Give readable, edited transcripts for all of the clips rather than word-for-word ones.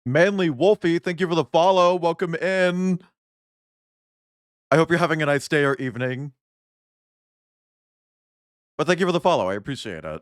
Manly Wolfie, thank you for the follow. Welcome in. I hope you're having a nice day or evening. But thank you for the follow. I appreciate it.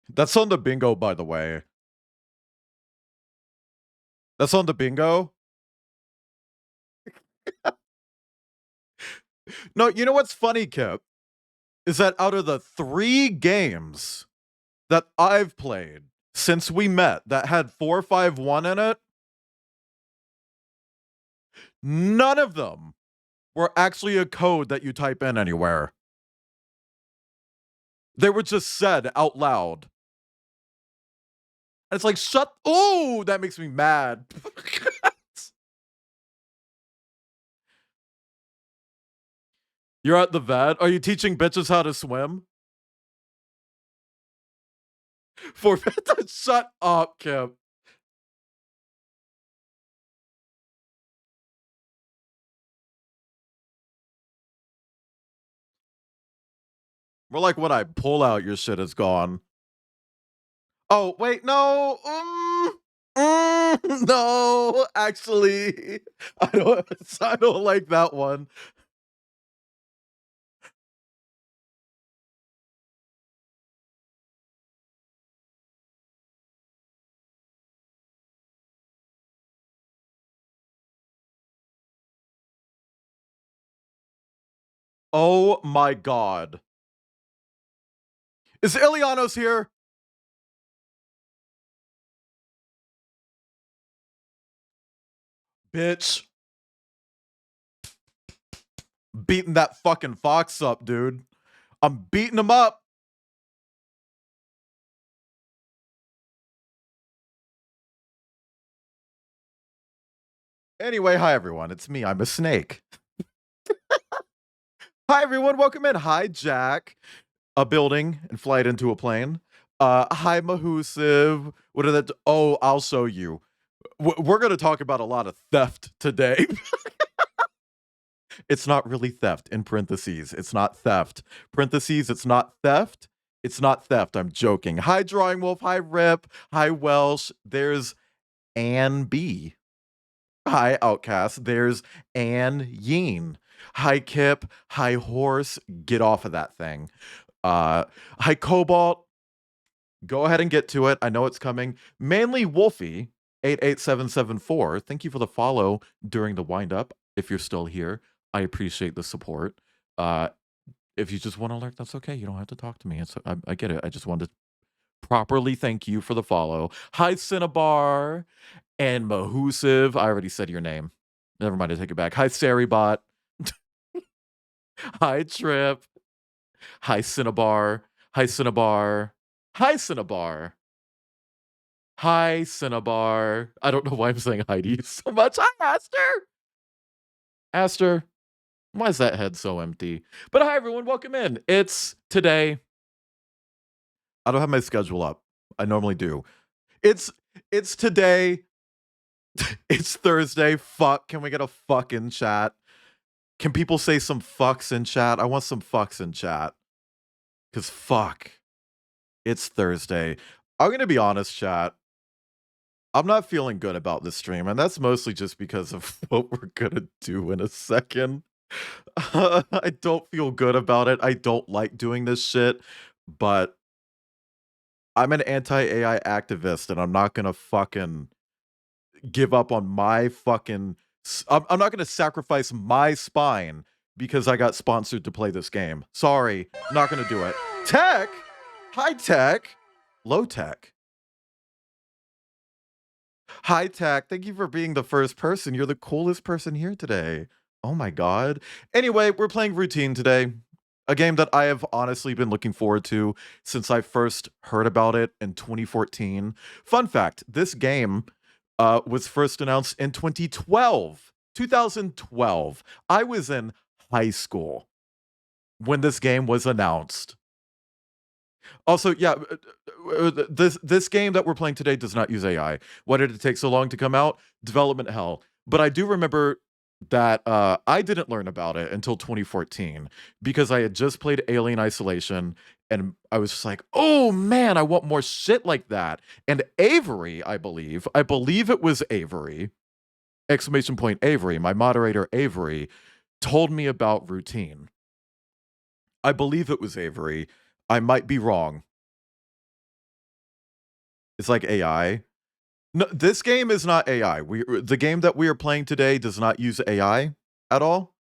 That's on the bingo, by the way. That's on the bingo. No, you know what's funny, Kip? Is that out of the 3 games that I've played since we met that had 451 in it, none of them were actually a code that you type in anywhere. They were just said out loud. And it's like, oh, that makes me mad. You're at the vet? Are you teaching bitches how to swim? Shut up, Kip. More like when I pull out, your shit is gone. Oh, wait, no. No, actually, I don't like that one. Oh my god. Is Ilianos here? Bitch. Beating that fucking fox up, dude. I'm beating him up. Anyway, hi everyone. It's me. I'm a snake. Hi everyone. Welcome in. Hi, Jack. A building and flight into a plane. Hi, Mahusiv. What are that? Oh, I'll show you. We're going to talk about a lot of theft today. It's not really theft, in parentheses. It's not theft. Parentheses, it's not theft. It's not theft. I'm joking. Hi, Drawing Wolf. Hi, Rip. Hi, Welsh. There's Ann B. Hi, Outcast. There's Ann Yeen. Hi, Kip. Hi, Horse. Get off of that thing. Hi, Cobalt. Go ahead and get to it. I know it's coming. Manly Wolfie, 88774. Thank you for the follow during the wind up. If you're still here, I appreciate the support. If you just want to lurk, that's okay. You don't have to talk to me. I get it. I just wanted to properly thank you for the follow. Hi, Cinnabar and Mahusiv. I already said your name. Never mind, I take it back. Hi, Saribot. Hi, Trip. Hi, Cinnabar. Hi, Cinnabar. Hi, Cinnabar. Hi, Cinnabar. I don't know why I'm saying hi to you so much. Hi, Aster. Aster, why is that head so empty? But hi, everyone. Welcome in. It's today. I don't have my schedule up. I normally do. It's today. It's Thursday. Fuck. Can we get a fuck in chat? Can people say some fucks in chat? I want some fucks in chat. Because fuck. It's Thursday. I'm going to be honest, chat. I'm not feeling good about this stream, and that's mostly just because of what we're gonna do in a second. I don't feel good about it. I don't like doing this shit, but I'm an anti-AI activist, and I'm not gonna fucking give up on my fucking. I'm not gonna sacrifice my spine because I got sponsored to play this game. Sorry, not gonna do it. Tech, high tech, low tech. Hi, Tack. Thank you for being the first person. You're the coolest person here today. Oh my god. Anyway, we're playing Routine today. A game that I have honestly been looking forward to since I first heard about it in 2014. Fun fact, this game was first announced in 2012. 2012. I was in high school when this game was announced. Also, yeah, this game that we're playing today does not use AI. Why did it take so long to come out? Development hell. But I do remember that I didn't learn about it until 2014 because I had just played Alien Isolation and I was just like, oh man, I want more shit like that. And Avery, I believe it was Avery, exclamation point Avery, my moderator Avery, told me about Routine. I believe it was Avery. I might be wrong. It's like AI. No, this game is not AI. The game that we are playing today does not use AI at all.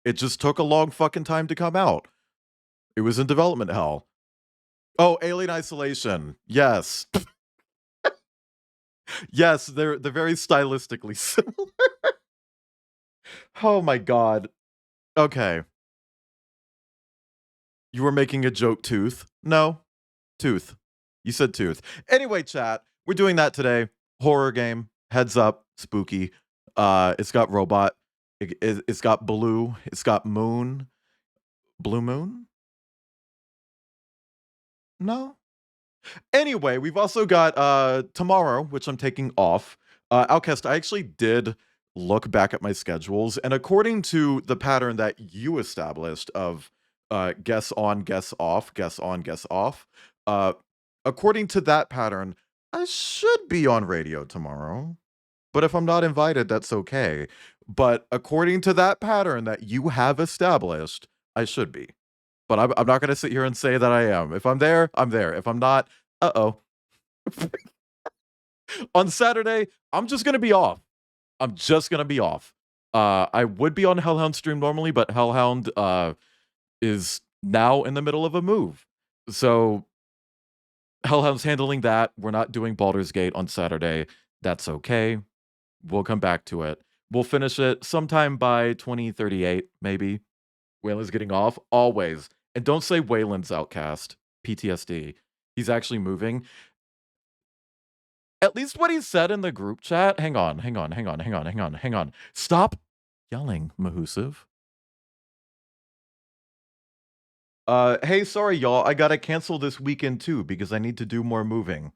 It just took a long fucking time to come out. It was in development hell. Oh, Alien Isolation. Yes. Yes, they're very stylistically similar. Oh my god. Okay. You were making a joke, Tooth. No. Tooth. You said Tooth. Anyway, chat, we're doing that today. Horror game. Heads up. Spooky. It's got robot. It's got blue. It's got moon. Blue moon? No. Anyway, we've also got tomorrow, which I'm taking off. Outcast, I actually did look back at my schedules, and according to the pattern that you established of guess on, guess off, guess on, guess off, uh, according to that pattern, I should be on radio tomorrow. But if I'm not invited, that's okay. But according to that pattern that you have established, I should be. But I'm not going to sit here and say that I am. If I'm there, I'm there. If I'm not, uh-oh. On Saturday, I'm just going to be off. I'm just going to be off. I would be on Hellhound stream normally, but Hellhound is now in the middle of a move. So Hellhound's handling that. We're not doing Baldur's Gate on Saturday. That's okay. We'll come back to it. We'll finish it sometime by 2038, maybe. Waylon's getting off, always. And don't say Waylon's outcast. PTSD. He's actually moving. At least what he said in the group chat. Hang on. Stop yelling, Mahusiv. Hey, sorry, y'all. I gotta cancel this weekend too because I need to do more moving.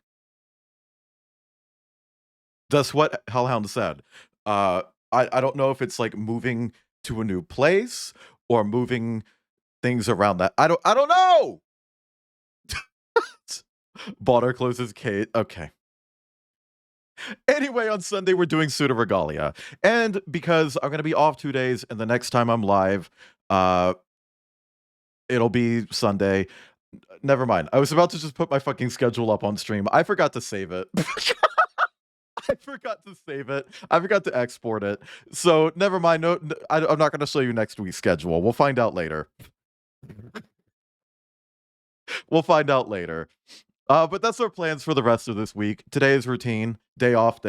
That's what Hellhound said. I don't know if it's like moving to a new place or moving things around that. I don't know. Baldur closes Kate. Okay. Anyway, on Sunday we're doing Pseudo Regalia, and because I'm gonna be off 2 days, and the next time I'm live, it'll be Sunday. Never mind. I was about to just put my fucking schedule up on stream. I forgot to save it. I forgot to save it. I forgot to export it. So never mind. No, I'm not going to show you next week's schedule. We'll find out later. We'll find out later. But that's our plans for the rest of this week. Today is routine. Day off,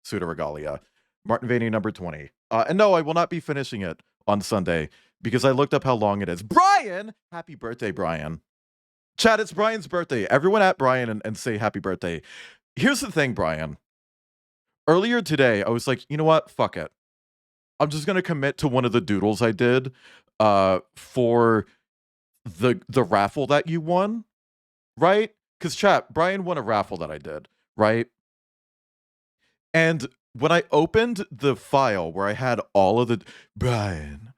Pseudo Regalia. Martin Vaney number 20. And no, I will not be finishing it on Sunday because I looked up how long it is. Brian! Happy birthday, Brian. Chat, it's Brian's birthday. Everyone at Brian and say happy birthday. Here's the thing, Brian. Earlier today, I was like, you know what? Fuck it. I'm just going to commit to one of the doodles I did for the raffle that you won, right? Because chat, Brian won a raffle that I did, right? And when I opened the file where I had all of the Brian,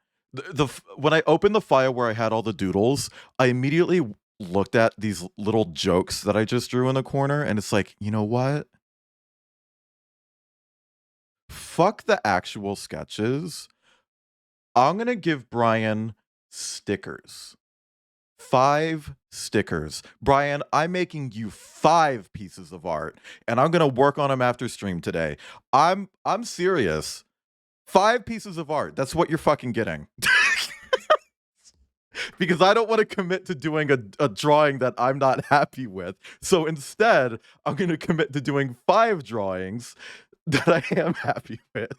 when I opened the file where I had all the doodles, I immediately looked at these little jokes that I just drew in the corner, and it's like, you know what? Fuck the actual sketches. I'm gonna give Brian stickers. 5 stickers. Brian, I'm making you 5 pieces of art, and I'm gonna work on them after stream today. I'm serious. 5 pieces of art. That's what you're fucking getting. Because I don't want to commit to doing a drawing that I'm not happy with. So instead, I'm gonna commit to doing 5 drawings that I am happy with.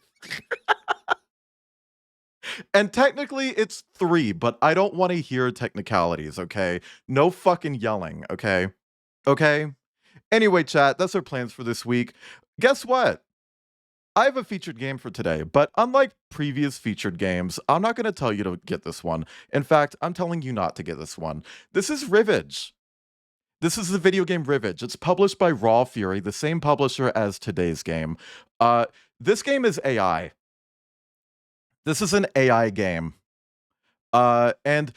And technically it's 3, but I don't want to hear technicalities, okay? No fucking yelling, okay? Okay? Anyway, chat, that's our plans for this week. Guess what? I have a featured game for today, but unlike previous featured games, I'm not going to tell you to get this one. In fact, I'm telling you not to get this one. This is Rivage. This is the video game Rivage. It's published by Raw Fury, the same publisher as today's game. This game is AI. This is an AI game. And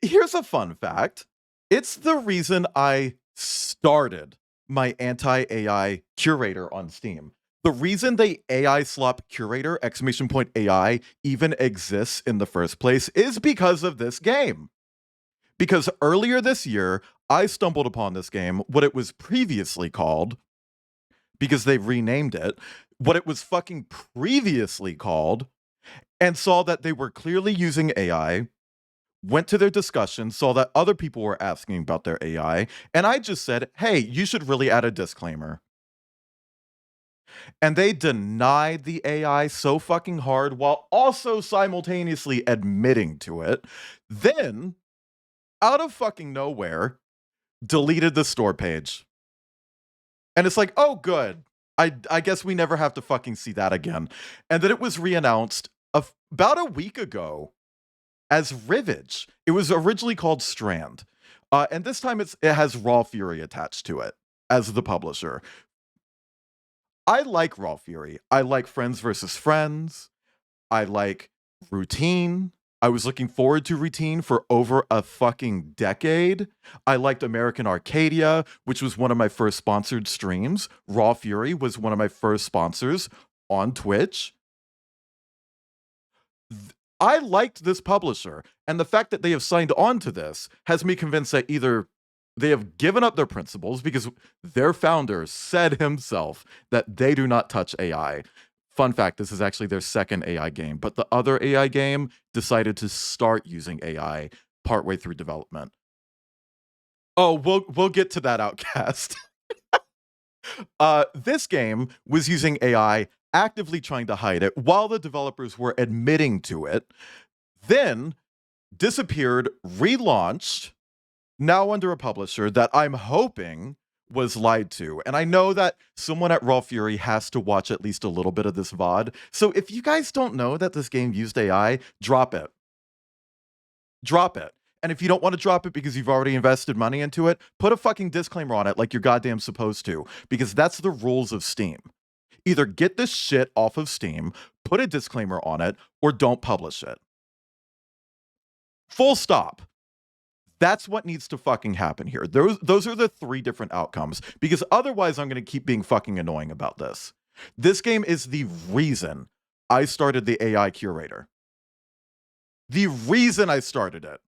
here's a fun fact. It's the reason I started my anti-AI curator on Steam. The reason the AI slop curator, !AI, even exists in the first place is because of this game. Because earlier this year, I stumbled upon this game, what it was previously called, because they've renamed it, what it was fucking previously called, and saw that they were clearly using AI, went to their discussion, saw that other people were asking about their AI, and I just said, hey, you should really add a disclaimer. And they denied the AI so fucking hard while also simultaneously admitting to it. Then, out of fucking nowhere, deleted the store page. And it's like, oh, good. I guess we never have to fucking see that again. And then it was reannounced about a week ago as Rivage. It was originally called Strand. And this time it has Raw Fury attached to it as the publisher. I like Raw Fury. I like Friends vs. Friends. I like Routine. I was looking forward to Routine for over a fucking decade. I liked American Arcadia, which was one of my first sponsored streams. Raw Fury was one of my first sponsors on Twitch. I liked this publisher, and the fact that they have signed on to this has me convinced that either they have given up their principles because their founder said himself that they do not touch AI. Fun fact, this is actually their second AI game, but the other AI game decided to start using AI partway through development. Oh, we'll get to that, Outcast. This game was using AI, actively trying to hide it while the developers were admitting to it, then disappeared, relaunched, now under a publisher that I'm hoping was lied to. And I know that someone at Raw Fury has to watch at least a little bit of this VOD. So if you guys don't know that this game used AI, drop it. Drop it. And if you don't want to drop it because you've already invested money into it, put a fucking disclaimer on it like you're goddamn supposed to, because that's the rules of Steam. Either get this shit off of Steam, put a disclaimer on it, or don't publish it. Full stop. That's what needs to fucking happen here. Those are the 3 different outcomes, because otherwise I'm going to keep being fucking annoying about this. This game is the reason I started the AI curator. The reason I started it.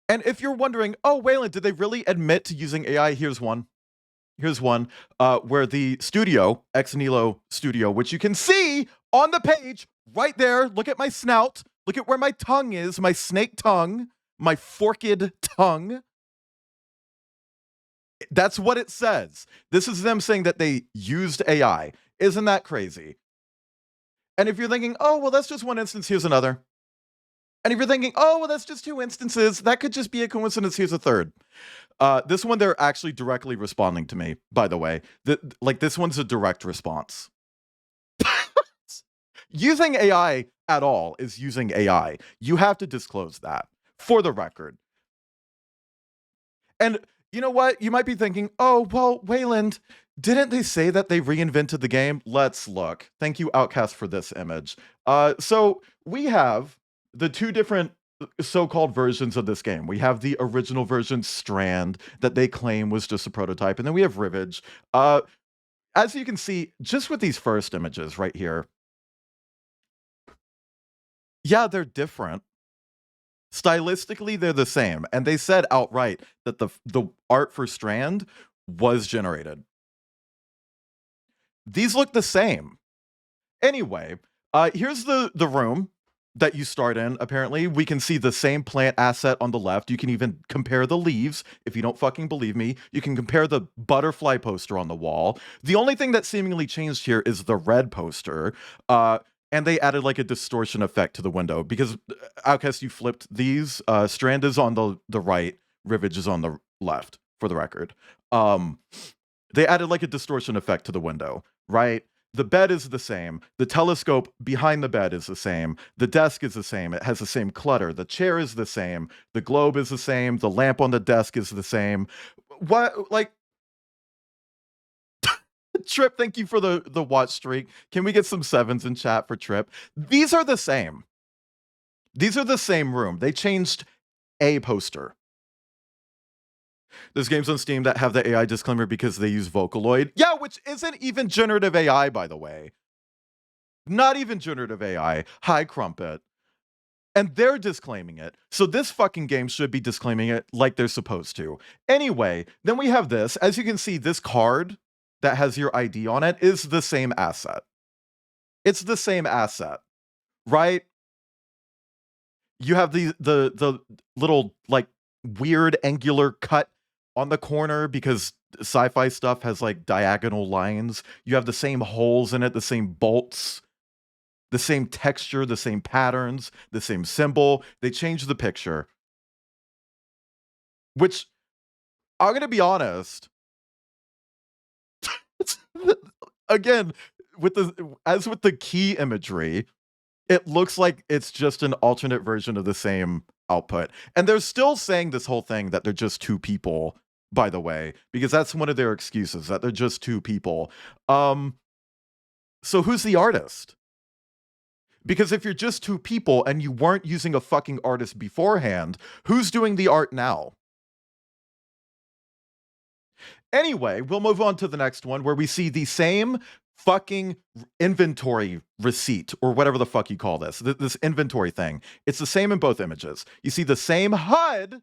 And if you're wondering, oh, Waylon, did they really admit to using AI? Here's one. Here's one where the studio, Ex Nihilo Studio, which you can see on the page right there. Look at my snout. Look at where my tongue is, my snake tongue, my forked tongue. That's what it says. This is them saying that they used AI. Isn't that crazy? And if you're thinking, oh, well, that's just one instance, here's another. And if you're thinking, oh, well, that's just 2 instances, that could just be a coincidence, here's a third. This one, they're actually directly responding to me, by the way. This one's a direct response. Using AI at all is using AI. You have to disclose that, for the record. And you know what? You might be thinking, oh, well, Wayland, didn't they say that they reinvented the game? Let's look. Thank you, Outcast, for this image. So we have the 2 different so-called versions of this game. We have the original version, Strand, that they claim was just a prototype, and then we have Rivage. As you can see, just with these first images right here, yeah, they're different. Stylistically, they're the same, and they said outright that the art for Strand was generated. These look the same. Anyway, here's the room. that you start in, apparently. We can see the same plant asset on the left. You can even compare the leaves. If you don't fucking believe me, you can compare the butterfly poster on the wall. The only thing that seemingly changed here is the red poster. And they added like a distortion effect to the window because Outcast, you flipped these. Strand is on the right, Rivage is on the left, for the record. They added like a distortion effect to the window, right? The bed is the same. The telescope behind the bed is the same. The desk is the same. It has the same clutter. The chair is the same. The globe is the same. The lamp on the desk is the same. What, like, Trip, thank you for the watch streak. Can we get some sevens in chat for Trip? These are the same. These are the same room. They changed a poster. There's games on Steam that have the AI disclaimer because they use Vocaloid. Yeah, which isn't even generative AI, by the way. Not even generative AI. Hi, Crumpet. And they're disclaiming it. So this fucking game should be disclaiming it like they're supposed to. Anyway, then we have this. As you can see, this card that has your ID on it is the same asset. It's the same asset, right? You have the little like weird angular cut on the corner because sci-fi stuff has like diagonal lines. You have the same holes in it, the same bolts, the same texture, the same patterns, the same symbol. They changed the picture. Which, I'm gonna be honest, again, with the key imagery, it looks like it's just an alternate version of the same output. And they're still saying this whole thing that they're just two people, by the way, because that's one of their excuses, that they're just two people. So who's the artist? Because if you're just two people and you weren't using a fucking artist beforehand, who's doing the art now? Anyway, we'll move on to the next one where we see the same fucking inventory receipt or whatever the fuck you call this. This inventory thing. It's the same in both images. You see the same HUD,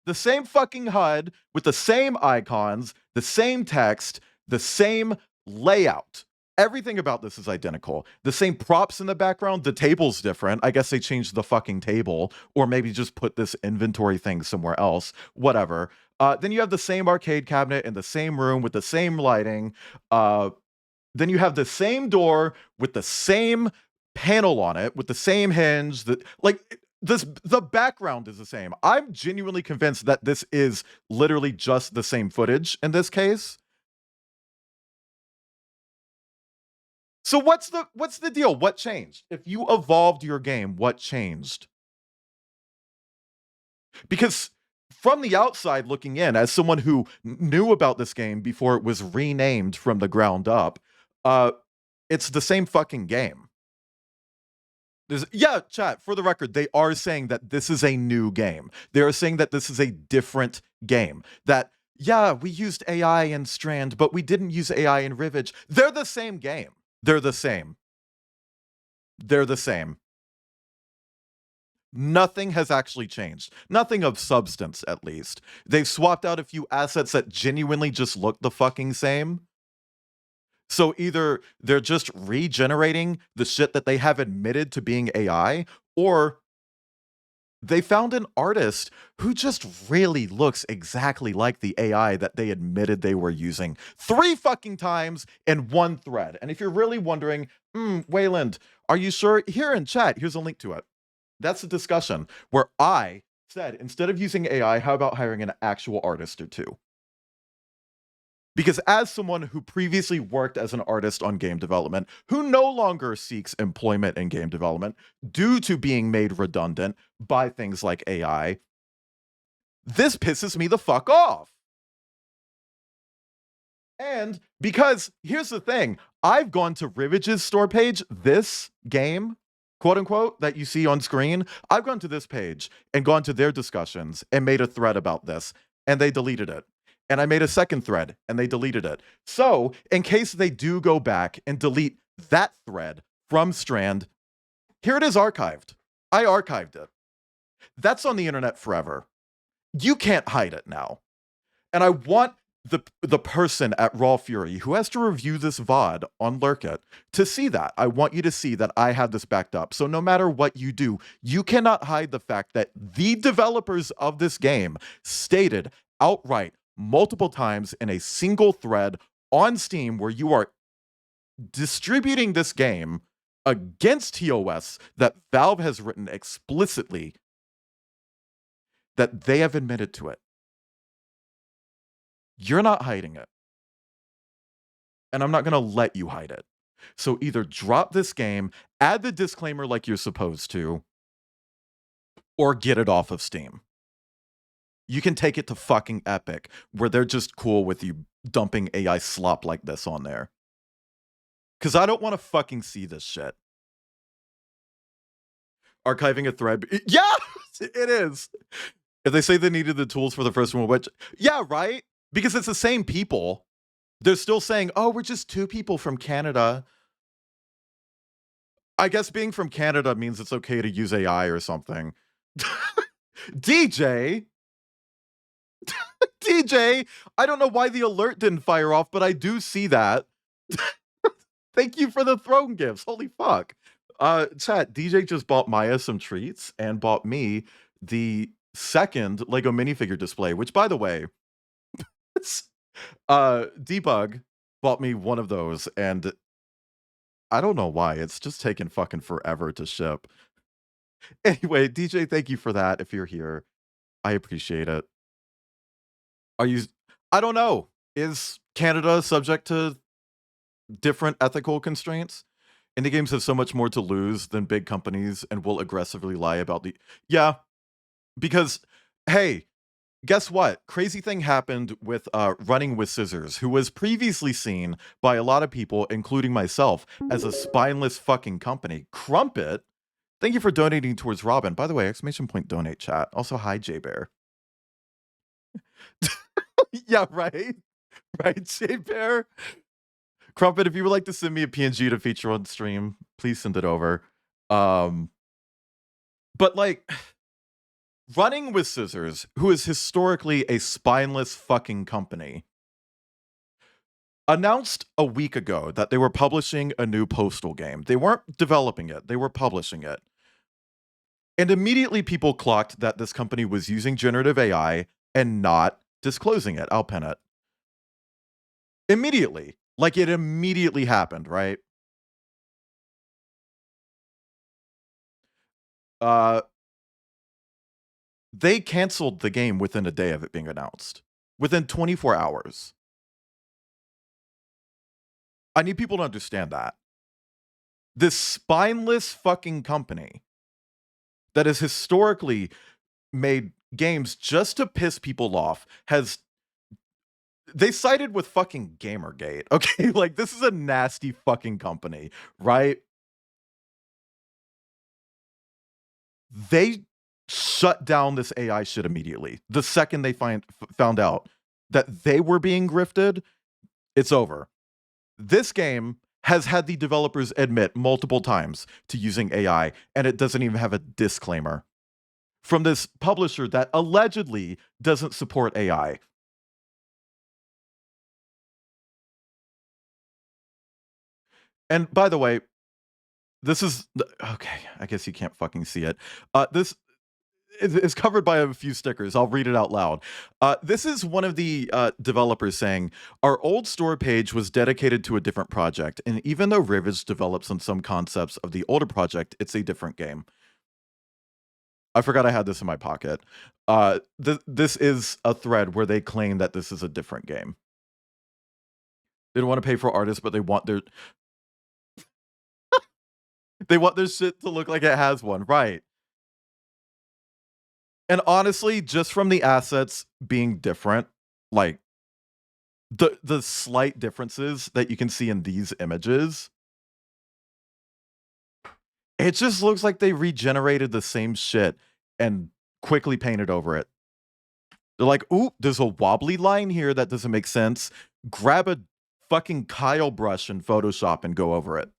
the same fucking HUD with the same icons, the same text, the same layout. Everything about this is identical. The same props in the background. The table's different. I guess they changed the fucking table, or maybe just put this inventory thing somewhere else. Whatever. Then you have the same arcade cabinet in the same room with the same lighting. Then you have the same door with the same panel on it, with the same hinge. The background is the same. I'm genuinely convinced that this is literally just the same footage in this case. So what's the deal? What changed? If you evolved your game, what changed? Because from the outside looking in, as someone who knew about this game before it was renamed from the ground up, it's the same fucking game. Yeah, chat, for the record, they are saying that this is a new game. They are saying that this is a different game. That, yeah, we used AI in Strand, but we didn't use AI in Rivage. They're the same game. They're the same. They're the same. Nothing has actually changed. Nothing of substance, at least. They've swapped out a few assets that genuinely just look the fucking same. So either they're just regenerating the shit that they have admitted to being AI, or they found an artist who just really looks exactly like the AI that they admitted they were using 3 fucking times in one thread. And if you're really wondering, Wayland, are you sure? Here in chat, here's a link to it. That's a discussion where I said, instead of using AI, how about hiring an actual artist or two? Because as someone who previously worked as an artist on game development, who no longer seeks employment in game development due to being made redundant by things like AI, this pisses me the fuck off. And because here's the thing, I've gone to Rivage's store page, this game, quote unquote, that you see on screen. I've gone to this page and gone to their discussions and made a thread about this, and they deleted it. And I made a second thread and they deleted it. So in case they do go back and delete that thread from Strand, here it is archived. I archived it. That's on the internet forever. You can't hide it now. And I want the person at Raw Fury who has to review this VOD on Lurkit to see that. I want you to see that I have this backed up. So no matter what you do, you cannot hide the fact that the developers of this game stated outright multiple times in a single thread on Steam where you are distributing this game against TOS that Valve has written explicitly that they have admitted to it. You're not hiding it. And I'm not going to let you hide it. So either drop this game, add the disclaimer like you're supposed to, or get it off of Steam. You can take it to fucking Epic, where they're just cool with you dumping AI slop like this on there. Because I don't want to fucking see this shit. Archiving a thread. Yeah, it is. If they say they needed the tools for the first one, which, yeah, right? Because it's the same people. They're still saying, oh, we're just two people from Canada. I guess being from Canada means it's okay to use AI or something. DJ, I don't know why the alert didn't fire off, but I do see that. Thank you for the throne gifts. Holy fuck. Chat, DJ just bought Maya some treats and bought me the second Lego minifigure display, which, by the way, Debug bought me one of those, and I don't know why. It's just taken fucking forever to ship. Anyway, DJ, thank you for that. If you're here, I appreciate it. Are you? I don't know. Is Canada subject to different ethical constraints? Indie games have so much more to lose than big companies and will aggressively lie about the. Yeah, because, hey, guess what? Crazy thing happened with Running with Scissors, who was previously seen by a lot of people, including myself, as a spineless fucking company. Crumpet, thank you for donating towards Robin. By the way, exclamation point donate, chat. Also, hi, J-Bear. Yeah, right? Right, J-Bear? Crumpet, if you would like to send me a PNG to feature on stream, please send it over. But like, Running with Scissors, who is historically a spineless fucking company, announced a week ago that they were publishing a new Postal game. They weren't developing it, they were publishing it. And immediately people clocked that this company was using generative AI and not disclosing it. I'll pin it. Immediately. Like, it immediately happened, right? They canceled the game within a day of it being announced. Within 24 hours. I need people to understand that. This spineless fucking company that has historically made games just to piss people off they sided with fucking Gamergate, okay? Like, this is a nasty fucking company, right? They shut down this AI shit immediately. The second they found out that they were being grifted, it's over. This game has had the developers admit multiple times to using AI, and it doesn't even have a disclaimer from this publisher that allegedly doesn't support AI. And by the way, this is okay. I guess you can't fucking see it. This is covered by a few stickers. I'll read it out loud. This is one of the developers saying, our old store page was dedicated to a different project. And even though Rivage develops on some concepts of the older project, it's a different game. I forgot I had this in my pocket. This is a thread where they claim that this is a different game. They don't want to pay for artists, but they want their shit to look like it has one, right? And honestly, just from the assets being different, like the slight differences that you can see in these images, it just looks like they regenerated the same shit and quickly painted over it. They're like, ooh, there's a wobbly line here that doesn't make sense. Grab a fucking Kyle brush in Photoshop and go over it.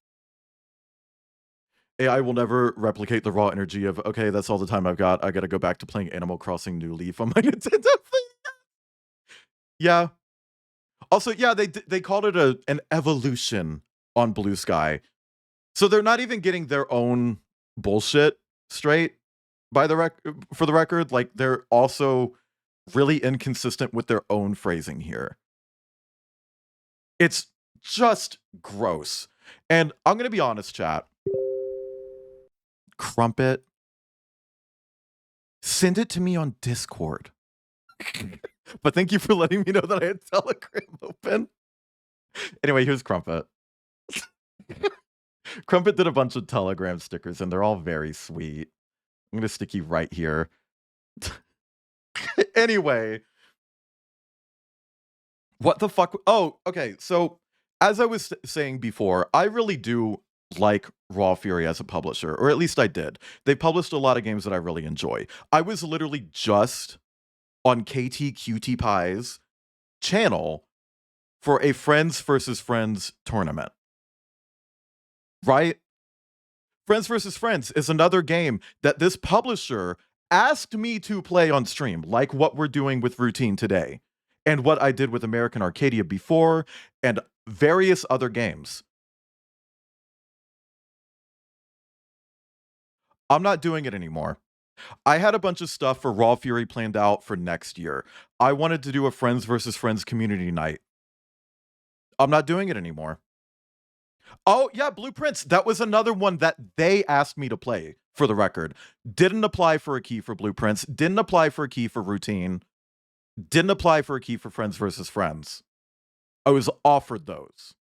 AI will never replicate the raw energy of, okay, that's all the time I've got. I gotta go back to playing Animal Crossing New Leaf on my Nintendo. Yeah. Also, yeah, they called it an evolution on Blue Sky. So they're not even getting their own bullshit straight for the record. Like, they're also really inconsistent with their own phrasing here. It's just gross. And I'm going to be honest, chat. Crumpet, send it to me on Discord. But thank you for letting me know that I had Telegram open. Anyway, here's Crumpet. Crumpet did a bunch of Telegram stickers, and they're all very sweet. I'm going to stick you right here. Anyway. What the fuck? Oh, okay. So, as I was saying before, I really do like Raw Fury as a publisher, or at least I did. They published a lot of games that I really enjoy. I was literally just on KT Cutie Pie's channel for a Friends versus Friends tournament. Right? Friends versus Friends is another game that this publisher asked me to play on stream, like what we're doing with Routine today, and what I did with American Arcadia before, and various other games. I'm not doing it anymore. I had a bunch of stuff for Raw Fury planned out for next year. I wanted to do a Friends versus Friends community night. I'm not doing it anymore. Oh, yeah, Blueprints. That was another one that they asked me to play, for the record. Didn't apply for a key for Blueprints. Didn't apply for a key for Routine. Didn't apply for a key for Friends versus Friends. I was offered those.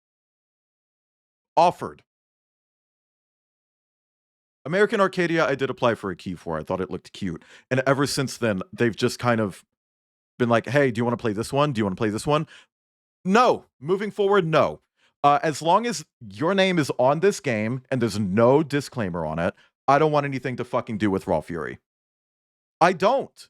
Offered. American Arcadia, I did apply for a key for. I thought it looked cute. And ever since then, they've just kind of been like, hey, do you want to play this one? Do you want to play this one? No. Moving forward, no. As long as your name is on this game and there's no disclaimer on it, I don't want anything to fucking do with Raw Fury. I don't.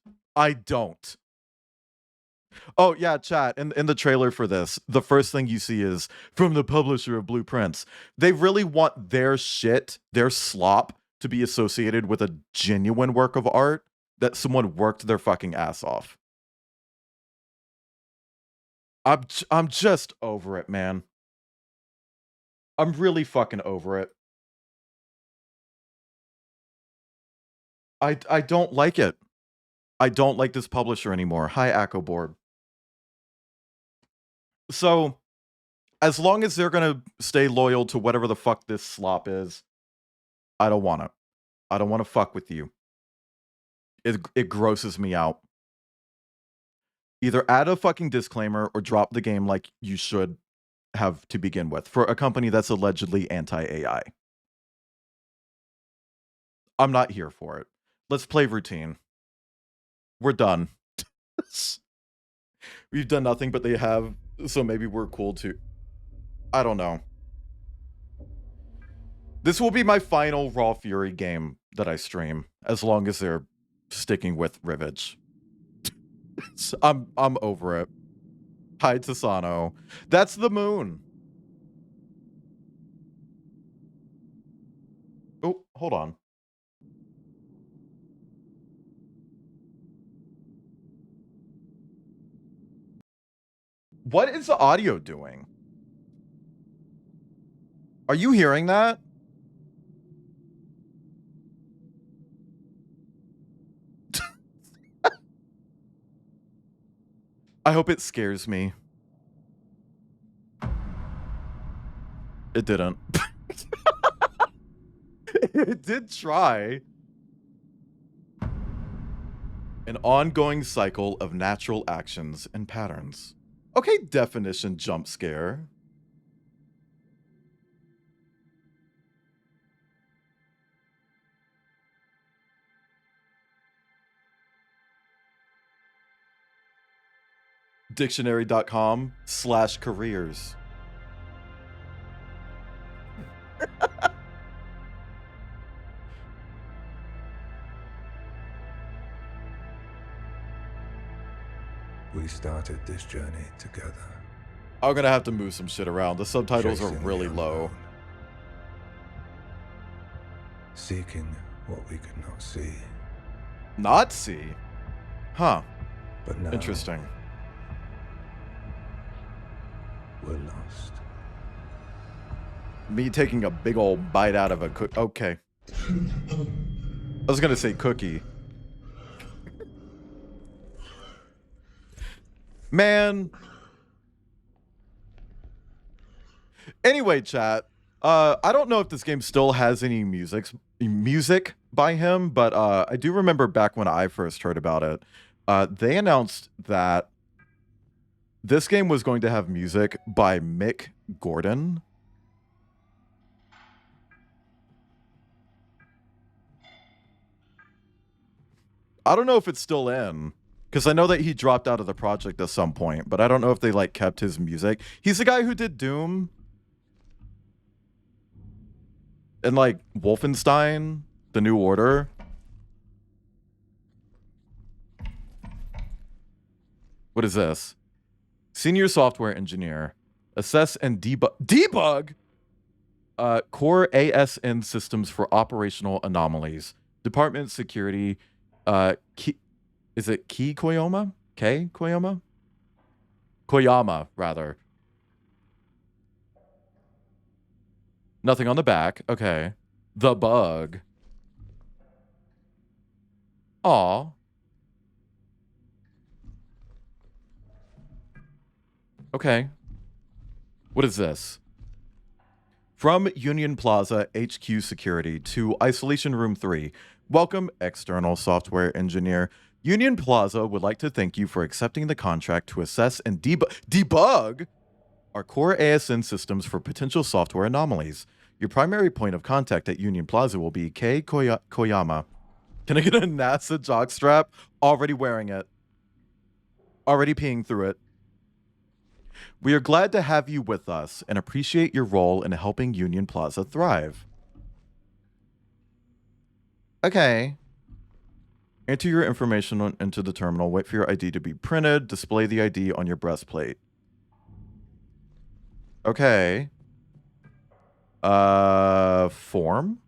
Oh, yeah, chat. In the trailer for this, the first thing you see is from the publisher of Blueprints. They really want their shit, their slop, to be associated with a genuine work of art that someone worked their fucking ass off. I'm just over it, man. I'm really fucking over it. I don't like it. I don't like this publisher anymore. Hi, Acco Board. So, as long as they're gonna stay loyal to whatever the fuck this slop is, I don't want it. I don't want to fuck with you. It grosses me out. Either add a fucking disclaimer or drop the game like you should have to begin with for a company that's allegedly anti-AI. I'm not here for it. Let's play Routine. We're done. We've done nothing, but they have, so maybe we're cool too. I don't know. This will be my final Raw Fury game that I stream, as long as they're sticking with Rivage. I'm over it. Hi, Tasano. That's the moon. Oh, hold on. What is the audio doing? Are you hearing that? I hope it scares me. It didn't. It did try. An ongoing cycle of natural actions and patterns. Okay, definition jump scare. Dictionary.com/careers. We started this journey together. I'm gonna have to move some shit around. The subtitles are really low. Seeking what we could not see. Not see? Huh. But now, interesting. were lost. Me taking a big old bite out of a cookie. Okay. I was gonna say cookie. Man. Anyway, chat. I don't know if this game still has any music by him, but I do remember back when I first heard about it, they announced that this game was going to have music by Mick Gordon. I don't know if it's still in, because I know that he dropped out of the project at some point, but I don't know if they like kept his music. He's the guy who did Doom and like Wolfenstein, The New Order. What is this? Senior software engineer. Assess and debug core ASN systems for operational anomalies. Department security. Is it Key Koyama? K Koyama? Koyama, rather. Nothing on the back. Okay. The bug. Aw. Okay. What is this? From Union Plaza HQ Security to Isolation Room 3. Welcome, external software engineer. Union Plaza would like to thank you for accepting the contract to assess and debug our core ASN systems for potential software anomalies. Your primary point of contact at Union Plaza will be Kei Koyama. Can I get a NASA jockstrap? Already wearing it. Already peeing through it. We are glad to have you with us and appreciate your role in helping Union Plaza thrive. Okay. Enter your information into the terminal. Wait for your ID to be printed. Display the ID on your breastplate. Okay. Form?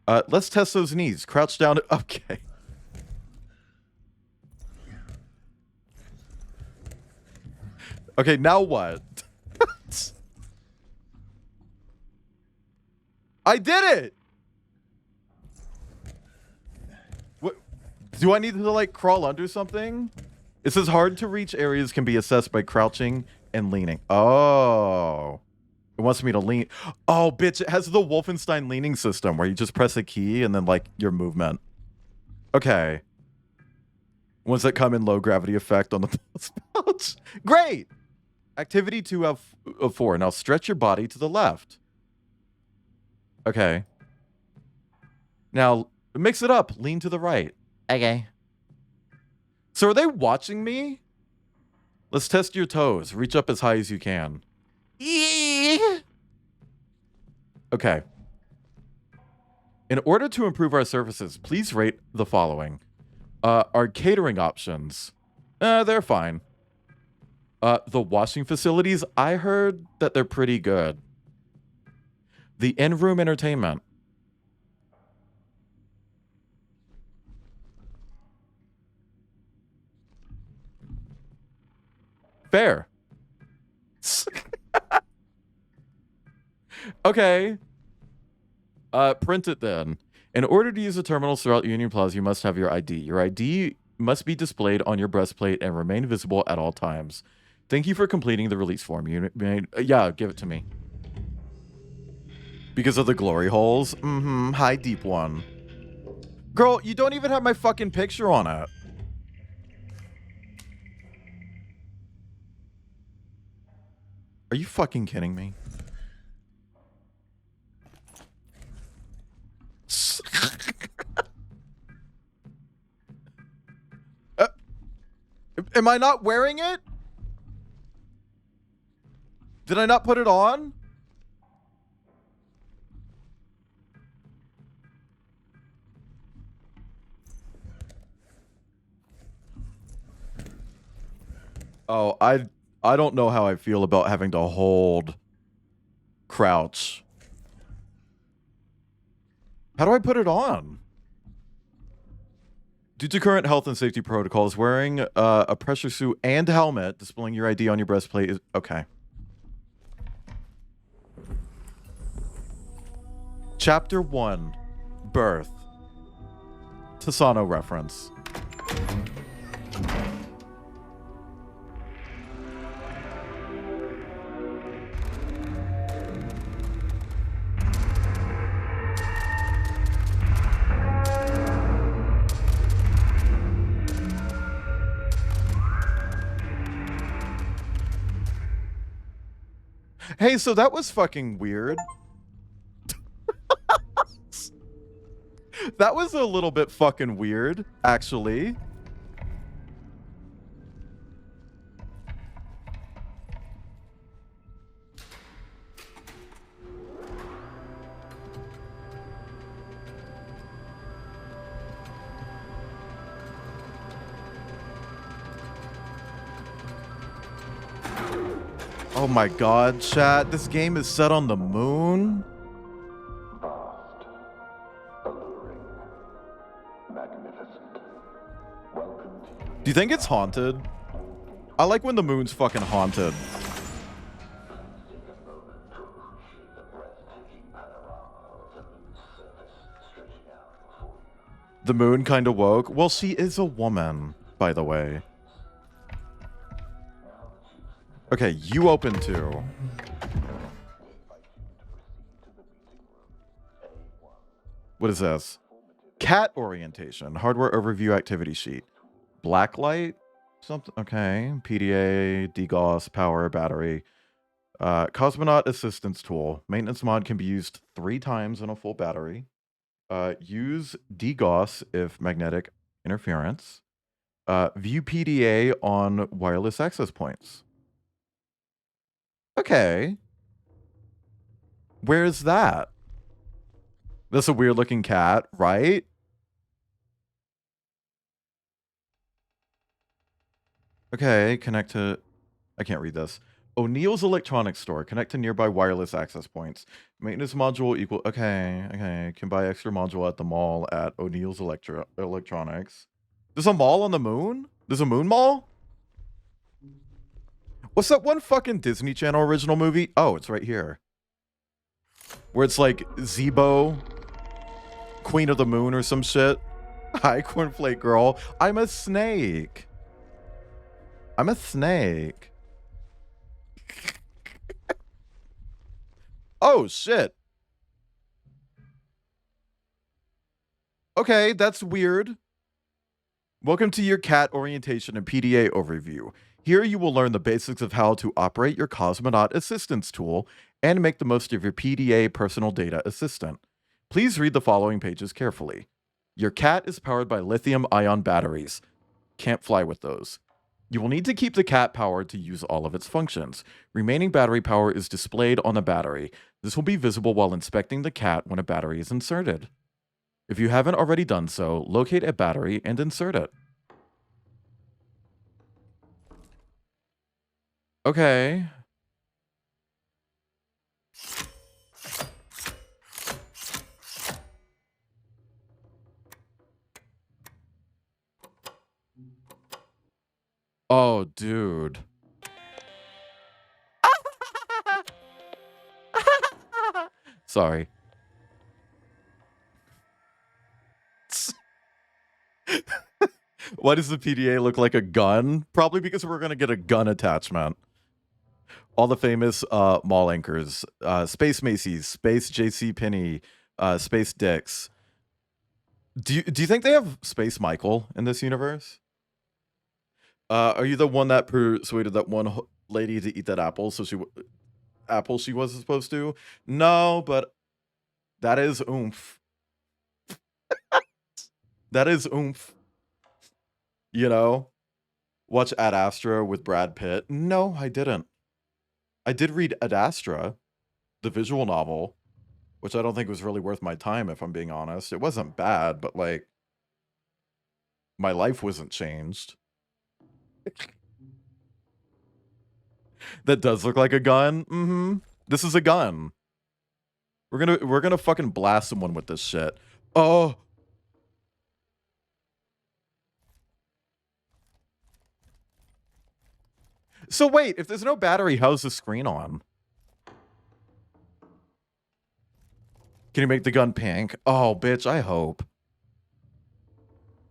Let's test those knees. Crouch down. Okay. Okay, now what? I did it! What? Do I need to, like, crawl under something? It says hard to reach areas can be assessed by crouching and leaning. Oh. It wants me to lean. Oh, bitch, it has the Wolfenstein leaning system where you just press a key and then, like, your movement. Okay. Ones that come in low gravity effect on the pouch. Great! Activity 2 of 4. Now stretch your body to the left. Okay. Now, mix it up. Lean to the right. Okay. So are they watching me? Let's test your toes. Reach up as high as you can. Okay. In order to improve our services, please rate the following. Our catering options. They're fine. The washing facilities, I heard that they're pretty good. The in-room entertainment. Fair. Okay. Print it then. In order to use the terminals throughout Union Plaza, you must have your ID. Your ID must be displayed on your breastplate and remain visible at all times. Thank you for completing the release form. Yeah, give it to me. Because of the glory holes? Mm-hmm. Hi, deep one. Girl, you don't even have my fucking picture on it. Are you fucking kidding me? Am I not wearing it? Did I not put it on? Oh, I don't know how I feel about having to hold crouch. How do I put it on? Due to current health and safety protocols, wearing a pressure suit and helmet, displaying your ID on your breastplate is okay. Chapter 1, Birth. Tasano reference. Hey, so that was fucking weird. That was a little bit fucking weird, actually. Oh my god, chat. This game is set on the moon? Vast, alluring, magnificent. Welcome to you. Do you think it's haunted? I like when the moon's fucking haunted. Take a moment to appreciate the breathtaking panorama of the moon's surface stretching out before you. The moon kind of woke. Well, she is a woman, by the way. Okay, you open too. What is this? Cat orientation. Hardware overview activity sheet. Blacklight? Something. Okay. PDA, DGOS, power, battery. Cosmonaut assistance tool. Maintenance mod can be used 3 times on a full battery. Use DGOS if magnetic interference. View PDA on wireless access points. Okay. Where's that? That's a weird looking cat, right? Okay, connect to... I can't read this. O'Neill's Electronics Store. Connect to nearby wireless access points. Maintenance module equal... Okay. Can buy extra module at the mall at O'Neill's Electronics. There's a mall on the moon? There's a moon mall? What's that one fucking Disney Channel original movie? Oh, it's right here. Where it's like Zeebo, Queen of the Moon or some shit. Hi, Cornflake Girl. I'm a snake. I'm a snake. Oh, shit. Okay, that's weird. Welcome to your cat orientation and PDA overview. Here you will learn the basics of how to operate your Cosmonaut Assistance tool and make the most of your PDA personal data assistant. Please read the following pages carefully. Your cat is powered by lithium-ion batteries. Can't fly with those. You will need to keep the cat powered to use all of its functions. Remaining battery power is displayed on the battery. This will be visible while inspecting the cat when a battery is inserted. If you haven't already done so, locate a battery and insert it. Okay. Oh, dude. Sorry. Why does the PDA look like a gun? Probably because we're going to get a gun attachment. All the famous mall anchors. Space Macy's, Space JC Penney, Space Dix. Do you think they have Space Michael in this universe? Are you the one that persuaded that one lady to eat that apple so she wasn't supposed to? No, but that is oomph. That is oomph. You know? Watch Ad Astra with Brad Pitt. No, I didn't. I did read Ad Astra, the visual novel, which I don't think was really worth my time, if I'm being honest. It wasn't bad, but like, my life wasn't changed. That does look like a gun. Mm-hmm. This is a gun. We're gonna fucking blast someone with this shit. Oh. So wait, if there's no battery, how's the screen on? Can you make the gun pink? Oh, bitch, I hope.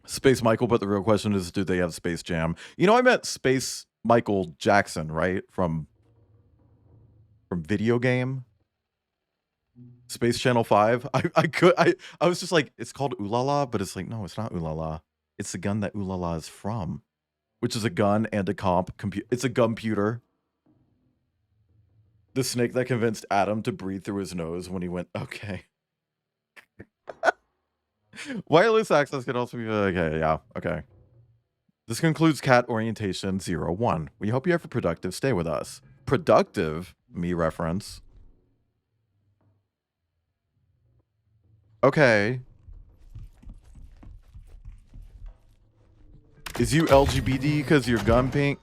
Space Michael, but the real question is, do they have Space Jam? You know, I meant Space Michael Jackson, right? From Video Game. Space Channel 5. I was just like, it's called Ooh La La, but it's like, no, it's not Ooh La La. It's the gun that Ooh La La is from, which is a gun and a it's a computer. The snake that convinced Adam to breathe through his nose when he went, okay. Wireless access can also be, okay, yeah, okay. This concludes Cat Orientation 01. We hope you have a productive stay with us. Productive, me reference. Okay. Is you LGBT because your gun pink?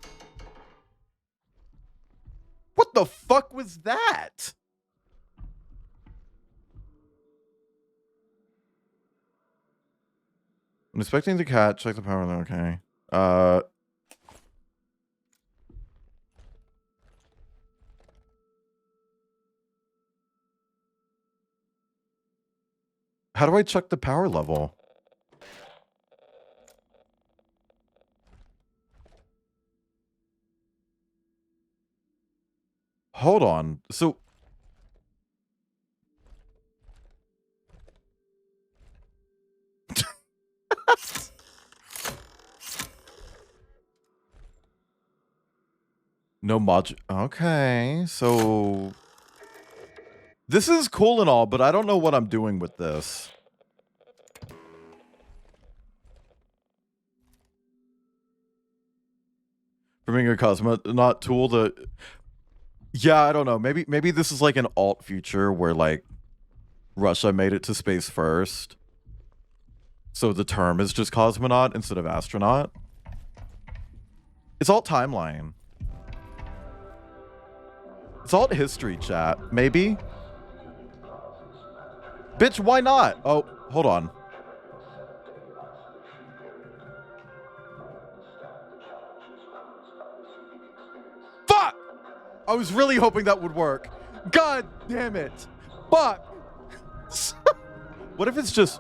What the fuck was that? I'm inspecting the cat. Check the power. Okay. How do I check the power level? Hold on. So no mod. Okay. So this is cool and all, but I don't know what I'm doing with this. For being a cosmonaut tool to, yeah, I don't know. Maybe this is like an alt future where like Russia made it to space first. So the term is just cosmonaut instead of astronaut. It's alt timeline. It's alt history, chat. Maybe? Bitch, why not? Oh, hold on. Fuck! I was really hoping that would work. God damn it. Fuck! What if it's just...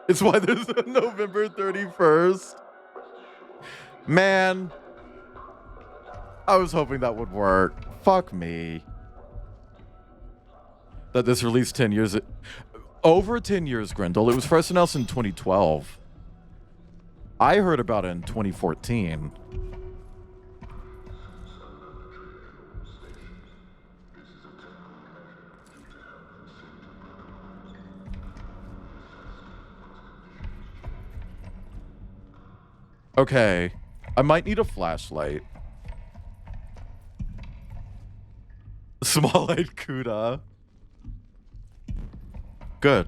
It's why there's a November 31st. Man. I was hoping that would work. Fuck me. That this released 10 years... Over 10 years, Grendel. It was first announced in 2012. I heard about it in 2014. Okay. I might need a flashlight. Small-eyed Kuda. Good.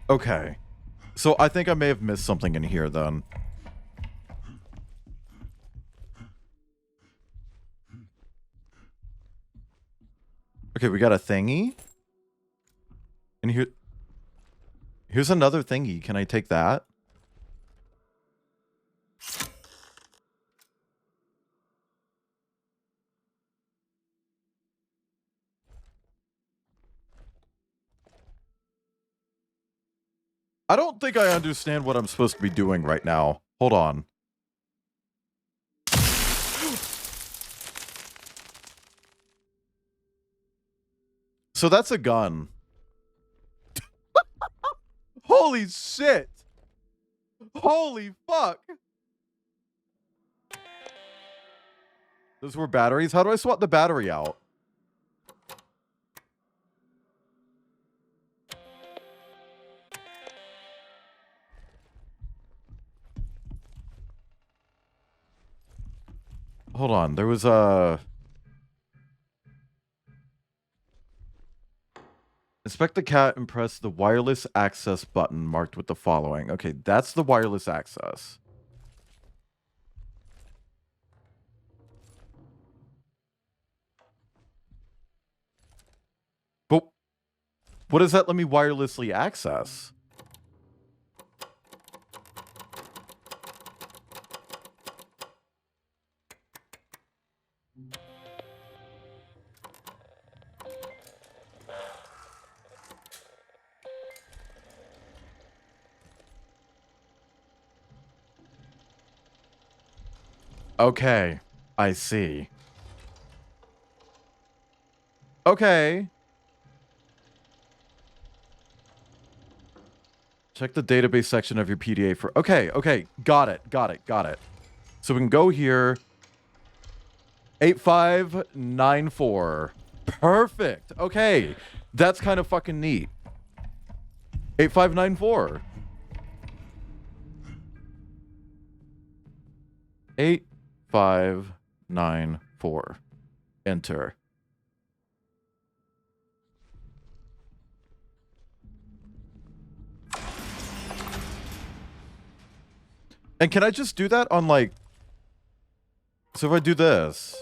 Okay. So I think I may have missed something in here then. Okay, we got a thingy. And here's another thingy. Can I take that? I don't think I understand what I'm supposed to be doing right now. Hold on. So that's a gun. Holy shit. Holy fuck. Those were batteries? How do I swap the battery out? Hold on. There was a... Inspect the cat and press the wireless access button marked with the following. Okay, that's the wireless access. But What does that let me wirelessly access? Okay, I see. Okay. Check the database section of your PDA for... Okay, got it. So we can go here. 8594. Perfect. Okay, that's kind of fucking neat. 8594. 8594. Enter. And can I just do that on, like... So if I do this...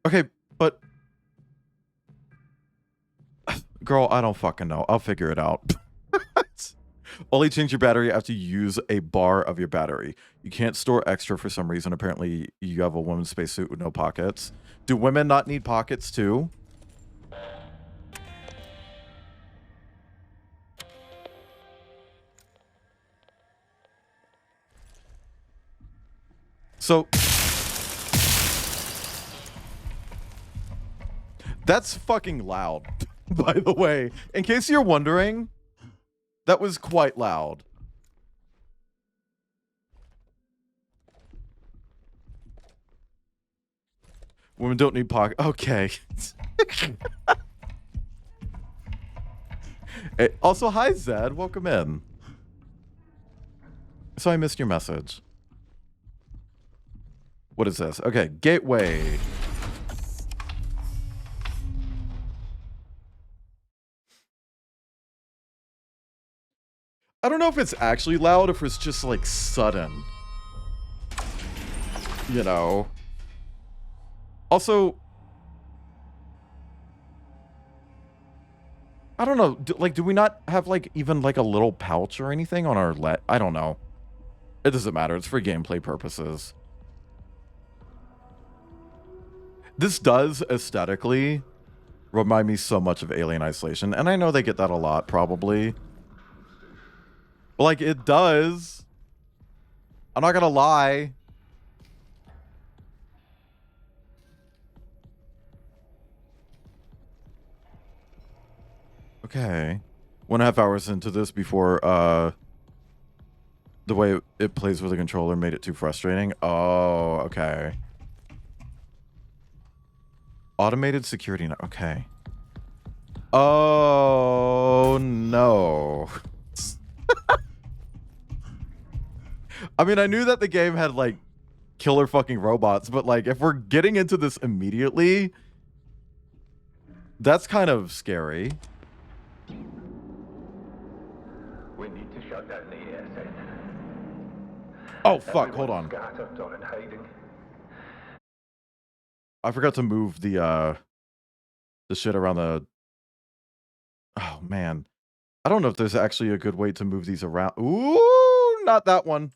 Okay, but... Girl, I don't fucking know. I'll figure it out. Only change your battery after you use a bar of your battery. You can't store extra for some reason. Apparently, you have a woman's spacesuit with no pockets. Do women not need pockets too? So... That's fucking loud, by the way. In case you're wondering, that was quite loud. Women don't need pocket. Okay. Hey, also, hi, Zed. Welcome in. So I missed your message. What is this? Okay, gateway. I don't know if it's actually loud, if it's just, like, sudden. You know? Also... I don't know, do we not have, like, even, like, a little pouch or anything on our I don't know. It doesn't matter, it's for gameplay purposes. This does, aesthetically, remind me so much of Alien Isolation, and I know they get that a lot, probably. But, like, it does. I'm not gonna lie. Okay. 1.5 hours into this before, the way it plays with the controller made it too frustrating. Oh, okay. Automated security. Okay. Oh, no. I mean, I knew that the game had, like, killer fucking robots, but, like, if we're getting into this immediately, that's kind of scary. We need to shut down the ASN. Oh, fuck. Hold on. Scattered or in hiding. I forgot to move the shit around the... Oh, man. I don't know if there's actually a good way to move these around. Ooh, not that one.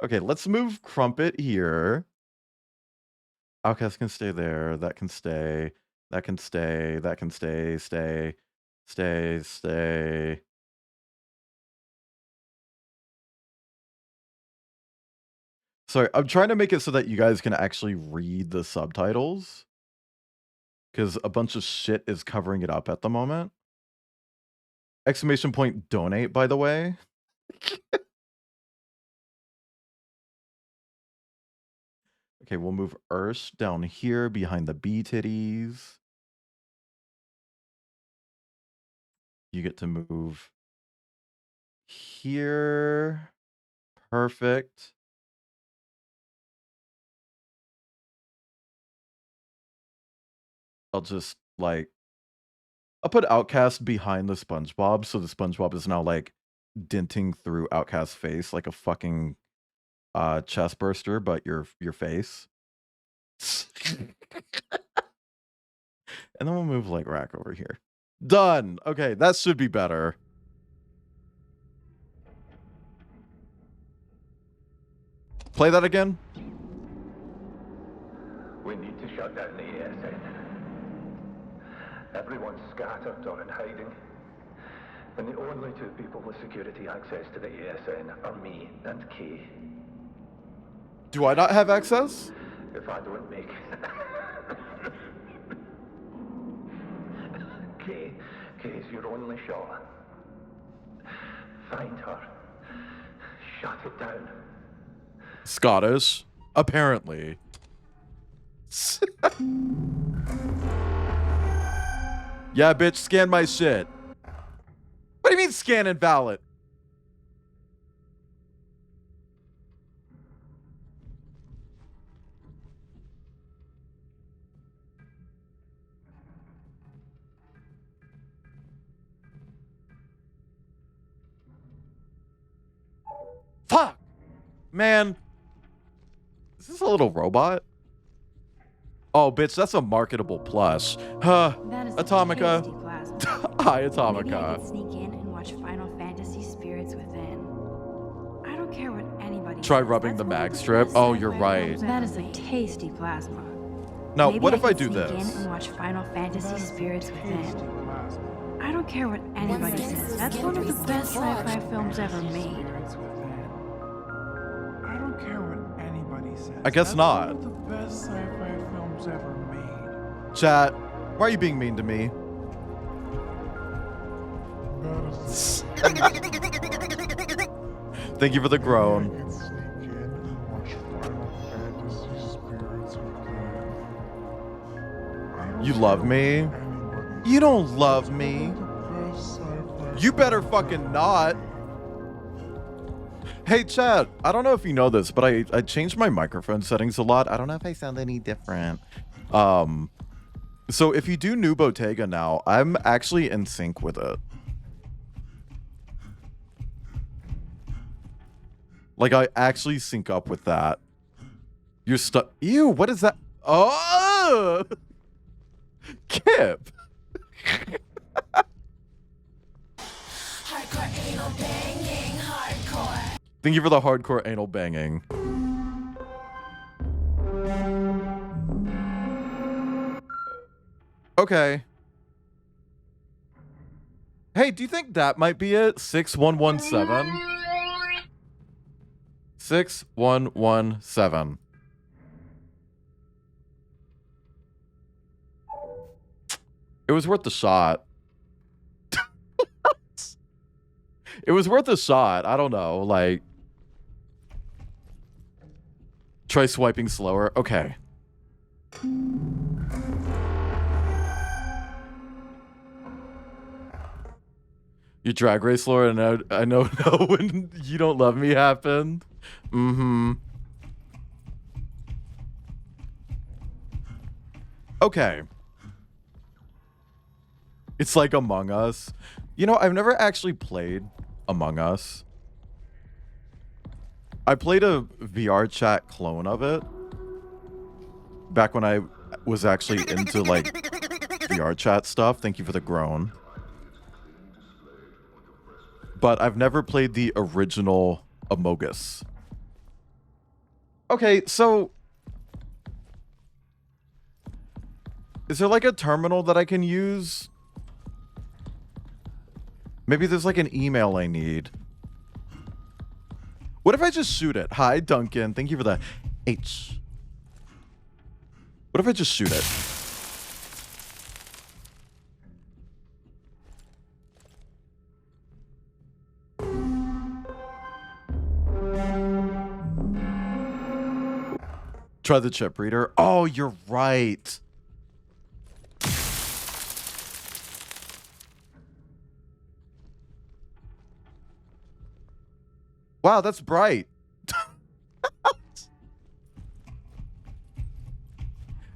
Okay, let's move Crumpet here. Outcast can stay there. That can stay. That can stay. That can stay. Stay. Stay. Stay. Sorry, I'm trying to make it so that you guys can actually read the subtitles. Because a bunch of shit is covering it up at the moment. Exclamation point donate, by the way. Okay, we'll move Ursh down here behind the bee titties. You get to move here. Perfect. I'll just like I'll put Outcast behind the SpongeBob, so the SpongeBob is now like denting through Outcast's face like a fucking chest burster, but your face. And then we'll move like Rack over here. Done. Okay, that should be better. Play that again. We need to shut down the ESN. Everyone's scattered or in hiding. And the only two people with security access to the ESN are me and Kay. Do I not have access? If I don't make Kay's your only shot. Find her. Shut it down. Scottish, apparently. Yeah, bitch, scan my shit. What do you mean scan and ballot? Fuck! Man. Is this a little robot? Oh, bitch, that's a marketable plush. Huh. That is Atomica. tasty plasma. Hi, Maybe I Atomica. could sneak in and watch Final Fantasy Spirits Within. I don't care what anybody Try says. rubbing That's the one of mag the strip. best Oh, you're sci-fi right. films That is a tasty plasma. Now, Maybe what if I could do sneak this? in and watch Final Fantasy Spirits Within. I don't care what anybody says. That's one of the best sci-fi films ever made. I don't care what anybody says. I guess That's not. One of the best sci-fi films ever made. Chat, why are you being mean to me? Thank you for the groan. You love me? You don't love me. You better fucking not. Hey, Chad, I don't know if you know this, but I changed my microphone settings a lot. I don't know if I sound any different. So if you do New Bottega now, I'm actually in sync with it. Like, I actually sync up with that. You're stuck. Ew, what is that? Oh! Kip! Thank you for the hardcore anal banging. Okay. Hey, do you think that might be it? 6117? 6117. It was worth the shot. It was worth a shot. I don't know. Like, try swiping slower. Okay. Your Drag Race lore, and I know when You Don't Love Me happened. Mm-hmm. Okay. It's like Among Us. You know, I've never actually played Among Us. I played a VR chat clone of it back when I was actually into like VR chat stuff. Thank you for the groan. But I've never played the original Amogus. Okay, so is there like a terminal that I can use? Maybe there's like an email I need. What if I just shoot it? Hi, Duncan. Thank you for the H. What if I just shoot it? Try the chip reader. Oh, you're right. Wow, that's bright.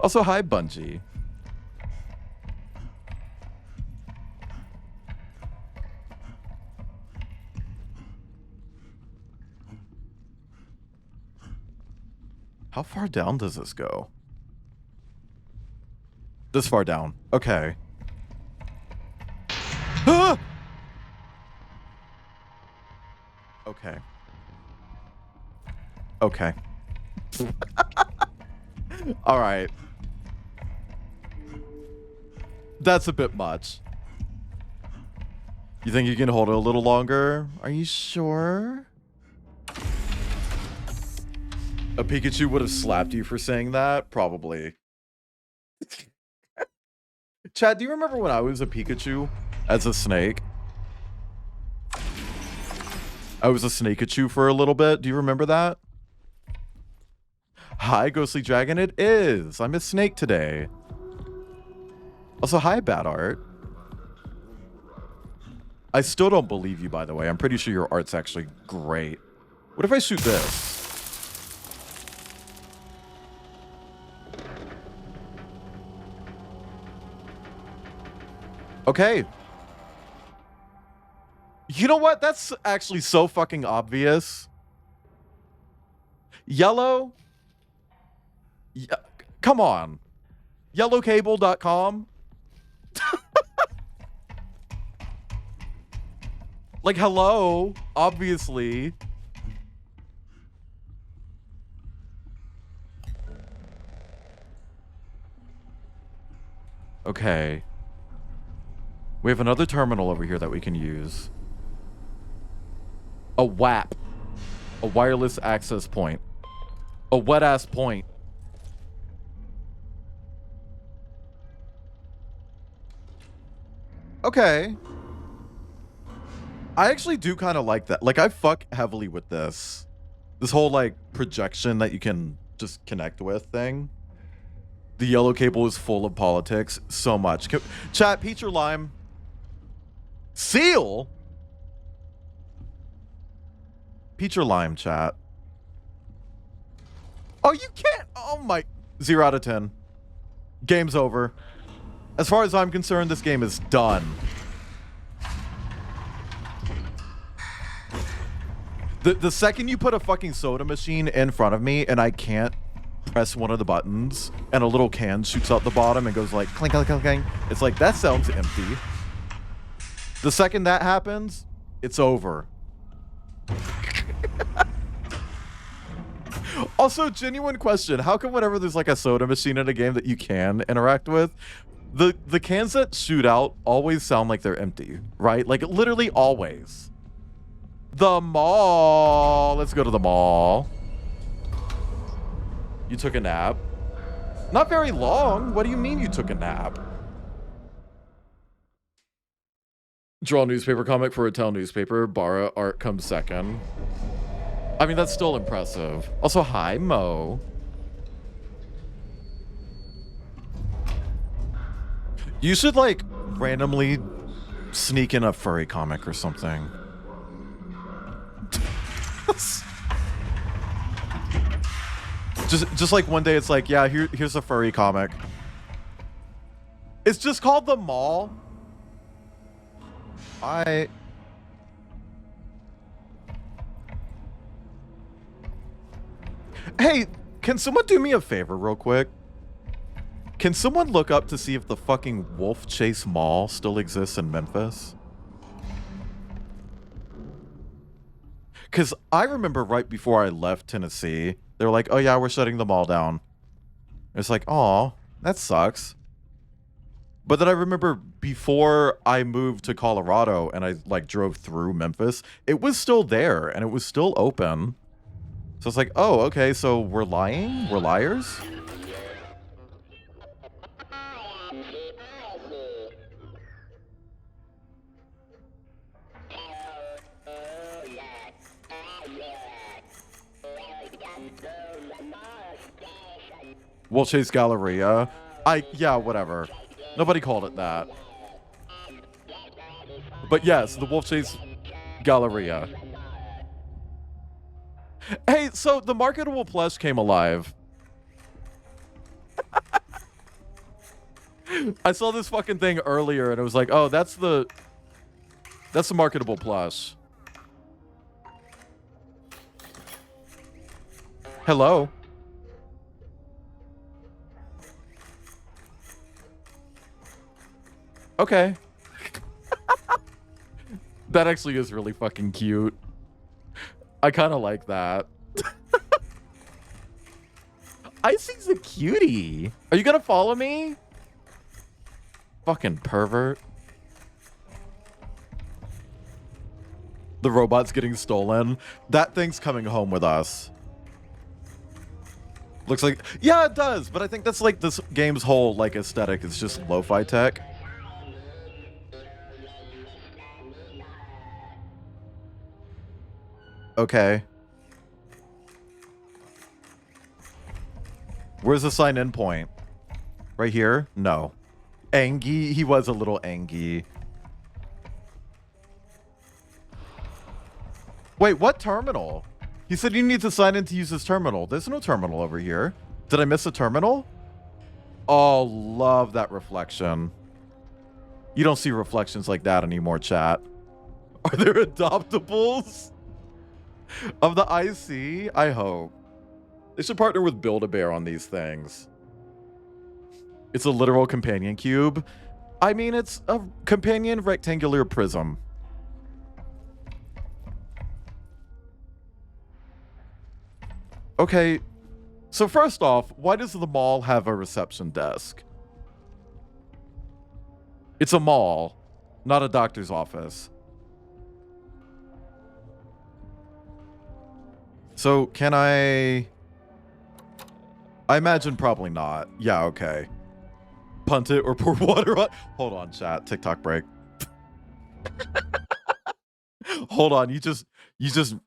Also, hi, Bungie. How far down does this go? This far down. Okay. Ah! Okay. Okay. All right. That's a bit much. You think you can hold it a little longer? Are you sure? A Pikachu would have slapped you for saying that? Probably. Chad, do you remember when I was a Pikachu as a snake? I was a Snakeachu for a little bit. Do you remember that? Hi, Ghostly Dragon. It is. I'm a snake today. Also, hi, Bad Art. I still don't believe you, by the way. I'm pretty sure your art's actually great. What if I shoot this? Okay. You know what? That's actually so fucking obvious. Yellow? Come on. Yellowcable.com? Like, hello, obviously. Okay. We have another terminal over here that we can use. A WAP. A wireless access point. A wet-ass point. Okay. I actually do kind of like that. Like, I fuck heavily with this. This whole, like, projection that you can just connect with thing. The yellow cable is full of politics. So much. Chat, peach or lime? Seal? Peach or lime, chat? Oh, you can't. Oh, my. 0 out of 10. Game's over. As far as I'm concerned, this game is done. The second you put a fucking soda machine in front of me and I can't press one of the buttons and a little can shoots out the bottom and goes like clink, clink, clink, clink. It's like, that sounds empty. The second that happens, it's over. Also, genuine question. How come whenever there's like a soda machine in a game that you can interact with, the cans that shoot out always sound like they're empty, right? Like literally always. The mall. Let's go to the mall. You took a nap? Not very long. What do you mean you took a nap? Draw newspaper comic for a tell newspaper. Bara art comes second. I mean, that's still impressive. Also, hi, Mo. You should, like, randomly sneak in a furry comic or something. just like one day it's like, yeah, here's a furry comic. It's just called The Mall. Hey, can someone do me a favor real quick? Can someone look up to see if the fucking Wolf Chase Mall still exists in Memphis? Because I remember right before I left Tennessee, they were like, oh yeah, we're shutting the mall down. It's like, aw, that sucks. But then I remember before I moved to Colorado and I like drove through Memphis, it was still there and it was still open. So it's like, oh, okay, so we're lying? We're liars? Wolf Chase Galleria. Yeah, whatever. Nobody called it that. But yes, the Wolf Chase Galleria. Hey, so the marketable plush came alive. I saw this fucking thing earlier and it was like, oh, that's the marketable plush. Hello. Okay. That actually is really fucking cute. I kind of like that. Icy's a cutie. Are you gonna follow me? Fucking pervert. The robot's getting stolen. That thing's coming home with us. Looks like, yeah, it does. But I think that's like this game's whole like aesthetic. It's just lo-fi tech. Okay. Where's the sign-in point? Right here? No. Angie? He was a little Angie. Wait, what terminal? He said you need to sign in to use this terminal. There's no terminal over here. Did I miss a terminal? Oh, love that reflection. You don't see reflections like that anymore, chat. Are there adoptables of the IC? I hope. They should partner with Build-A-Bear on these things. It's a literal companion cube. I mean, it's a companion rectangular prism. Okay, so first off, why does the mall have a reception desk? It's a mall, not a doctor's office. So can I imagine probably not. Yeah, okay. Punt it or pour water on. Hold on, chat. TikTok break. Hold on, you just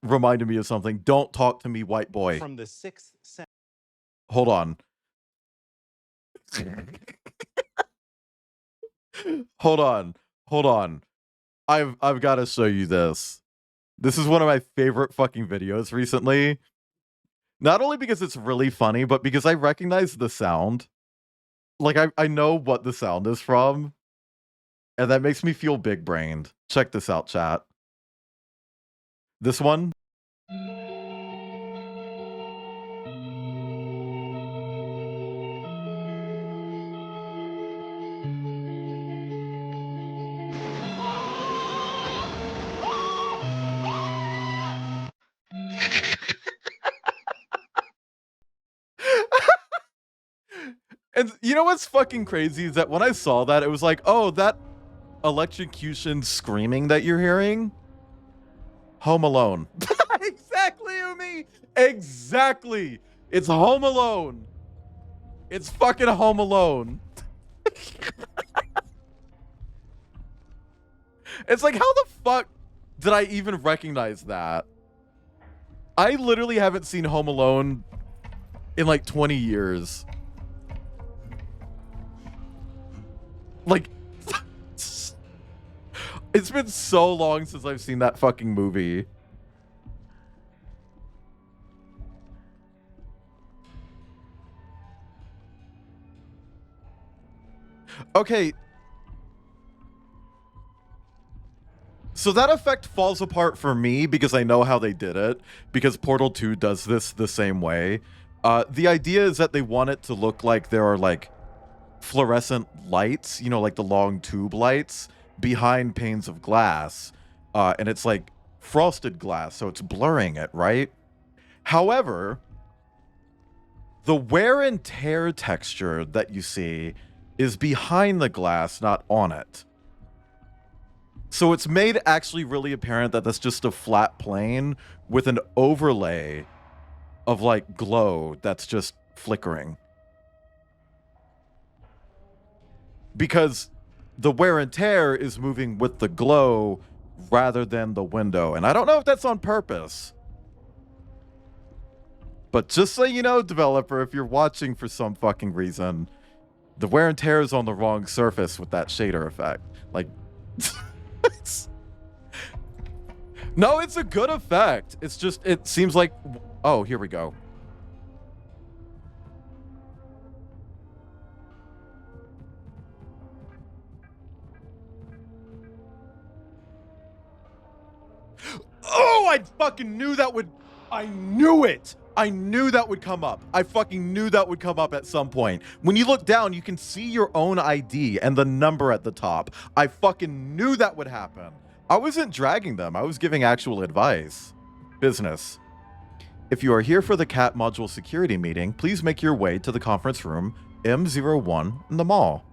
reminded me of something. Don't talk to me, white boy. From the sixth sense. Hold on. Hold on. I've got to show you this. This is one of my favorite fucking videos recently. Not only because it's really funny, but because I recognize the sound. Like I know what the sound is from. And that makes me feel big-brained. Check this out, chat. This one. And you know what's fucking crazy is that when I saw that, it was like, oh, that electrocution screaming that you're hearing? Home Alone. Exactly, Umi! Exactly! It's Home Alone. It's fucking Home Alone. It's like, how the fuck did I even recognize that? I literally haven't seen Home Alone in like 20 years. Like, it's been so long since I've seen that fucking movie. Okay. So that effect falls apart for me because I know how they did it. Because Portal 2 does this the same way. The idea is that they want it to look like there are like fluorescent lights, you know, like the long tube lights behind panes of glass. And it's like frosted glass, so it's blurring it, right? However, the wear and tear texture that you see is behind the glass, not on it. So it's made actually really apparent that that's just a flat plane with an overlay of like glow that's just flickering. Because the wear and tear is moving with the glow rather than the window. And I don't know if that's on purpose. But just so you know, developer, if you're watching for some fucking reason, the wear and tear is on the wrong surface with that shader effect. Like, no, it's a good effect. It's just, it seems like, oh, here we go. Oh, I fucking knew that would... I knew it! I knew that would come up. I fucking knew that would come up at some point. When you look down, you can see your own ID and the number at the top. I fucking knew that would happen. I wasn't dragging them. I was giving actual advice. Business. If you are here for the CAT module security meeting, please make your way to the conference room M01 in the mall.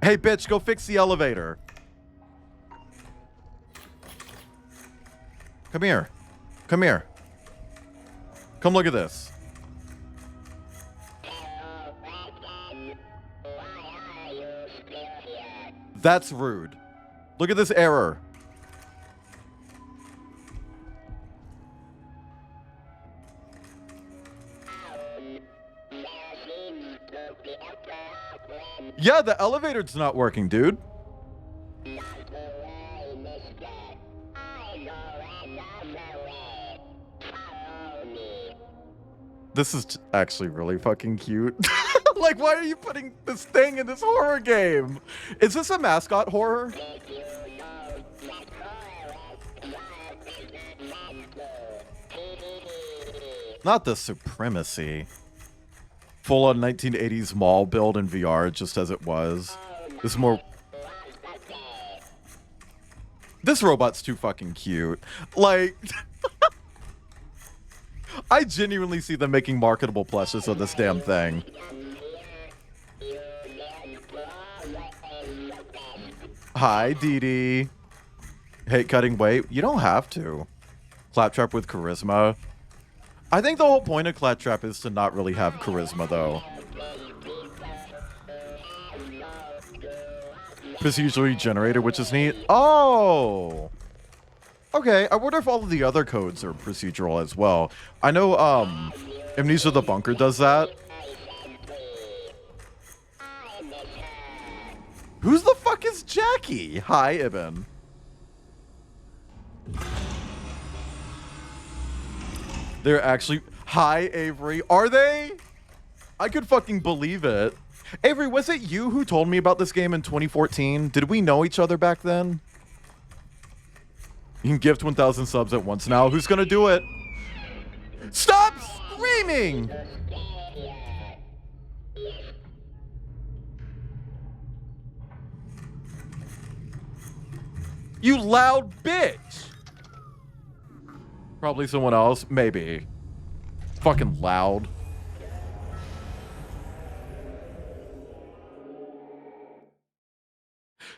Hey, bitch, go fix the elevator. Come here. Come here. Come look at this. That's rude. Look at this error. Yeah, the elevator's not working, dude. This is actually really fucking cute. Like, why are you putting this thing in this horror game? Is this a mascot horror? Not the supremacy. Full on 1980s mall build in VR, just as it was. This is more. This robot's too fucking cute. Like, I genuinely see them making marketable plushes of this damn thing. Hi, Dee Dee. Hate cutting weight? You don't have to. Claptrap with charisma. I think the whole point of Claptrap is to not really have charisma, though. Procedurally generated, which is neat. Oh! Okay, I wonder if all of the other codes are procedural as well. I know, Amnesia the Bunker does that. Who's the fuck is Jackie? Hi, Ibn. They're actually... Hi, Avery. Are they? I could fucking believe it. Avery, was it you who told me about this game in 2014? Did we know each other back then? You can gift 1,000 subs at once now. Who's gonna do it? Stop screaming! You loud bitch! Probably someone else. Maybe. Fucking loud.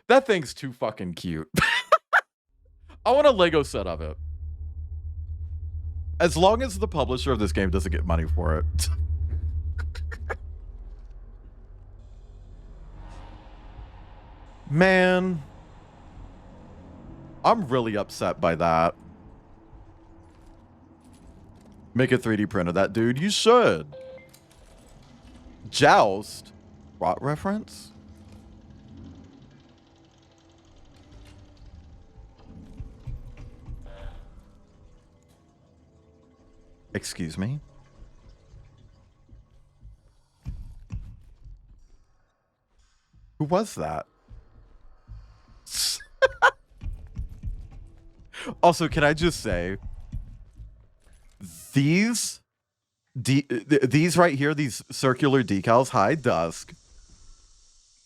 That thing's too fucking cute. I want a Lego set of it. As long as the publisher of this game doesn't get money for it. Man. I'm really upset by that. Make a 3D print of that, dude. You should. Joust? Rot reference? Excuse me? Who was that? Also, can I just say, these right here, these circular decals, hi, Dusk.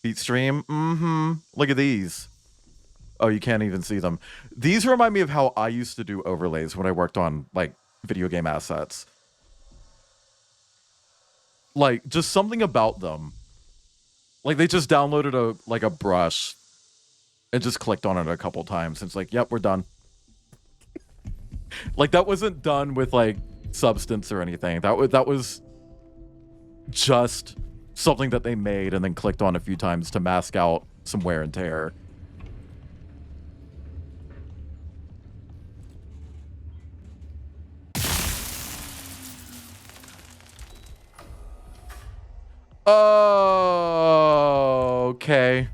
Beat stream, look at these. Oh, you can't even see them. These remind me of how I used to do overlays when I worked on, like, video game assets. Like, just something about them. Like, they just downloaded a brush and just clicked on it a couple times. And it's like, yep, we're done. Like, that wasn't done with, like, substance or anything. That was just something that they made and then clicked on a few times to mask out some wear and tear. Oh, okay.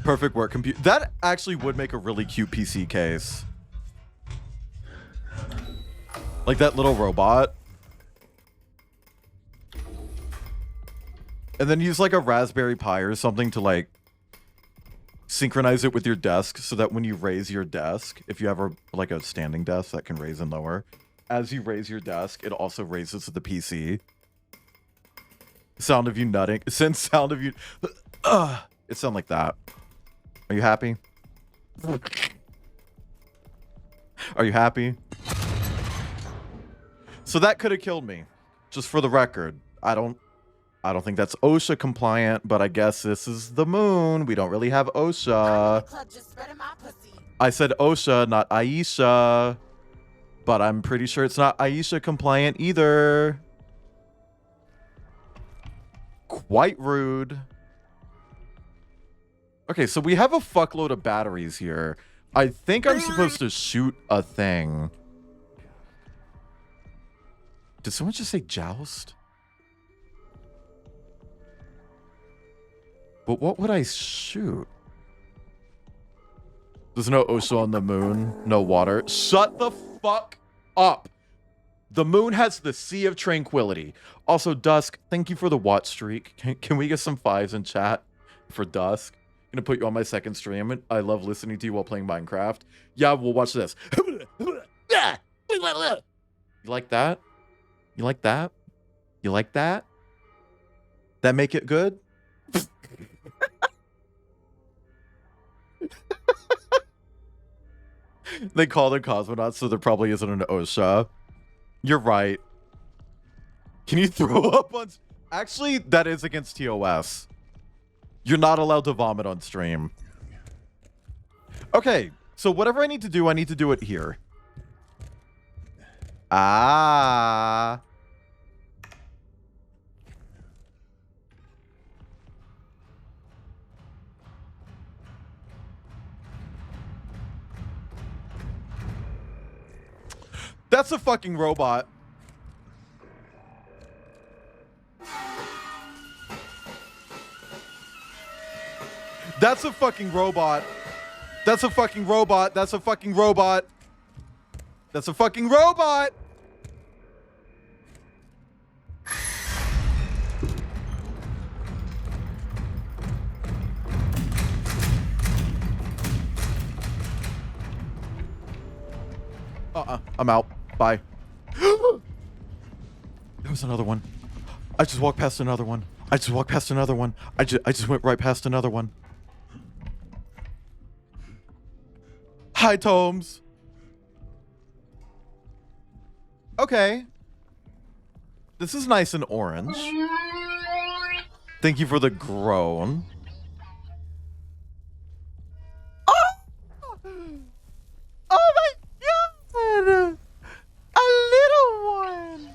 Perfect work computer. That actually would make a really cute PC case. Like that little robot. And then use like a Raspberry Pi or something to like synchronize it with your desk so that when you raise your desk, if you have like a standing desk that can raise and lower, as you raise your desk, it also raises the PC. Sound of you nutting. Send sound of you. It sound like that. Are you happy? Are you happy? So that could have killed me. Just for the record. I don't think that's OSHA compliant, but I guess this is the moon. We don't really have OSHA. I said OSHA, not Aisha. But I'm pretty sure it's not Aisha compliant either. Quite rude. Okay, so we have a fuckload of batteries here. I think I'm supposed to shoot a thing. Did someone just say joust? But what would I shoot? There's no OSHA on the moon. No water. Shut the fuck up. The moon has the Sea of Tranquility. Also, Dusk, thank you for the watch streak. Can we get some 5s in chat for Dusk? I'm gonna put you on my second stream. I love listening to you while playing Minecraft. Yeah, we'll watch this. You like that? You like that? You like that? That make it good? They call them cosmonauts, so there probably isn't an OSHA. You're right. Can you throw up on... Actually, that is against TOS. You're not allowed to vomit on stream. Okay, so whatever I need to do it here. Ah. That's a fucking robot. That's a fucking robot. That's a fucking robot. That's a fucking robot. That's a fucking robot. I'm out. Bye. There was another one. I just walked past another one. I just walked past another one. I just went right past another one. Hi, Tomes. Okay. This is nice and orange. Thank you for the groan. Oh my god! A little one!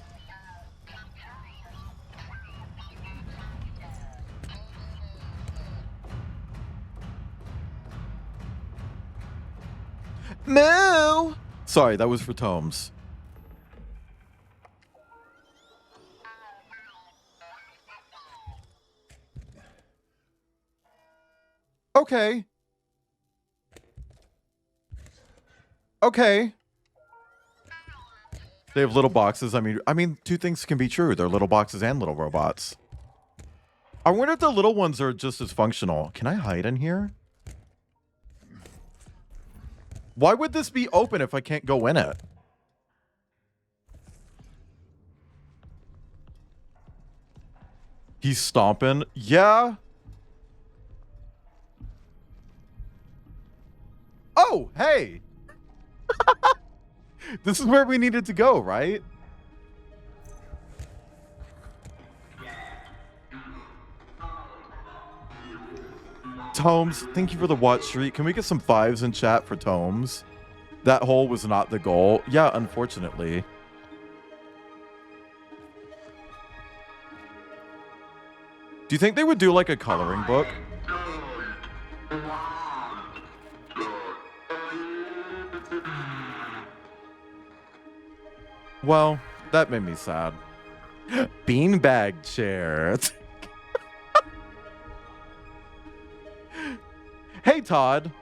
Moo! Sorry, that was for Tomes. Okay. Okay. They have little boxes. I mean, two things can be true. They're little boxes and little robots. I wonder if the little ones are just as functional. Can I hide in here? Why would this be open if I can't go in it? He's stomping. Yeah. Oh, hey. This is where we needed to go, right? Tomes, thank you for the watch streak. Can we get some 5s in chat for Tomes? That hole was not the goal. Yeah, unfortunately. Do you think they would do like a coloring book? Well, that made me sad. Beanbag chair. Hey, Todd.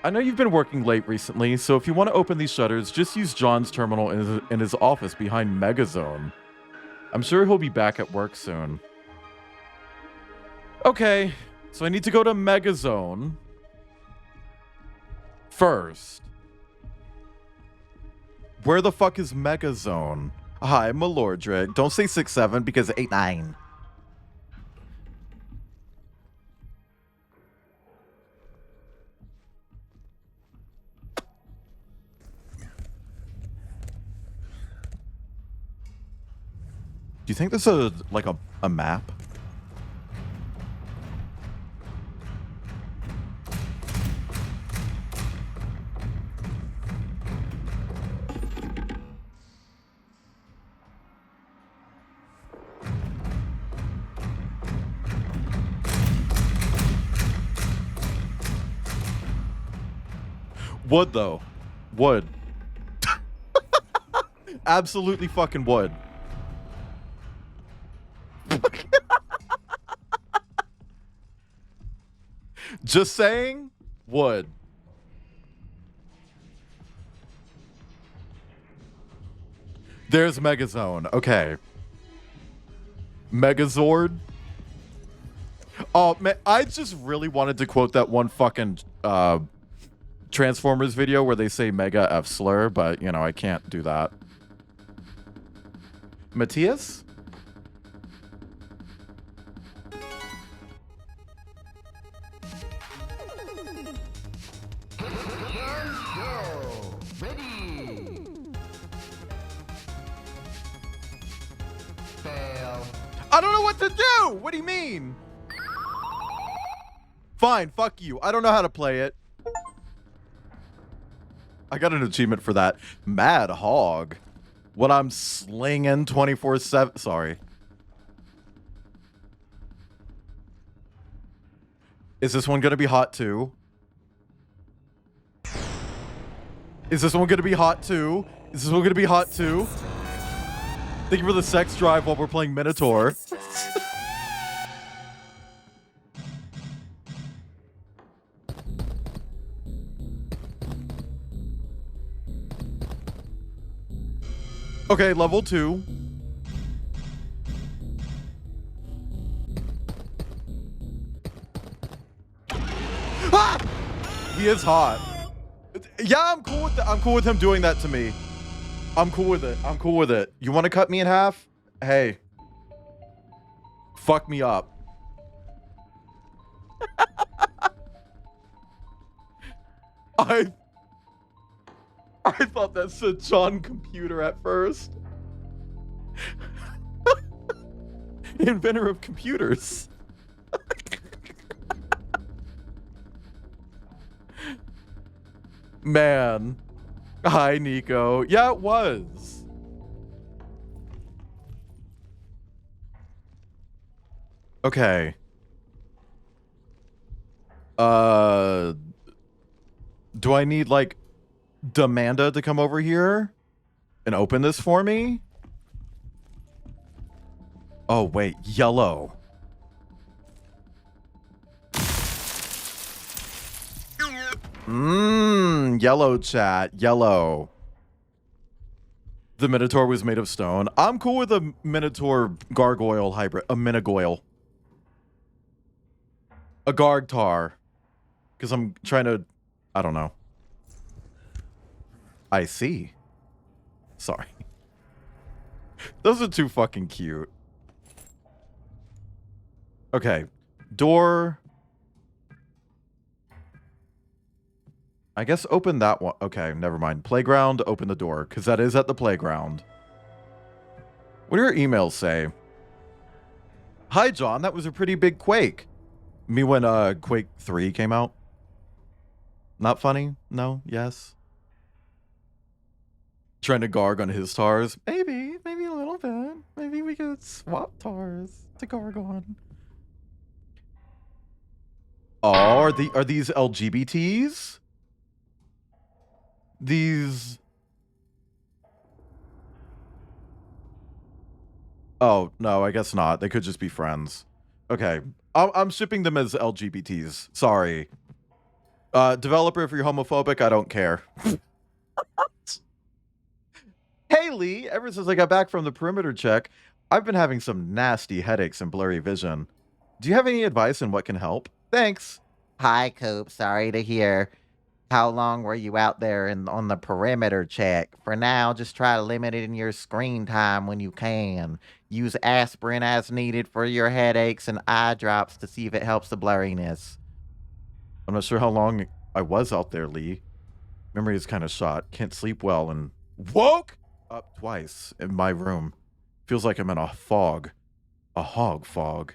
I know you've been working late recently, so if you want to open these shutters, just use John's terminal in his office behind Megazone. I'm sure he'll be back at work soon. Okay, so I need to go to Megazone first. Where the fuck is Megazone? Hi, Malordric. Don't say 6'7" because 8'9". you think this is like a map? Wood though. Wood. Absolutely fucking wood. Just saying, wood. There's Megazone. Okay. Megazord. Oh man, I just really wanted to quote that one fucking Transformers video where they say Mega F slur, but you know, I can't do that. Matthias? I don't know what to do! What do you mean? Fine, fuck you. I don't know how to play it. I got an achievement for that. Mad Hog. What I'm slinging 24/7. Sorry. Is this one gonna be hot too? Is this one gonna be hot too? Is this one gonna be hot too? Thank you for the sex drive while we're playing Minotaur. Okay, level 2. Ah! He is hot. Yeah, I'm cool with I'm cool with him doing that to me. I'm cool with it. I'm cool with it. You want to cut me in half? Hey. Fuck me up. I thought that said John Computer at first. Inventor of computers. Man. Hi, Nico. Yeah, it was. Okay. Do I need, like, Demanda to come over here and open this for me? Oh, wait. Yellow. Yellow chat. Yellow. The Minotaur was made of stone. I'm cool with a Minotaur gargoyle hybrid. A Minogoyle. A Gargtar. Because I'm trying to... I don't know. I see. Sorry. Those are too fucking cute. Okay. Door... I guess open that one. Okay, never mind. Playground, open the door, because that is at the playground. What do your emails say? Hi, John. That was a pretty big quake. Me when Quake 3 came out. Not funny? No? Yes? Trying to garg on his tars? Maybe a little bit. Maybe we could swap tars to garg on. Oh, are these LGBTs? These... Oh, no, I guess not. They could just be friends. Okay. I'm shipping them as LGBTs. Sorry. Developer, if you're homophobic, I don't care. Hey, Lee. Ever since I got back from the perimeter check, I've been having some nasty headaches and blurry vision. Do you have any advice on what can help? Thanks. Hi, Coop. Sorry to hear. How long were you out there on the perimeter check? For now, just try limiting your screen time when you can. Use aspirin as needed for your headaches and eye drops to see if it helps the blurriness. I'm not sure how long I was out there, Lee. Memory is kind of shot. Can't sleep well and woke up twice in my room. Feels like I'm in a fog. A hog fog.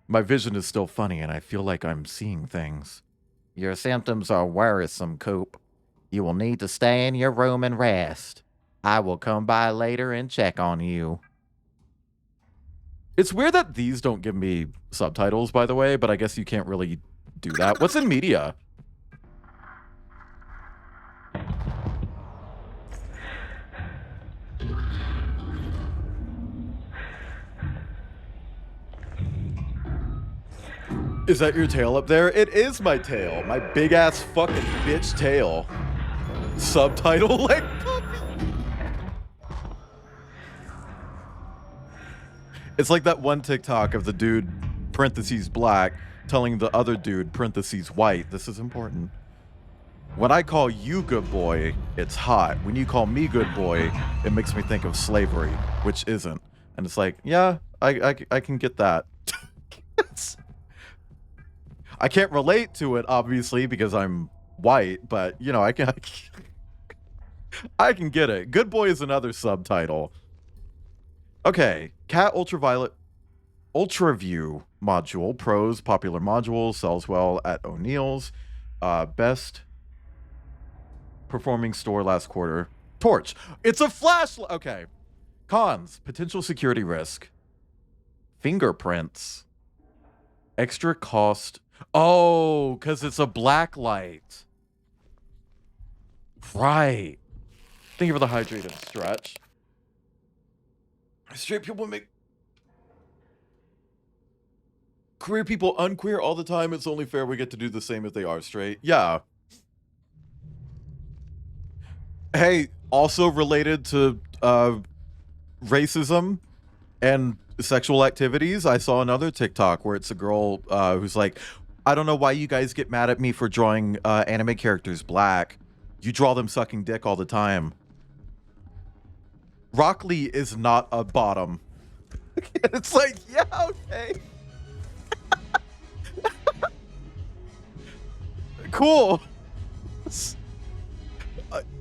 My vision is still funny, and I feel like I'm seeing things. Your symptoms are worrisome, Coop. You will need to stay in your room and rest. I will come by later and check on you. It's weird that these don't give me subtitles, by the way, but I guess you can't really do that. What's in media? Is that your tail up there? It is my tail. My big ass fucking bitch tail. Subtitle like puppy. It's like that one TikTok of the dude, parentheses black, telling the other dude, parentheses white. This is important. When I call you good boy, it's hot. When you call me good boy, it makes me think of slavery, which isn't. And it's like, yeah, I can get that. I can't relate to it, obviously, because I'm white, but, you know, I can get it. Good boy is another subtitle. Okay, Cat Ultraviolet Ultraview module, pros, popular module, sells well at O'Neill's. Best performing store last quarter. Torch. It's a flashlight. Okay. Cons, potential security risk. Fingerprints. Extra cost. Oh, because it's a black light. Right. Thank you for the hydrated stretch. Straight people make queer people unqueer all the time. It's only fair we get to do the same if they are straight. Yeah. Hey, also related to racism and sexual activities, I saw another TikTok where it's a girl who's like, I don't know why you guys get mad at me for drawing anime characters black. You draw them sucking dick all the time. Rock Lee is not a bottom. It's like, yeah, okay. Cool.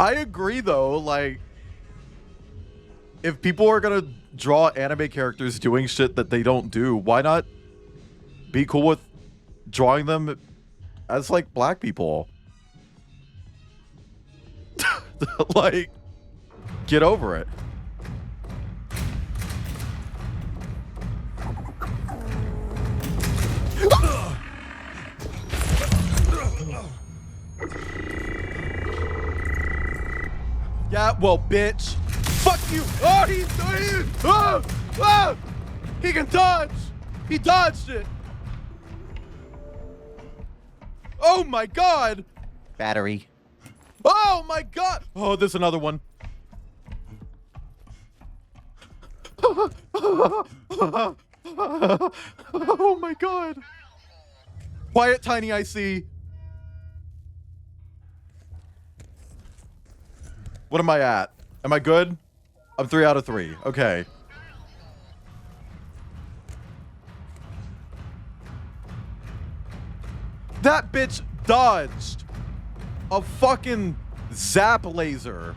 I agree, though. Like, if people are gonna draw anime characters doing shit that they don't do, why not be cool with drawing them as, like, black people? Like, get over it. Yeah, well, bitch. Fuck you. Oh, he can dodge. He dodged it. Oh my god. Battery. Oh my god. Oh, there's another one. Oh my god. Quiet, Tiny IC. What am I at? Am I good? I'm 3 out of 3. Okay. That bitch dodged a fucking zap laser.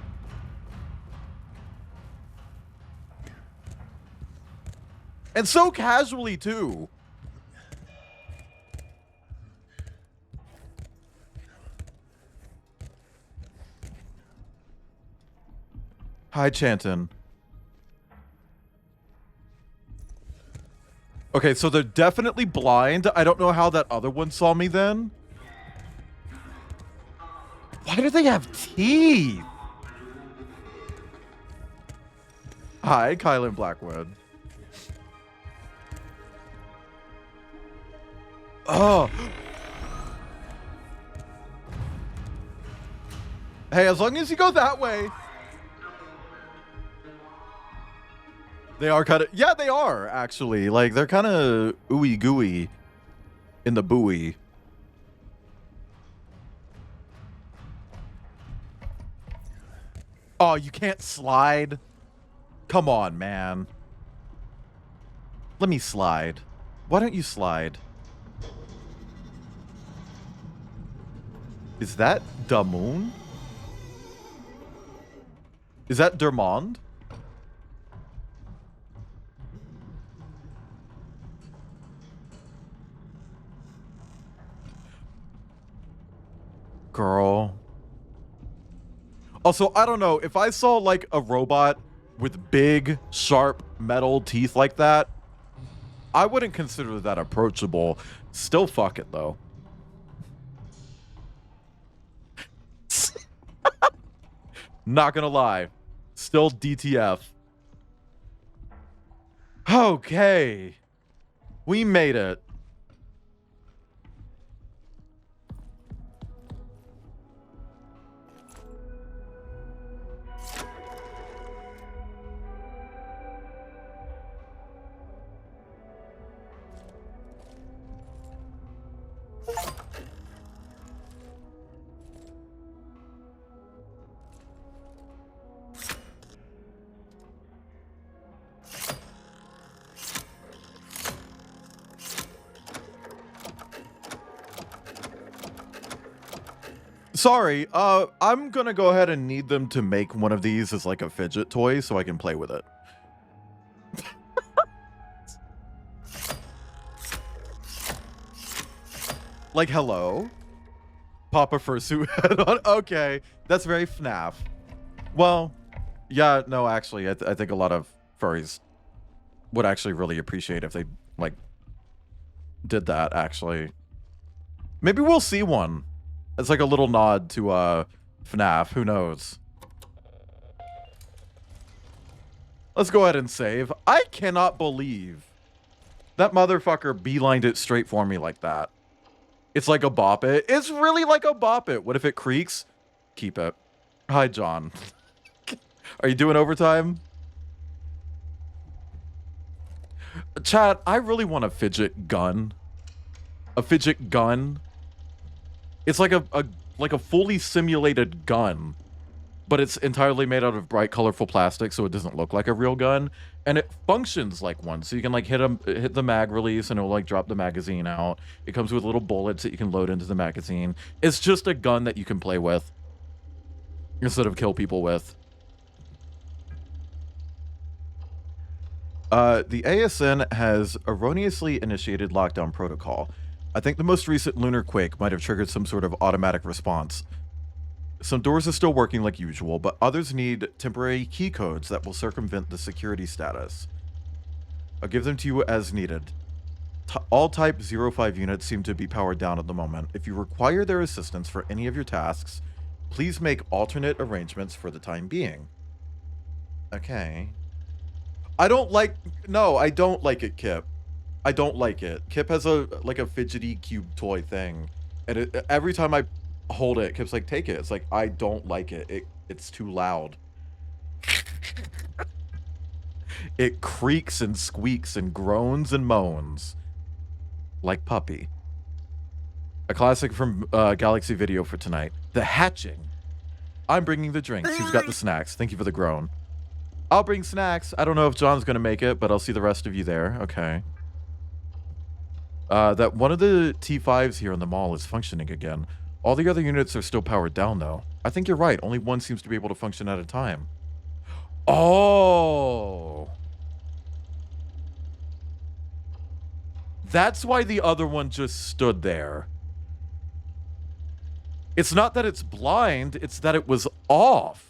And so casually, too. Hi, Chanton. Okay, so they're definitely blind. I don't know how that other one saw me then. Why do they have teeth? Hi, Kylan Blackwood. Oh. Hey, as long as you go that way. They are kind of, yeah, they are actually. Like, they're kind of ooey gooey in the buoy. Oh, you can't slide? Come on, man. Let me slide. Why don't you slide? Is that Damoon? Is that Dermond? Girl. Also, I don't know. If I saw like a robot with big, sharp metal teeth like that, I wouldn't consider that approachable. Still fuck it though. Not gonna lie. Still DTF. Okay. We made it. Sorry, I'm gonna go ahead and need them to make one of these as like a fidget toy so I can play with it. Like, hello? Papa fursuit head on? Okay, that's very FNAF. Well, yeah, no, actually, I think a lot of furries would actually really appreciate if they, like, did that, actually. Maybe we'll see one. It's like a little nod to FNAF. Who knows? Let's go ahead and save. I cannot believe that motherfucker beelined it straight for me like that. It's like a bop it. It's really like a bop it. What if it creaks? Keep it. Hi, John. Are you doing overtime? Chat, I really want a fidget gun. A fidget gun. It's like a fully simulated gun, but it's entirely made out of bright, colorful plastic, so it doesn't look like a real gun, and it functions like one. So you can like hit the mag release, and it'll like drop the magazine out. It comes with little bullets that you can load into the magazine. It's just a gun that you can play with instead of kill people with. The ASN has erroneously initiated lockdown protocol. I think the most recent lunar quake might have triggered some sort of automatic response. Some doors are still working like usual, but others need temporary key codes that will circumvent the security status. I'll give them to you as needed. All Type 05 units seem to be powered down at the moment. If you require their assistance for any of your tasks, please make alternate arrangements for the time being. Okay. I don't like it, Kip. I don't like it. Kip has a fidgety cube toy thing, and every time I hold it, Kip's like, take it. It's like, I don't like it. It's too loud. It creaks and squeaks and groans and moans like Puppy. A classic from Galaxy Video for tonight. The hatching. I'm bringing the drinks. Who's got the snacks? Thank you for the groan. I'll bring snacks. I don't know if John's gonna make it, but I'll see the rest of you there. Okay. That one of the T5s here in the mall is functioning again. All the other units are still powered down, though. I think you're right. Only one seems to be able to function at a time. Oh. That's why the other one just stood there. It's not that it's blind, it's that it was off.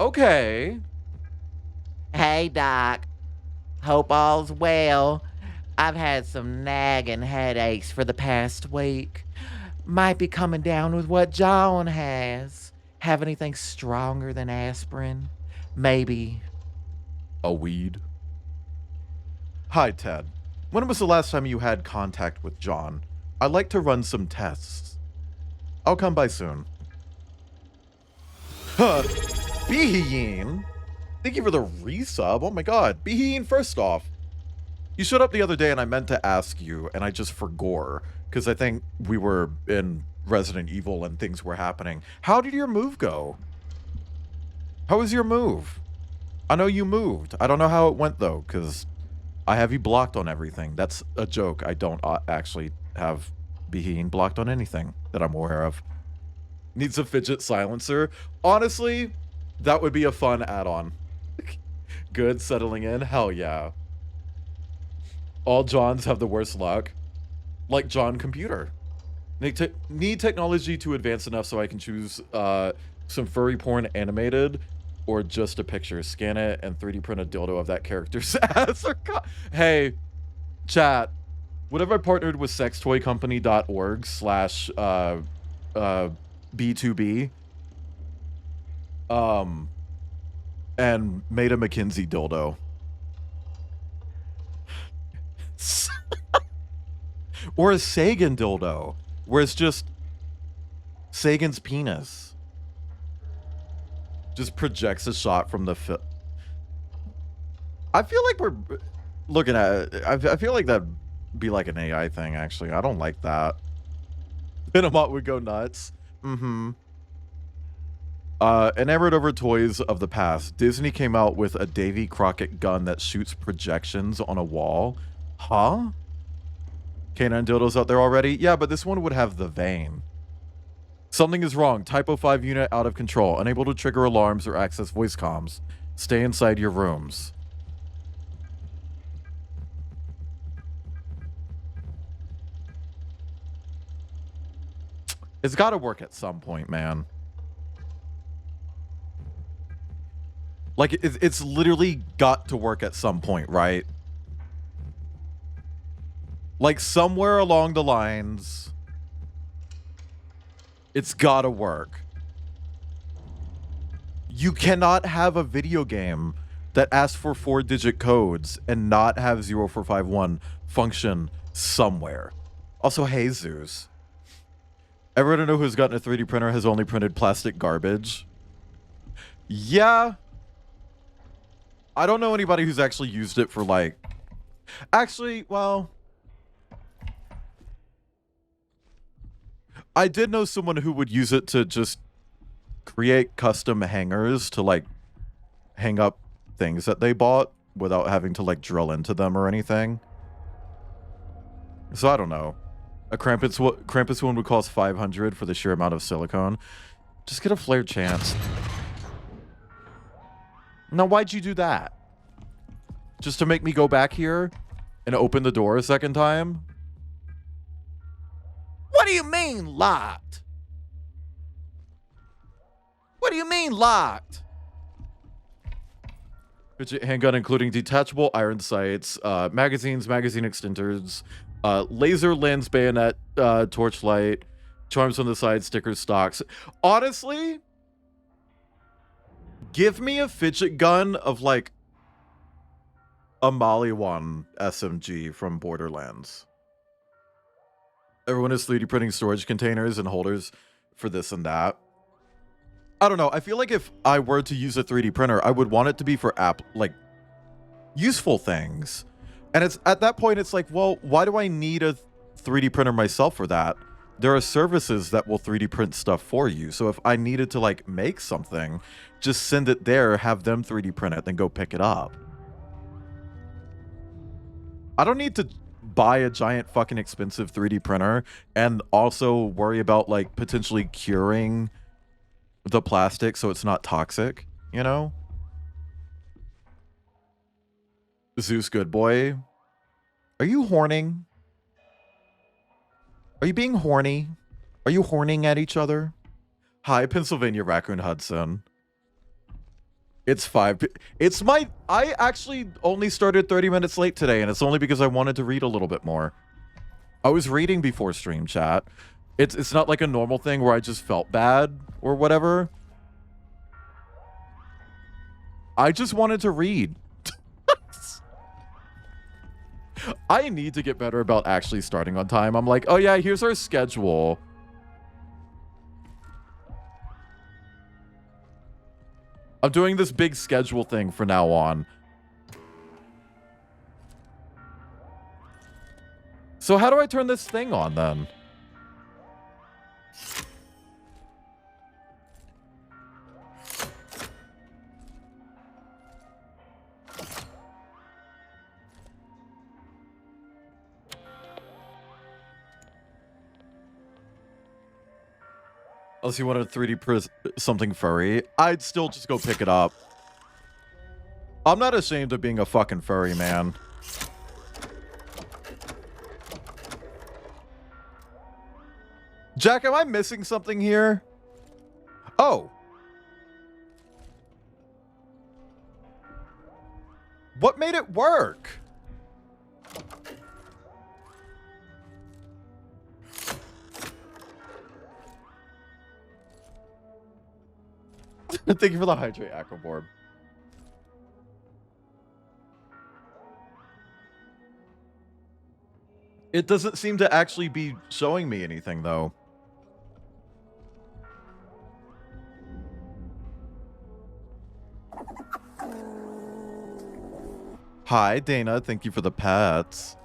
Okay. Hey, Doc. Hope all's well. I've had some nagging headaches for the past week. Might be coming down with what John has. Have anything stronger than aspirin? Maybe. A weed? Hi, Ted. When was the last time you had contact with John? I'd like to run some tests. I'll come by soon. Huh. Behin! Thank you for the resub. Oh my god. Behin, first off. You showed up the other day and I meant to ask you, and I just forgot, because I think we were in Resident Evil and things were happening. How did your move go? How was your move? I know you moved. I don't know how it went, though, because I have you blocked on everything. That's a joke. I don't actually have Behin blocked on anything that I'm aware of. Needs a fidget silencer. Honestly, that would be a fun add-on. Good, settling in? Hell yeah. All Johns have the worst luck. Like John Computer. Need technology to advance enough so I can choose some furry porn animated or just a picture. Scan it and 3D print a dildo of that character's ass. Hey, chat. What if I partnered with sextoycompany.org/ B2B and made a McKinsey dildo? Or a Sagan dildo, where it's just Sagan's penis. Just projects a shot from the film. I feel like we're looking at it. I feel like that'd be like an AI thing, actually. I don't like that. Pinamot would go nuts. Enamored over toys of the past, Disney came out with a Davy Crockett gun that shoots projections on a wall. Huh? Canine dildos out there already? Yeah, but this one would have the vein. Something is wrong. Typo 5 unit out of control. Unable to trigger alarms or access voice comms. Stay inside your rooms. It's got to work at some point, man. Like, it's literally got to work at some point, right? Like, somewhere along the lines, it's gotta work. You cannot have a video game that asks for 4-digit codes and not have 0451 function somewhere. Also, hey, Zeus. Everyone know who's gotten a 3D printer has only printed plastic garbage? Yeah. I don't know anybody who's actually used it for, like... Actually, well... I did know someone who would use it to just create custom hangers to, like, hang up things that they bought without having to, like, drill into them or anything. So I don't know. A Krampus one would cost 500 for the sheer amount of silicone. Just get a flared chance. Now, why'd you do that? Just to make me go back here and open the door a second time? What do you mean, locked? What do you mean, locked? Fidget handgun including detachable iron sights, magazines, magazine extenders, laser lens, bayonet, torchlight, charms on the side, stickers, stocks. Honestly, give me a fidget gun of, like, a Maliwan SMG from Borderlands. Everyone is 3D printing storage containers and holders for this and that. I don't know. I feel like if I were to use a 3D printer, I would want it to be for useful things. And it's at that point, it's like, well, why do I need a 3D printer myself for that? There are services that will 3D print stuff for you. So if I needed to, like, make something, just send it there, have them 3D print it, then go pick it up. I don't need to buy a giant fucking expensive 3D printer and also worry about, like, potentially curing the plastic so it's not toxic, you know? Zeus good boy. Are you horning? Are you being horny? Are you horning at each other? Hi, Pennsylvania Raccoon Hudson. It's 5. I actually only started 30 minutes late today, and it's only because I wanted to read a little bit more. I was reading before stream chat. It's not like a normal thing where I just felt bad or whatever. I just wanted to read. I need to get better about actually starting on time. I'm like, oh yeah, here's our schedule. I'm doing this big schedule thing from now on. So how do I turn this thing on then? Unless you wanted 3D something furry, I'd still just go pick it up. I'm not ashamed of being a fucking furry, man. Jack, am I missing something here? Oh. What made it work? Thank you for the hydrate, Aquaborb. It doesn't seem to actually be showing me anything, though. Hi, Dana. Thank you for the pets.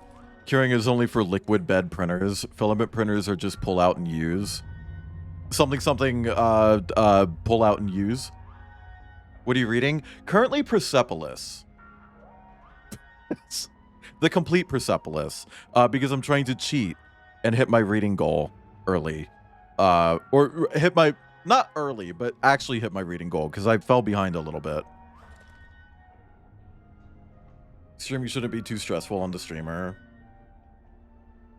Curing is only for liquid bed printers. Filament printers are just pull out and use. Something, pull out and use. What are you reading? Currently, Persepolis. The complete Persepolis. Because I'm trying to cheat and hit my reading goal early. Or hit my, not early, but actually hit my reading goal because I fell behind a little bit. Streaming shouldn't be too stressful on the streamer.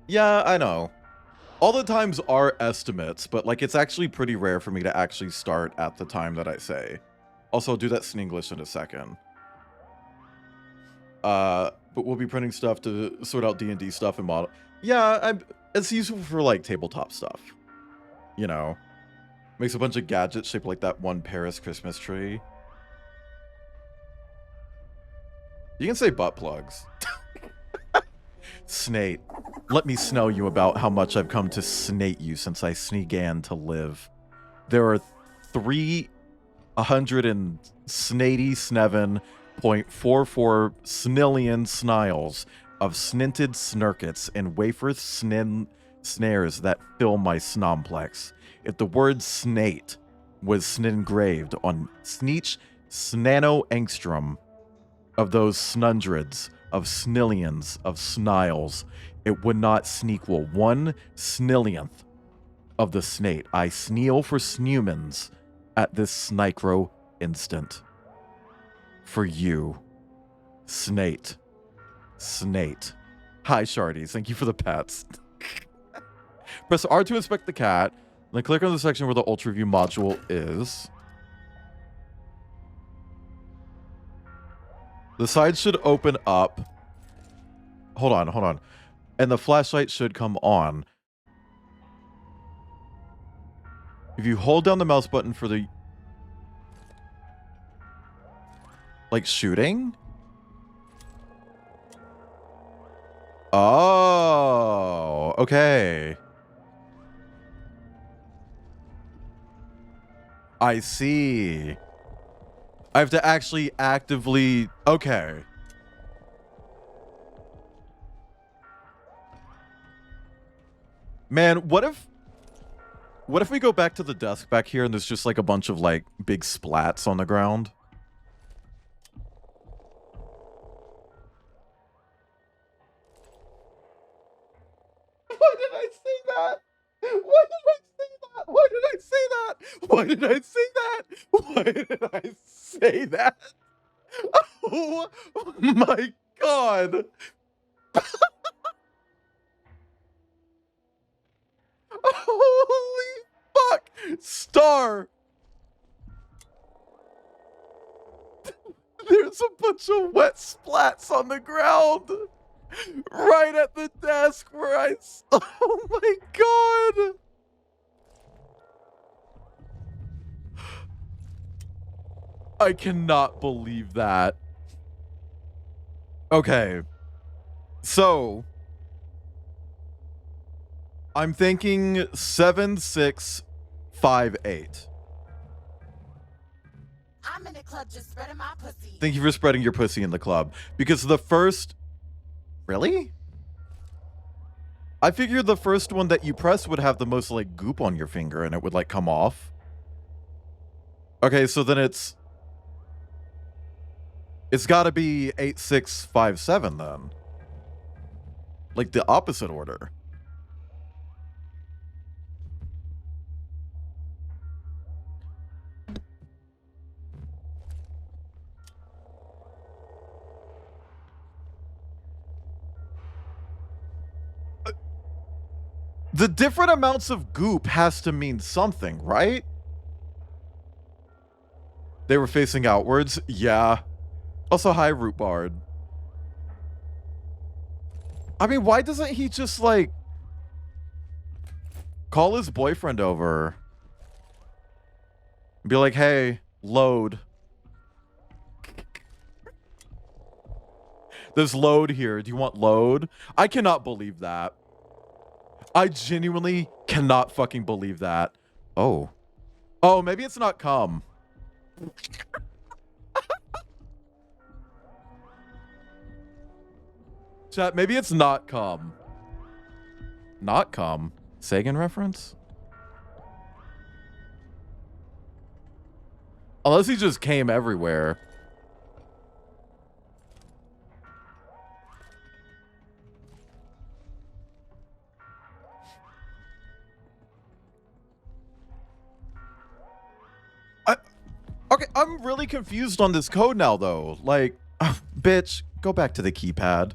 Yeah, I know. All the times are estimates, but like it's actually pretty rare for me to actually start at the time that I say. Also, I'll do that in English in a second. But we'll be printing stuff to sort out D&D stuff and model. Yeah, it's useful for like tabletop stuff. You know, makes a bunch of gadgets shaped like that one Paris Christmas tree. You can say butt plugs. Snate. Let me snell you about how much I've come to snate you since I sneegan to live. There are 387.44 snillion sniles of sninted snurkets and wafer snares that fill my snomplex. If the word snate was snengraved on sneech snano angstrom of those snundreds of snillions of sniles, it would not sneakle 1 snillionth of the snate. I sneal for snumans at this snicro instant. For you, snate. Snate. Hi, Shardies. Thank you for the pets. Press R to inspect the cat, then click on the section where the Ultra View module is. The side should open up. Hold on. And the flashlight should come on. If you hold down the mouse button for the... like shooting? Oh, okay. I see. I have to actually actively... okay. Man, what if we go back to the desk back here and there's just like a bunch of like big splats on the ground? Why did I say that? Why did I say that? Why did I say that? Why did I say that? Why did I say that? Oh my god. Holy fuck! Star! There's a bunch of wet splats on the ground! Right at the desk where I... oh my god! I cannot believe that. Okay. So... I'm thinking 7658. I'm in the club just spreading my pussy. Thank you for spreading your pussy in the club. Because the first... really? I figured the first one that you pressed would have the most, like, goop on your finger and it would, like, come off. Okay, so then it's gotta be 8657 then. Like, the opposite order. The different amounts of goop has to mean something, right? They were facing outwards. Yeah. Also, hi, Root Bard. I mean, why doesn't he just, like, call his boyfriend over? Be like, hey, load. There's load here. Do you want load? I cannot believe that. I genuinely cannot fucking believe that. Oh. Oh, maybe it's not cum. Chat, maybe it's not cum. Not cum. Sagan reference? Unless he just came everywhere. Okay, I'm really confused on this code now, though. Like, bitch, go back to the keypad.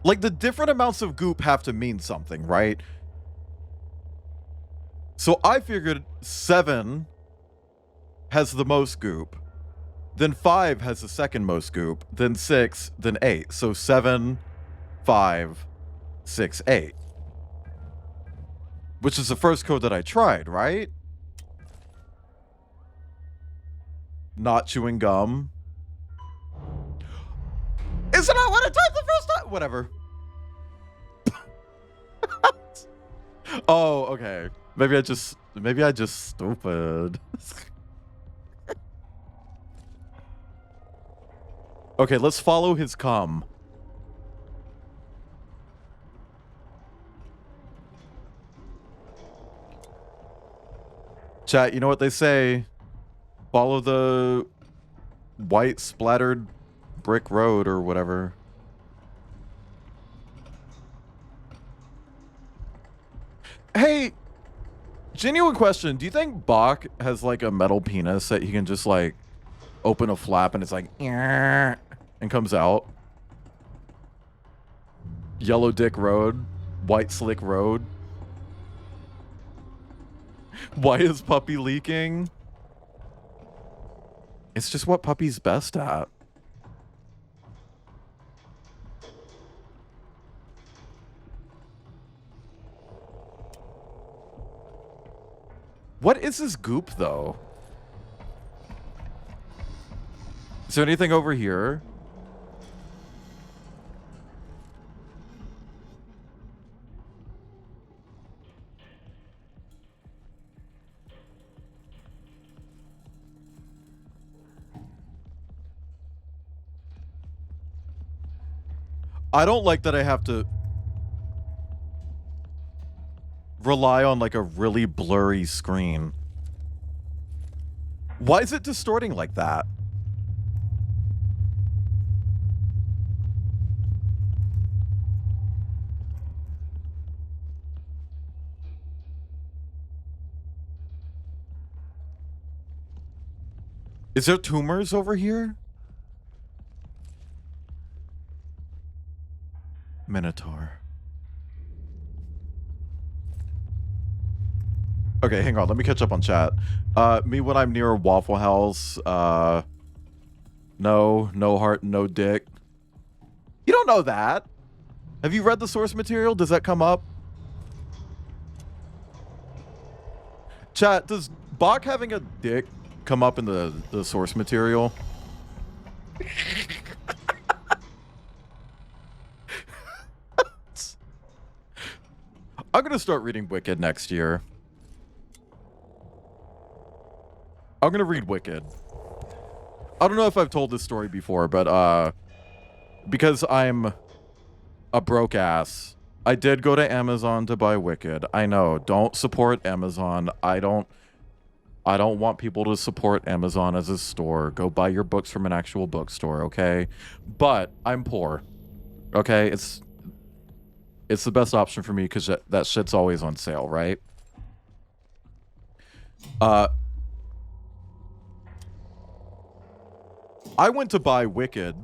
Like, the different amounts of goop have to mean something, right? So I figured 7 has the most goop. Then 5 has the second most goop. Then 6, then 8. So 7, 5, 6, 8. Which is the first code that I tried, right? Not chewing gum. Isn't that what I typed the first time? Whatever. Oh, okay. Maybe I just stupid. Okay, let's follow his cum. Chat, you know what they say? Follow the white splattered brick road or whatever. Hey, genuine question. Do you think Bach has like a metal penis that he can just like open a flap and it's like and comes out? Yellow dick road, white slick road. Why is puppy leaking? It's just what puppy's best at. What is this goop, though? Is there anything over here? I don't like that I have to rely on like a really blurry screen. Why is it distorting like that? Is there tumors over here? Minotaur. Okay, hang on. Let me catch up on chat. Me when I'm near Waffle House. No heart, no dick. You don't know that. Have you read the source material? Does that come up? Chat, does Bach having a dick come up in the source material? I'm gonna start reading Wicked next year. I'm gonna read Wicked. I don't know if I've told this story before, but because I'm a broke ass, I did go to Amazon to buy Wicked. I know, don't support Amazon. I don't want people to support Amazon as a store. Go buy your books from an actual bookstore, okay? But I'm poor. Okay? It's the best option for me because that shit's always on sale, right? I went to buy Wicked,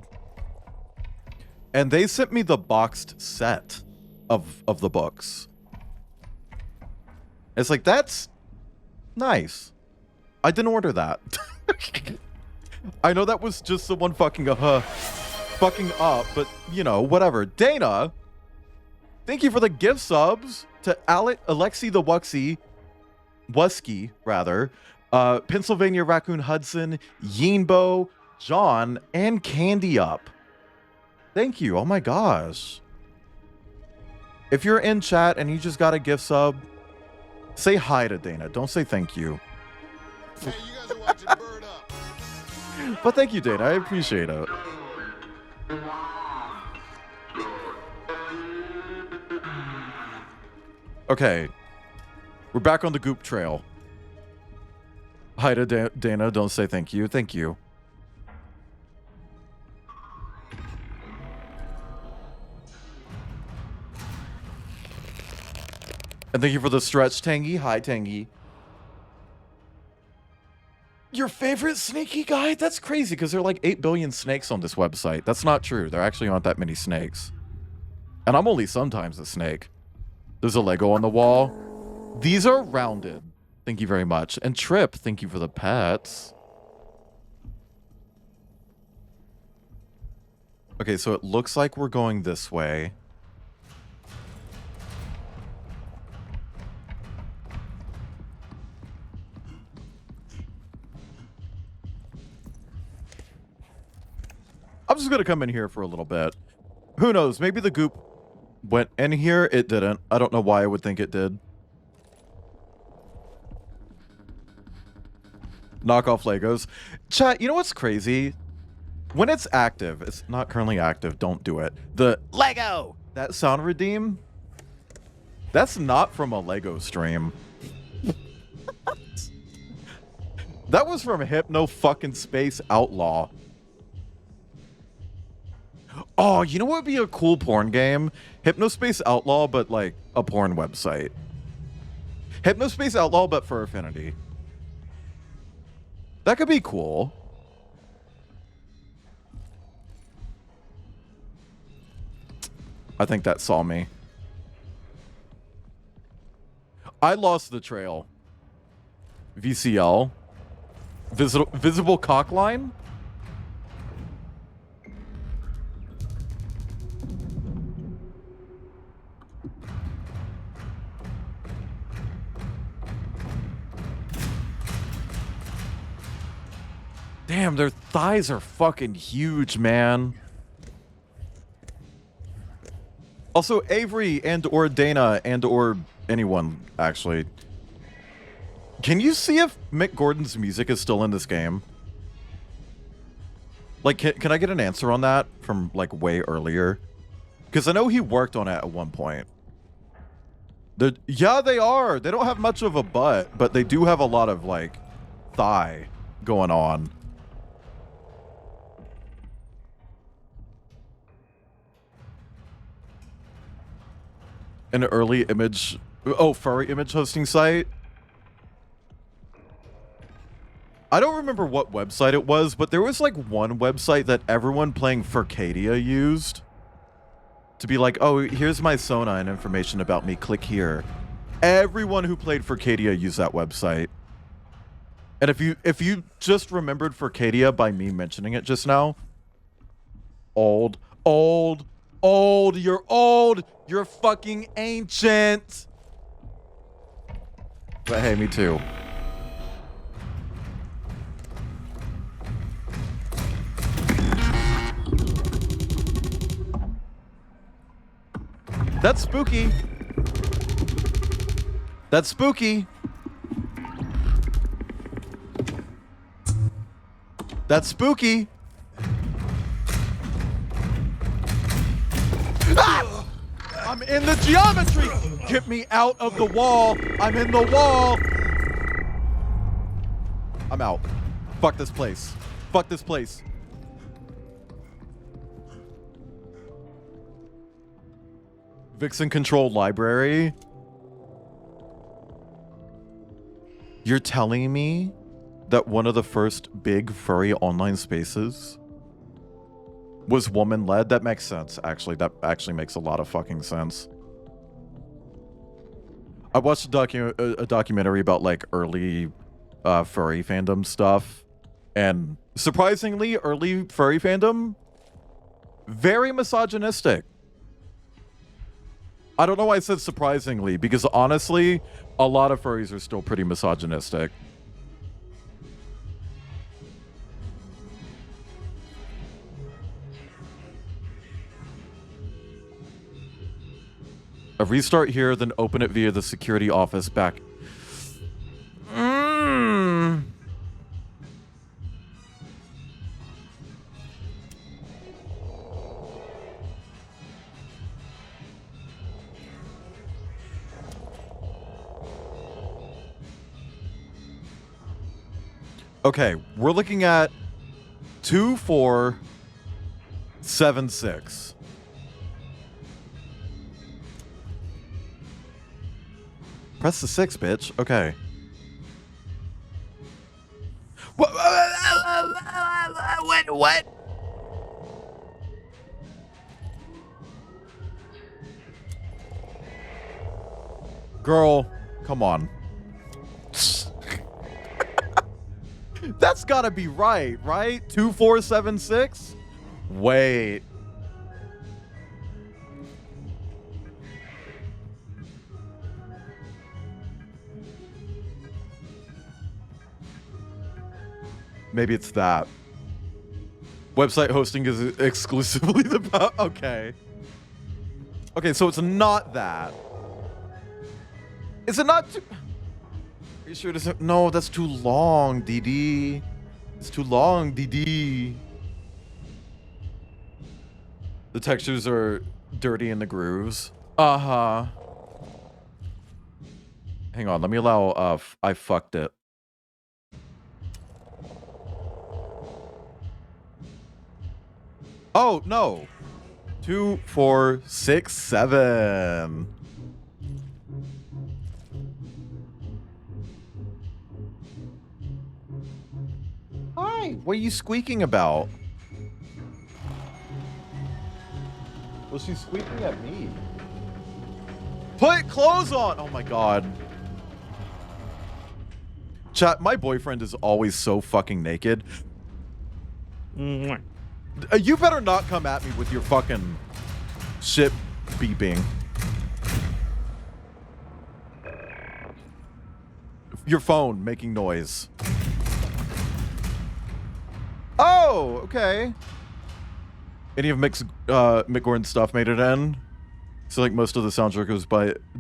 And they sent me the boxed set of the books. It's like, that's nice. I didn't order that. I know that was just someone fucking up, but you know, whatever. Dana, thank you for the gift subs to Alexi the Wusky, rather. Pennsylvania Raccoon Hudson, Yinbo, John, and Candy Up. Thank you. Oh my gosh. If you're in chat and you just got a gift sub, say hi to Dana. Don't say thank you. Hey, you guys are watching Bird Up. But thank you, Dana. I appreciate it. Okay. We're back on the Goop Trail. Hi to Dana. Don't say thank you. Thank you. And thank you for the stretch, Tangy. Hi, Tangy. Your favorite sneaky guy? That's crazy because there are like 8 billion snakes on this website. That's not true. There actually aren't that many snakes. And I'm only sometimes a snake. There's a Lego on the wall. These are rounded. Thank you very much. And Trip, thank you for the pets. Okay, so it looks like we're going this way. I'm just gonna come in here for a little bit. Who knows? Maybe the goop went in here. It didn't. I don't know why I would think it did. Knockoff Legos. Chat, you know what's crazy? When it's active, it's not currently active, don't do it. The Lego! That sound redeem? That's not from a Lego stream. That was from Hypno fucking Space Outlaw. Oh, you know what would be a cool porn game? Hypnospace Outlaw, but like a porn website. Hypnospace Outlaw, but for Affinity. That could be cool. I think that saw me. I lost the trail. VCL. Visible cock line? Damn, their thighs are fucking huge, man. Also, Avery and or Dana and or anyone, actually. Can you see if Mick Gordon's music is still in this game? Like, can I get an answer on that from, like, way earlier? Because I know he worked on it at one point. Yeah, they are. They don't have much of a butt, but they do have a lot of, like, thigh going on. An early image... Oh, furry image hosting site? I don't remember what website it was, but there was like one website that everyone playing Furcadia used. To be like, oh, here's my Sona and information about me. Click here. Everyone who played Furcadia used that website. And if you just remembered Furcadia by me mentioning it just now... Old. You're old. You're fucking ancient. But hey, me too. That's spooky. That's spooky. That's spooky. Ah! I'm in the geometry. Get me out of the wall. I'm in the wall. I'm out. Fuck this place. Fuck this place. Vixen controlled library. You're telling me that one of the first big furry online spaces was woman led. That makes sense, actually. That actually makes a lot of fucking sense. I watched a documentary about like early furry fandom stuff, and surprisingly, early furry fandom very misogynistic. I don't know why I said surprisingly, because honestly, a lot of furries are still pretty misogynistic. A restart here, then open it via the security office back. Okay, we're looking at 2476. Press the 6, bitch. Okay. What? Girl, come on. That's gotta be right? 2476? Wait. Maybe it's that. Website hosting is exclusively the... Okay. Okay, so it's not that. Is it not too... Are you sure it isn't? No, that's too long, DD. It's too long, DD. The textures are dirty in the grooves. Uh-huh. Hang on, let me allow, I fucked it. Oh, no. 2, 4, 6, 7. Hi, what are you squeaking about? Well, she's squeaking at me. Put clothes on! Oh my god. Chat, my boyfriend is always so fucking naked. You better not come at me with your fucking shit beeping. Your phone making noise. Oh, okay. Any of Mick Gordon's stuff made it in? So like most of the soundtrack was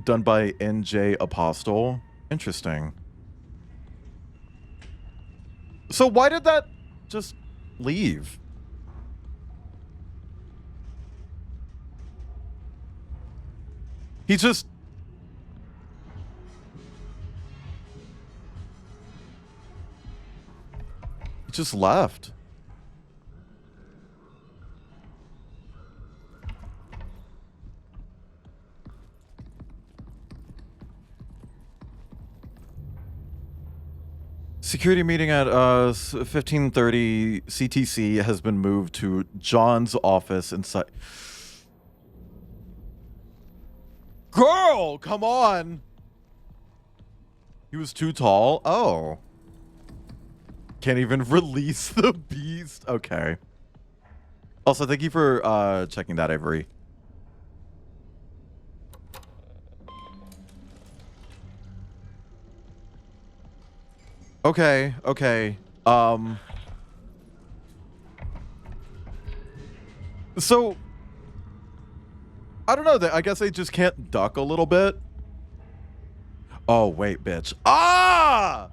done by NJ Apostle. Interesting. So why did that just leave? He just... He just left. Security meeting at 15:30 CTC has been moved to John's office inside. Girl, come on. He was too tall. Oh. Can't even release the beast. Okay. Also, thank you for checking that, Avery. Okay, okay. So I don't know, I guess they just can't duck a little bit. Oh, wait, bitch. Ah!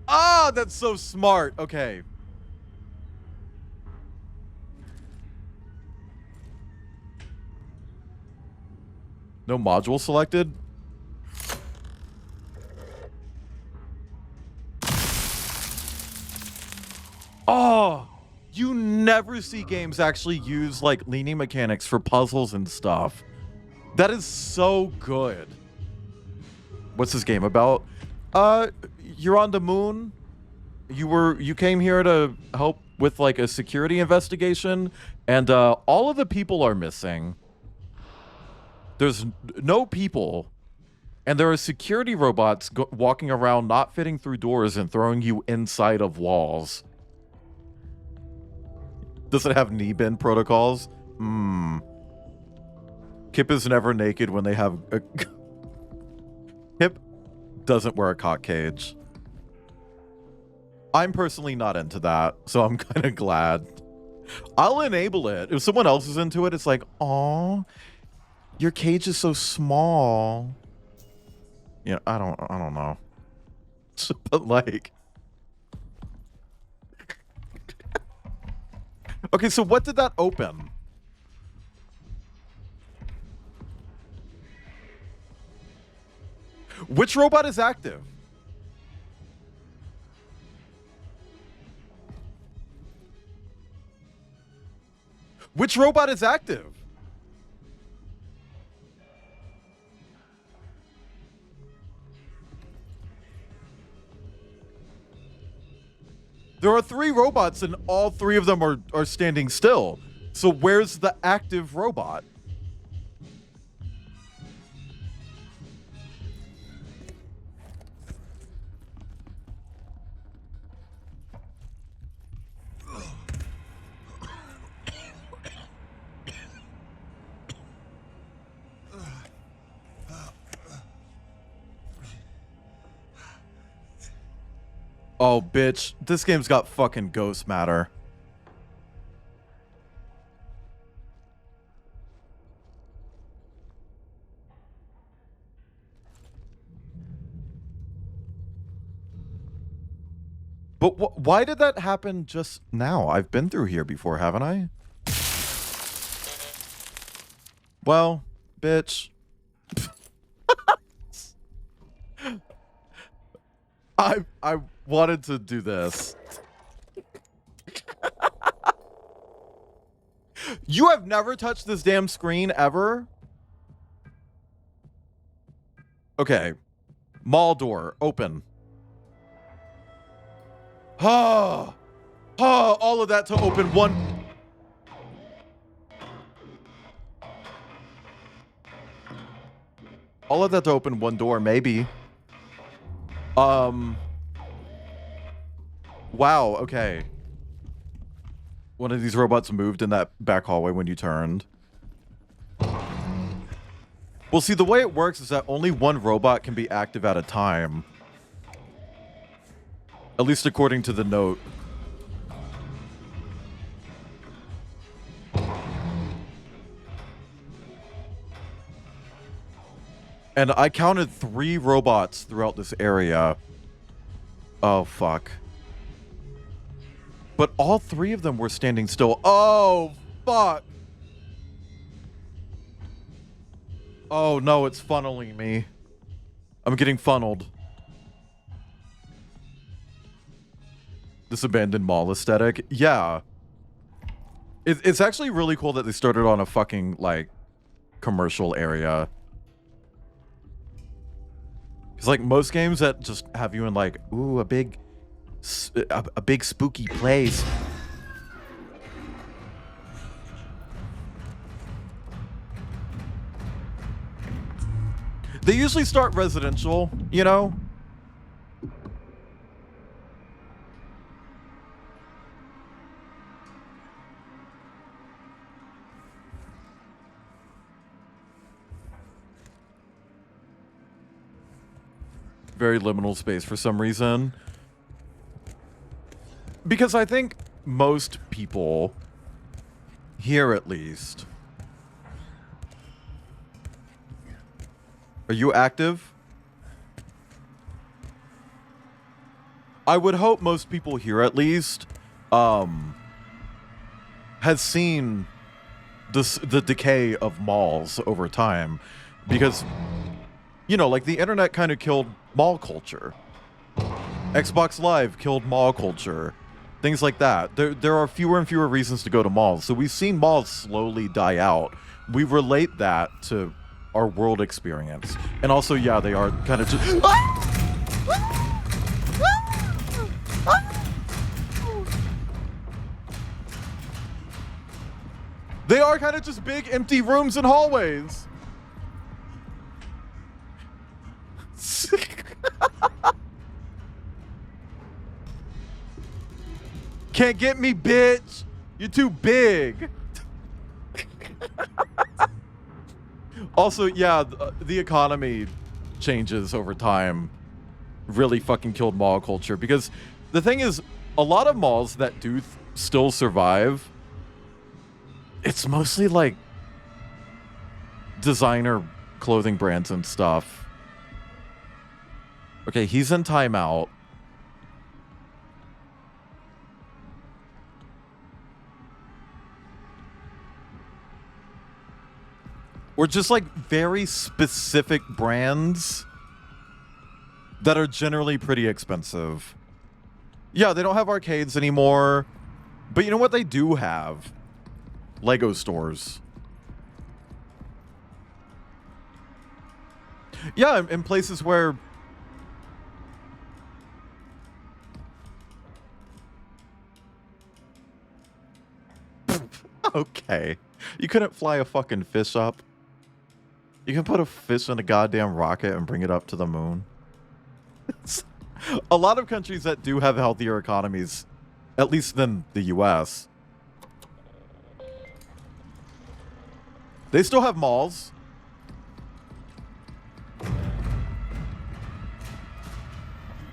Ah, that's so smart. Okay. No module selected? Oh, you never see games actually use like leaning mechanics for puzzles and stuff. That is so good. What's this game about? You're on the moon. You came here to help with like a security investigation, and all of the people are missing. There's no people, and there are security robots walking around not fitting through doors and throwing you inside of walls. Does it have knee bend protocols? Kip is never naked when they have a... Kip doesn't wear a cock cage. I'm personally not into that, so I'm kind of glad. I'll enable it. If someone else is into it, it's like, aw, your cage is so small. Yeah, I don't know. But like... Okay, so what did that open? Which robot is active? Which robot is active? There are 3 robots and all 3 of them are standing still. So where's the active robot? Oh, bitch. This game's got fucking ghost matter. But why did that happen just now? I've been through here before, haven't I? Well, bitch. I wanted to do this. You have never touched this damn screen ever? Okay. Mall door, open. All of that to open one. All of that to open one door, maybe. Wow, okay. One of these robots moved in that back hallway when you turned. Well, see, the way it works is that only one robot can be active at a time. At least according to the note. And I counted 3 robots throughout this area. Oh, fuck. But all 3 of them were standing still. Oh, fuck. Oh, no, it's funneling me. I'm getting funneled. This abandoned mall aesthetic. Yeah. It's actually really cool that they started on a fucking, like, commercial area. It's like most games that just have you in, like, ooh, a big spooky place. They usually start residential, you know? Very liminal space for some reason. Because I think most people, here at least... Are you active? I would hope most people here at least has seen the decay of malls over time. Because, you know, like the internet kind of killed mall culture. Xbox Live killed mall culture. Things like that. There are fewer and fewer reasons to go to malls. So we've seen malls slowly die out. We relate that to our world experience. And also, yeah, they are kind of just... are kind of just big empty rooms and hallways. Can't get me, bitch. You're too big. Also, yeah, the economy changes over time. Really fucking killed mall culture, because the thing is, a lot of malls that do still survive, it's mostly like designer clothing brands and stuff. Okay, he's in timeout. Or just like very specific brands that are generally pretty expensive. Yeah, they don't have arcades anymore. But you know what they do have? Lego stores. Yeah, in places where... Okay. You couldn't fly a fucking fish up? You can put a fish in a goddamn rocket and bring it up to the moon? A lot of countries that do have healthier economies, at least than the US, they still have malls.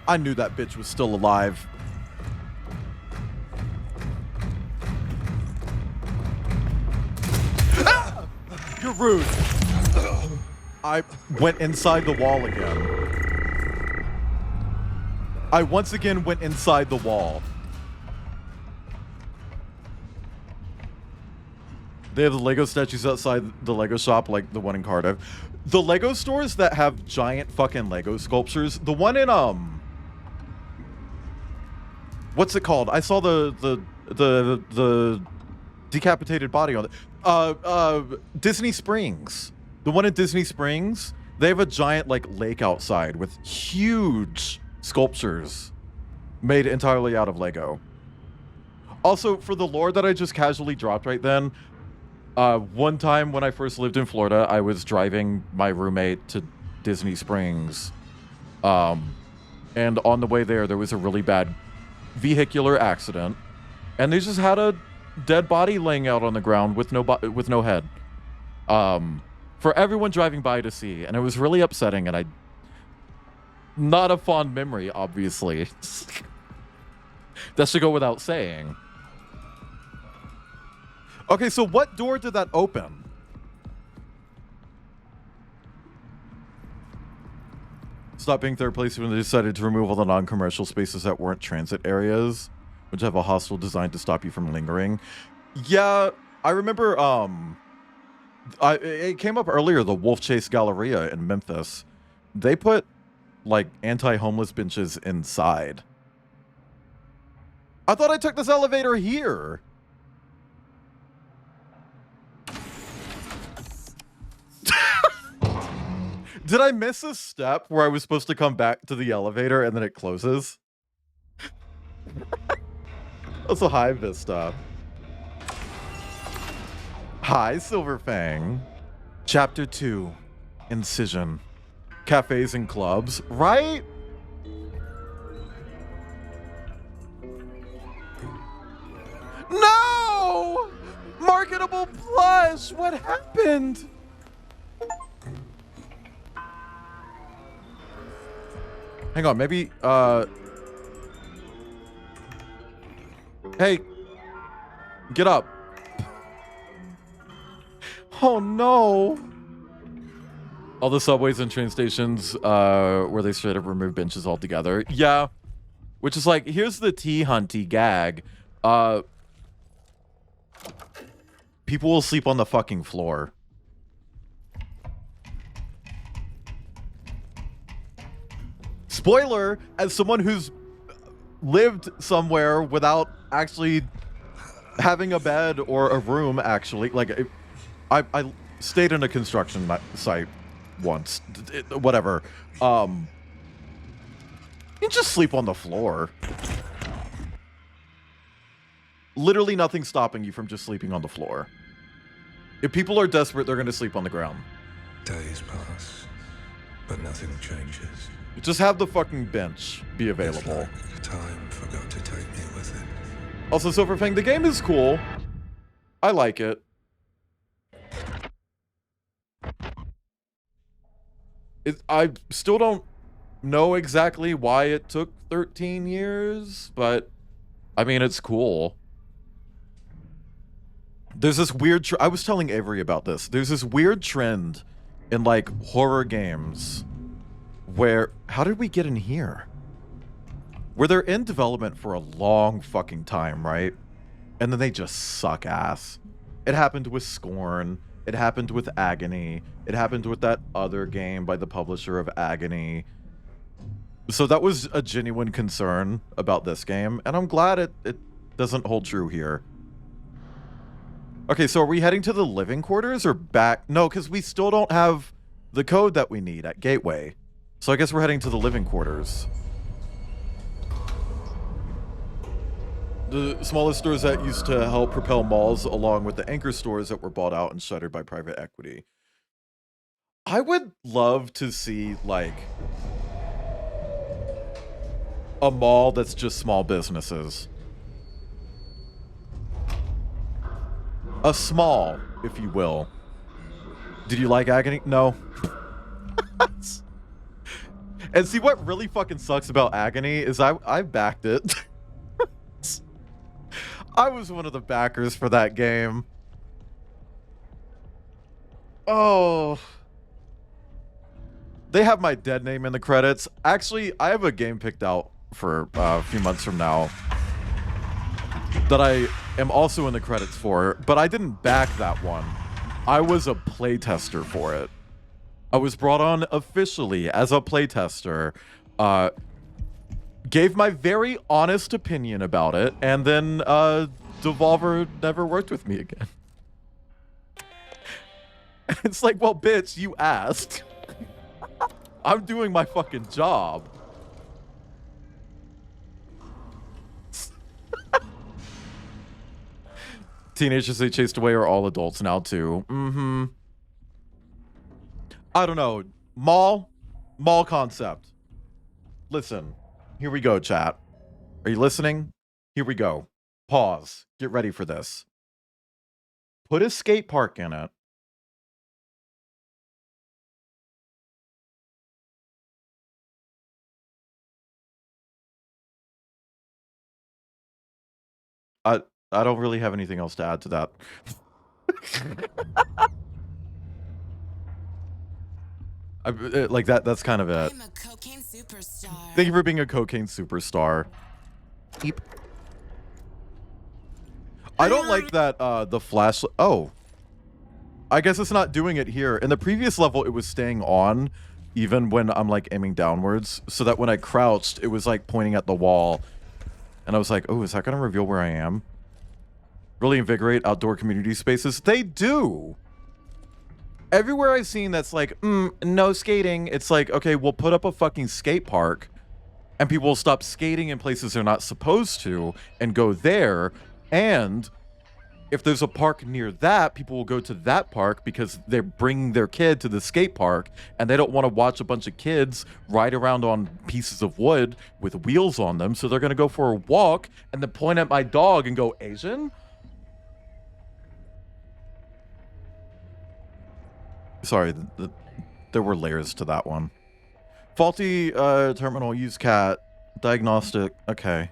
I knew that bitch was still alive. Ah! You're rude. I went inside the wall again. I once again went inside the wall. They have the Lego statues outside the Lego shop, like the one in Cardiff. The Lego stores that have giant fucking Lego sculptures. The one in what's it called? I saw the decapitated body on it. Disney Springs. The one in Disney Springs, they have a giant like lake outside with huge sculptures made entirely out of Lego. Also, for the lore that I just casually dropped right then, one time when I first lived in Florida, I was driving my roommate to Disney Springs. And on the way there was a really bad vehicular accident. And they just had a dead body laying out on the ground with no head. For everyone driving by to see. And it was really upsetting, and not a fond memory, obviously. That should go without saying. Okay, so what door did that open? Stop being third place when they decided to remove all the non-commercial spaces that weren't transit areas, which have a hostile design to stop you from lingering. Yeah, I remember, it came up earlier, the Wolf Chase Galleria in Memphis. They put, like, anti-homeless benches inside. I thought I took this elevator here. Did I miss a step where I was supposed to come back to the elevator and then it closes? Also, hi, Vista. Hi, Silverfang. Chapter 2. Incision. Cafes and clubs, right? No! Marketable plush! What happened? Hang on, maybe, hey, get up. Oh no. All the subways and train stations, where they straight up remove benches altogether. Yeah. Which is like, here's the T-Hunty gag. People will sleep on the fucking floor. Spoiler, as someone who's lived somewhere without actually having a bed or a room, actually, like, I stayed in a construction site once, whatever. You can just sleep on the floor. Literally nothing stopping you from just sleeping on the floor. If people are desperate, they're going to sleep on the ground. Days pass, but nothing changes. Just have the fucking bench be It's available. like time forgot to take me with it. Also, Silverfang, the game is cool. I like it. I still don't know exactly why it took 13 years, but I mean, it's cool. There's this weird I was telling Avery about this. There's this weird trend in like horror games where how did we get in here? Where they're in development for a long fucking time, right? And then they just suck ass. It happened with Scorn. It happened with Agony. It happened with that other game by the publisher of Agony. So that was a genuine concern about this game, and I'm glad it doesn't hold true here. Okay, so are we heading to the living quarters or back? No, because we still don't have the code that we need at Gateway. So I guess we're heading to the living quarters. The smallest stores that used to help propel malls along with the anchor stores that were bought out and shuttered by private equity. I would love to see, like, a mall that's just small businesses. A small, if you will. Did you like Agony? No. And see, what really fucking sucks about Agony is I backed it. I was one of the backers for that game. Oh. They have my dead name in the credits. Actually, I have a game picked out for a few months from now that I am also in the credits for, but I didn't back that one. I was a playtester for it. I was brought on officially as a playtester, gave my very honest opinion about it, and then Devolver never worked with me again. It's like, well, bitch, you asked. I'm doing my fucking job. Teenagers they chased away are all adults now too. Mm-hmm. I don't know. Mall concept. Listen, here we go, chat. Are you listening? Here we go. Pause. Get ready for this. Put a skate park in it. I don't really have anything else to add to that. Like that's kind of it. I'm a cocaine superstar. Thank you for being a cocaine superstar. Eep. I don't like that the flash. Oh, I guess it's not doing it here. In the previous level, it was staying on even when I'm like aiming downwards, so that when I crouched, it was like pointing at the wall, and I was like, oh, is that gonna reveal where I am? Really invigorate outdoor community spaces. They do. Everywhere I've seen that's like, no skating, it's like, okay, we'll put up a fucking skate park and people will stop skating in places they're not supposed to and go there. And if there's a park near that, people will go to that park because they're bringing their kid to the skate park and they don't want to watch a bunch of kids ride around on pieces of wood with wheels on them. So they're going to go for a walk and then point at my dog and go, Asian? Sorry, there were layers to that one. Faulty terminal, use cat. Diagnostic, okay.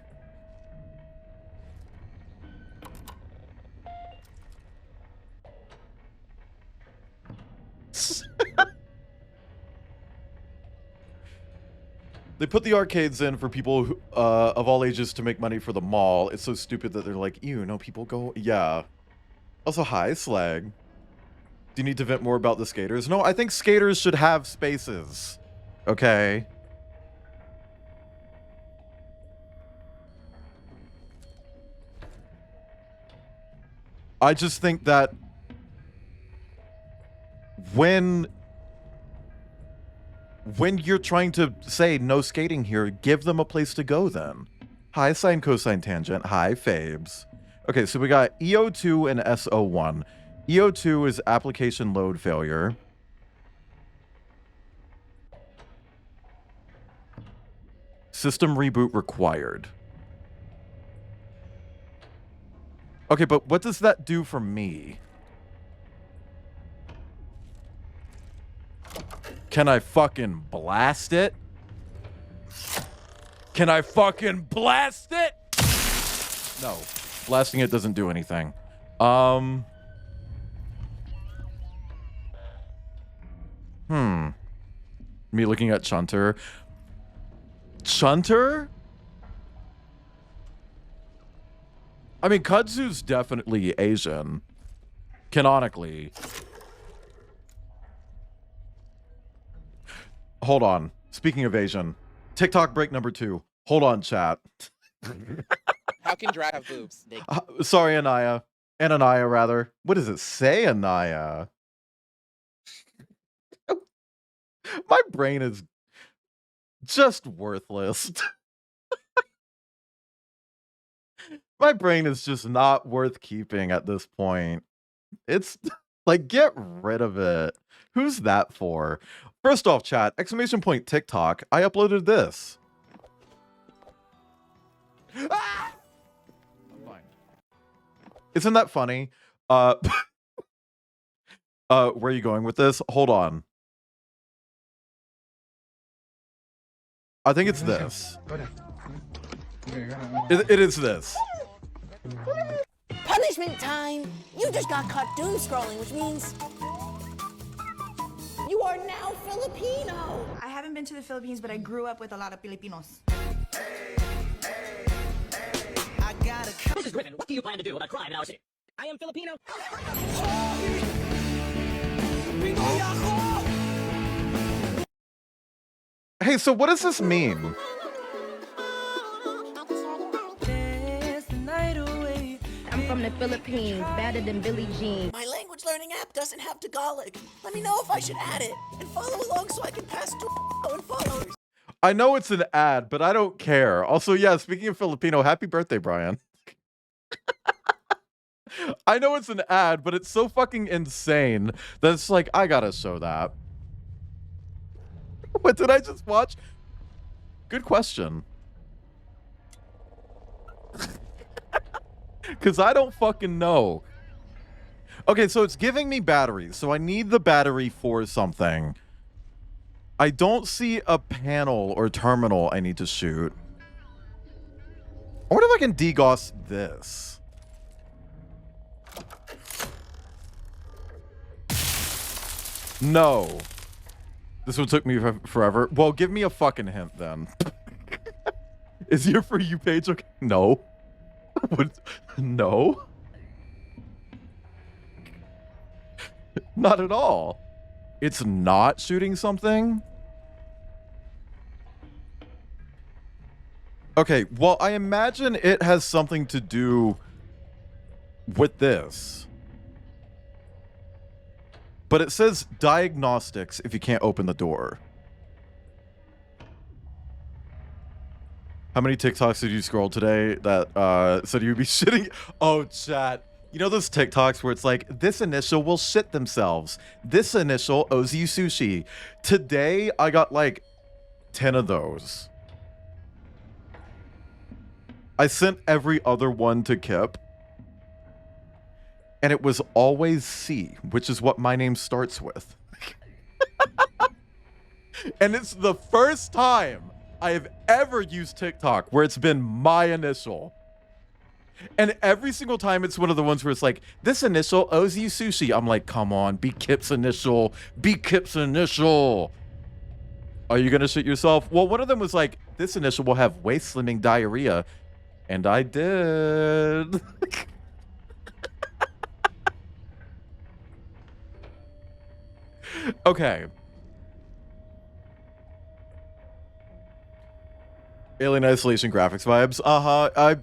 They put the arcades in for people who, of all ages to make money for the mall. It's so stupid that they're like, ew, no, people go... Yeah. Also, hi, Slag. Do you need to vent more about the skaters? No, I think skaters should have spaces. Okay. I just think that when you're trying to say no skating here, give them a place to go then. Hi, sine, cosine, tangent. Hi, Fabes. Okay, so we got EO2 and SO1. EO2 is application load failure. System reboot required. Okay, but what does that do for me? Can I fucking blast it? Can I fucking blast it? No. Blasting it doesn't do anything. Me looking at Chunter. Chunter? I mean, Kudzu's definitely Asian. Canonically. Hold on. Speaking of Asian. TikTok break number 2. Hold on, chat. How can drag have boobs? They... Sorry, Anaya. Anaya, rather. What does it say, Anaya? My brain is just worthless. My brain is just not worth keeping at this point. It's like, get rid of it. Who's that for? First off, chat, exclamation point TikTok. I uploaded this. Ah! I'm fine. Isn't that funny? Where are you going with this? Hold on. I think it's this. It is this. Punishment time! You just got caught doom scrolling, which means you are now Filipino! I haven't been to the Philippines, but I grew up with a lot of Filipinos. I got a... This is Griffin. What do you plan to do about crime in our city? I am Filipino. Hey, so what does this mean? I'm from the Philippines, better than Billie Jean. My language learning app doesn't have Tagalog. Let me know if I should add it and follow along so I can pass to and followers. I know it's an ad, but I don't care. Also, yeah, speaking of Filipino, happy birthday, Brian. I know it's an ad, but it's so fucking insane that it's like, I gotta show that. What did I just watch? Good question. Because I don't fucking know. Okay, so it's giving me batteries. So I need the battery for something. I don't see a panel or terminal I need to shoot. I wonder if I can DGOS this. No. This one took me forever. Well, give me a fucking hint then. Is your For You page okay? No. What? No. Not at all. It's not shooting something? Okay, well, I imagine it has something to do with this. But it says diagnostics if you can't open the door. How many TikToks did you scroll today that said you'd be shitting? Oh, chat. You know those TikToks where it's like, this initial will shit themselves. This initial owes you sushi. Today, I got like 10 of those. I sent every other one to Kip. And it was always C, which is what my name starts with. And it's the first time I have ever used TikTok where it's been my initial. And every single time it's one of the ones where it's like, this initial owes you sushi. I'm like, come on, be Kip's initial. Be Kip's initial. Are you going to shit yourself? Well, one of them was like, this initial will have waist slimming diarrhea. And I did. Okay. Alien Isolation graphics vibes.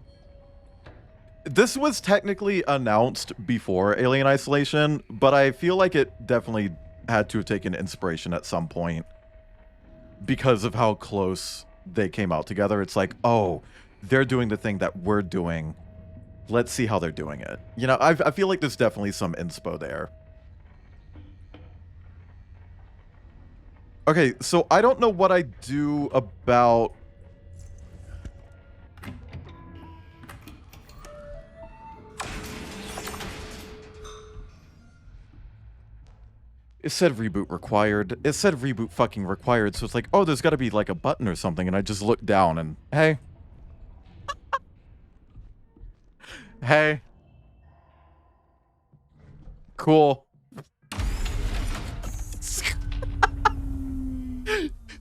This was technically announced before Alien Isolation, but I feel like it definitely had to have taken inspiration at some point because of how close they came out together. It's like, oh, they're doing the thing that we're doing Let's see how they're doing it. You know, I feel like there's definitely some inspo there. Okay, so I don't know what I do about... It said reboot required. It said reboot fucking required, so it's like, oh, there's got to be like a button or something, and I just looked down and, hey. Hey. Cool.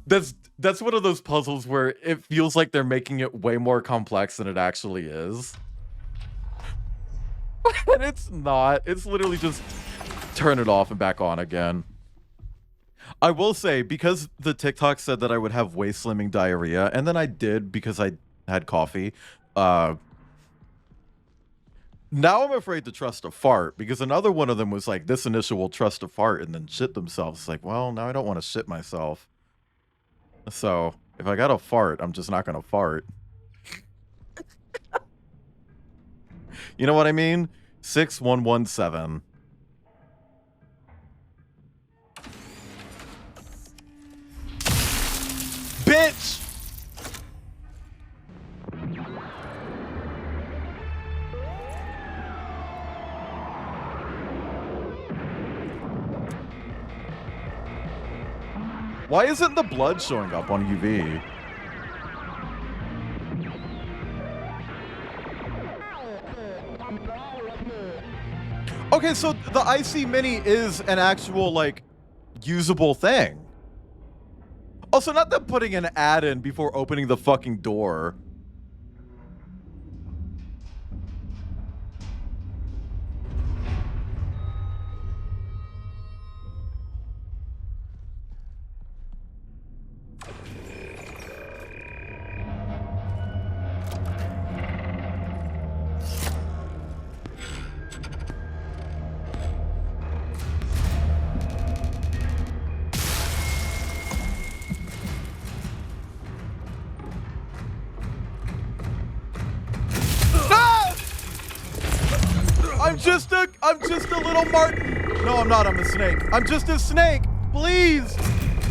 That's one of those puzzles where it feels like they're making it way more complex than it actually is. And it's not. It's literally just turn it off and back on again. I will say, because the TikTok said that I would have waist slimming diarrhea, and then I did because I had coffee, now I'm afraid to trust a fart, because another one of them was like, this initial will trust a fart and then shit themselves. It's like, well, now I don't want to shit myself. So, if I got a fart, I'm just not going to fart. You know what I mean? 6117. Bitch! Why isn't the blood showing up on UV? Okay, so the IC Mini is an actual, like, usable thing. Also, not them putting an ad in before opening the fucking door. I'm just a little Martin. No, I'm not. I'm a snake. I'm just a snake. Please.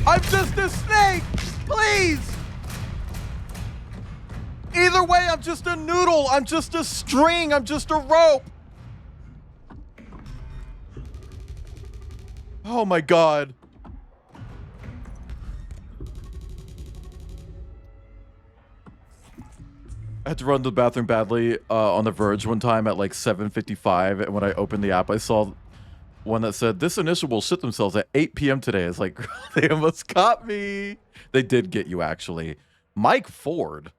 I'm just a snake. Please. Either way, I'm just a noodle. I'm just a string. I'm just a rope. Oh my God. I had to run to the bathroom badly on The Verge one time at like 7:55, and when I opened the app, I saw one that said, this initial will shit themselves at 8 p.m. today. It's like, they almost caught me. They did get you, actually. Mike Ford.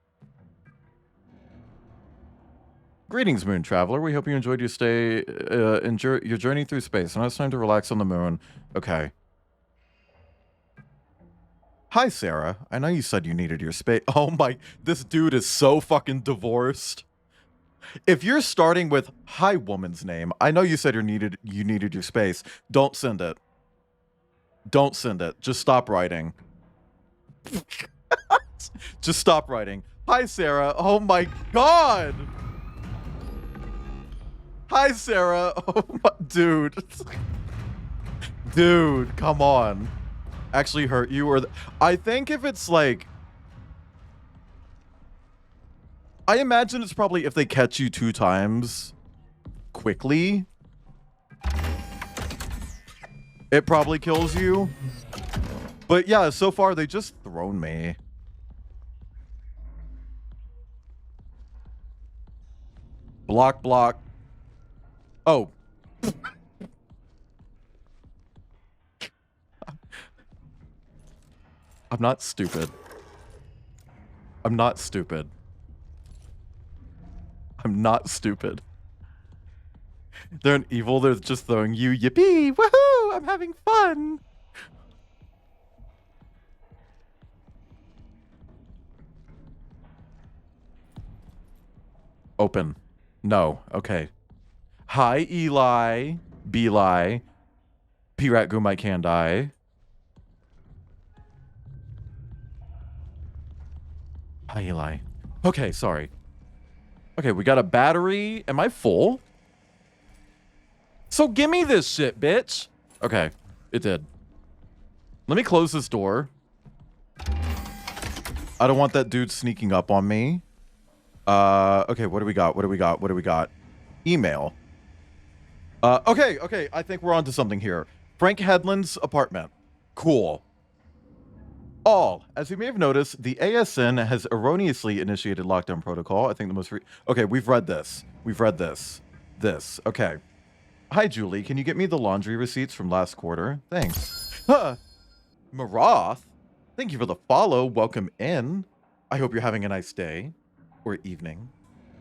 Greetings, Moon Traveler. We hope you enjoyed your stay, your journey through space. Now it's time to relax on the moon. Okay. Hi, Sarah. I know you said you needed your space. Oh my, this dude is so fucking divorced. If you're starting with, hi, woman's name, I know you said you needed your space. Don't send it. Don't send it. Just stop writing. Just stop writing. Hi, Sarah. Oh my God. Hi, Sarah. Oh my, dude. Dude, come on. Actually hurt you, or I think if it's like, I imagine it's probably if they catch you 2 times quickly, it probably kills you. But yeah, so far they just thrown me. Block, block. Oh. I'm not stupid. I'm not stupid. I'm not stupid. They're an evil, they're just throwing you, yippee, woohoo, I'm having fun. Open. No, okay. Hi, Eli, Beli, P-Rat Gumai Kandai. Hi, Eli. Okay, sorry. Okay, we got a battery. Am I full? So give me this shit, bitch. Okay, it did. Let me close this door. I don't want that dude sneaking up on me. Okay, what do we got? What do we got? What do we got? Email. Okay, I think we're onto something here. Frank Headland's apartment. Cool. All, as you may have noticed, the ASN has erroneously initiated lockdown protocol. I think the most okay, we've read this. We've read this. Okay. Hi, Julie. Can you get me the laundry receipts from last quarter? Thanks. Huh. Marath, thank you for the follow. Welcome in. I hope you're having a nice day, or evening,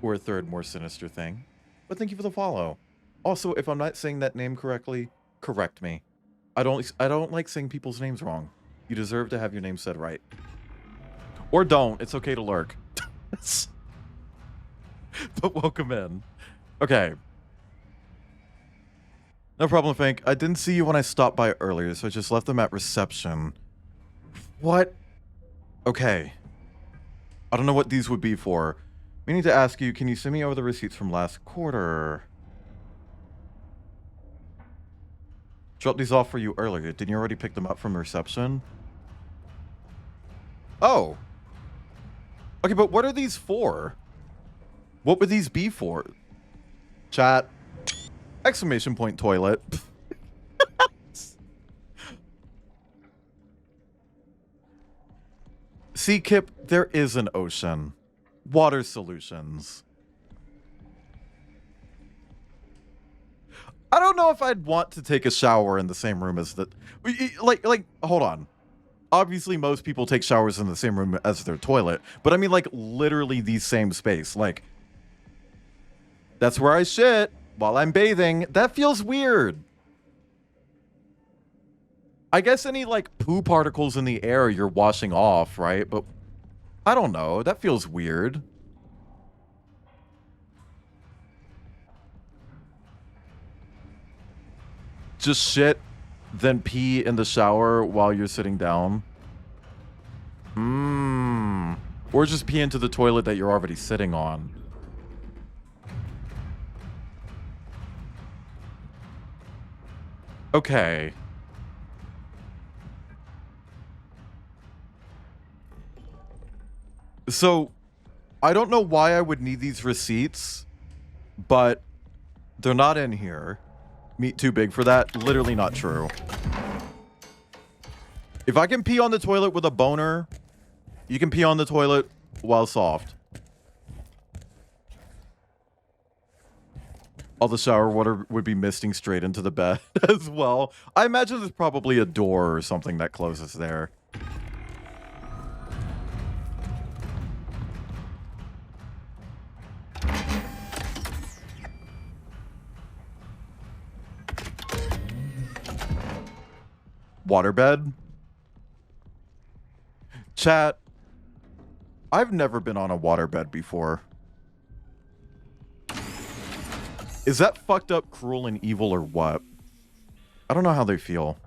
or a third more sinister thing. But thank you for the follow. Also, if I'm not saying that name correctly, correct me. I don't like saying people's names wrong. You deserve to have your name said right. Or don't. It's okay to lurk. But welcome in. Okay. No problem, Frank. I didn't see you when I stopped by earlier, so I just left them at reception. What? Okay. I don't know what these would be for. We need to ask you, can you send me over the receipts from last quarter? Dropped these off for you earlier. Didn't you already pick them up from reception? Oh. Okay, but what are these for? What would these be for? Chat. Exclamation point toilet. See, Kip, there is an ocean. Water solutions. I don't know if I'd want to take a shower in the same room as the... Like, hold on. Obviously, most people take showers in the same room as their toilet. But I mean, like, literally the same space. Like, that's where I shit while I'm bathing. That feels weird. I guess any, like, poo particles in the air you're washing off, right? But I don't know. That feels weird. Just shit, then pee in the shower while you're sitting down. Or just pee into the toilet that you're already sitting on. Okay. So, I don't know why I would need these receipts, but they're not in here. Meat too big for that? Literally not true. If I can pee on the toilet with a boner, you can pee on the toilet while soft. All the shower water would be misting straight into the bed as well. I imagine there's probably a door or something that closes there. Waterbed? Chat, I've never been on a waterbed before. Is that fucked up, cruel, and evil, or what? I don't know how they feel.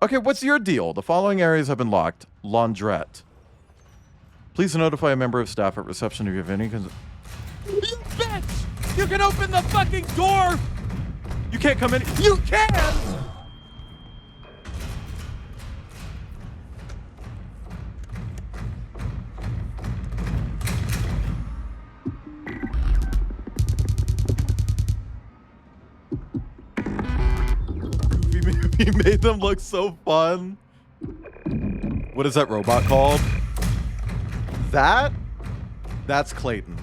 Okay, what's your deal? The following areas have been locked. Laundrette. Please notify a member of staff at reception if you have any... You bitch! You can open the fucking door! You can't come in. You can! He made them look so fun. What is that robot called? That's Clayton.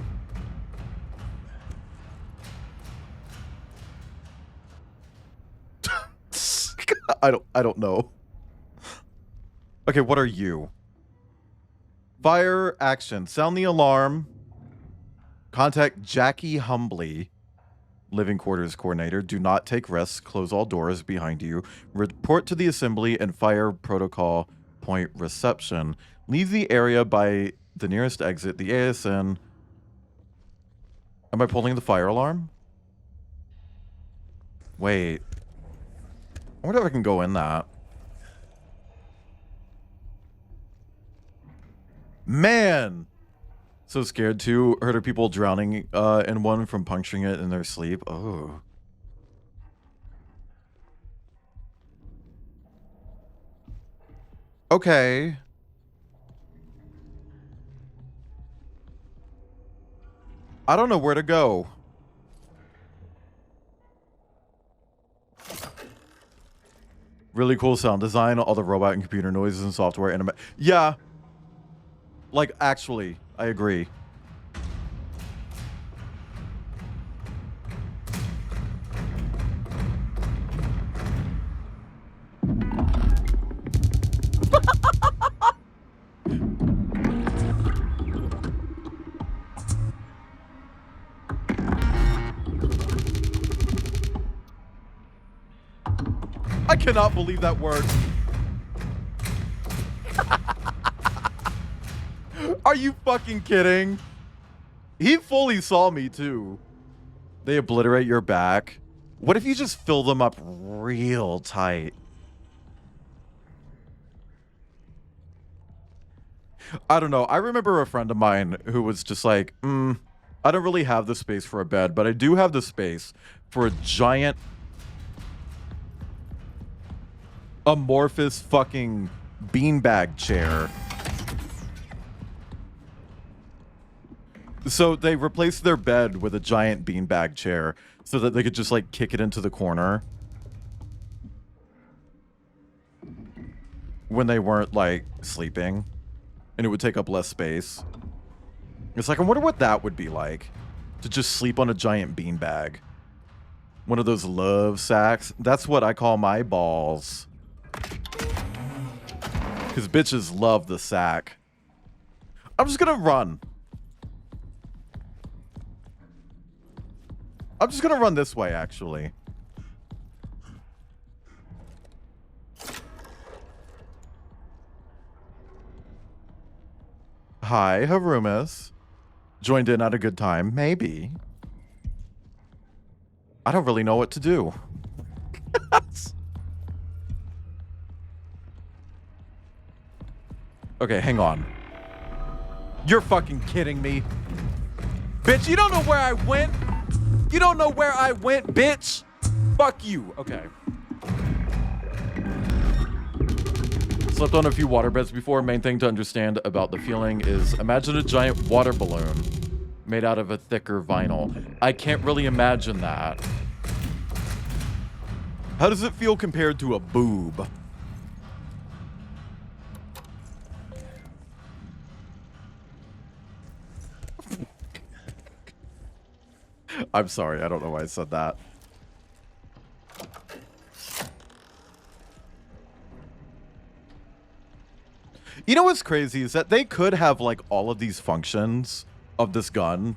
I don't know. Okay, what are you? Fire action. Sound the alarm. Contact Jackie Humbly, living quarters coordinator. Do not take risks. Close all doors behind you. Report to the assembly and fire protocol point reception. Leave the area by the nearest exit. The ASN. Am I pulling the fire alarm? Wait. I wonder if I can go in that. Man! So scared too. Heard of people drowning in one from puncturing it in their sleep. Oh. Okay. I don't know where to go. Really cool sound design, all the robot and computer noises and software anima- Yeah. Like, actually, I agree. I cannot believe that worked. Are you fucking kidding? He fully saw me too. They obliterate your back. What if you just fill them up real tight? I don't know. I remember a friend of mine who was just like, I don't really have the space for a bed, but I do have the space for a giant amorphous fucking beanbag chair. So they replaced their bed with a giant beanbag chair so that they could just like kick it into the corner when they weren't like sleeping, and it would take up less space. It's like, I wonder what that would be like to just sleep on a giant beanbag. One of those love sacks. That's what I call my balls. Because bitches love the sack. I'm just gonna run. I'm just gonna run this way, actually. Hi, Harumas. Joined in at a good time? Maybe. I don't really know what to do. Okay, hang on. You're fucking kidding me. Bitch, you don't know where I went? You don't know where I went, bitch? Fuck you. Okay. Slept on a few waterbeds before. Main thing to understand about the feeling is imagine a giant water balloon made out of a thicker vinyl. I can't really imagine that. How does it feel compared to a boob? I'm sorry, I don't know why I said that. You know what's crazy is that they could have like all of these functions of this gun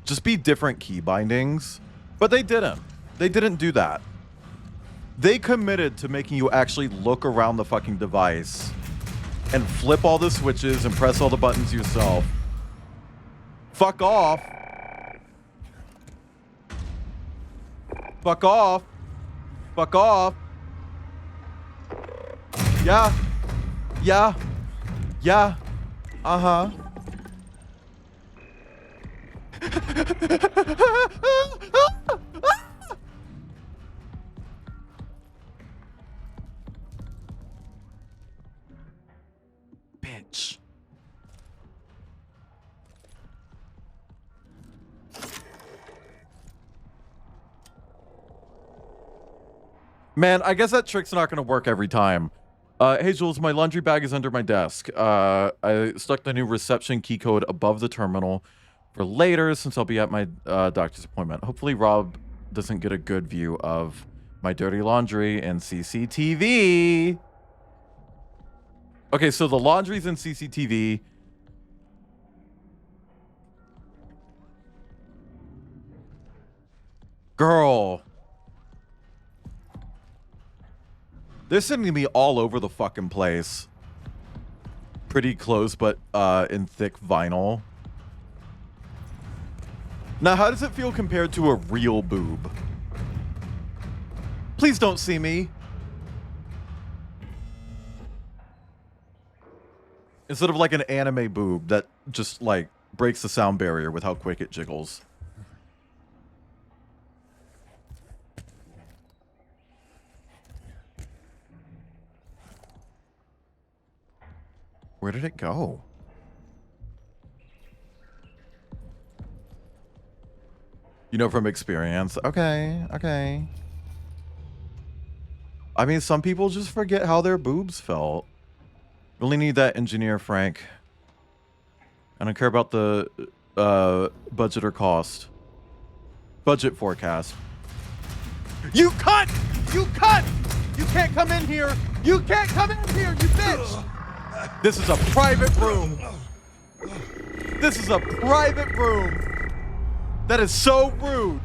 just be different key bindings, but they didn't. They didn't do that. They committed to making you actually look around the fucking device and flip all the switches and press all the buttons yourself. Fuck off. Fuck off. Fuck off. Yeah. Yeah. Yeah. Uh-huh. Bitch. Man, I guess that trick's not gonna work every time. Hey Jules, my laundry bag is under my desk. I stuck the new reception key code above the terminal for later since I'll be at my doctor's appointment. Hopefully Rob doesn't get a good view of my dirty laundry and CCTV. Okay, so the laundry's in CCTV. Girl. They're sending me all over the fucking place. Pretty close, but in thick vinyl. Now, how does it feel compared to a real boob? Please don't see me. Instead of like an anime boob that just like breaks the sound barrier with how quick it jiggles. Where did it go? You know from experience. Okay, okay. I mean, some people just forget how their boobs felt. Really need that engineer, Frank. I don't care about the budget or cost. Budget forecast. You cunt! You cunt! You can't come in here! You can't come in here, you bitch! This is a private room. This is a private room. That is so rude.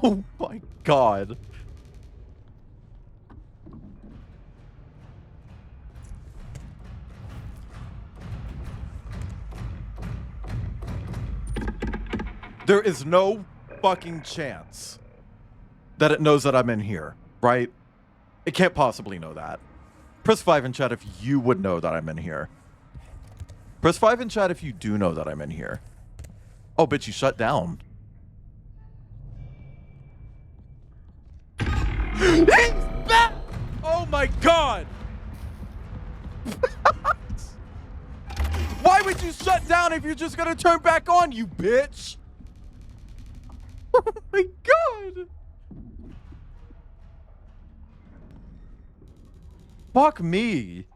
Oh my god. There is no fucking chance that it knows that I'm in here, right? It can't possibly know that. Press 5 in chat if you would know that I'm in here. Press 5 in chat if you do know that I'm in here. Oh, bitch, you shut down. He's back! Oh my god! Why would you shut down if you're just gonna turn back on, you bitch? Oh my god! Fuck me.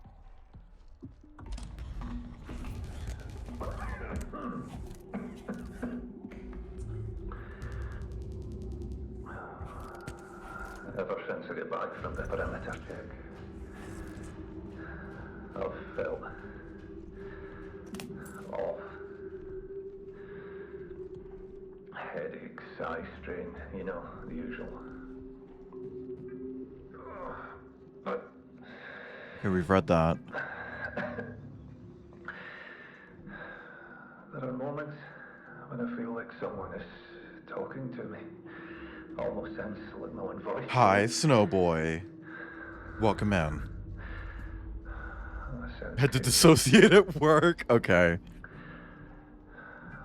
Ever since I got back from the perimeter check, I've felt off. Headaches, eye strain, you know, the usual. But Okay, we've read that. there are moments when I feel like someone is talking to me. Almost sounds like my own voice. Hi, Snowboy. Welcome in. Had to dissociate at work? Okay.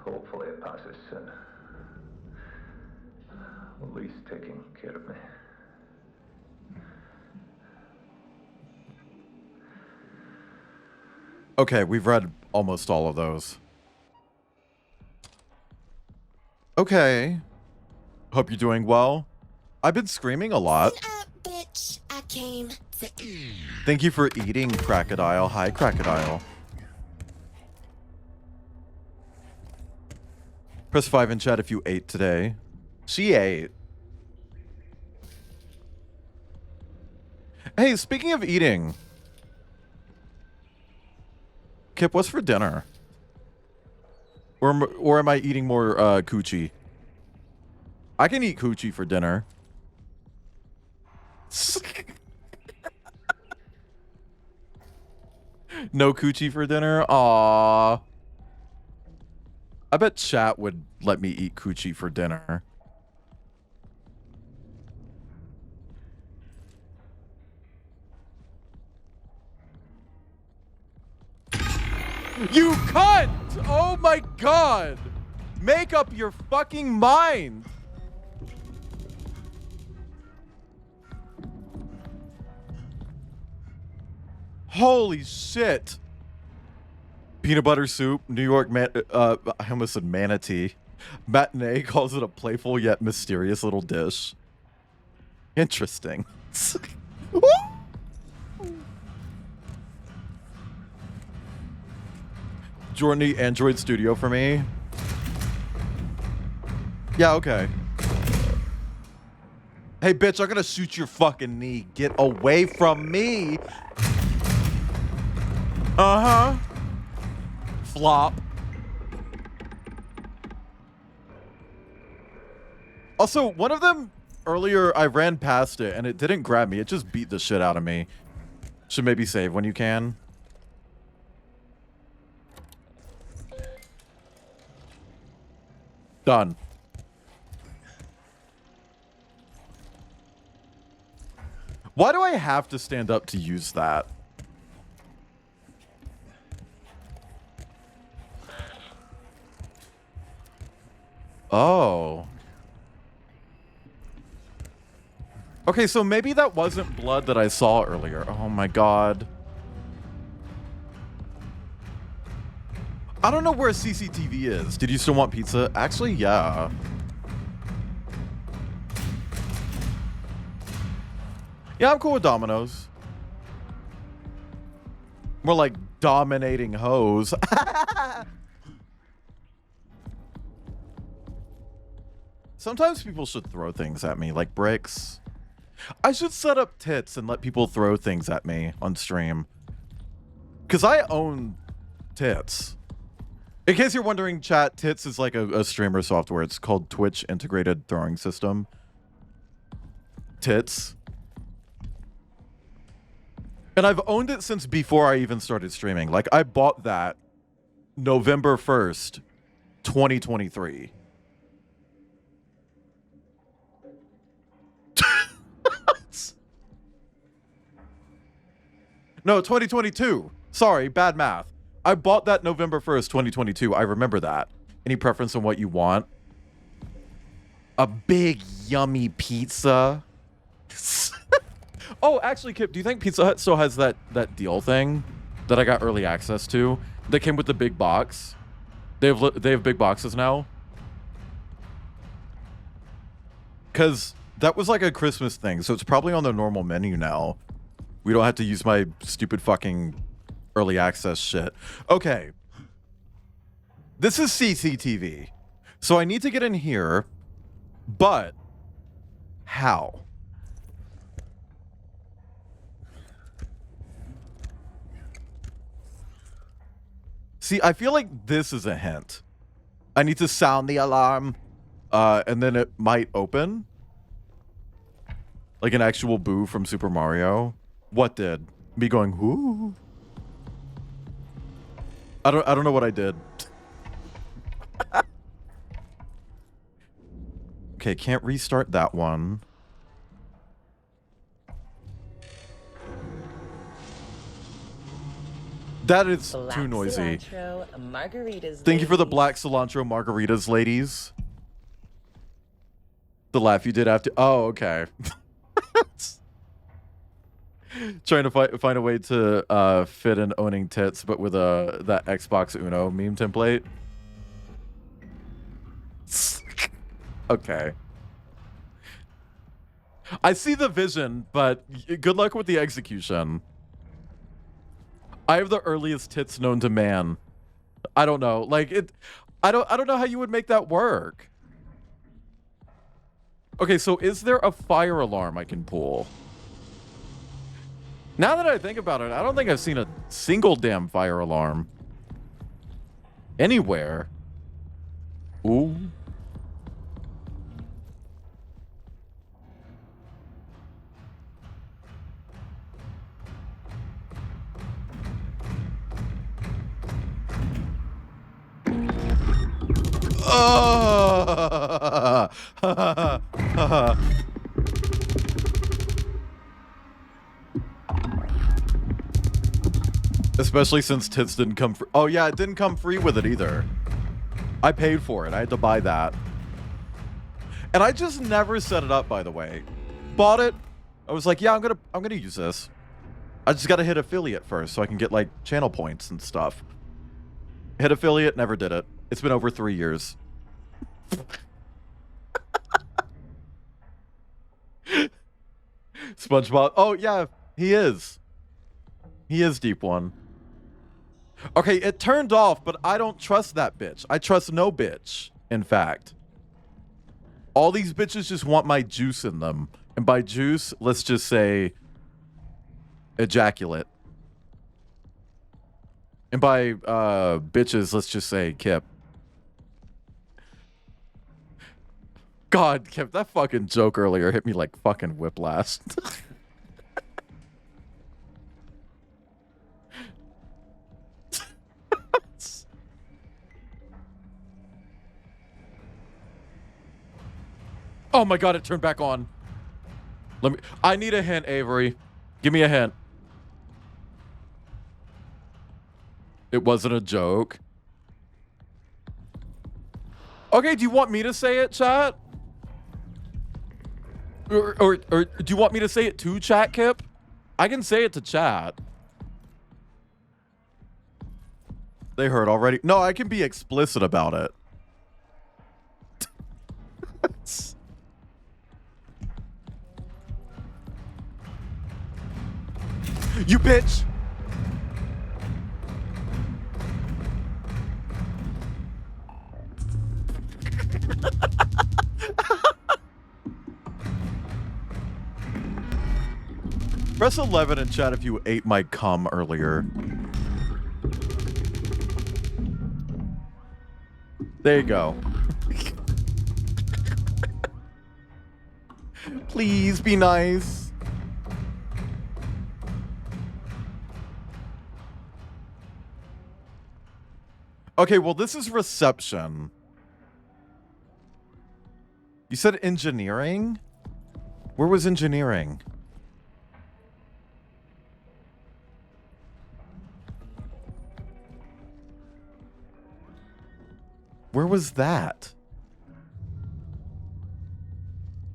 Hopefully it passes soon. At least taking care of me. Okay, we've read almost all of those. Okay. Hope you're doing well. I've been screaming a lot. Bitch, I came to Thank you for eating, Crocodile. Hi, Crocodile. Press 5 in chat if you ate today. She ate. Hey, speaking of eating. Kip, what's for dinner? Or am I eating more coochie? I can eat coochie for dinner. No coochie for dinner? Aww. I bet chat would let me eat coochie for dinner. You cunt! Oh my god! Make up your fucking mind! Holy shit! Peanut butter soup, New York I almost said manatee. Matinee calls it a playful yet mysterious little dish. Interesting. Jordan, Android Studio for me. Yeah, okay. Hey, bitch, I'm gonna shoot your fucking knee. Get away from me. Uh-huh. Flop. Also, one of them earlier, I ran past it and it didn't grab me. It just beat the shit out of me. Should maybe save when you can. Done. Why do I have to stand up to use that? Oh. Okay, so maybe that wasn't blood that I saw earlier. Oh my god. I don't know where CCTV is. Did you still want pizza? Actually, yeah. Yeah, I'm cool with Domino's. More like dominating hoes. Sometimes people should throw things at me, like bricks. I should set up tits and let people throw things at me on stream. Because I own tits. In case you're wondering, chat, tits is like a streamer software. It's called Twitch Integrated Throwing System. Tits. And I've owned it since before I even started streaming. Like, I bought that November 1st, 2023. No, 2022. Sorry, bad math. I bought that November 1st, 2022. I remember that. Any preference on what you want? A big, yummy pizza. Oh, actually, Kip, do you think Pizza Hut still has that deal thing that I got early access to? That came with the big box. They have big boxes now. Because that was like a Christmas thing, so it's probably on the normal menu now. We don't have to use my stupid fucking early access shit. Okay. This is CCTV. So I need to get in here, but how? See, I feel like this is a hint. I need to sound the alarm, and then it might open. Like an actual boo from Super Mario. What did? Me going, whoo? I don't know what I did. Okay, can't restart that one. That is too noisy. Thank you for the black cilantro margaritas, ladies. The laugh you did after. Oh, okay. Trying to find a way to fit in owning tits, but with that Xbox Uno meme template. Okay. I see the vision, but good luck with the execution. I have the earliest tits known to man. I don't know. Like it I don't know how you would make that work. Okay, so is there a fire alarm I can pull? Now that I think about it, I don't think I've seen a single damn fire alarm anywhere. Ooh. Especially since tits didn't come free. Oh yeah, it didn't come free with it either. I paid for it. I had to buy that. And I just never set it up, by the way. Bought it. I was like, yeah, I'm gonna use this. I just gotta hit affiliate first so I can get like channel points and stuff. Hit affiliate, never did it. It's been over 3 years. SpongeBob. Oh yeah, he is. He is Deep One. Okay, it turned off, but I don't trust that bitch. I trust no bitch, in fact. All these bitches just want my juice in them. And by juice, let's just say ejaculate. And by bitches, let's just say Kip. God, Kip, that fucking joke earlier hit me like fucking whiplash. Oh my god, it turned back on. I need a hint, Avery. Give me a hint. It wasn't a joke. Okay, do you want me to say it, chat? Or do you want me to say it to chat, Kip? I can say it to chat. They heard already. No, I can be explicit about it. You bitch! Press 11 in chat if you ate my cum earlier. There you go. Please be nice. Okay, well, this is reception. You said engineering? Where was engineering? Where was that?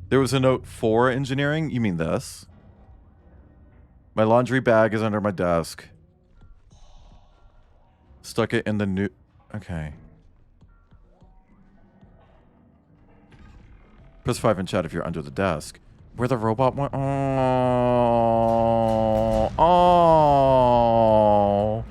There was a note for engineering? You mean this? My laundry bag is under my desk. Stuck it in the new... Okay. Press 5 in chat if you're under the desk. Where the robot went? Oh. Oh.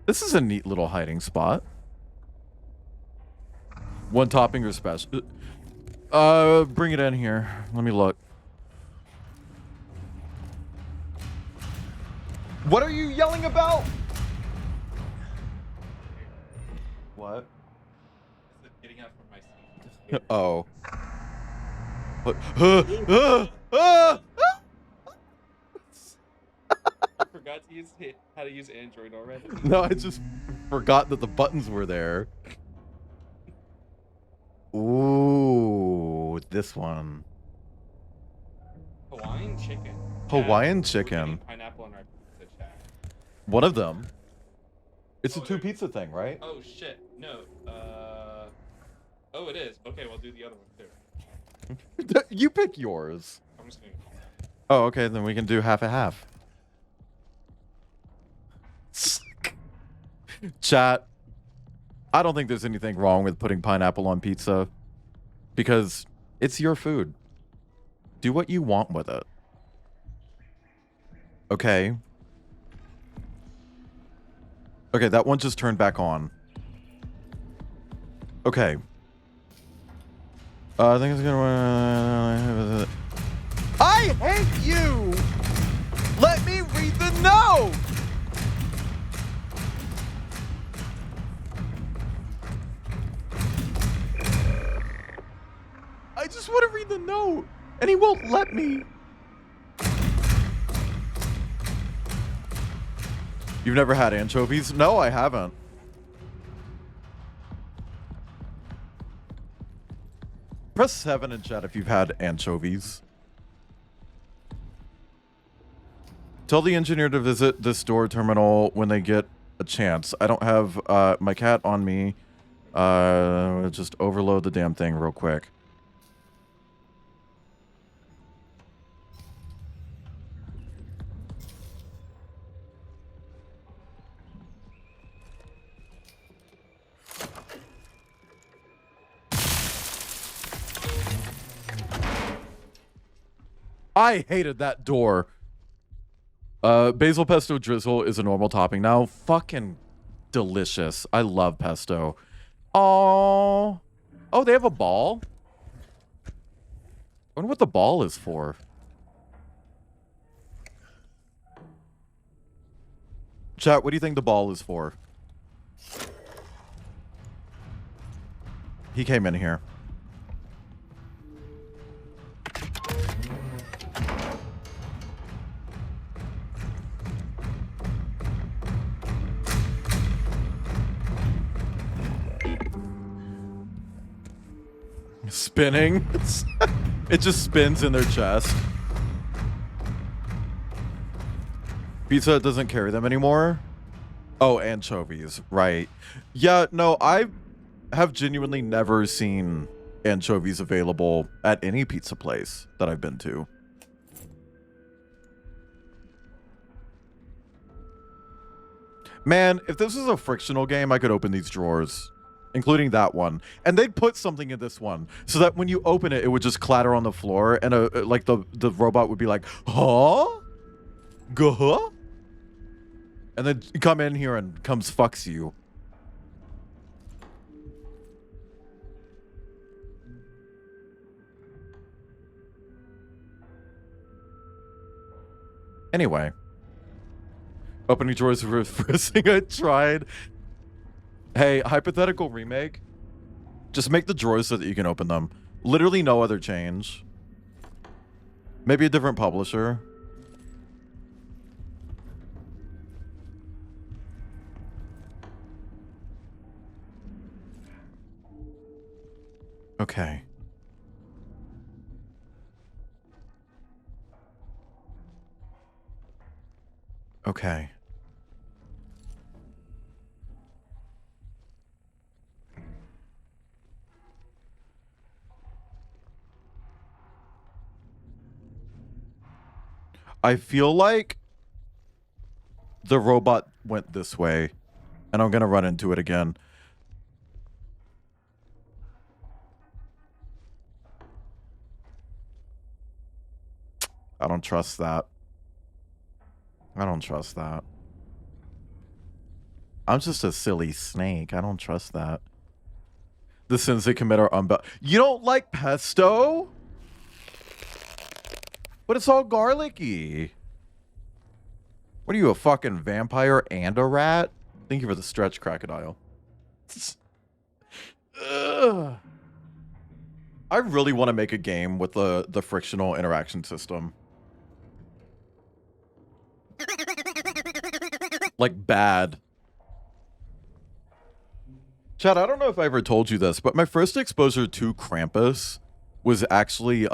This is a neat little hiding spot. One topping or special? Bring it in here. Let me look. What are you yelling about? What? Getting out from my seat. Oh. What? Forgot to use how to use Android already. No, I just forgot that the buttons were there. Ooh, this one. Hawaiian chicken. Hawaiian We're chicken. getting pineapple on our pizza, chat. One of them. It's a two pizza thing, right? Oh shit! No. Oh, it is. Okay, we'll do the other one too. You pick yours. I'm just gonna. Oh, okay, then we can do half a half. Chat. I don't think there's anything wrong with putting pineapple on pizza because it's your food. Do what you want with it. Okay. Okay, that one just turned back on. Okay. I think it's gonna... I hate you! Let me read the note! I just want to read the note, and he won't let me. You've never had anchovies? No, I haven't. Press 7 in chat if you've had anchovies. Tell the engineer to visit the store terminal when they get a chance. I don't have my cat on me. Just overload the damn thing real quick. I hated that door. Basil pesto drizzle is a normal topping now. Fucking delicious. I love pesto. Oh, they have a ball? I wonder what the ball is for. Chat, what do you think the ball is for? He came in here. Spinning. It just spins in their chest. Pizza Hut doesn't carry them anymore. Oh, anchovies, right. Yeah, no, I have genuinely never seen anchovies available at any pizza place that I've been to. Man, if this was a frictional game, I could open these drawers, including that one. And they'd put something in this one so that when you open it, it would just clatter on the floor and like the robot would be like, huh? Guh? And then come in here and comes fucks you. Anyway. Opening drawers for first thing I tried. Hey, hypothetical remake. Just make the drawers so that you can open them. Literally no other change. Maybe a different publisher. Okay. Okay. I feel like the robot went this way, and I'm gonna run into it again. I don't trust that. I don't trust that. I'm just a silly snake. I don't trust that. The sins they commit are unbound. You don't like pesto? But it's all garlicky. What are you, a fucking vampire and a rat? Thank you for the stretch, Crocodile. Ugh. I really want to make a game with the frictional interaction system. Like, bad. Chad, I don't know if I ever told you this, but my first exposure to Krampus was actually,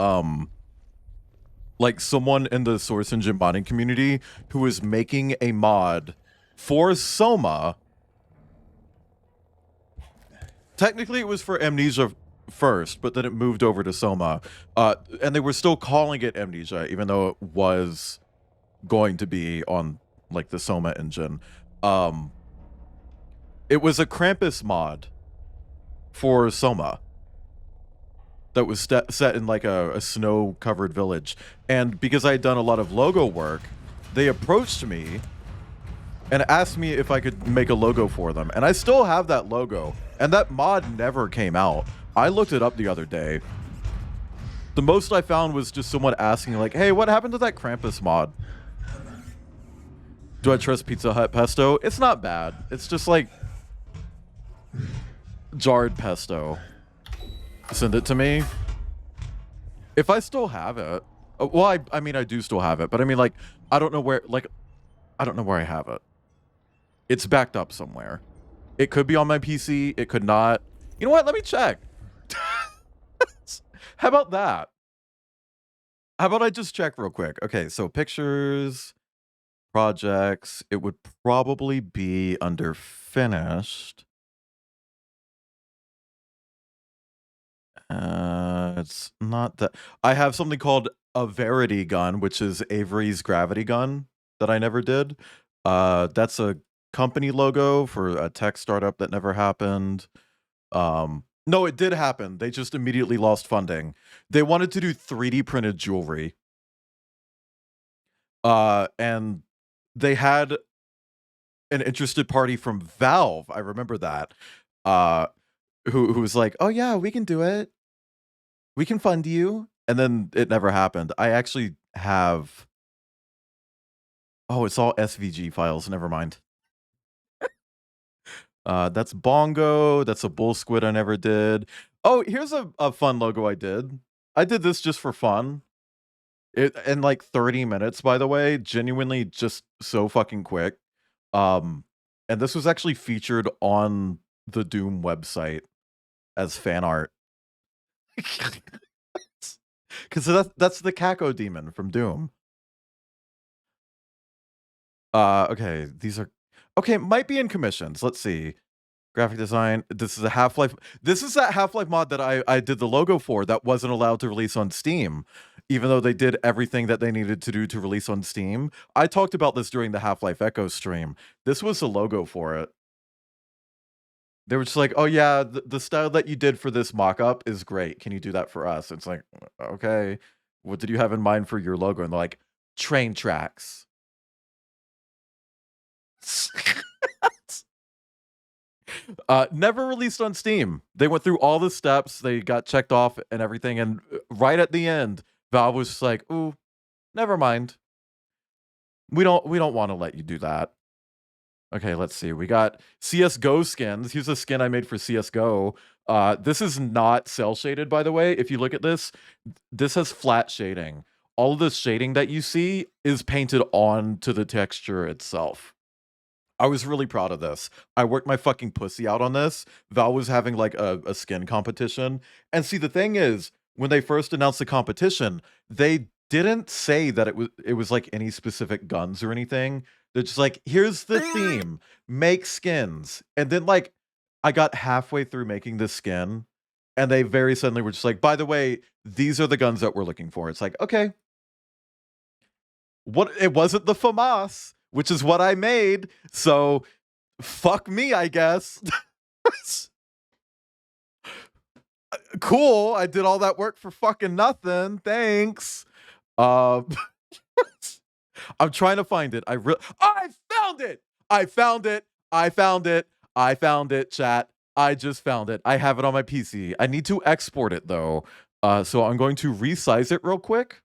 like someone in the Source Engine modding community who was making a mod for Soma. Technically, it was for Amnesia first, but then it moved over to Soma. And they were still calling it Amnesia, even though it was going to be on, like, the Soma engine. It was a Krampus mod for Soma that was set in like a snow-covered village. And because I had done a lot of logo work, they approached me and asked me if I could make a logo for them. And I still have that logo. And that mod never came out. I looked it up the other day. The most I found was just someone asking like, hey, what happened to that Krampus mod? Do I trust Pizza Hut pesto? It's not bad. It's just like jarred pesto. Send it to me. If I still have it. Well, I mean, I do still have it. But I mean, like, I don't know where, like, I don't know where I have it. It's backed up somewhere. It could be on my PC. It could not. You know what? Let me check. How about that? How about I just check real quick? Okay, so pictures, projects. It would probably be under finished. It's not that. I have something called a Verity gun, which is Avery's gravity gun that I never did. That's a company logo for a tech startup that never happened. No, it did happen. They just immediately lost funding. They wanted to do 3D printed jewelry. And they had an interested party from Valve. I remember that. Who was like, oh yeah, we can do it. We can fund you. And then it never happened. I actually have. Oh, it's all SVG files. Never mind. That's Bongo. That's a bull squid I never did. Oh, here's a fun logo I did. I did this just for fun. It in like 30 minutes, by the way. Genuinely just so fucking quick. And this was actually featured on the Doom website as fan art. Because that's the Kako demon from Doom. Okay, these are okay. Might be in commissions. Let's see. Graphic design. This is a Half-Life. This is that Half-Life mod that I did the logo for that wasn't allowed to release on Steam, even though they did everything that they needed to do to release on Steam. I talked about this during the Half-Life Echo stream. This was the logo for it. They were just like, oh yeah, the style that you did for this mock-up is great. Can you do that for us? It's like, okay. What did you have in mind for your logo? And they're like, train tracks. Never released on Steam. They went through all the steps, they got checked off and everything, and right at the end, Valve was just like, ooh, never mind. We don't want to let you do that. Okay, let's see. We got CSGO skins. Here's a skin I made for CSGO. This is not cell shaded, by the way. If you look at this, this has flat shading. All of the shading that you see is painted onto the texture itself. I was really proud of this. I worked my fucking pussy out on this. Valve was having like a skin competition. And see, the thing is, when they first announced the competition, they didn't say that it was like any specific guns or anything. They're just like, here's the theme, make skins. And then like, I got halfway through making this skin, and they very suddenly were just like, by the way, these are the guns that we're looking for. It's like, okay. It wasn't the FAMAS, which is what I made, so fuck me, I guess. Cool, I did all that work for fucking nothing. Thanks. I'm trying to find it. I found it. I found it. I found it. I found it, chat. I just found it. I have it on my PC. I need to export it though. So I'm going to resize it real quick.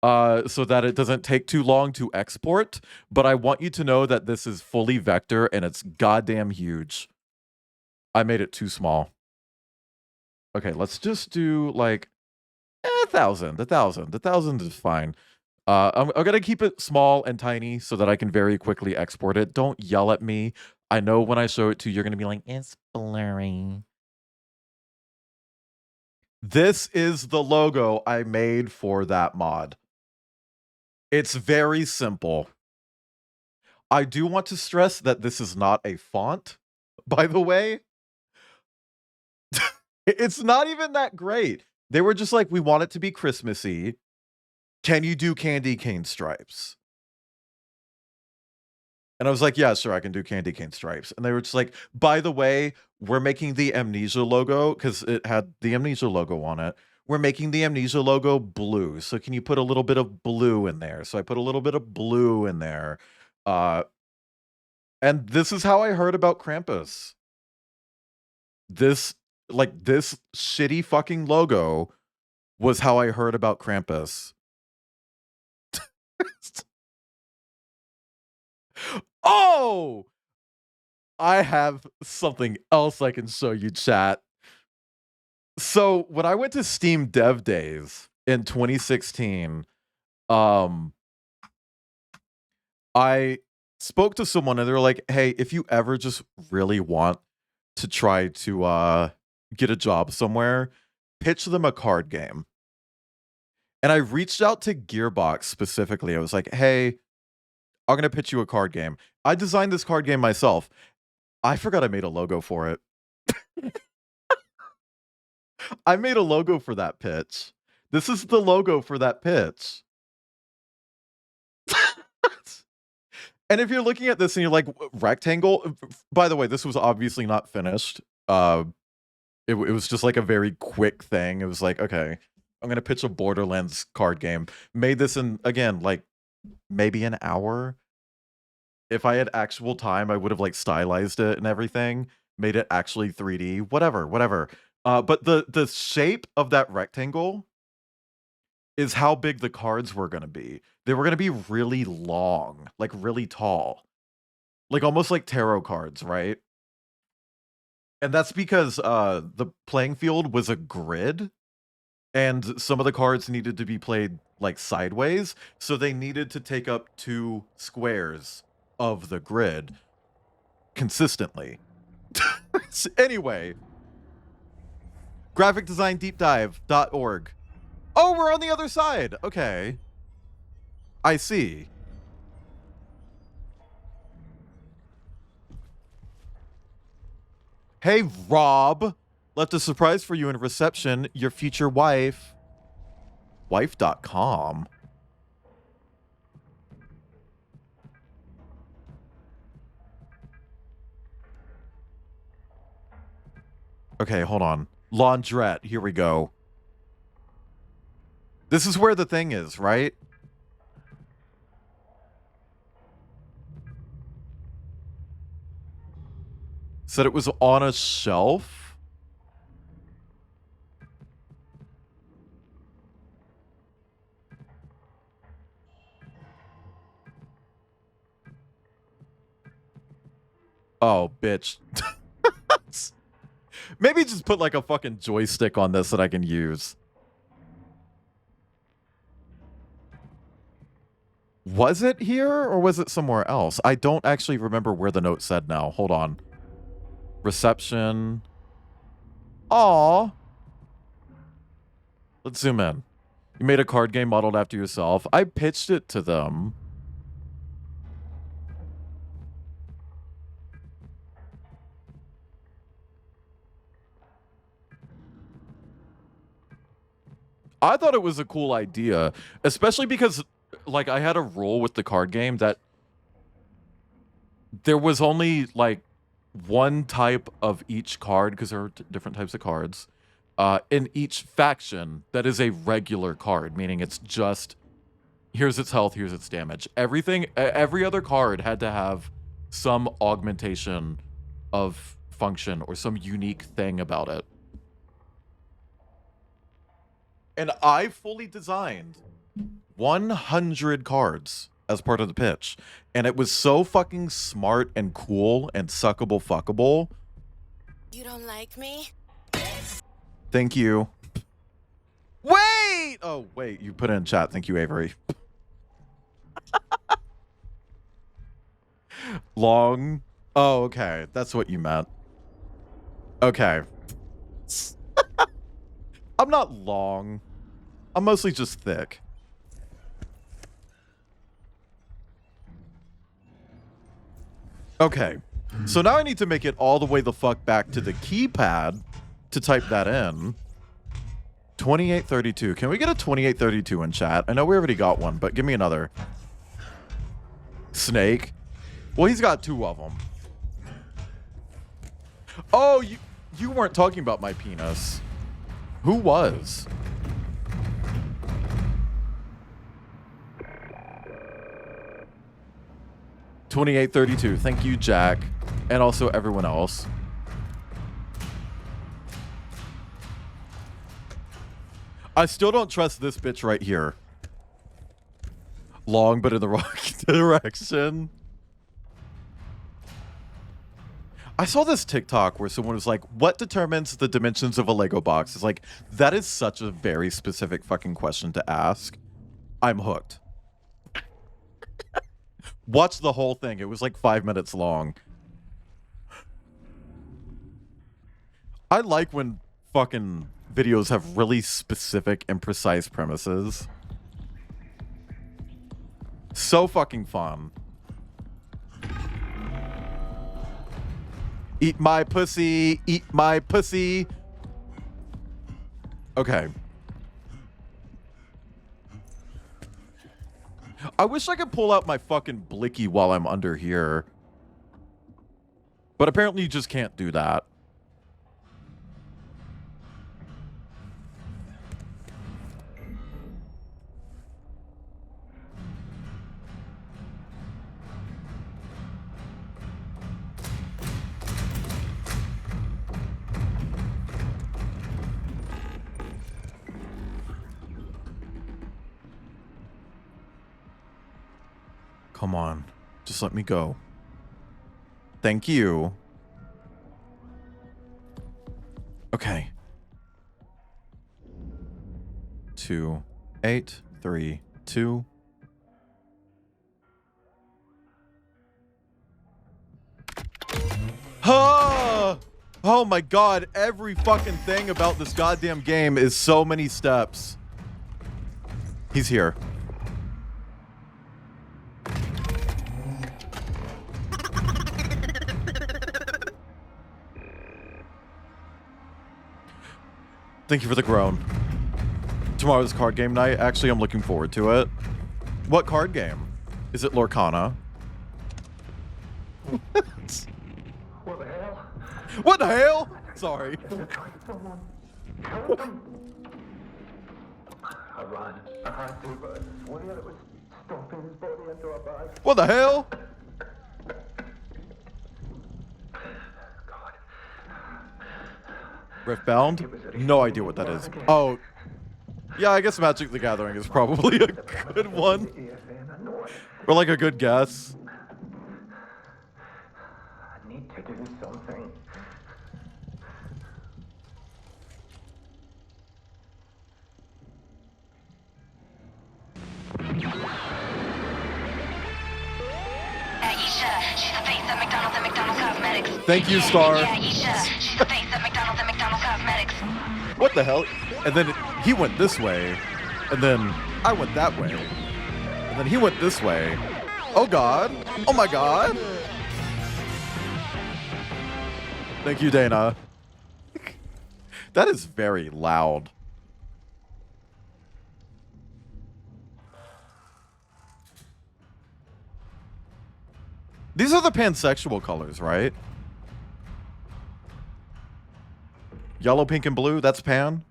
So that it doesn't take too long to export, but I want you to know that this is fully vector and it's goddamn huge. I made it too small. Okay, let's just do like 1,000. 1,000 is fine. I'm gonna keep it small and tiny so that I can very quickly export it. Don't yell at me. I know when I show it to you, you're gonna be like, it's blurry. This is the logo I made for that mod. It's very simple. I do want to stress that this is not a font, by the way. It's not even that great. They were just like, we want it to be Christmassy. Can you do candy cane stripes? And I was like, yeah, sure, I can do candy cane stripes. And they were just like, by the way, we're making the Amnesia logo, because it had the Amnesia logo on it. We're making the Amnesia logo blue. So can you put a little bit of blue in there? So I put a little bit of blue in there. And this is how I heard about Krampus. This shitty fucking logo was how I heard about Krampus. Oh! I have something else I can show you, chat. So when I went to Steam Dev Days in 2016, I spoke to someone and they were like, hey, if you ever just really want to try to get a job somewhere, pitch them a card game. And I reached out to Gearbox specifically. I was like, hey, I'm going to pitch you a card game. I designed this card game myself. I forgot I made a logo for it. I made a logo for that pitch. This is the logo for that pitch. And if you're looking at this and you're like, rectangle, by the way, this was obviously not finished. It was just like a very quick thing. It was like, okay, I'm going to pitch a Borderlands card game. Made this in, again, like maybe an hour. If I had actual time, I would have like stylized it and everything, made it actually 3D, whatever. But the shape of that rectangle is how big the cards were going to be. They were going to be really long, like really tall, like almost like tarot cards, right? And that's because the playing field was a grid, and some of the cards needed to be played like sideways, so they needed to take up 2 squares of the grid consistently. Anyway, Graphicdesigndeepdive.org. Oh, we're on the other side. Okay. I see. Hey, Rob. Left a surprise for you in reception. Your future wife. Wife.com. Okay, hold on. Laundrette. Here we go. This is where the thing is, right? Said it was on a shelf. Oh, bitch. Maybe just put like a fucking joystick on this that I can use. Was it here or was it somewhere else? I don't actually remember where the note said now. Hold on. Reception. Aw. Let's zoom in. You made a card game modeled after yourself. I pitched it to them. I thought it was a cool idea, especially because, like, I had a rule with the card game that there was only, like, one type of each card, because there are different types of cards, in each faction that is a regular card, meaning it's just, here's its health, here's its damage. Every other card had to have some augmentation of function or some unique thing about it. And I fully designed 100 cards as part of the pitch. And it was so fucking smart and cool and suckable fuckable. You don't like me? Thank you. Wait! Oh, wait. You put it in chat. Thank you, Avery. Long. Oh, okay. That's what you meant. Okay. I'm not long. I'm mostly just thick. Okay. So now I need to make it all the way the fuck back to the keypad to type that in. 2832. Can we get a 2832 in chat? I know we already got one, but give me another. Snake. Well, he's got two of them. Oh, you weren't talking about my penis. Who was? $28.32. Thank you, Jack, and also everyone else. I still don't trust this bitch right here. Long, but in the wrong direction. I saw this TikTok where someone was like, what determines the dimensions of a Lego box? It's like, that is such a very specific fucking question to ask. I'm hooked. Watch the whole thing. It was like 5 minutes long. I like when fucking videos have really specific and precise premises. So fucking fun. Eat my pussy. Eat my pussy. Okay. I wish I could pull out my fucking blicky while I'm under here. But apparently you just can't do that. Come on. Just let me go. Thank you. Okay. 2, 8, 3, 2. Ah! Oh my god, every fucking thing about this goddamn game is so many steps. He's here. Thank you for the groan. Tomorrow's card game night. Actually, I'm looking forward to it. What card game? Is it Lorcana? What the hell? What the hell? Sorry. I ran. I had to, but I swear it was stomping his body into a bag. What the hell? Riftbound? No idea what that is. Oh. Yeah, I guess Magic the Gathering is probably a good one. Or like a good guess. I need to do something. Aisha, she's the face of McDonald's and McDonald's Cosmetics. Thank you, Star. Yeah, Aisha, she's the face of McDonald's and McDonald's Cosmetics. What the hell? And then he went this way. And then I went that way. And then he went this way. Oh god. Oh my god. Thank you, Dana. That is very loud. These are the pansexual colors, right? Yellow, pink, and blue, that's pan.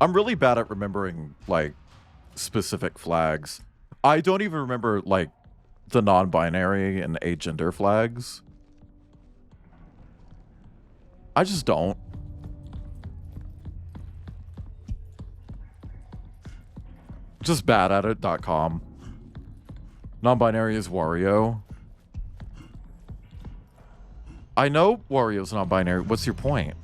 I'm really bad at remembering, like, specific flags. I don't even remember, like, the non-binary and agender flags. I just don't. Just bad at it.com. Non-binary is Wario. I know Wario's non-binary. What's your point?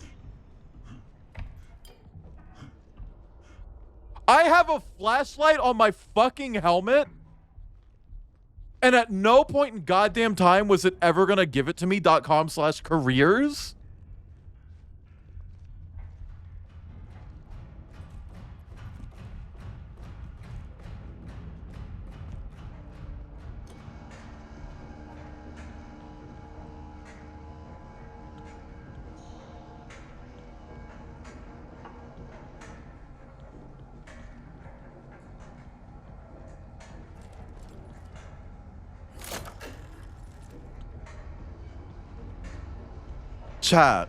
I have a flashlight on my fucking helmet, and at no point in goddamn time was it ever gonna give it to me.com/careers? Chat,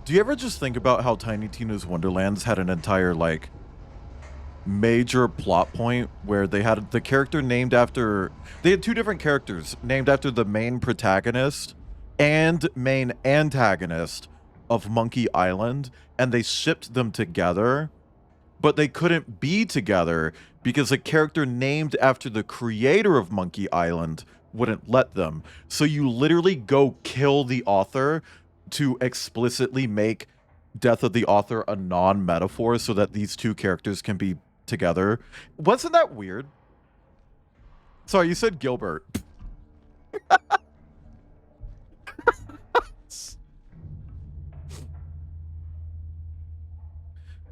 do you ever just think about how Tiny Tina's Wonderlands had an entire, like, major plot point where they had the character named after... They had two different characters named after the main protagonist and main antagonist of Monkey Island, and they shipped them together, but they couldn't be together because a character named after the creator of Monkey Island wouldn't let them. So you literally go kill the author to explicitly make Death of the Author a non-metaphor so that these two characters can be together. Wasn't that weird? Sorry, you said Gilbert.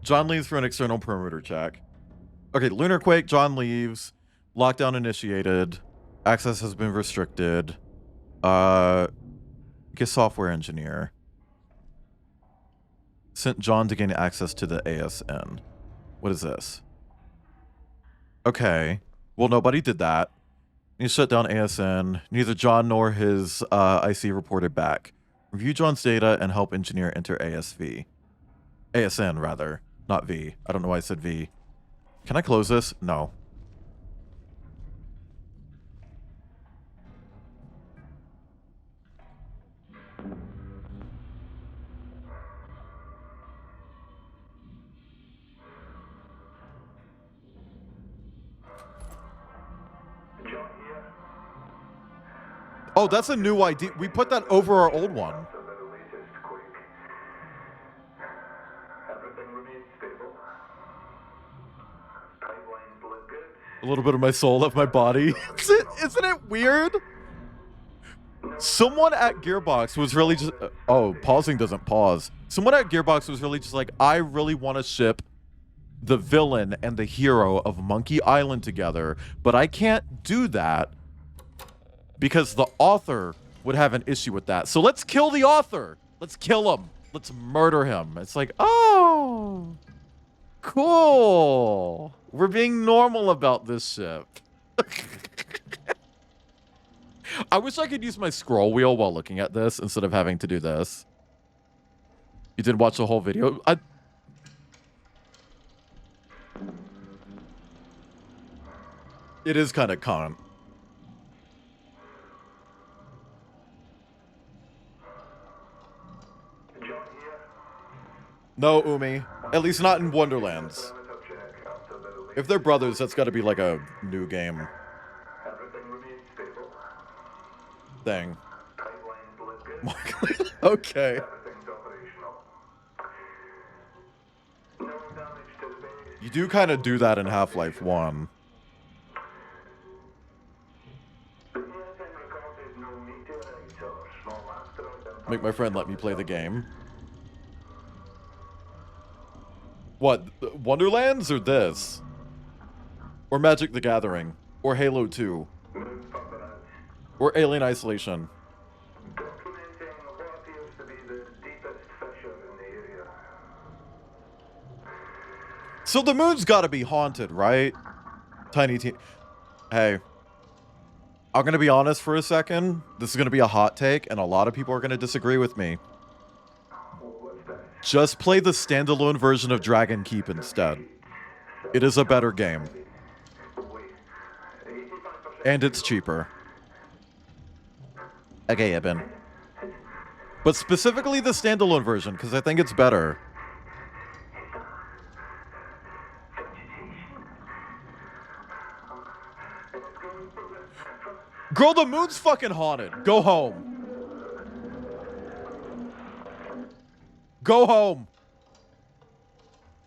John leaves for an external perimeter check. Okay, Lunar Quake, John leaves. Lockdown initiated. Access has been restricted. Get software engineer. Sent John to gain access to the ASN. What is this? Okay. Well, nobody did that. You shut down ASN. Neither John nor his IC reported back. Review John's data and help engineer enter ASV. ASN, rather. Not V. I don't know why I said V. Can I close this? No. Oh, that's a new ID. We put that over our old one. little bit of my soul left my body. Isn't it weird? Someone at Gearbox was really just... oh, pausing doesn't pause. Someone at Gearbox was really just like, I really want to ship the villain and the hero of Monkey Island together, but I can't do that because the author would have an issue with that. So let's kill the author. Let's kill him. Let's murder him. It's like, oh, cool. We're being normal about this ship. I wish I could use my scroll wheel while looking at this instead of having to do this. You did watch the whole video? It is kind of con. No, Umi. At least not in Wonderlands. If they're brothers, that's got to be like a new game thing. Okay. You do kind of do that in Half-Life 1. Make my friend let me play the game. What? Wonderlands or this? Or Magic the Gathering? Or Halo 2? Or Alien Isolation? So the moon's gotta be haunted, right? Tiny Teen. Hey. I'm gonna be honest for a second. This is gonna be a hot take, and a lot of people are gonna disagree with me. Just play the standalone version of Dragon Keep instead. It is a better game. And it's cheaper. Okay, Ibn. But specifically the standalone version, because I think it's better. Girl, the moon's fucking haunted. Go home. Go home.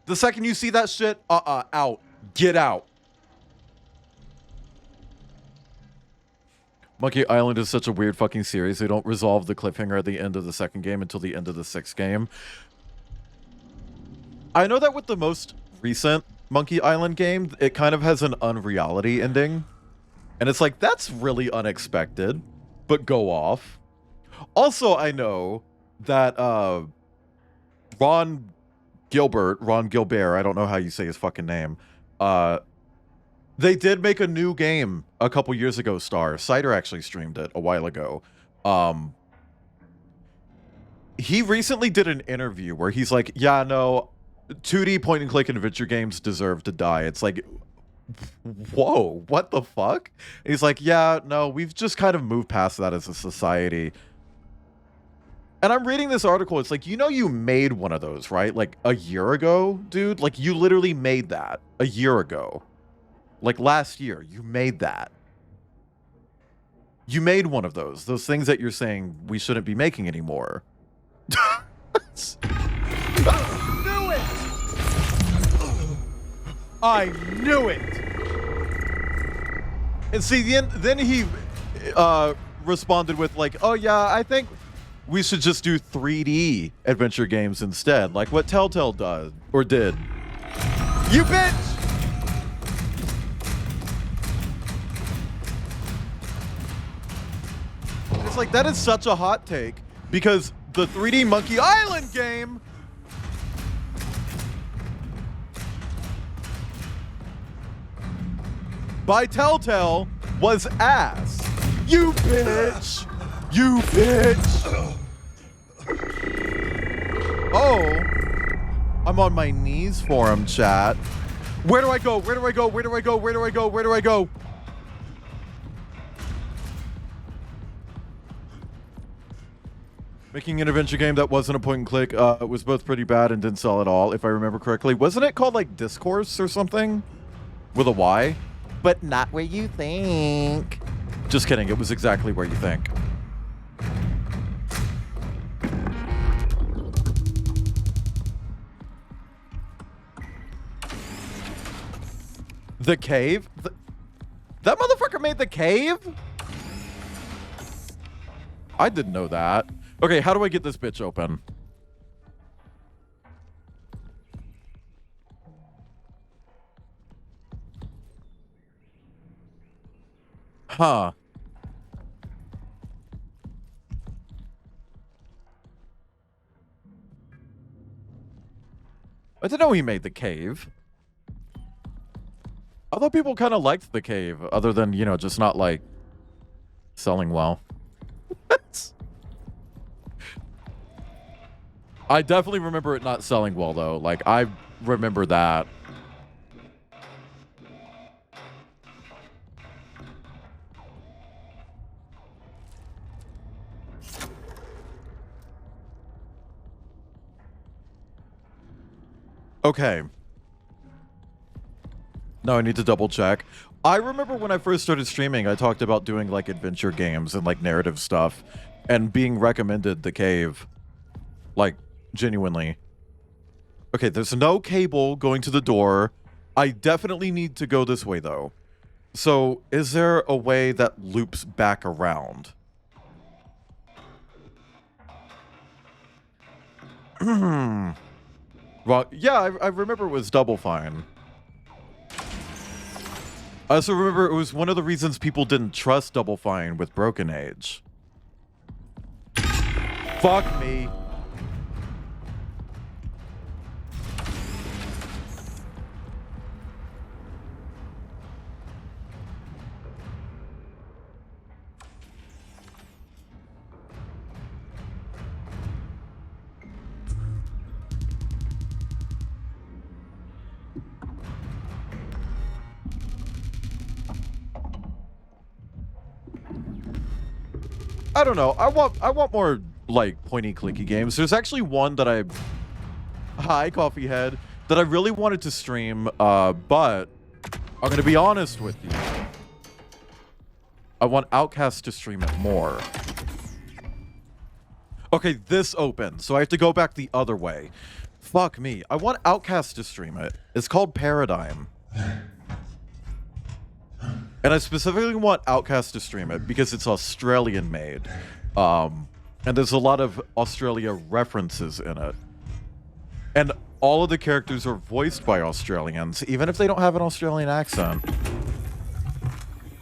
The second you see that shit, out. Get out. Monkey Island is such a weird fucking series. They don't resolve the cliffhanger at the end of the second game until the end of the sixth game. I know that with the most recent Monkey Island game, it kind of has an unreality ending. And it's like, that's really unexpected, but go off. Also, I know that Ron Gilbert, I don't know how you say his fucking name. They did make a new game a couple years ago, Star. Cider actually streamed it a while ago. He recently did an interview where he's like, yeah, no, 2D point-and-click adventure games deserve to die. It's like, whoa, what the fuck? And he's like, yeah, no, we've just kind of moved past that as a society. And I'm reading this article. It's like, you know, you made one of those, right? Like a year ago, dude. Like you literally made that a year ago. Like last year, you made that. You made one of those. Those things that you're saying we shouldn't be making anymore. I knew it. And see, then he responded with like, oh yeah, I think we should just do 3D adventure games instead, like what Telltale does or did. You bitch! And it's like, that is such a hot take because the 3D Monkey Island game by Telltale was ass. You bitch! You bitch! Oh, I'm on my knees for him, chat. Where do I go? Where do I go? Where do I go? Where do I go? Where do I go? Making an adventure game that wasn't a point and click was both pretty bad and didn't sell at all, if I remember correctly. Wasn't it called like Discourse or something? With a Y? But not where you think. Just kidding, it was exactly where you think. The cave? That motherfucker made the cave? I didn't know that. Okay, how do I get this bitch open? Huh. I didn't know he made the cave. I thought people kind of liked the cave, other than, you know, just not, like, selling well. I definitely remember it not selling well, though. Like, I remember that. Okay. No, I need to double check. I remember when I first started streaming, I talked about doing like adventure games and like narrative stuff and being recommended the cave. Like, genuinely. Okay, there's no cable going to the door. I definitely need to go this way though. So, is there a way that loops back around? Well, yeah, I remember it was Double Fine. I also remember it was one of the reasons people didn't trust Double Fine with Broken Age. Fuck me. I don't know. I want more like pointy clicky games. There's actually one that hi Coffee Head, that I really wanted to stream, but I'm gonna be honest with you. I want Outcast to stream it more. Okay, this opened, so I have to go back the other way. Fuck me. I want Outcast to stream it. It's called Paradigm. And I specifically want Outcast to stream it because it's Australian made. And there's a lot of Australia references in it. And all of the characters are voiced by Australians, even if they don't have an Australian accent.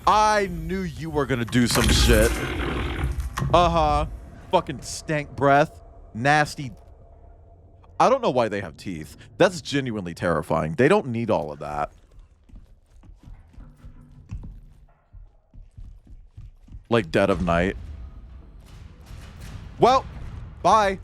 I knew you were gonna do some shit. Uh-huh. Fucking stank breath. Nasty. I don't know why they have teeth. That's genuinely terrifying. They don't need all of that. Like Dead of Night. Well, bye.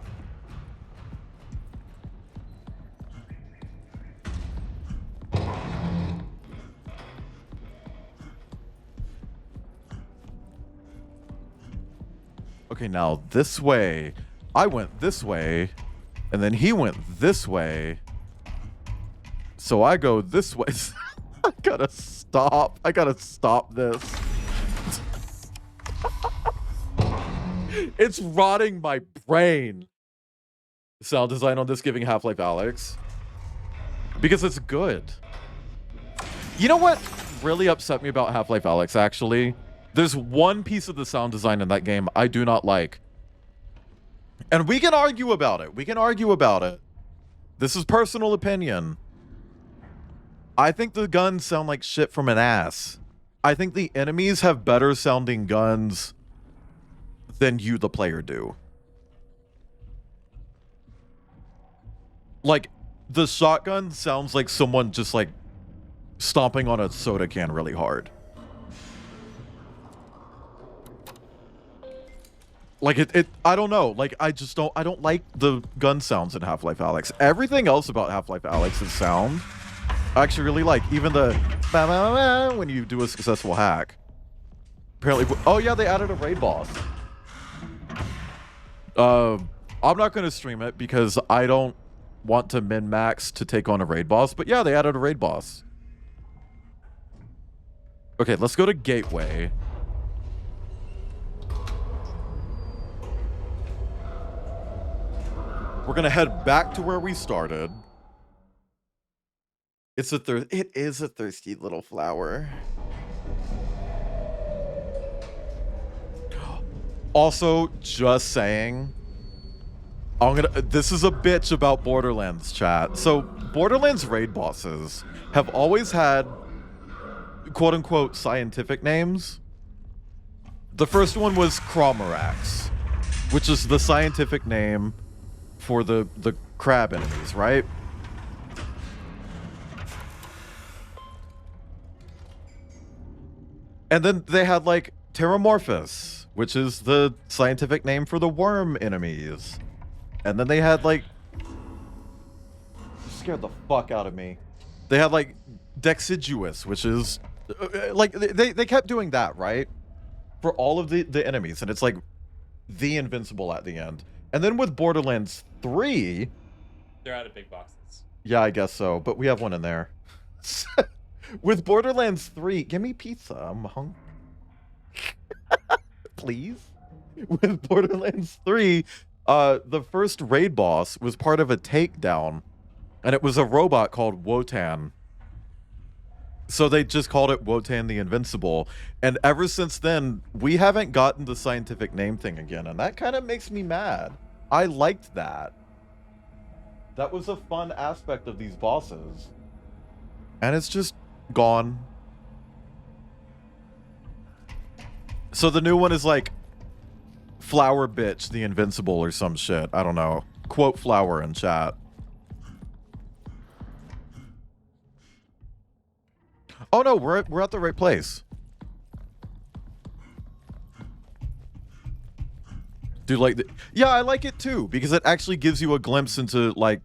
Okay, now this way. I went this way, and then he went this way. So I go this way. I gotta stop. I gotta stop this. It's rotting my brain. Sound design on this giving Half-Life Alyx. Because it's good. You know what really upset me about Half-Life Alyx, actually? There's one piece of the sound design in that game I do not like. And we can argue about it. We can argue about it. This is personal opinion. I think the guns sound like shit from an ass. I think the enemies have better sounding guns than you, the player, do. Like, the shotgun sounds like someone just, like, stomping on a soda can really hard. Like, I don't know. Like, I don't like the gun sounds in Half-Life Alyx. Everything else about Half-Life Alyx's sound, I actually really like. Even the when you do a successful hack. Apparently, oh yeah, they added a raid boss. I'm not going to stream it because I don't want to min-max to take on a raid boss. But yeah, they added a raid boss. Okay, let's go to Gateway. We're going to head back to where we started. It is a thirsty little flower. Also, just saying, this is a bitch about Borderlands, chat. So, Borderlands raid bosses have always had quote-unquote scientific names. The first one was Crawmerax, which is the scientific name for the crab enemies, right? And then they had like Terramorphous, which is the scientific name for the worm enemies. And then they had like... You scared the fuck out of me. They had like Deciduous, which is... like, they kept doing that, right? For all of the enemies. And it's like the Invincible at the end. And then with Borderlands 3... They're out of big boxes. Yeah, I guess so. But we have one in there. With Borderlands 3... Give me pizza. I'm hungry. Please? With Borderlands 3... the first raid boss was part of a takedown, and it was a robot called Wotan. So they just called it Wotan the Invincible, and ever since then, we haven't gotten the scientific name thing again, and that kind of makes me mad. I liked that. That was a fun aspect of these bosses. And it's just gone. So the new one is like Flower Bitch the Invincible or some shit. I don't know. Quote Flower in chat. Oh no, we're at the right place. Dude, like, yeah, I like it too because it actually gives you a glimpse into like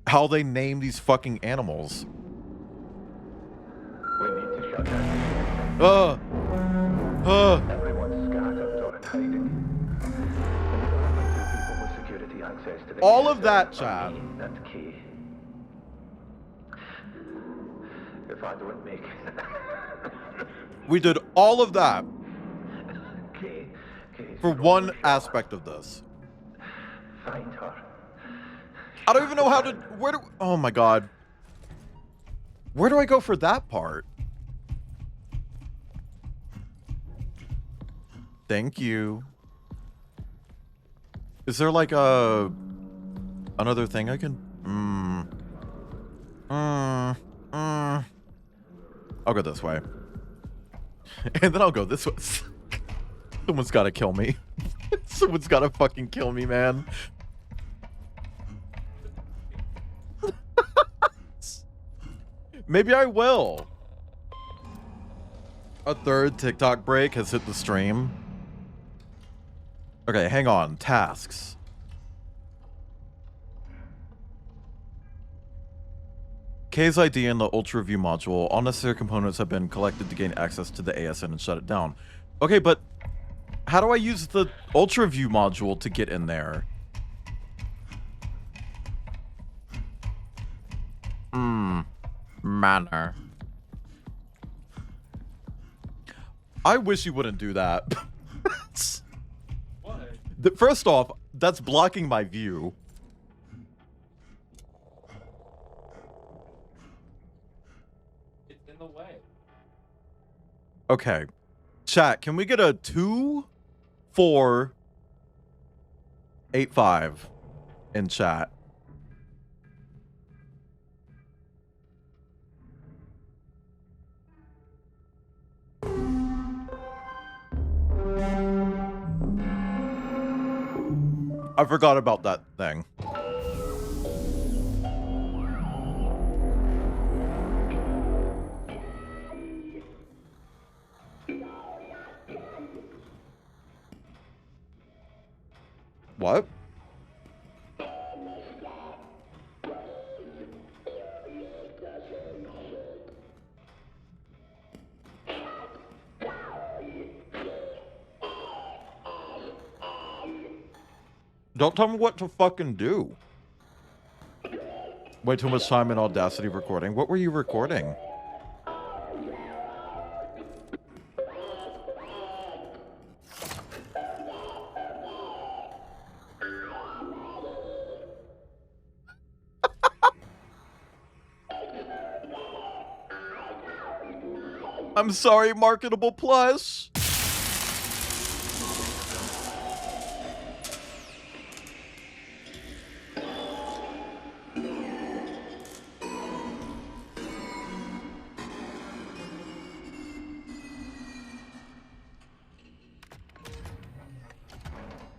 how they name these fucking animals. We need to shut down. Everyone's scattered or in hiding. And there are only two people with security access to the all of that, Chad. That key. If I don't make it. We did all of that Key. for one aspect of this. Find her. I don't even know how to... Where do... Oh my god. Where do I go for that part? Thank you. Is there like a... another thing I can... I'll go this way. And then I'll go this way. Someone's gotta kill me. Someone's gotta fucking kill me, man. Maybe I will. A third TikTok break has hit the stream. Okay, hang on. Tasks. K's ID and the Ultra View module. All necessary components have been collected to gain access to the ASN and shut it down. Okay, but how do I use the Ultra View module to get in there? Manner. I wish you wouldn't do that. What? First off, that's blocking my view. It's in the way. Okay. Chat, can we get a 2485 in chat? I forgot about that thing. What? Don't tell me what to fucking do. Way too much time in Audacity recording. What were you recording? I'm sorry, Marketable Plus.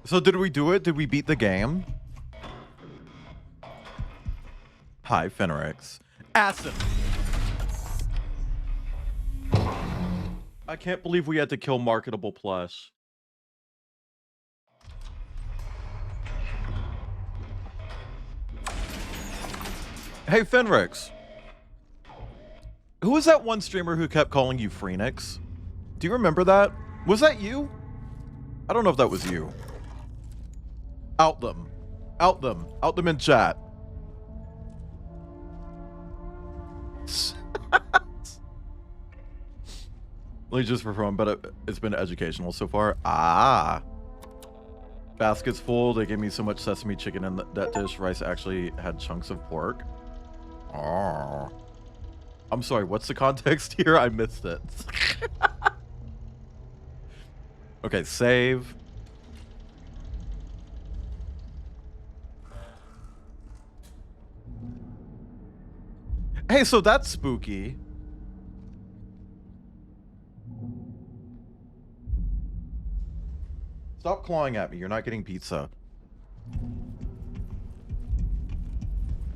So did we do it? Did we beat the game? Hi, Fenrix. Asin. I can't believe we had to kill marketable plush. Hey, Fenrix. Who was that one streamer who kept calling you Phoenix? Do you remember that? Was that you? I don't know if that was you. Out them. Out them. Out them in chat. Let me just perform, but it's been educational so far. Ah. Basket's full. They gave me so much sesame chicken in that dish. Rice actually had chunks of pork. Oh. I'm sorry, what's the context here? I missed it. Okay, save. Hey, so that's spooky. Stop clawing at me. You're not getting pizza.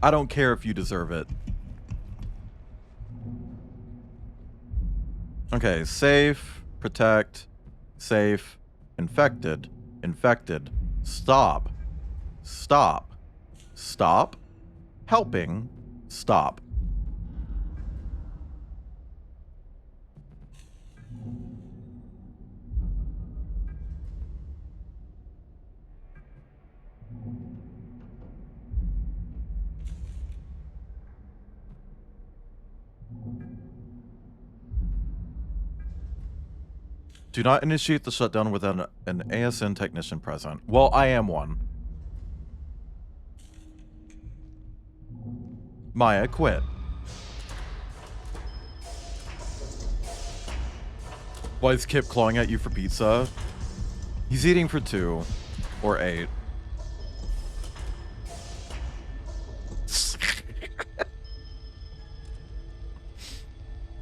I don't care if you deserve it. Okay, safe, protect, safe, infected, infected, stop, stop, stop, helping, stop. Do not initiate the shutdown without an ASN technician present. Well, I am one. Maya, quit. Why is Kip clawing at you for pizza? He's eating for 2 or 8.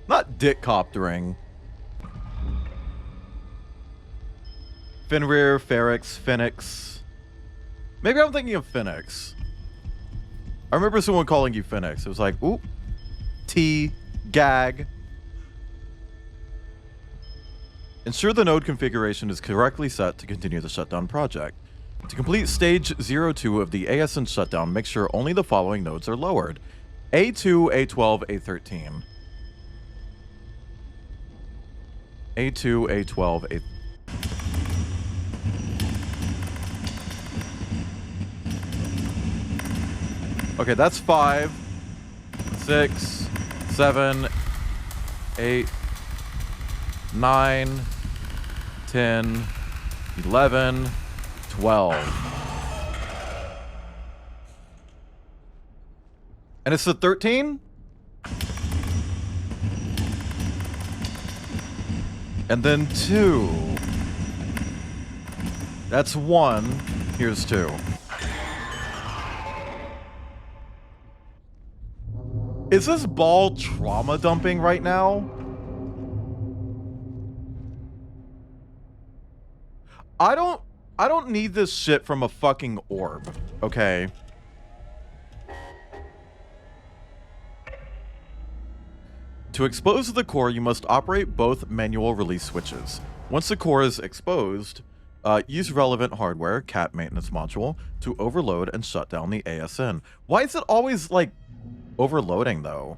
Not dick coptering. Fenrir, Ferrix, Phoenix. Maybe I'm thinking of Phoenix. I remember someone calling you Phoenix. It was like, oop, T, gag. Ensure the node configuration is correctly set to continue the shutdown project. To complete stage 02 of the ASN shutdown, make sure only the following nodes are lowered. A2, A12, A13. A2, A12, A13. Okay, that's 5, 6, 7, 8, 9, 10, 11, 12. And it's the 13? And then 2. That's 1. Here's 2. Is this ball trauma dumping right now? I don't need this shit from a fucking orb, okay? To expose the core, you must operate both manual release switches. Once the core is exposed, use relevant hardware, cat maintenance module, to overload and shut down the ASN. Why is it always, like, overloading, though?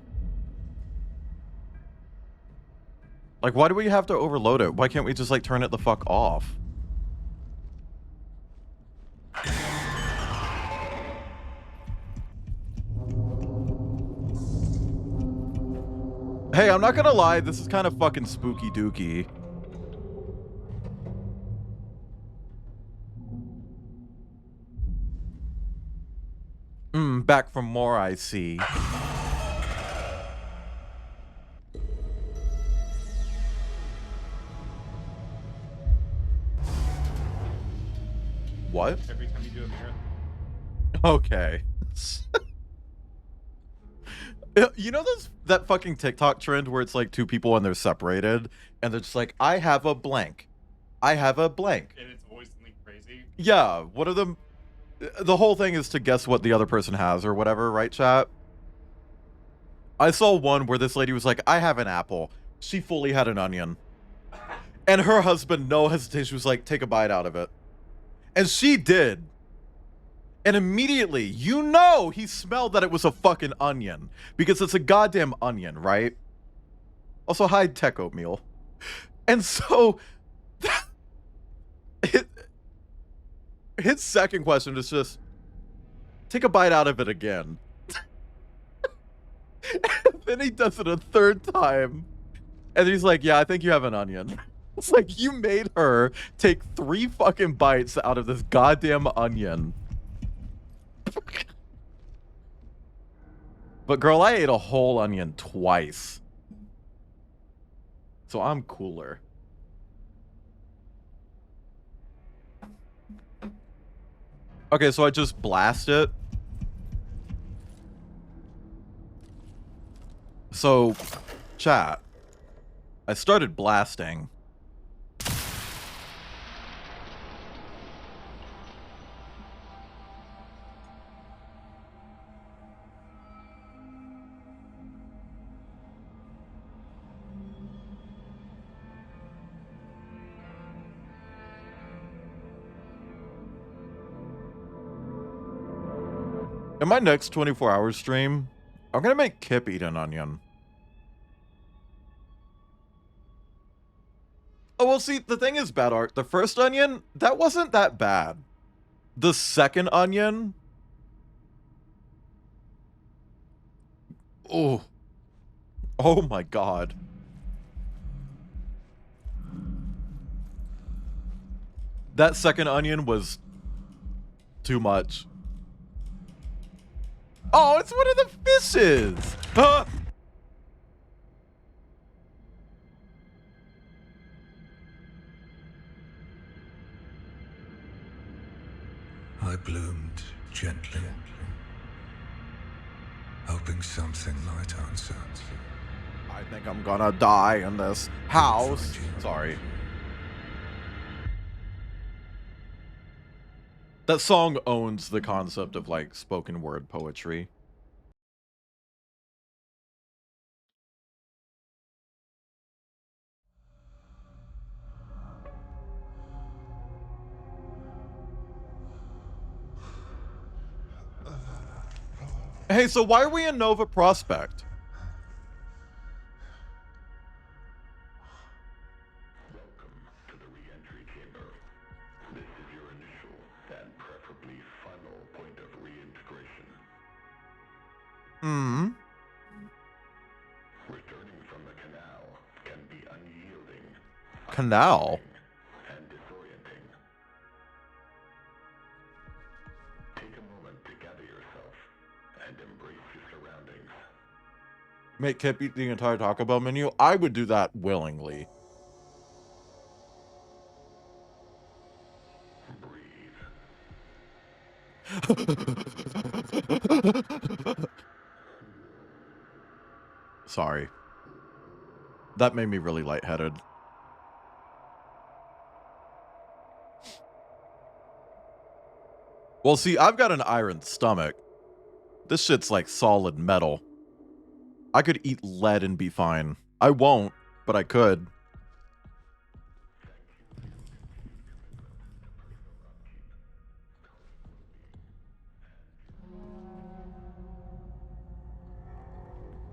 Like, why do we have to overload it? Why can't we just, like, turn it the fuck off? Hey, I'm not gonna lie, this is kind of fucking spooky dooky. Back from more, I see. What? Every time you do a marathon. Okay. You know that fucking TikTok trend where it's like 2 people and they're separated and they're just like, I have a blank. I have a blank. And it's always something crazy. Yeah, one of them. The whole thing is to guess what the other person has or whatever, right, chat? I saw one where this lady was like, I have an apple. She fully had an onion. And her husband, no hesitation, was like, take a bite out of it. And she did. And immediately, you know, he smelled that it was a fucking onion. Because it's a goddamn onion, right? Also, hi, tech oatmeal. And so, his second question is just, take a bite out of it again. And then he does it a third time. And he's like, yeah, I think you have an onion. It's like, you made her take 3 fucking bites out of this goddamn onion. But girl, I ate a whole onion twice. So I'm cooler. Okay, so I just blast it. So, chat. I started blasting. In my next 24-hour stream, I'm gonna make Kip eat an onion. Oh, well, see, the thing is, Bad Art, the first onion, that wasn't that bad. The second onion... Oh. Oh my god. That second onion was too much. Oh, it's one of the fishes! Huh? I bloomed gently, hoping something might answer. I think I'm gonna die in this house. Sorry. That song owns the concept of, like, spoken word poetry. Hey, so why are we in Nova Prospect? Welcome to the re-entry chamber. This is your initial and preferably final point of reintegration. Returning from the canal can be unyielding. Canal? And disorienting. Take a moment to gather yourself and embrace your surroundings. Make Kip eat the entire Taco Bell menu? I would do that willingly. Sorry. That made me really lightheaded. Well, see, I've got an iron stomach. This shit's like solid metal. I could eat lead and be fine. I won't, but I could.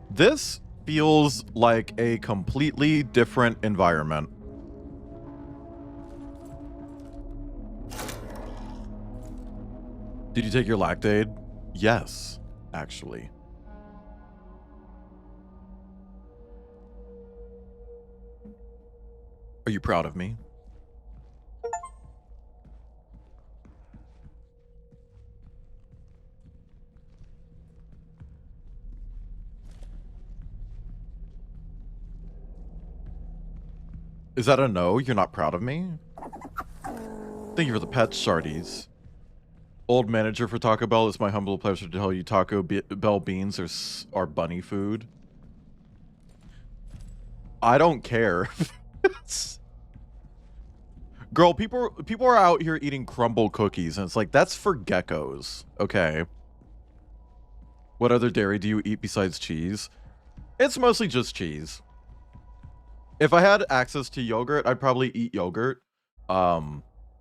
This feels like a completely different environment. Did you take your Lactaid? Yes, actually. Are you proud of me? Is that a no? You're not proud of me? Thank you for the pet, Shardies. Old manager for Taco Bell, it's my humble pleasure to tell you Taco Bell beans are bunny food. I don't care. Girl, people are out here eating crumble cookies, and it's like, that's for geckos. Okay. What other dairy do you eat besides cheese? It's mostly just cheese. If I had access to yogurt, I'd probably eat yogurt.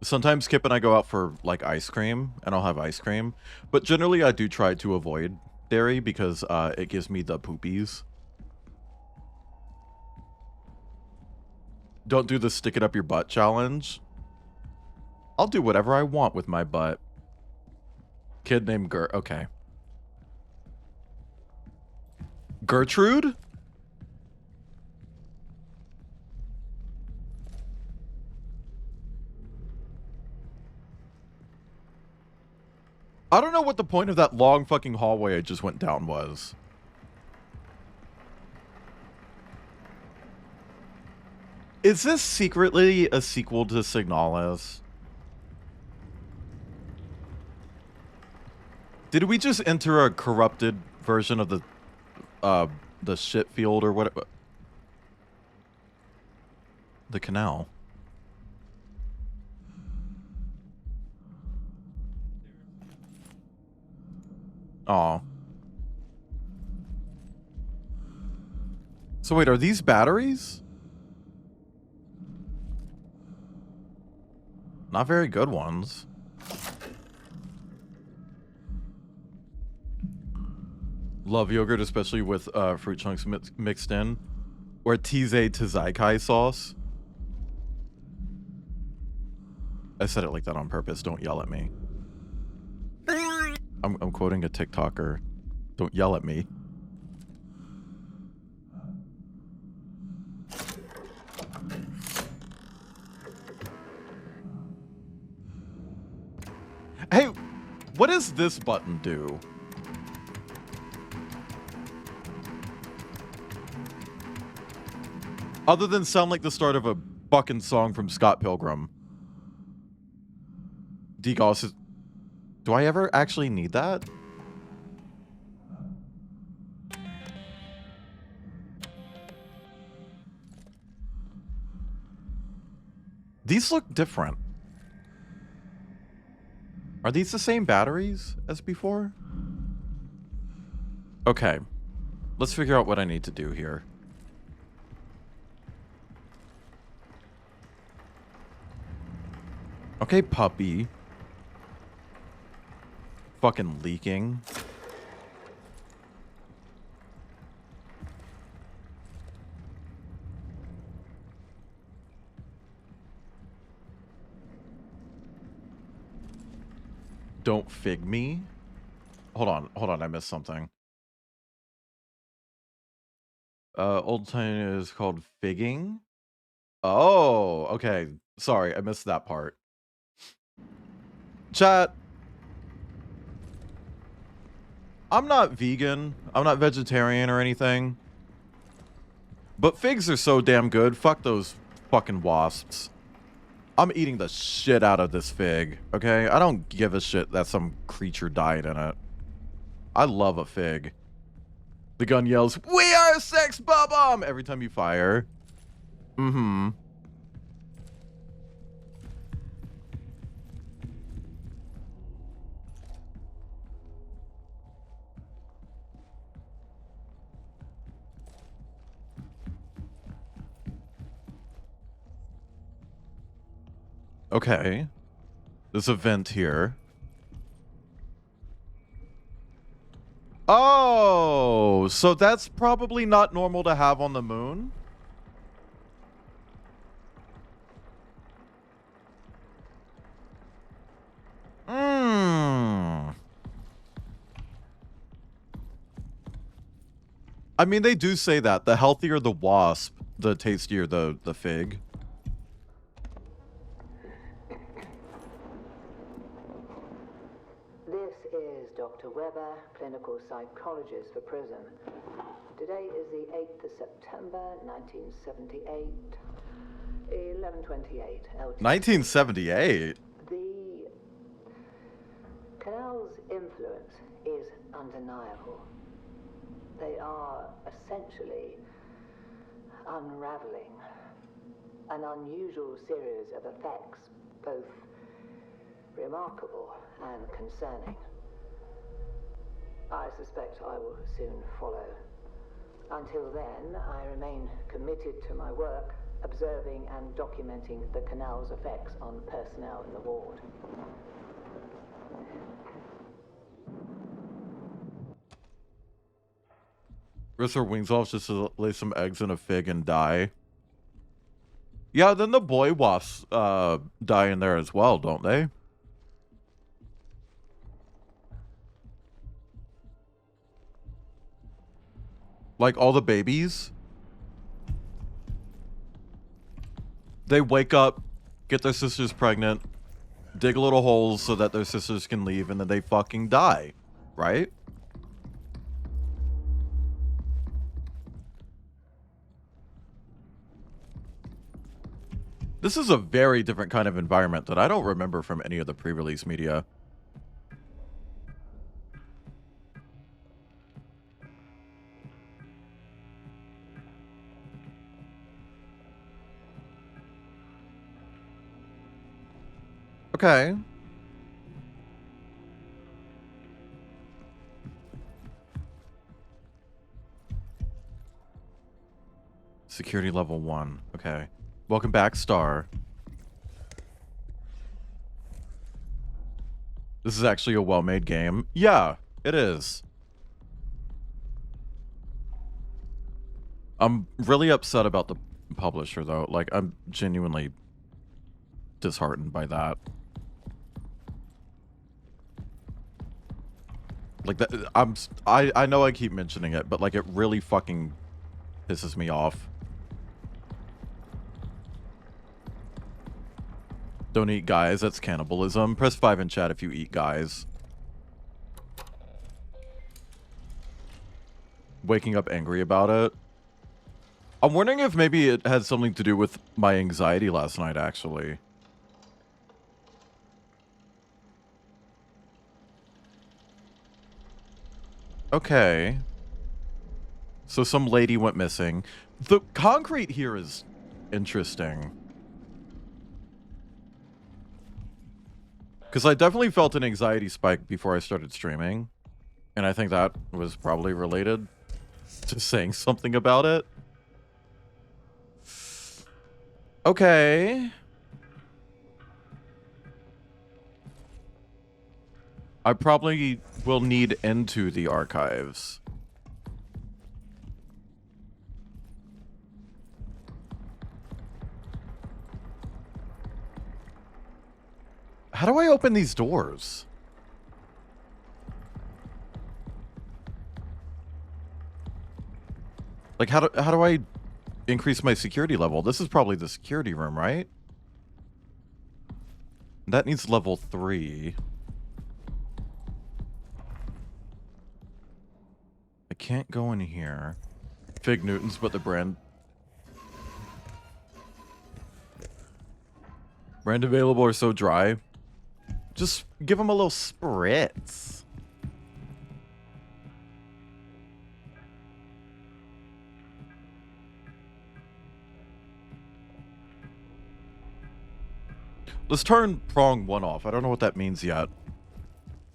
Sometimes Kip and I go out for like ice cream, and I'll have ice cream. But generally, I do try to avoid dairy because it gives me the poopies. Don't do the stick it up your butt challenge. I'll do whatever I want with my butt. Kid named okay. Gertrude? I don't know what the point of that long fucking hallway I just went down was. Is this secretly a sequel to Signalis? Did we just enter a corrupted version of the shit field or what? The canal. Aw. So wait, are these batteries? Not very good ones. Love yogurt, especially with fruit chunks mixed in. Or Tizay Tazaikai sauce. I said it like that on purpose. Don't yell at me. I'm quoting a TikToker. Don't yell at me. Hey, what does this button do? Other than sound like the start of a fucking song from Scott Pilgrim. DGOS is... Do I ever actually need that? These look different. Are these the same batteries as before? Okay. Let's figure out what I need to do here. Okay, puppy. Fucking leaking. Don't fig me. Hold on, I missed something. Old time is called figging. Oh, okay. Sorry, I missed that part. Chat. I'm not vegan. I'm not vegetarian or anything. But figs are so damn good. Fuck those fucking wasps. I'm eating the shit out of this fig, okay? I don't give a shit that some creature died in it. I love a fig. The gun yells, "We are sex bomb!" every time you fire. Mm-hmm. Okay. There's a vent here. Oh, so that's probably not normal to have on the moon? I mean, they do say that. The healthier the wasp, the tastier the fig. This is Dr. Weber, clinical psychologist for prison. Today is the 8th of September, 1978, 11:28 LT. 1978? The canal's influence is undeniable. They are essentially unraveling. an unusual series of effects, both remarkable and concerning. I suspect I will soon follow. Until then, I remain committed to my work, observing and documenting the canal's effects on personnel in the ward. Risk her wings off just to lay some eggs in a fig and die. Yeah, then the boy wasps die in there as well, don't they? Like all the babies? They wake up, get their sisters pregnant, dig little holes so that their sisters can leave, and then they fucking die, right? This is a very different kind of environment that I don't remember from any of the pre-release media. Okay. Security level 1. Okay. Welcome back, Star. This is actually a well-made game. Yeah, it is. I'm really upset about the publisher, though. Like, I'm genuinely disheartened by that. Like, that, I know I keep mentioning it, but, like, it really fucking pisses me off. Don't eat guys, that's cannibalism. Press 5 in chat if you eat guys. Waking up angry about it. I'm wondering if maybe it had something to do with my anxiety last night, actually. Okay. So some lady went missing. The concrete here is interesting. Because I definitely felt an anxiety spike before I started streaming. And I think that was probably related to saying something about it. Okay. I probably will need into the archives. How do I open these doors? Like, how do I increase my security level? This is probably the security room, right? That needs level 3. I can't go in here. Fig Newtons, but the brand available are so dry. Just give them a little spritz. Let's turn prong 1 off. I don't know what that means yet.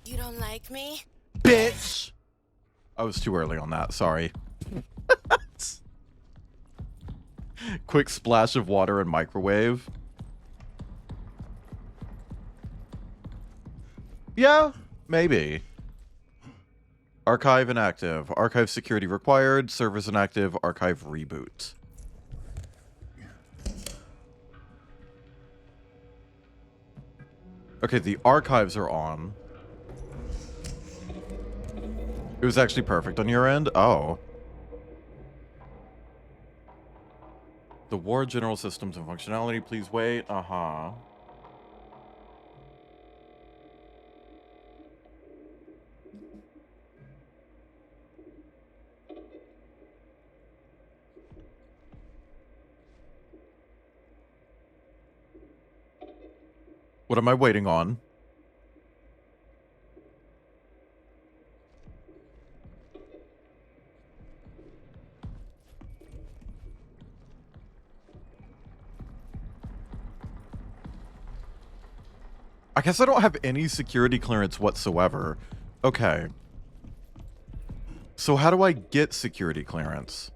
You don't like me? Bitch! I was too early on that. Sorry. Quick splash of water and microwave. Yeah, maybe. Archive inactive. Archive security required. Servers inactive. Archive reboot. Okay, the archives are on. It was actually perfect on your end? Oh. The Ward General Systems and Functionality, please wait. Uh-huh. What am I waiting on? I guess I don't have any security clearance whatsoever. Okay. So how do I get security clearance?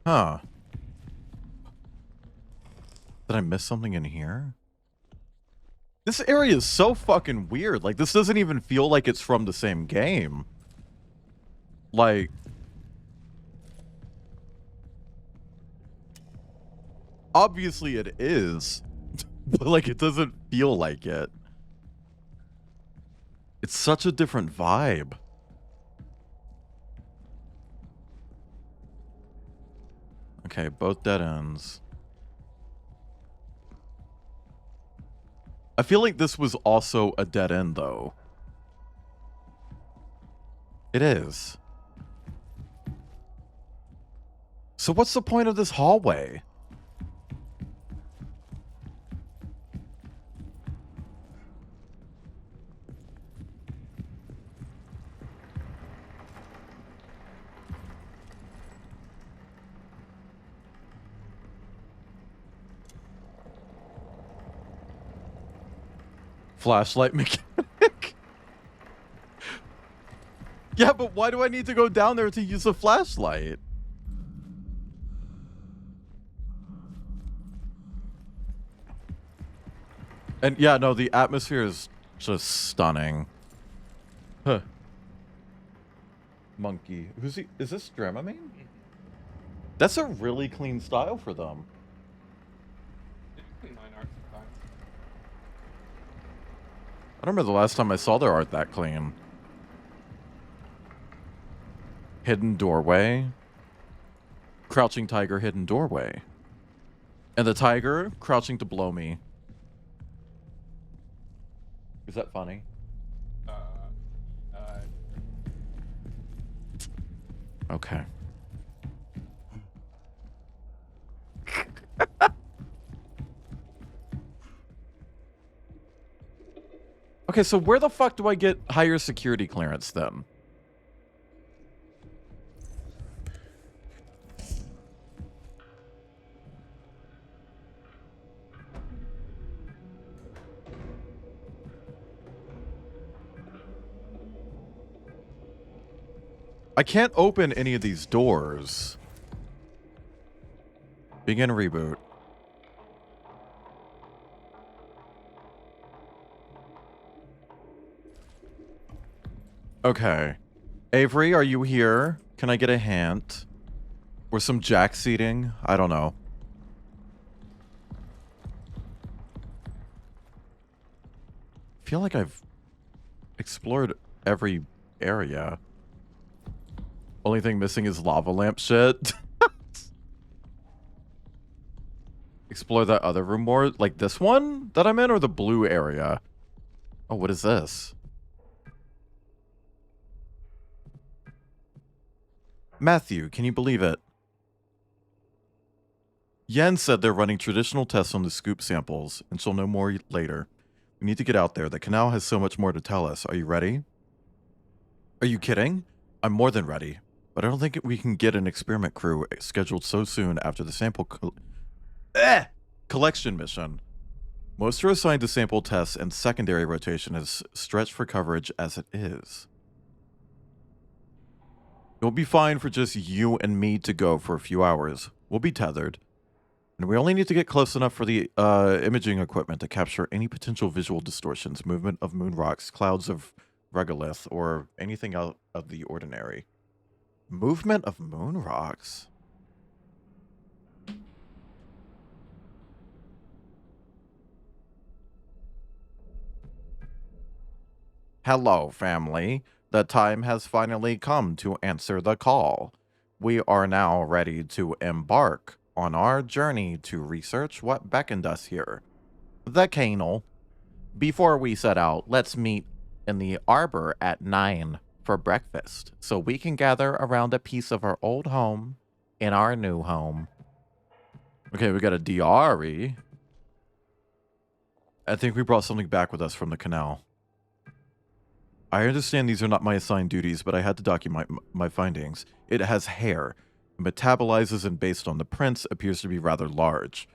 Huh. Did I miss something in here? This area is so fucking weird. Like, this doesn't even feel like it's from the same game. Like... Obviously it is. But, like, it doesn't feel like it. It's such a different vibe. Okay, both dead ends. I feel like this was also a dead end, though. It is. So what's the point of this hallway? Flashlight mechanic. Yeah, but why do I need to go down there to use a flashlight? And yeah, no, the atmosphere is just stunning. Huh. Monkey. Who's he? Is this Dramamine? That's a really clean style for them. I don't remember the last time I saw their art that clean. Hidden doorway. Crouching tiger, hidden doorway. And the tiger crouching to blow me. Is that funny? Okay. Okay, so where the fuck do I get higher security clearance then? I can't open any of these doors. Begin reboot. Okay. Avery, are you here? Can I get a hint? Or some jack seating? I don't know. I feel like I've explored every area. Only thing missing is lava lamp shit. Explore that other room more. Like this one that I'm in, or the blue area? Oh, what is this? Matthew, can you believe it? Yen said they're running traditional tests on the scoop samples, and she'll know more later. We need to get out there. The canal has so much more to tell us. Are you ready? Are you kidding? I'm more than ready. But I don't think we can get an experiment crew scheduled so soon after the sample collection mission. Most are assigned to sample tests, and secondary rotation is stretched for coverage as it is. It'll be fine for just you and me to go for a few hours. We'll be tethered. And we only need to get close enough for the imaging equipment to capture any potential visual distortions, movement of moon rocks, clouds of regolith, or anything out of the ordinary. Movement of moon rocks? Hello, family. The time has finally come to answer the call. We are now ready to embark on our journey to research what beckoned us here. The Canal. Before we set out, let's meet in the arbor at 9 for breakfast, so we can gather around a piece of our old home in our new home. Okay, we got a diary. I think we brought something back with us from the canal. I understand these are not my assigned duties, but I had to document my findings. It has hair, metabolizes, and based on the prints, appears to be rather large.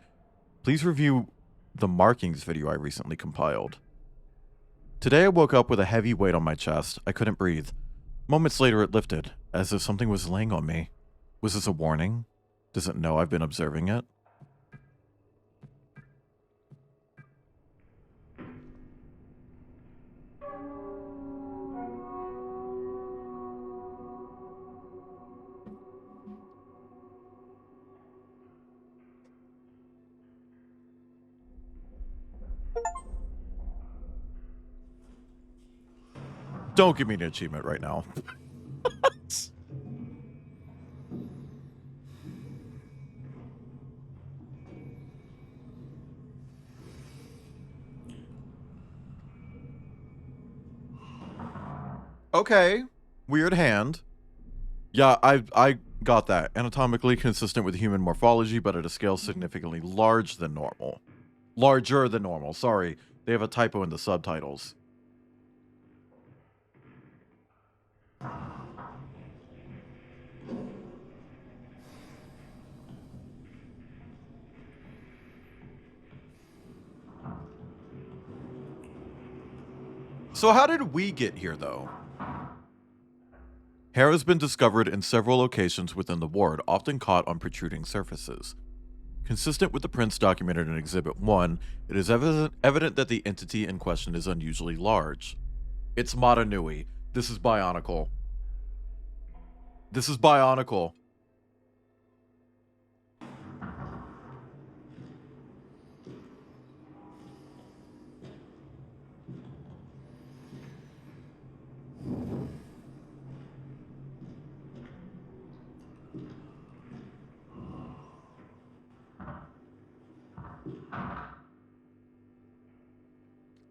Please review the markings video I recently compiled. Today I woke up with a heavy weight on my chest. I couldn't breathe. Moments later it lifted, as if something was laying on me. Was this a warning? Does it know I've been observing it? Don't give me an achievement right now. Okay. Weird hand. Yeah, I got that. Anatomically consistent with human morphology, but at a scale significantly larger than normal. Larger than normal. Sorry. They have a typo in the subtitles. So how did we get here, though? Hair has been discovered in several locations within the ward, often caught on protruding surfaces. Consistent with the prints documented in Exhibit 1, it is evident that the entity in question is unusually large. It's Mata Nui. This is Bionicle. This is Bionicle.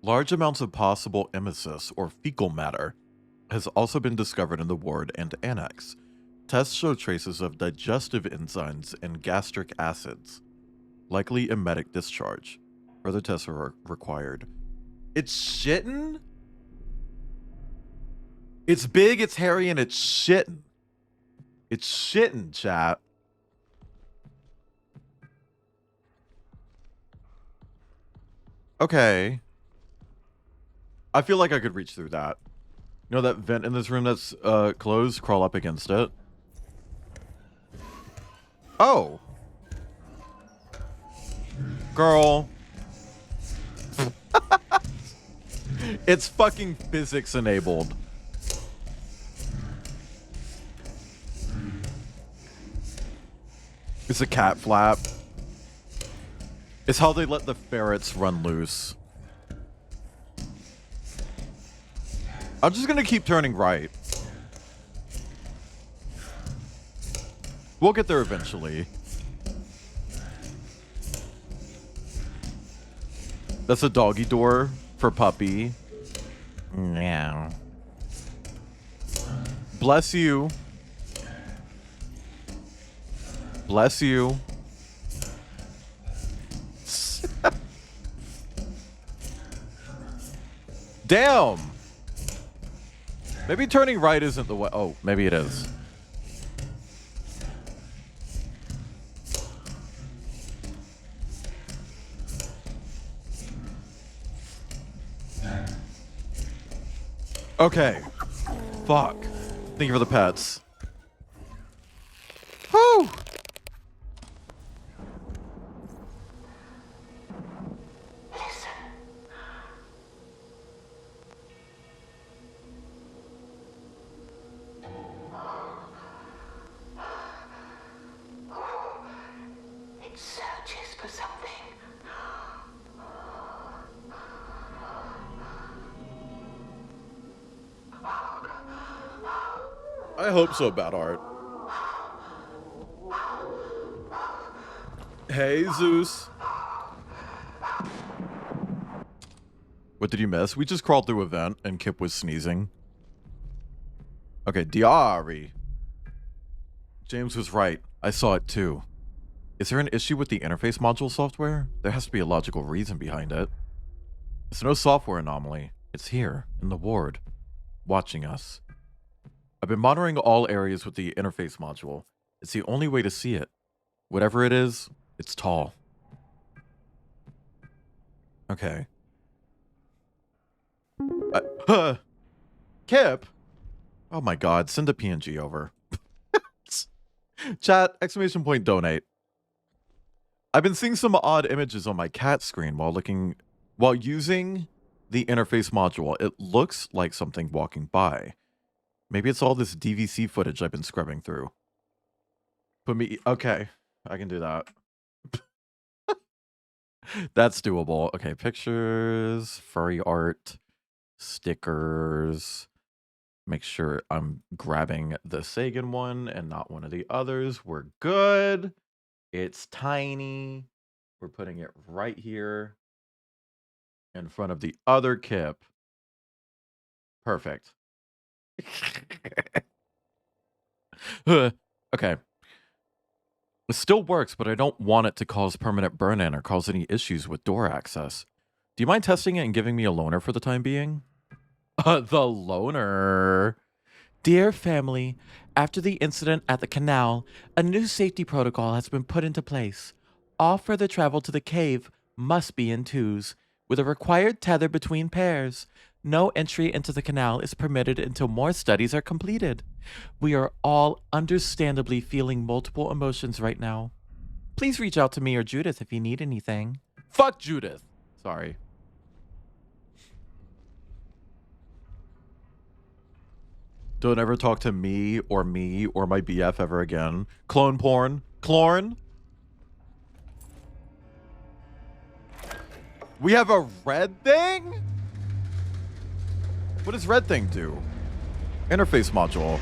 Large amounts of possible emesis, or fecal matter, has also been discovered in the ward and annex. Tests show traces of digestive enzymes and gastric acids, likely emetic discharge. Further tests are required. It's shitting? It's big, it's hairy, and it's shitting. It's shitting, chat. Okay. I feel like I could reach through that. You know that vent in this room that's closed? Crawl up against it. Oh. Girl. It's fucking physics enabled. It's a cat flap. It's how they let the ferrets run loose. I'm just gonna keep turning right. We'll get there eventually. That's a doggy door for puppy. Yeah. Bless you. Bless you. Damn. Maybe turning right isn't the way. Oh, maybe it is. Okay. Fuck. Thank you for the pets. Whew. It searches for something. I hope so, Bad Art. Hey, Zeus. What did you miss? We just crawled through a vent and Kip was sneezing. Okay, diary. James was right. I saw it too. Is there an issue with the interface module software? There has to be a logical reason behind it. It's no software anomaly. It's here, in the ward, watching us. I've been monitoring all areas with the interface module. It's the only way to see it. Whatever it is, it's tall. Okay. Kip? Oh my god, send a PNG over. Chat, exclamation point donate. I've been seeing some odd images on my cat screen while using the interface module. It looks like something walking by. Maybe it's all this DVC footage I've been scrubbing through. Okay, I can do that. That's doable. Okay, pictures, furry art, stickers. Make sure I'm grabbing the Sagan one and not one of the others. We're good. It's tiny. We're putting it right here in front of the other Kip. Perfect. Okay. It still works, but I don't want it to cause permanent burn-in or cause any issues with door access. Do you mind testing it and giving me a loaner for the time being? The loaner. Dear family, after the incident at the canal, a new safety protocol has been put into place. All further travel to the cave must be in twos, with a required tether between pairs. No entry into the canal is permitted until more studies are completed. We are all understandably feeling multiple emotions right now. Please reach out to me or Judith if you need anything. Fuck Judith. Sorry. Don't ever talk to me or my BF ever again. Clone porn. Clorn. We have a red thing? What does red thing do? Interface module.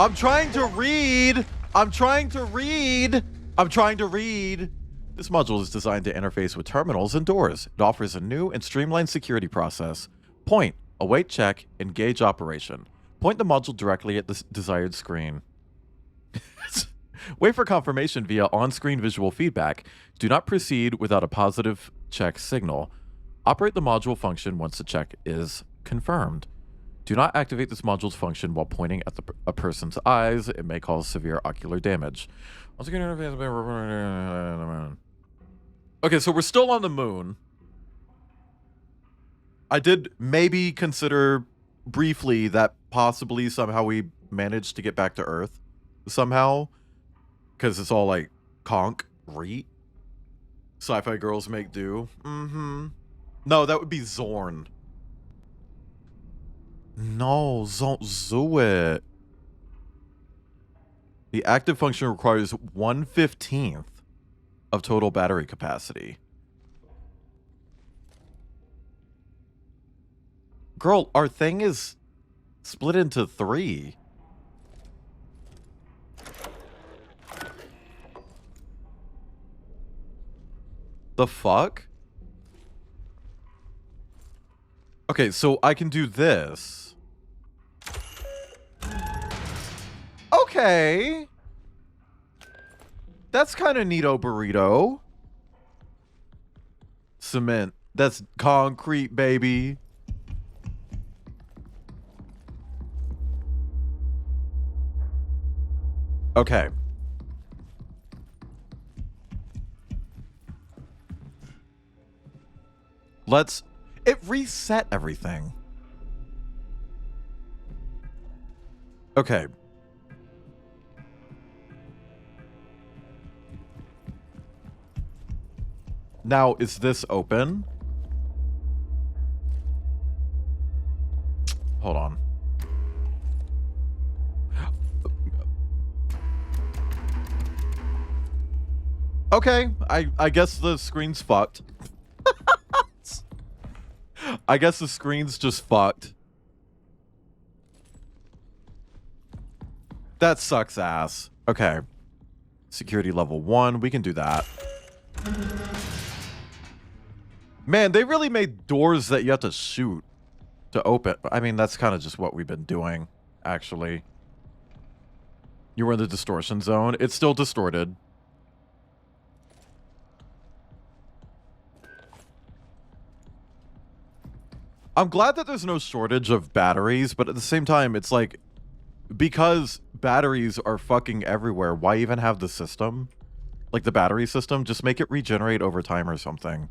I'm trying to read. I'm trying to read. I'm trying to read. This module is designed to interface with terminals and doors. It offers a new and streamlined security process. Point, await check, engage operation. Point the module directly at the desired screen. Wait for confirmation via on-screen visual feedback. Do not proceed without a positive check signal. Operate the module function once the check is confirmed. Do not activate this module's function while pointing at a person's eyes. It may cause severe ocular damage. Okay, so we're still on the moon. I did maybe consider briefly that possibly somehow we managed to get back to Earth somehow. Because it's all like concrete. Sci-fi girls make do. No, that would be Zorn. No, Zoet. The active function requires 1/15 of total battery capacity. Girl, our thing is split into 3. The fuck? Okay, so I can do this. Okay. That's kind of neato burrito. Cement. That's concrete, baby. Okay. It reset everything. Okay. Now, is this open? Hold on. Okay, I guess the screen's fucked. I guess the screen's just fucked. That sucks ass. Okay. Security level 1. We can do that. Man, they really made doors that you have to shoot to open. I mean, that's kind of just what we've been doing, actually. You were in the distortion zone. It's still distorted. I'm glad that there's no shortage of batteries, but at the same time, it's like, because batteries are fucking everywhere, why even have the system? Like the battery system, just make it regenerate over time or something.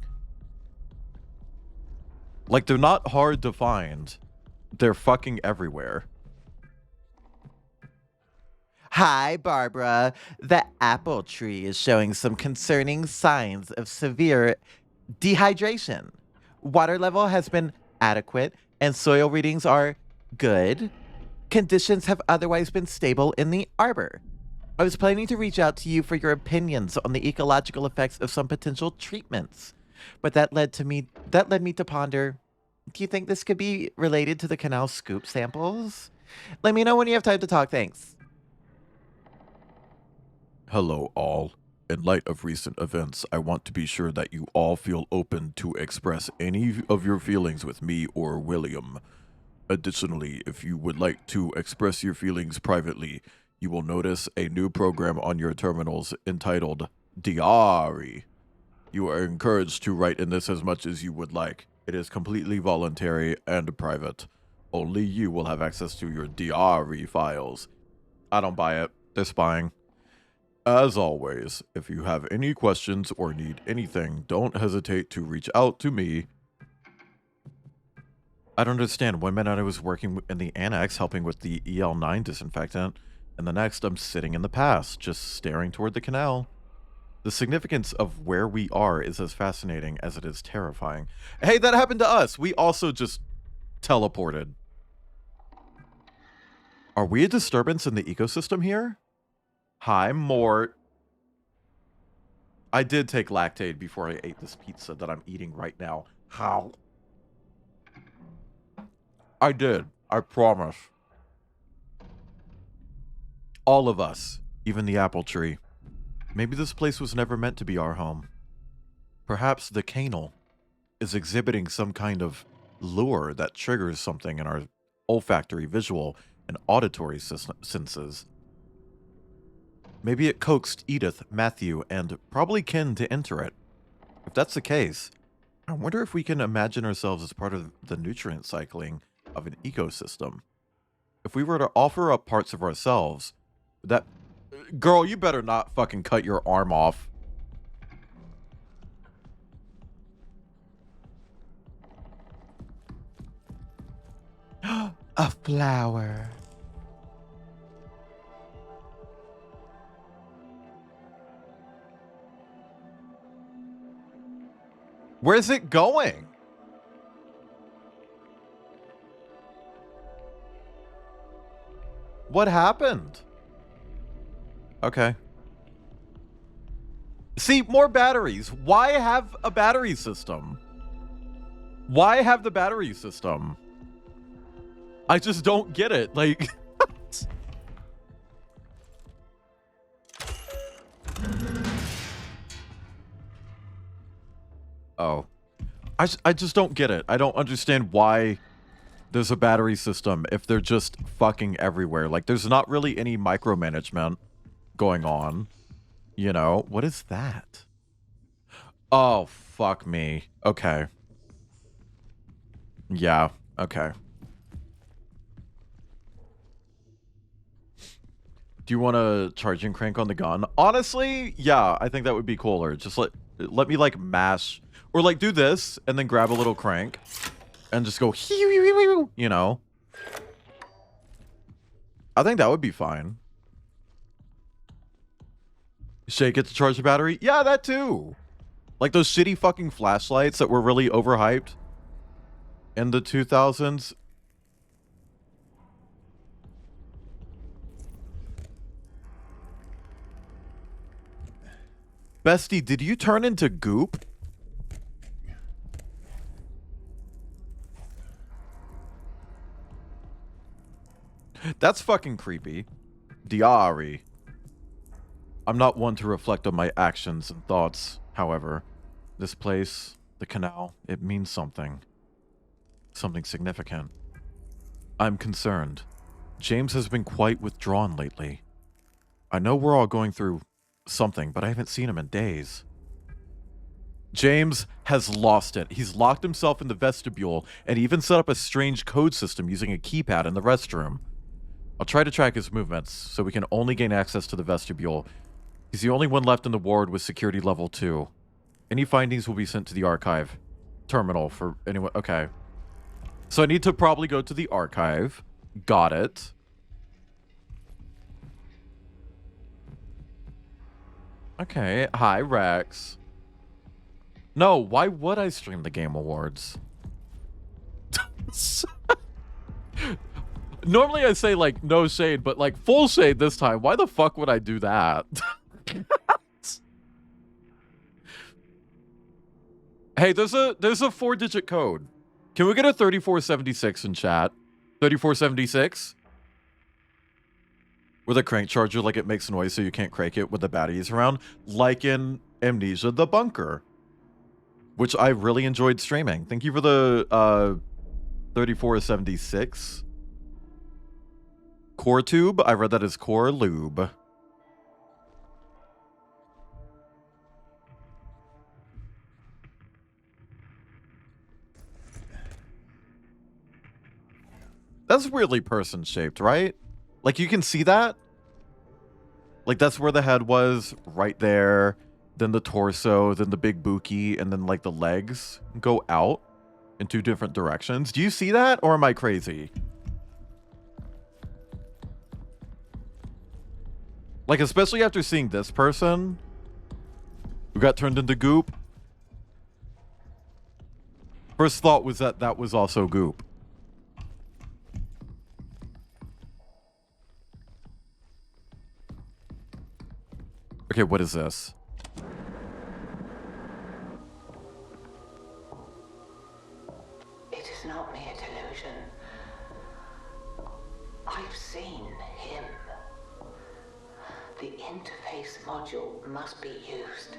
Like, they're not hard to find. They're fucking everywhere. Hi, Barbara. The apple tree is showing some concerning signs of severe dehydration. Water level has been adequate and soil readings are good. Conditions have otherwise been stable in the arbor. I was planning to reach out to you for your opinions on the ecological effects of some potential treatments, but that led me to ponder, do you think this could be related to the canal scoop samples? Let me know when you have time to talk. Thanks. Hello, all. In light of recent events, I want to be sure that you all feel open to express any of your feelings with me or William. Additionally, if you would like to express your feelings privately, you will notice a new program on your terminals entitled Diary. You are encouraged to write in this as much as you would like. It is completely voluntary and private. Only you will have access to your Diary files. I don't buy it. They're spying. As always, if you have any questions or need anything, don't hesitate to reach out to me. I don't understand. One minute I was working in the annex helping with the EL9 disinfectant, and the next I'm sitting in the past, just staring toward the canal. The significance of where we are is as fascinating as it is terrifying. Hey, that happened to us. We also just teleported. Are we a disturbance in the ecosystem here? Hi, Mort. I did take Lactaid before I ate this pizza that I'm eating right now. How? I did. I promise. All of us, even the apple tree. Maybe this place was never meant to be our home. Perhaps the canal is exhibiting some kind of lure that triggers something in our olfactory, visual, and auditory senses. Maybe it coaxed Edith, Matthew, and probably Ken to enter it. If that's the case, I wonder if we can imagine ourselves as part of the nutrient cycling of an ecosystem. If we were to offer up parts of ourselves, that... Girl, you better not fucking cut your arm off. A flower. Where's it going? What happened? Okay. See, more batteries. Why have a battery system? Why have the battery system? I just don't get it. Like... Oh. I just don't get it. I don't understand why there's a battery system if they're just fucking everywhere. Like, there's not really any micromanagement going on. You know? What is that? Oh, fuck me. Okay. Yeah, okay. Do you want a charging crank on the gun? Honestly, yeah, I think that would be cooler. Just let me, like, mash... Or, like, do this, and then grab a little crank, and just go, you know? I think that would be fine. Shake it to charge the battery? Yeah, that too! Like those shitty fucking flashlights that were really overhyped in the 2000s. Bestie, did you turn into goop? That's fucking creepy. Diary. I'm not one to reflect on my actions and thoughts, however. This place, the canal, it means something. Something significant. I'm concerned. James has been quite withdrawn lately. I know we're all going through something, but I haven't seen him in days. James has lost it. He's locked himself in the vestibule and even set up a strange code system using a keypad in the restroom. I'll try to track his movements so we can only gain access to the vestibule. He's the only one left in the ward with security level 2. Any findings will be sent to the archive terminal for anyone. Okay. So I need to probably go to the archive. Got it. Okay. Hi, Rex. No, why would I stream the Game Awards? Normally I say, like, no shade, but, like, full shade this time. Why the fuck would I do that? Hey, there's a 4-digit code. Can we get a 3476 in chat? 3476? With a crank charger, like it makes noise so you can't crank it when the battery's around. Like in Amnesia the Bunker. Which I really enjoyed streaming. Thank you for the 3476. Core Tube? I read that as Core Lube. That's weirdly person-shaped, right? Like, you can see that? Like, that's where the head was, right there. Then the torso, then the big buki, and then, like, the legs go out in 2 different directions. Do you see that, or am I crazy? Like, especially after seeing this person who got turned into goop. First thought was that that was also goop. Okay, what is this? It is not mere delusion. I've seen him. The interface module must be used.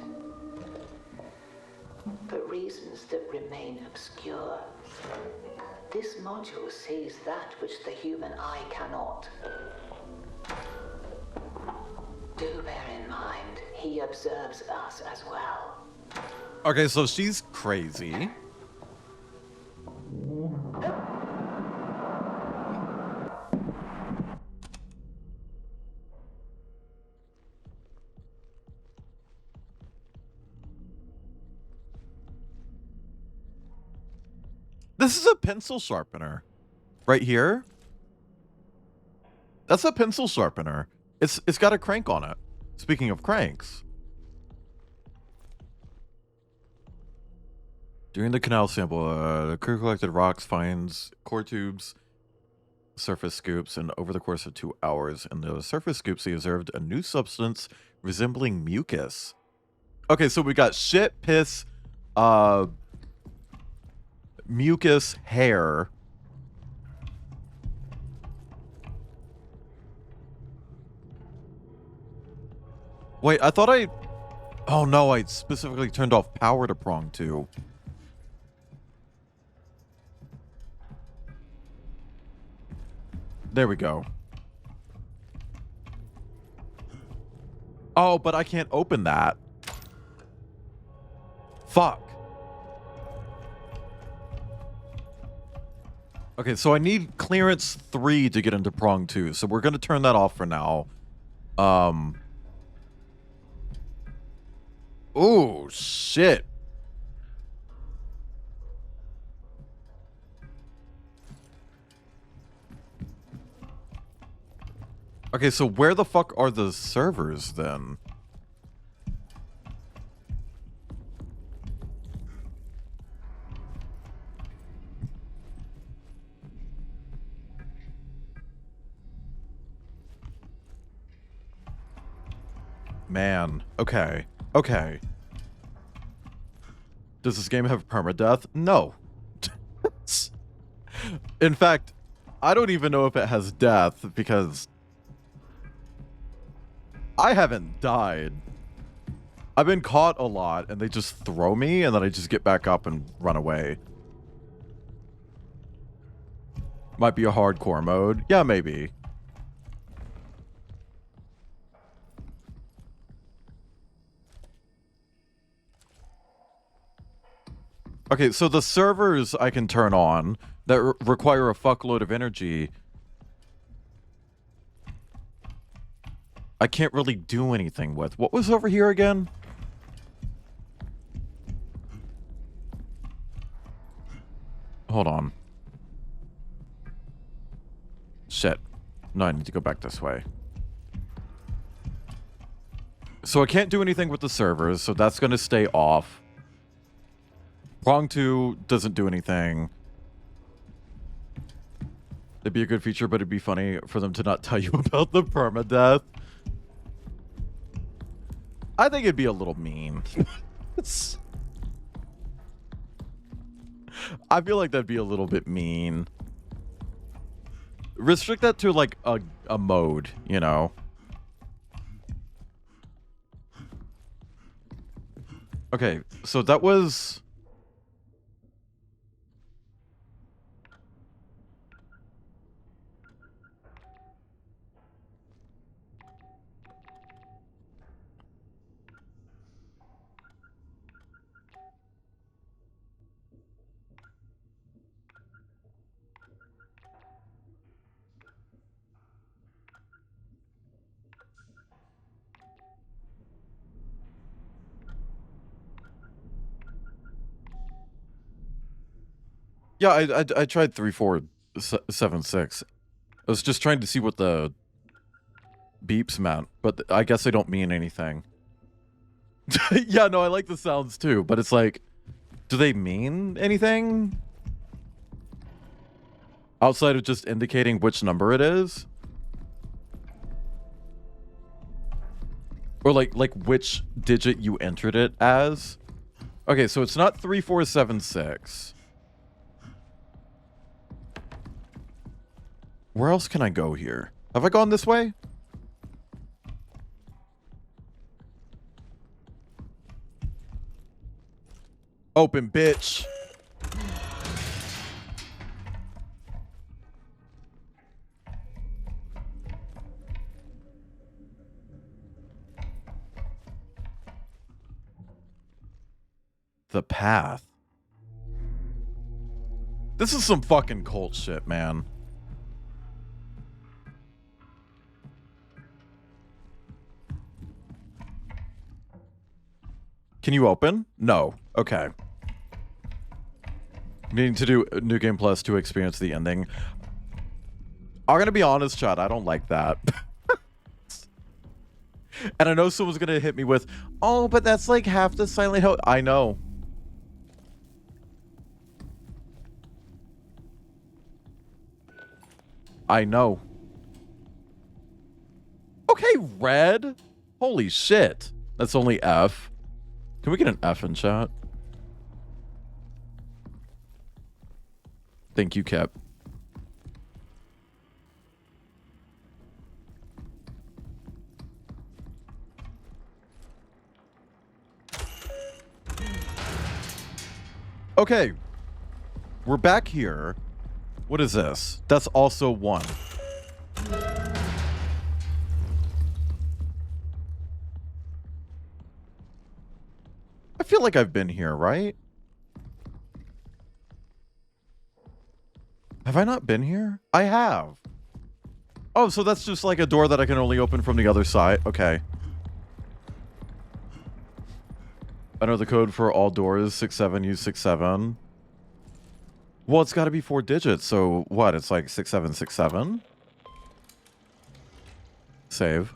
For reasons that remain obscure. This module sees that which the human eye cannot. Do bear in mind, he observes us as well. Okay, so she's crazy. This is a pencil sharpener. Right here. That's a pencil sharpener. It's got a crank on it. Speaking of cranks. During the canal sample, the crew collected rocks, finds core tubes, surface scoops, and over the course of 2 hours, in the surface scoops, they observed a new substance resembling mucus. Okay, so we got shit, piss, mucus, hair. Wait, I thought I... Oh no, I specifically turned off power to prong 2. There we go. Oh, but I can't open that. Fuck. Okay, so I need clearance 3 to get into prong 2, so we're gonna turn that off for now. Oh, shit. Okay, so where the fuck are the servers then? Man, okay. Okay. Does this game have permadeath? No. In fact, I don't even know if it has death because I haven't died. I've been caught a lot and they just throw me and then I just get back up and run away. Might be a hardcore mode. Yeah, maybe. Okay, so the servers I can turn on that require a fuckload of energy. I can't really do anything with. What was over here again? Hold on. Shit. No, I need to go back this way. So I can't do anything with the servers, so that's going to stay off. Prong 2 doesn't do anything. It'd be a good feature, but it'd be funny for them to not tell you about the permadeath. I think it'd be a little mean. I feel like that'd be a little bit mean. Restrict that to like a mode, you know. Okay, so that was... Yeah, I tried 3476. I was just trying to see what the beeps meant, but I guess they don't mean anything. Yeah, no, I like the sounds too, but it's like, do they mean anything? Outside of just indicating which number it is? Or like which digit you entered it as? Okay, so it's not 3476. Where else can I go here? Have I gone this way? Open, bitch. The path. This is some fucking cult shit, man. Can you open? No. Okay. Needing to do New Game Plus to experience the ending. I'm gonna be honest, Chad, I don't like that. And I know someone's gonna hit me with, oh, but that's like half the Silent Hill. I know. I know. Okay, red. Holy shit. That's only F. Can we get an F in chat? Thank you, Cap. Okay. We're back here. What is this? That's also 1. I feel like I've been here, right? Have I not been here? I have. Oh, so that's just like a door that I can only open from the other side. Okay. I know the code for all doors, 67, use 67. Well, it's got to be 4 digits, so what? It's like 6767? Save.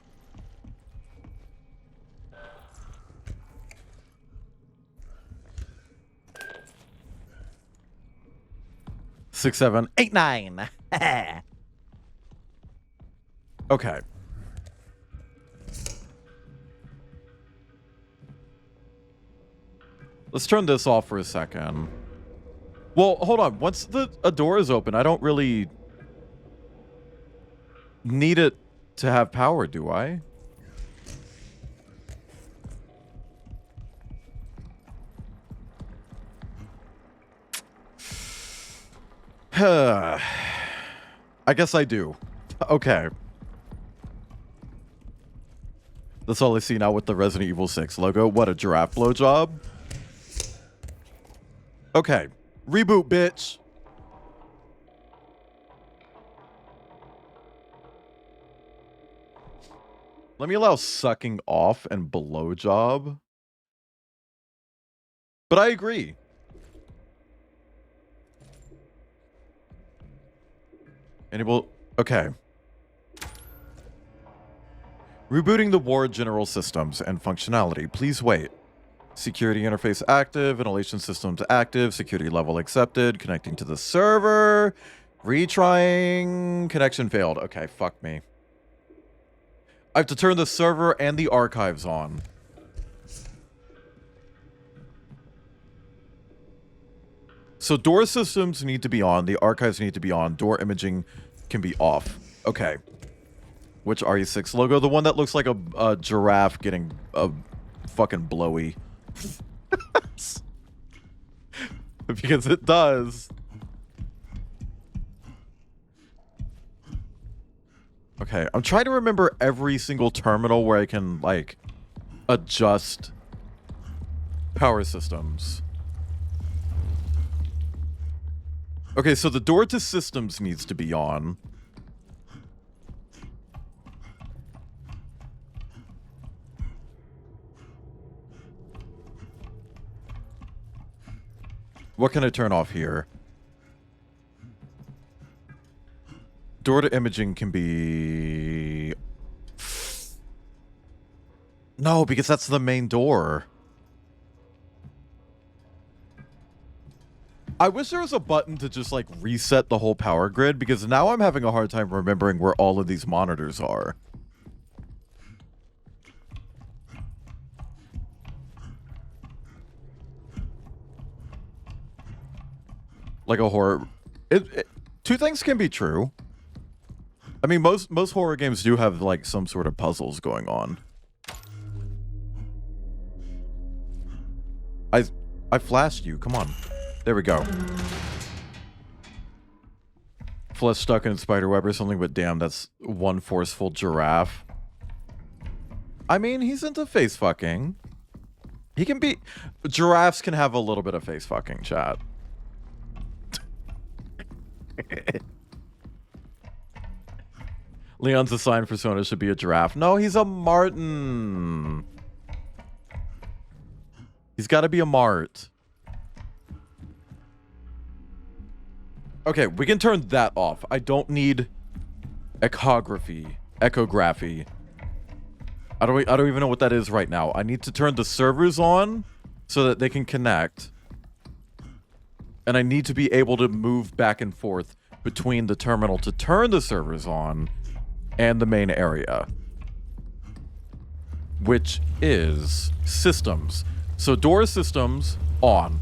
Six, 7, 8, 9. Okay. Let's turn this off for a second. Well, hold on. Once a door is open, I don't really need it to have power, do I? I guess I do. Okay. That's all I see now with the Resident Evil 6 logo. What a giraffe blowjob. Okay. Reboot, bitch. Let me allow sucking off and blowjob. But I agree. Enable. Okay. Rebooting the ward general systems and functionality. Please wait. Security interface active. Ventilation systems active. Security level accepted. Connecting to the server. Retrying. Connection failed. Okay, fuck me. I have to turn the server and the archives on. So door systems need to be on. The archives need to be on. Door imaging can be off. Okay. Which RE6 logo? The one that looks like a giraffe getting a fucking blowy. Because it does. Okay, I'm trying to remember every single terminal where I can, like, adjust power systems. Okay, so the door to systems needs to be on. What can I turn off here? Door to imaging can be... No, because that's the main door. I wish there was a button to just, like, reset the whole power grid, because now I'm having a hard time remembering where all of these monitors are. Like a horror... two things can be true. I mean, most horror games do have, like, some sort of puzzles going on. I flashed you. Come on. There we go. Flesh stuck in spiderweb or something, but damn, that's one forceful giraffe. I mean, he's into face fucking. He can be... Giraffes can have a little bit of face fucking, chat. Leon's assigned persona should be a giraffe. No, he's a marten. He's got to be a mart. Okay, we can turn that off. I don't need echography. I don't even know what that is right now. I need to turn the servers on so that they can connect. And I need to be able to move back and forth between the terminal to turn the servers on and the main area, which is systems. So door systems on.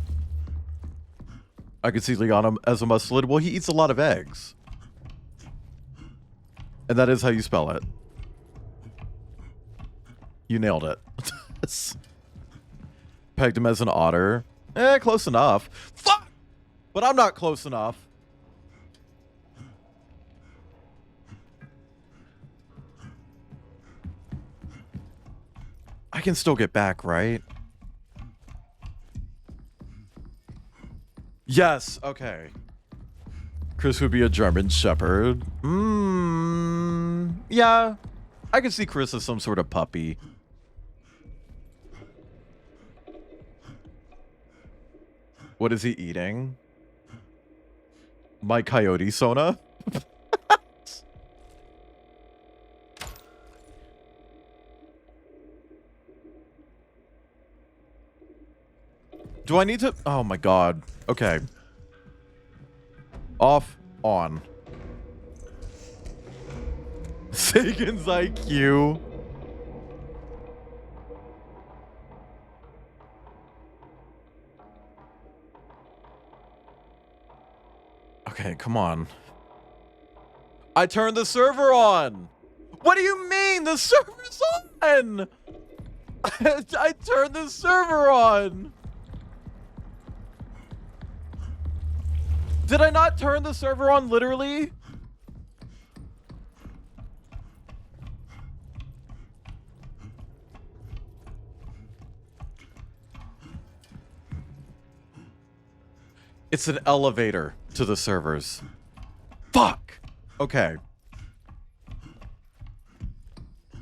I can see Leon as a musclid. Well, he eats a lot of eggs. And that is how you spell it. You nailed it. Pegged him as an otter. Close enough. Fuck! But I'm not close enough. I can still get back, right? Yes, okay. Chris would be a German Shepherd. Yeah. I can see Chris as some sort of puppy. What is he eating? My coyote Sona? Do I need to... Oh my god. Okay. Off. On. Sagan's IQ. Okay, come on. I turned the server on. What do you mean? The server's on. I turned the server on. Did I not turn the server on literally? It's an elevator to the servers. Fuck! Okay.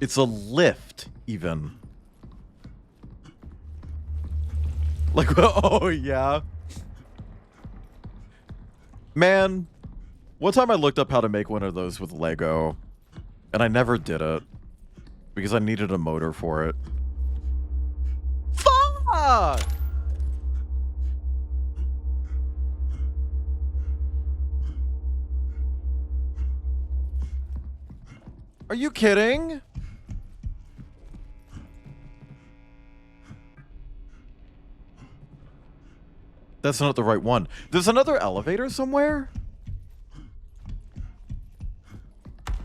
It's a lift, even. Like, oh, yeah. Man, one time I looked up how to make one of those with Lego, and I never did it because I needed a motor for it. Fuck! Are you kidding? That's not the right one. There's another elevator somewhere?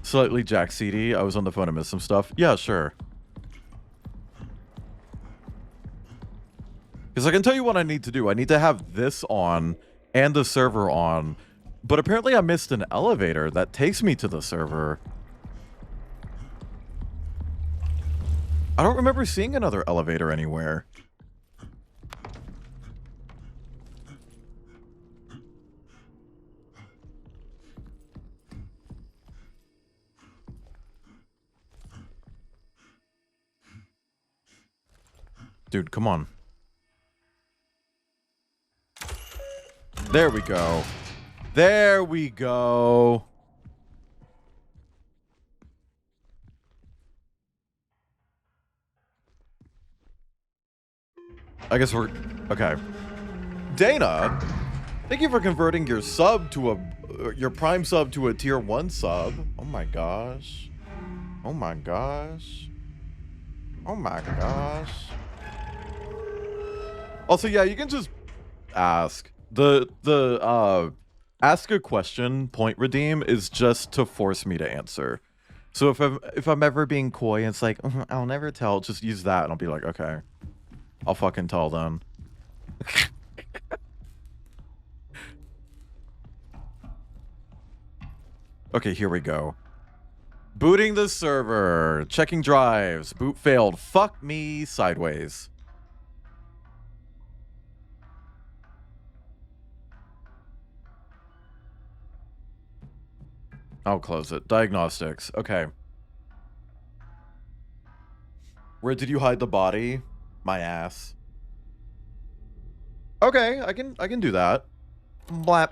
Slightly Jack CD. I was on the phone and missed some stuff. Yeah, sure. Because I can tell you what I need to do. I need to have this on and the server on. But apparently I missed an elevator that takes me to the server. I don't remember seeing another elevator anywhere. Dude, come on. There we go. There we go. I guess we're... Okay. Dana, thank you for converting your sub to a... your Prime sub to a tier 1 sub. Oh my gosh. Oh my gosh. Oh my gosh. Also, yeah, you can just ask. The ask a question point redeem is just to force me to answer. So if I'm ever being coy and it's like, I'll never tell, just use that and I'll be like, okay. I'll fucking tell them. Okay, here we go. Booting the server. Checking drives. Boot failed. Fuck me sideways. I'll close it. Diagnostics. Okay. Where did you hide the body? My ass. Okay, I can do that. Blap.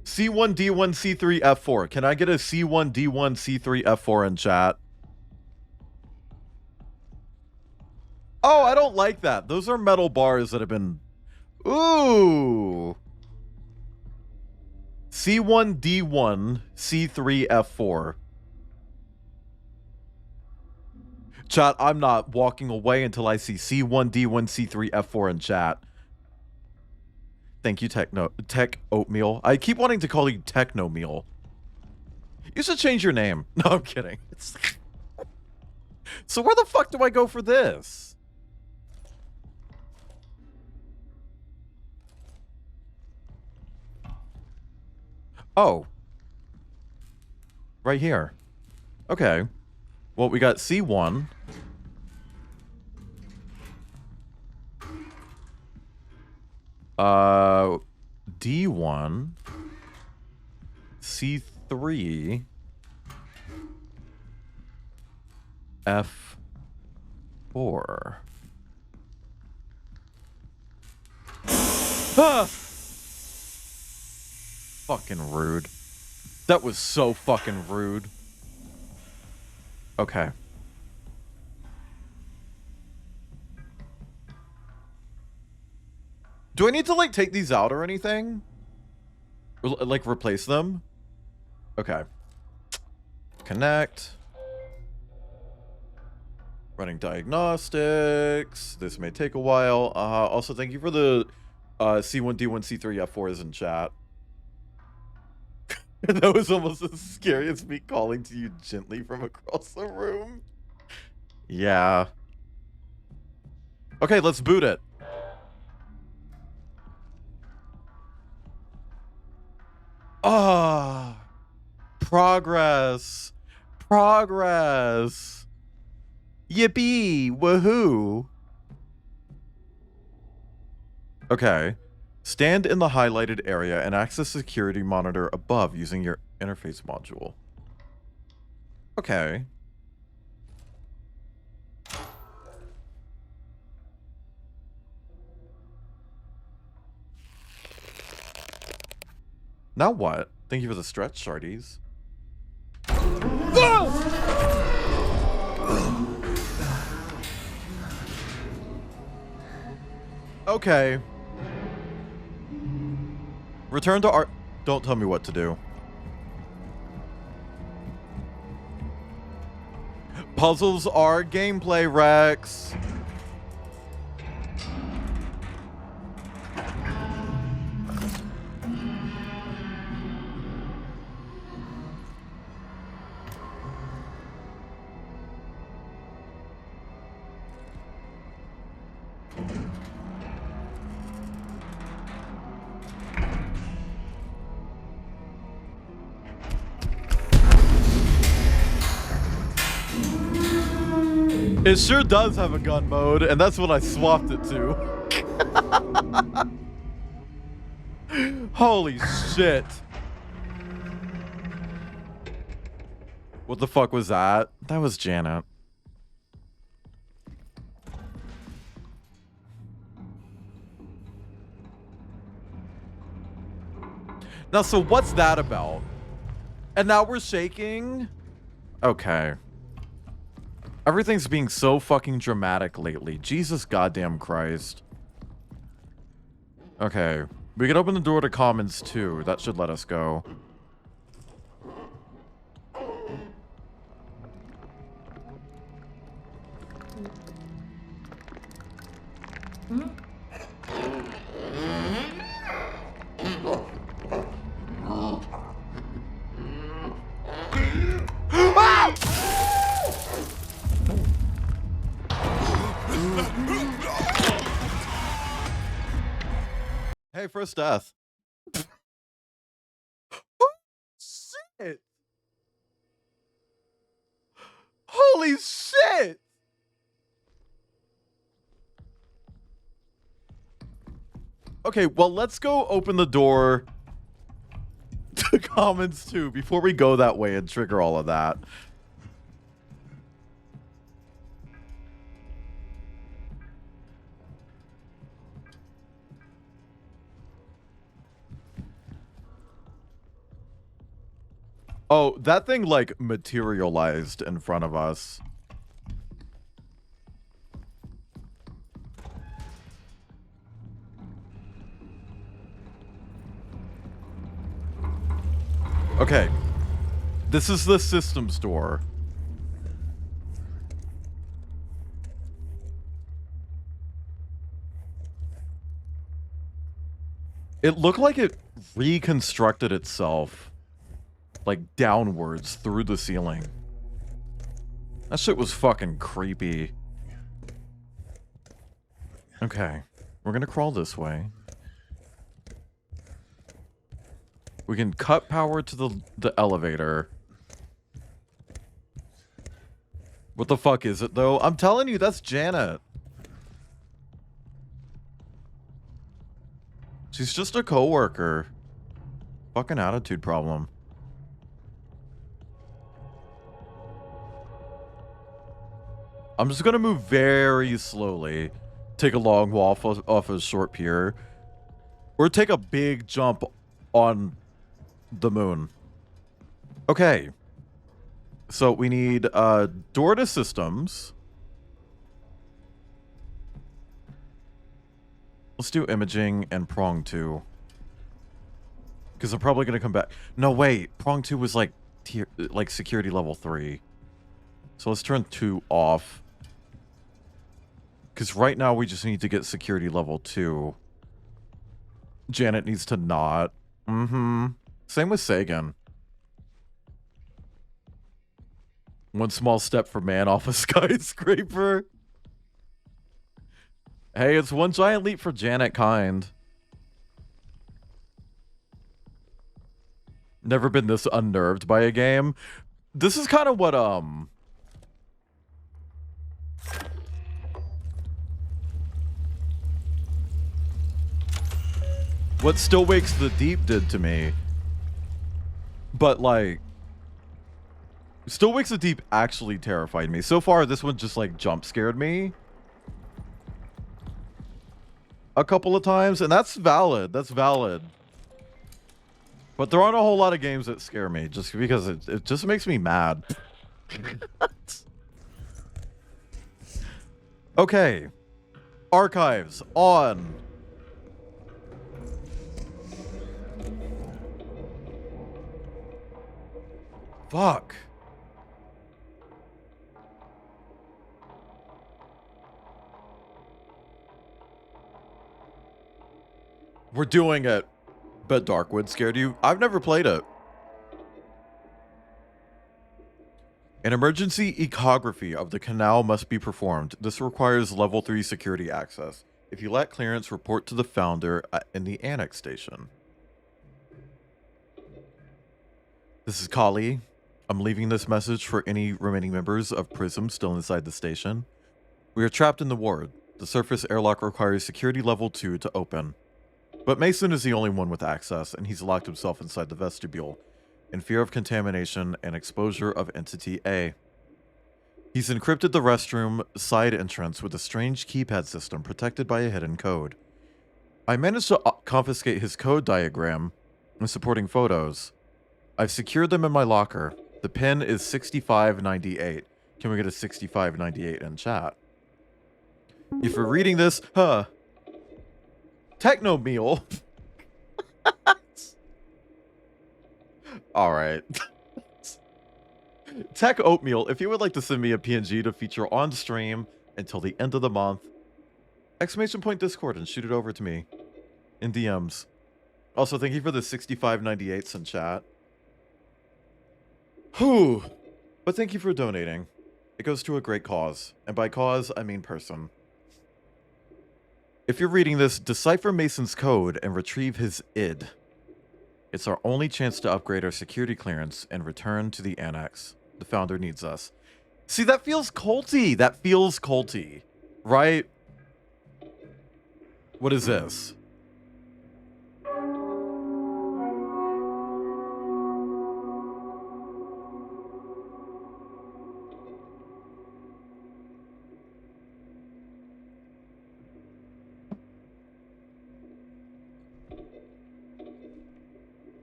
C1, D1, C3, F4. Can I get a C1, D1, C3, F4 in chat? Oh, I don't like that. Those are metal bars that have been... Ooh. C1, D1, C3, F4. Chat, I'm not walking away until I see C1, D1, C3, F4 in chat. Thank you, Tech Oatmeal. I keep wanting to call you Technomeal. You should change your name. No, I'm kidding. So where the fuck do I go for this? Oh. Right here. Okay. Well, we got C1. D1, C3, F4. Ah! Fucking rude. That was so fucking rude. Okay. Do I need to, like, take these out or anything? Or, like, replace them? Okay. Connect. Running diagnostics. This may take a while. Also, thank you for the C1, D1, C3, F4s in chat. That was almost as scary as me calling to you gently from across the room. Yeah. Okay, let's boot it. Ah, progress. Progress. Yippee, woohoo. Okay. Stand in the highlighted area and access the security monitor above using your interface module. Okay. Now what? Thank you for the stretch, Shardies. Okay. Return to art. Don't tell me what to do. Puzzles are gameplay, Rex. It sure does have a gun mode, and that's what I swapped it to. Holy shit. What the fuck was that? That was Janet. Now, so what's that about? And now we're shaking? Okay. Everything's being so fucking dramatic lately. Jesus goddamn Christ. Okay. We can open the door to Commons too. That should let us go. Hey, first death. Oh, shit. Holy shit. Okay, well, let's go open the door to Commons 2 before we go that way and trigger all of that. Oh, that thing, like, materialized in front of us. Okay. This is the system store. It looked like it reconstructed itself. Like, downwards through the ceiling. That shit was fucking creepy. Okay. We're gonna crawl this way. We can cut power to the elevator. What the fuck is it, though? I'm telling you, that's Janet. She's just a coworker. Fucking attitude problem. I'm just gonna move very slowly. Take a long walk off a short pier. Or take a big jump on the moon. Okay. So we need door to systems. Let's do imaging and prong 2. Because I'm probably gonna come back. No, wait. Prong 2 was like security level 3. So let's turn 2 off. Because right now we just need to get security level 2. Janet needs to not. Same with Sagan. One small step for man off a skyscraper. Hey, it's one giant leap for Janet kind. Never been this unnerved by a game. This is kind of what Still Wakes the Deep did to me. But like, Still Wakes the Deep actually terrified me. So far, this one just like jump scared me a couple of times, and that's valid. That's valid. But there aren't a whole lot of games that scare me just because it just makes me mad. Okay. Archives on. Fuck. We're doing it. Bet Darkwood scared you. I've never played it. An emergency ecography of the canal must be performed. This requires level 3 security access. If you lack clearance, report to the founder in the annex station. This is Kali. I'm leaving this message for any remaining members of Prism still inside the station. We are trapped in the ward. The surface airlock requires security level 2 to open. But Mason is the only one with access, and he's locked himself inside the vestibule, in fear of contamination and exposure of Entity A. He's encrypted the restroom side entrance with a strange keypad system protected by a hidden code. I managed to confiscate his code diagram and supporting photos. I've secured them in my locker. The pin is 6598. Can we get a 6598 in chat? If you're reading this, Techno Meal. All right. Tech Oatmeal, if you would like to send me a PNG to feature on stream until the end of the month, exclamation point Discord and shoot it over to me in DMs. Also, thank you for the 6598s in chat. Whew. But thank you for donating. It goes to a great cause. And by cause, I mean person. If you're reading this, decipher Mason's code and retrieve his id. It's our only chance to upgrade our security clearance and return to the annex. The founder needs us. See, that feels culty. That feels culty. Right? What is this?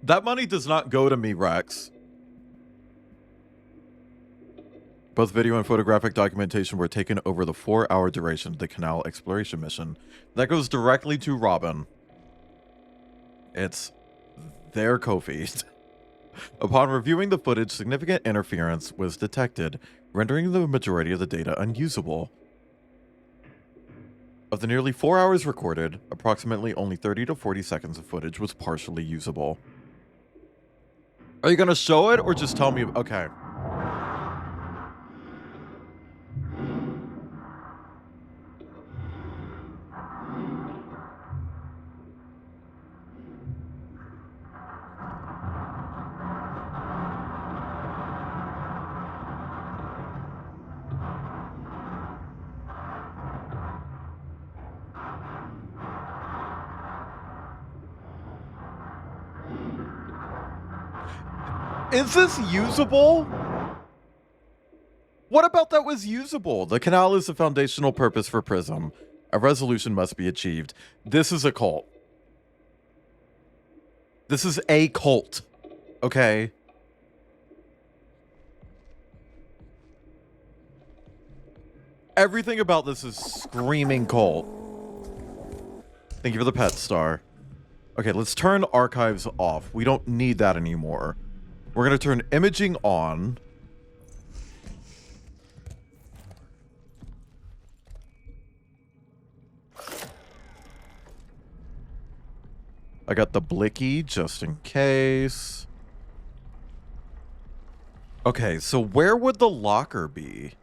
That money does not go to me, Rex. Both video and photographic documentation were taken over the 4-hour duration of the canal exploration mission. That goes directly to Robin. It's their Ko-fi. Upon reviewing the footage, significant interference was detected, rendering the majority of the data unusable. Of the nearly 4 hours recorded, approximately only 30 to 40 seconds of footage was partially usable. Are you going to show it or just tell me? Okay. Is this usable? What about that was usable? The canal is a foundational purpose for Prism. A resolution must be achieved. This is a cult. This is a cult. Okay? Everything about this is screaming cult. Thank you for the pet star. Okay, let's turn archives off. We don't need that anymore. We're going to turn imaging on. I got the blicky just in case. Okay, so where would the locker be?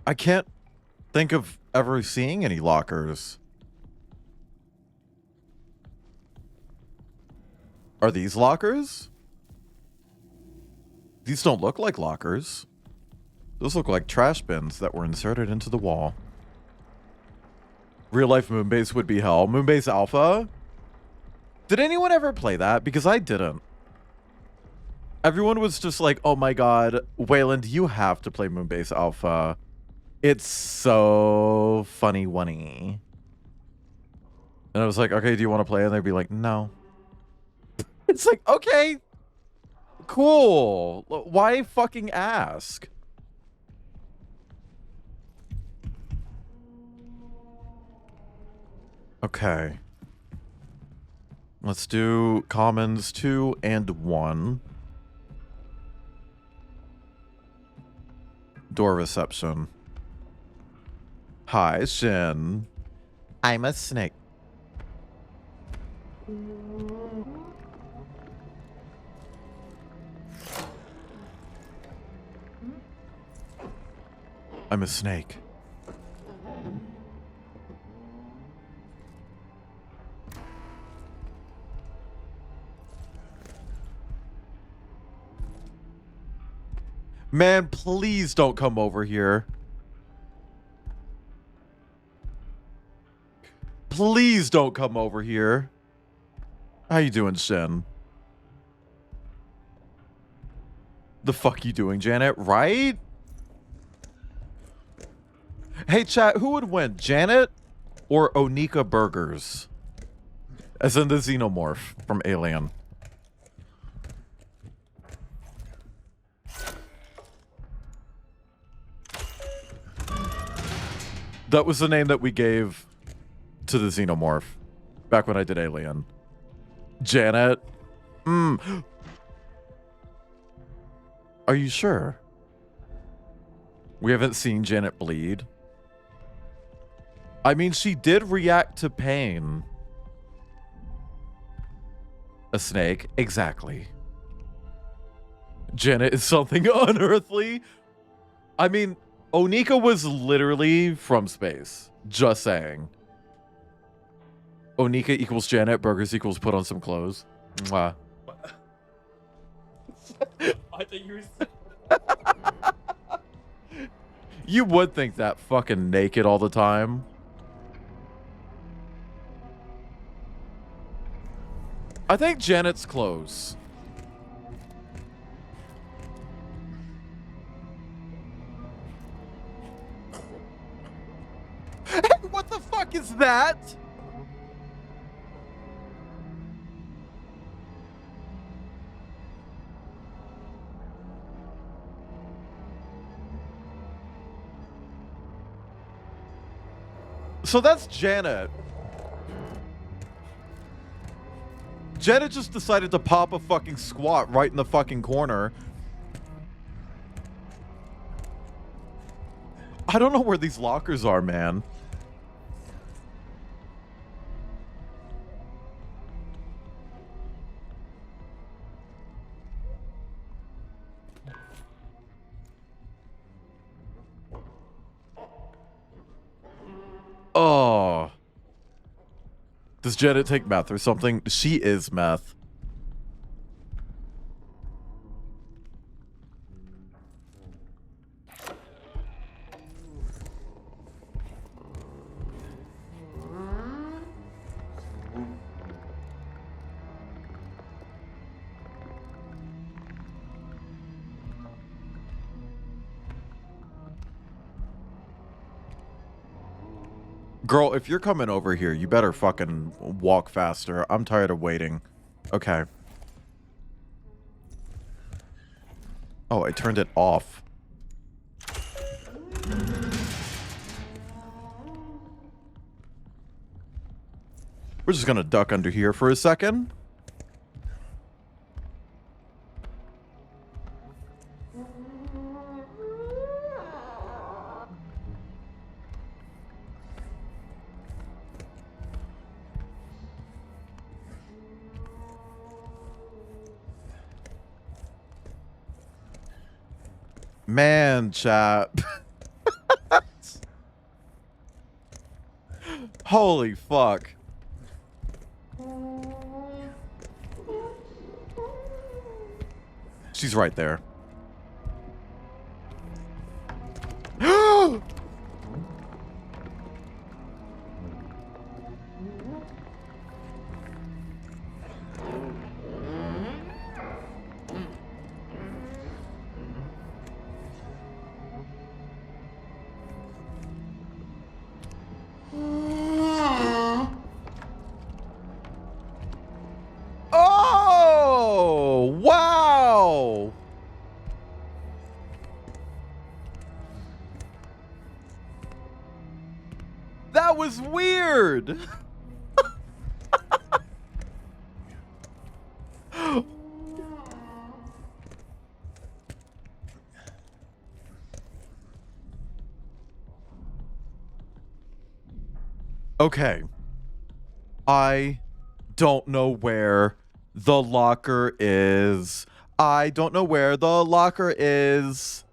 I can't think of ever seeing any lockers. Are these lockers? These don't look like lockers. Those look like trash bins that were inserted into the wall. Real life Moonbase would be hell. Moonbase Alpha? Did anyone ever play that? Because I didn't. Everyone was just like, oh my god, Wayland, you have to play Moonbase Alpha. It's so funny-wunny. And I was like, okay, do you want to play? And they'd be like, no. It's like, okay, cool. Why fucking ask? Okay. Let's do commons 2 and 1. Door reception. Hi, Shin. I'm a snake. I'm a snake. Man, please don't come over here. Please don't come over here. How you doing, Shin? The fuck you doing, Janet? Right? Hey, chat, who would win, Janet or Onika Burgers? As in the xenomorph from Alien. That was the name that we gave to the xenomorph back when I did Alien. Janet? Are you sure? We haven't seen Janet bleed. I mean, she did react to pain. A snake? Exactly. Janet is something unearthly. I mean, Onika was literally from space. Just saying. Onika equals Janet. Burgers equals put on some clothes. Mwah. I thought you were... You would think that fucking naked all the time. I think Janet's close. Hey, what the fuck is that? So that's Janet. Janet just decided to pop a fucking squat right in the fucking corner. I don't know where these lockers are, man. Oh. Does Janet take meth or something? She is meth. Girl, if you're coming over here, you better fucking walk faster. I'm tired of waiting. Okay. Oh, I turned it off. We're just gonna duck under here for a second. Man, chap. Holy fuck. She's right there. Oh, wow. That was weird. Okay. I don't know where the locker is. I don't know where the locker is.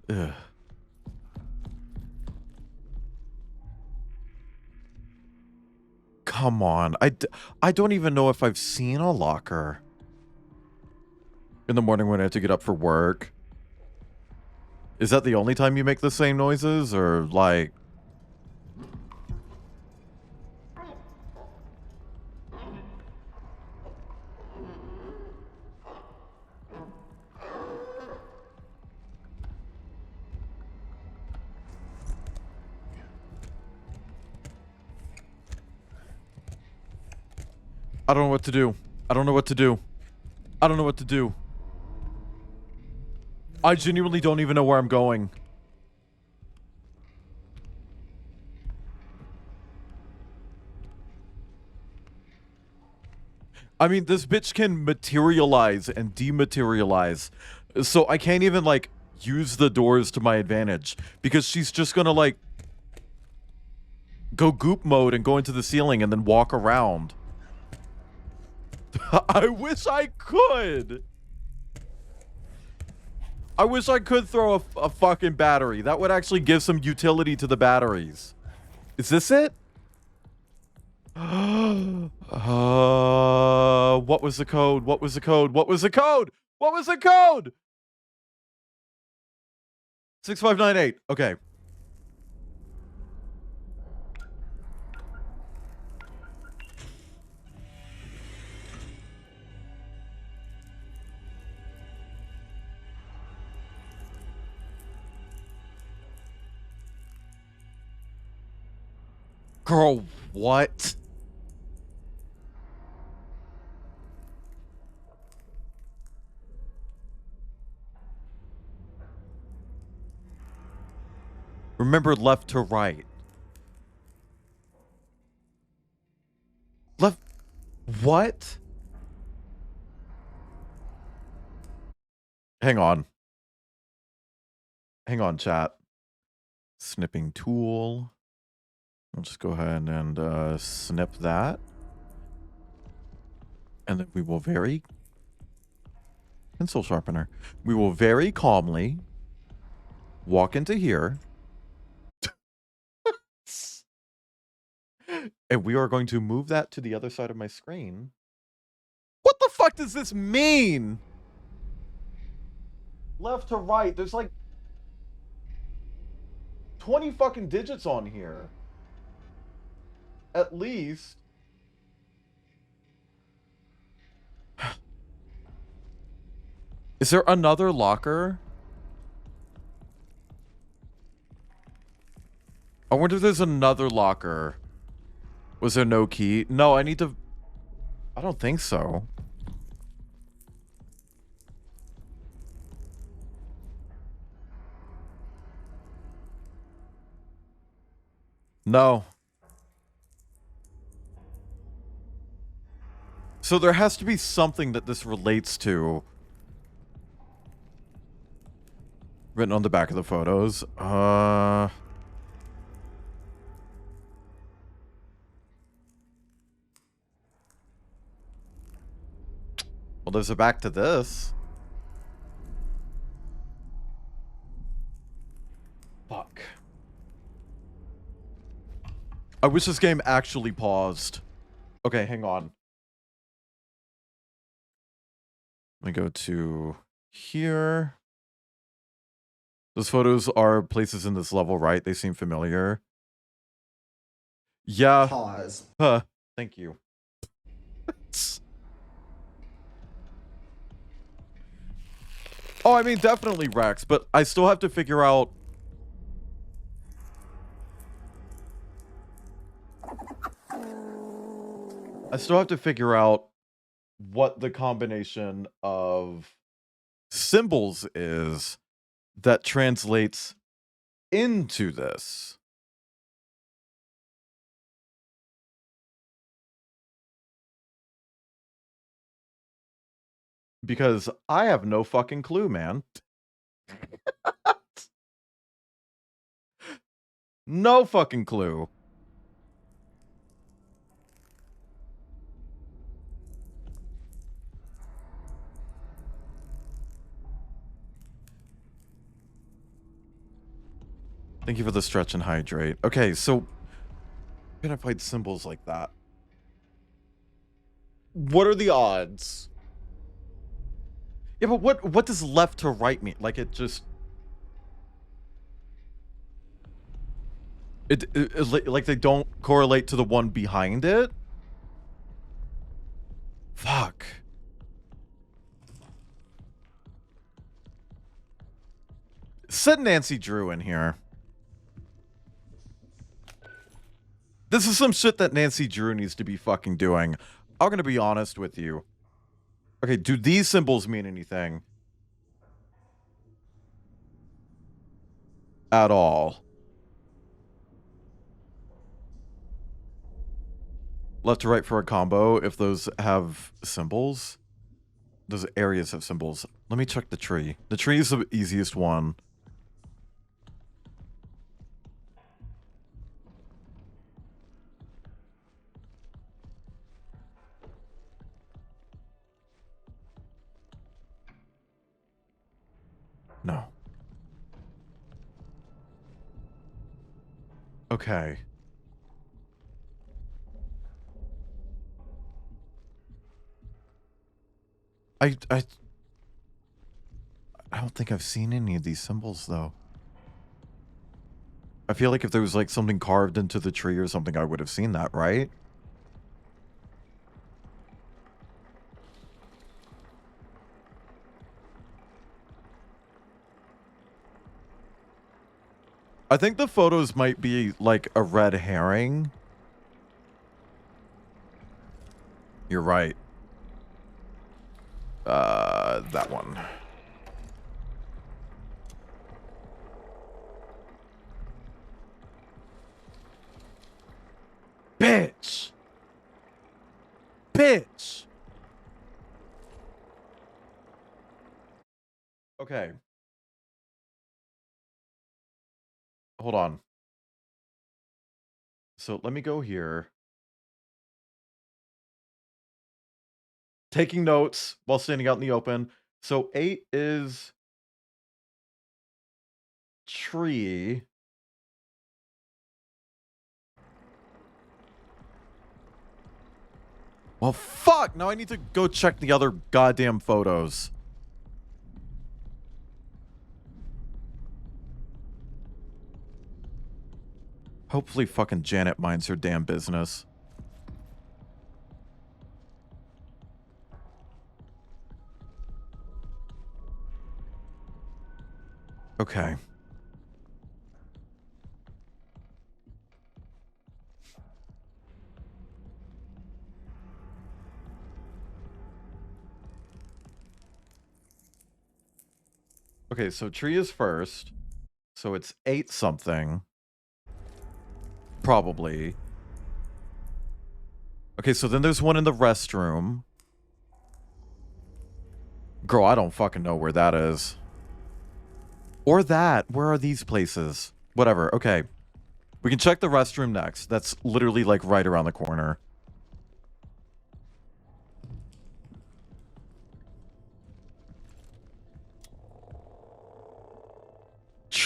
Ugh. Come on. I don't even know if I've seen a locker. In the morning when I have to get up for work. Is that the only time you make the same noises? Or like... I don't know what to do. I don't know what to do. I don't know what to do. I genuinely don't even know where I'm going. I mean, this bitch can materialize and dematerialize. So I can't even, like, use the doors to my advantage. Because she's just gonna, like, go goop mode and go into the ceiling and then walk around. I wish I could. I wish I could throw a fucking battery. That would actually give some utility to the batteries. Is this it? What was the code? What was the code? What was the code? What was the code? 6598. Okay. Girl, what? Remember left to right. Left... What? Hang on. Hang on, chat. Snipping tool. I'll just go ahead and snip that. And then we will very... Pencil sharpener. We will very calmly walk into here. And we are going to move that to the other side of my screen. What the fuck does this mean? Left to right. There's like 20 fucking digits on here. At least. Is there another locker? I wonder if there's another locker. Was there no key? No, I need to... I don't think so. No. So there has to be something that this relates to. Written on the back of the photos. Well, there's a back to this. Fuck. I wish this game actually paused. Okay, hang on. Let me go to here. Those photos are places in this level, right? They seem familiar. Yeah. Pause. Thank you. Oh, I mean, definitely Rex, but I still have to figure out... what the combination of symbols is that translates into this. Because I have no fucking clue, man. No fucking clue. Thank you for the stretch and hydrate. Okay, so I'm gonna find symbols like that. What are the odds? Yeah, but what does left to right mean? Like, it just... like they don't correlate to the one behind it? Fuck. Send Nancy Drew in here. This is some shit that Nancy Drew needs to be fucking doing. I'm gonna be honest with you. Okay, do these symbols mean anything? At all? Left to right for a combo if those have symbols? Those areas have symbols. Let me check the tree. The tree is the easiest one. No. Okay. I don't think I've seen any of these symbols, though. I feel like if there was, like, something carved into the tree or something, I would have seen that, right? I think the photos might be, like, a red herring. You're right. That one. Bitch! Bitch! Okay. Hold on. So let me go here. Taking notes while standing out in the open. So 8 is tree. Well, fuck! Now I need to go check the other goddamn photos. Hopefully fucking Janet minds her damn business. Okay. Okay, so tree is first. So it's 8 something. Probably. Okay, so then there's one in the restroom. Girl, I don't fucking know where that is. Or that. Where are these places? Whatever. Okay. We can check the restroom next. That's literally like right around the corner.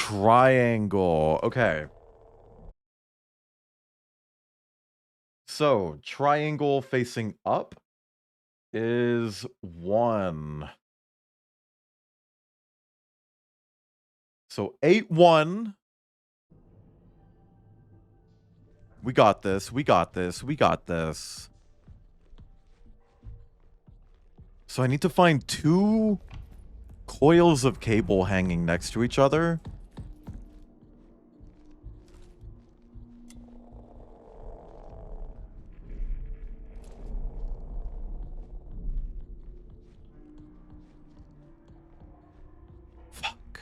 triangle. Okay. So, triangle facing up is 1. So, 8-1. We got this. We got this. We got this. So, I need to find 2 coils of cable hanging next to each other. Fuck.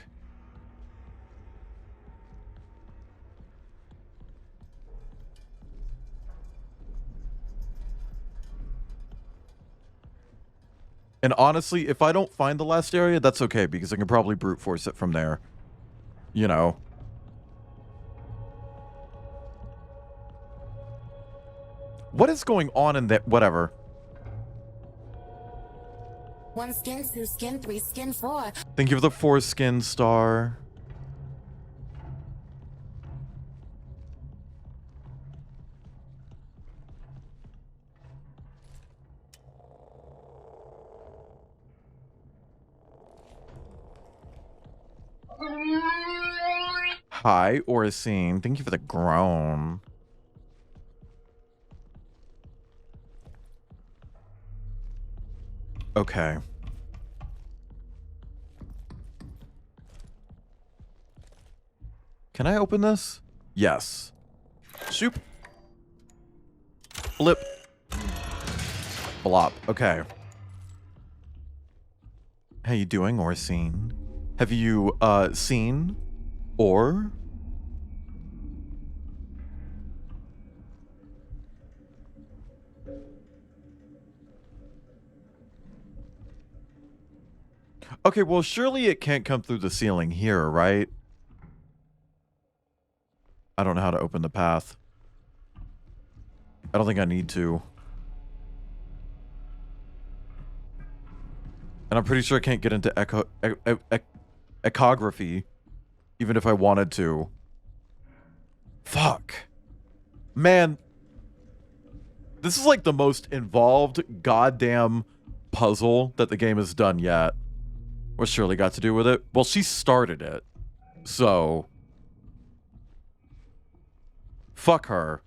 And honestly, if I don't find the last area, that's okay, because I can probably brute force it from there. You know. What is going on in that? Whatever. 1 skin, 2 skin, 3 skin, 4. Thank you for the 4 skin star. Hi, Oracine. Thank you for the groan. Okay. Can I open this? Yes. Shoop. Flip. Blop. Okay. How you doing, Oracine? Have you, seen or okay, well, surely it can't come through the ceiling here, right? I don't know how to open the path. I don't think I need to. And I'm pretty sure I can't get into echography, even if I wanted to. Fuck. Man. This is like the most involved goddamn puzzle that the game has done yet. What's Shirley got to do with it? Well, she started it. So. Fuck her.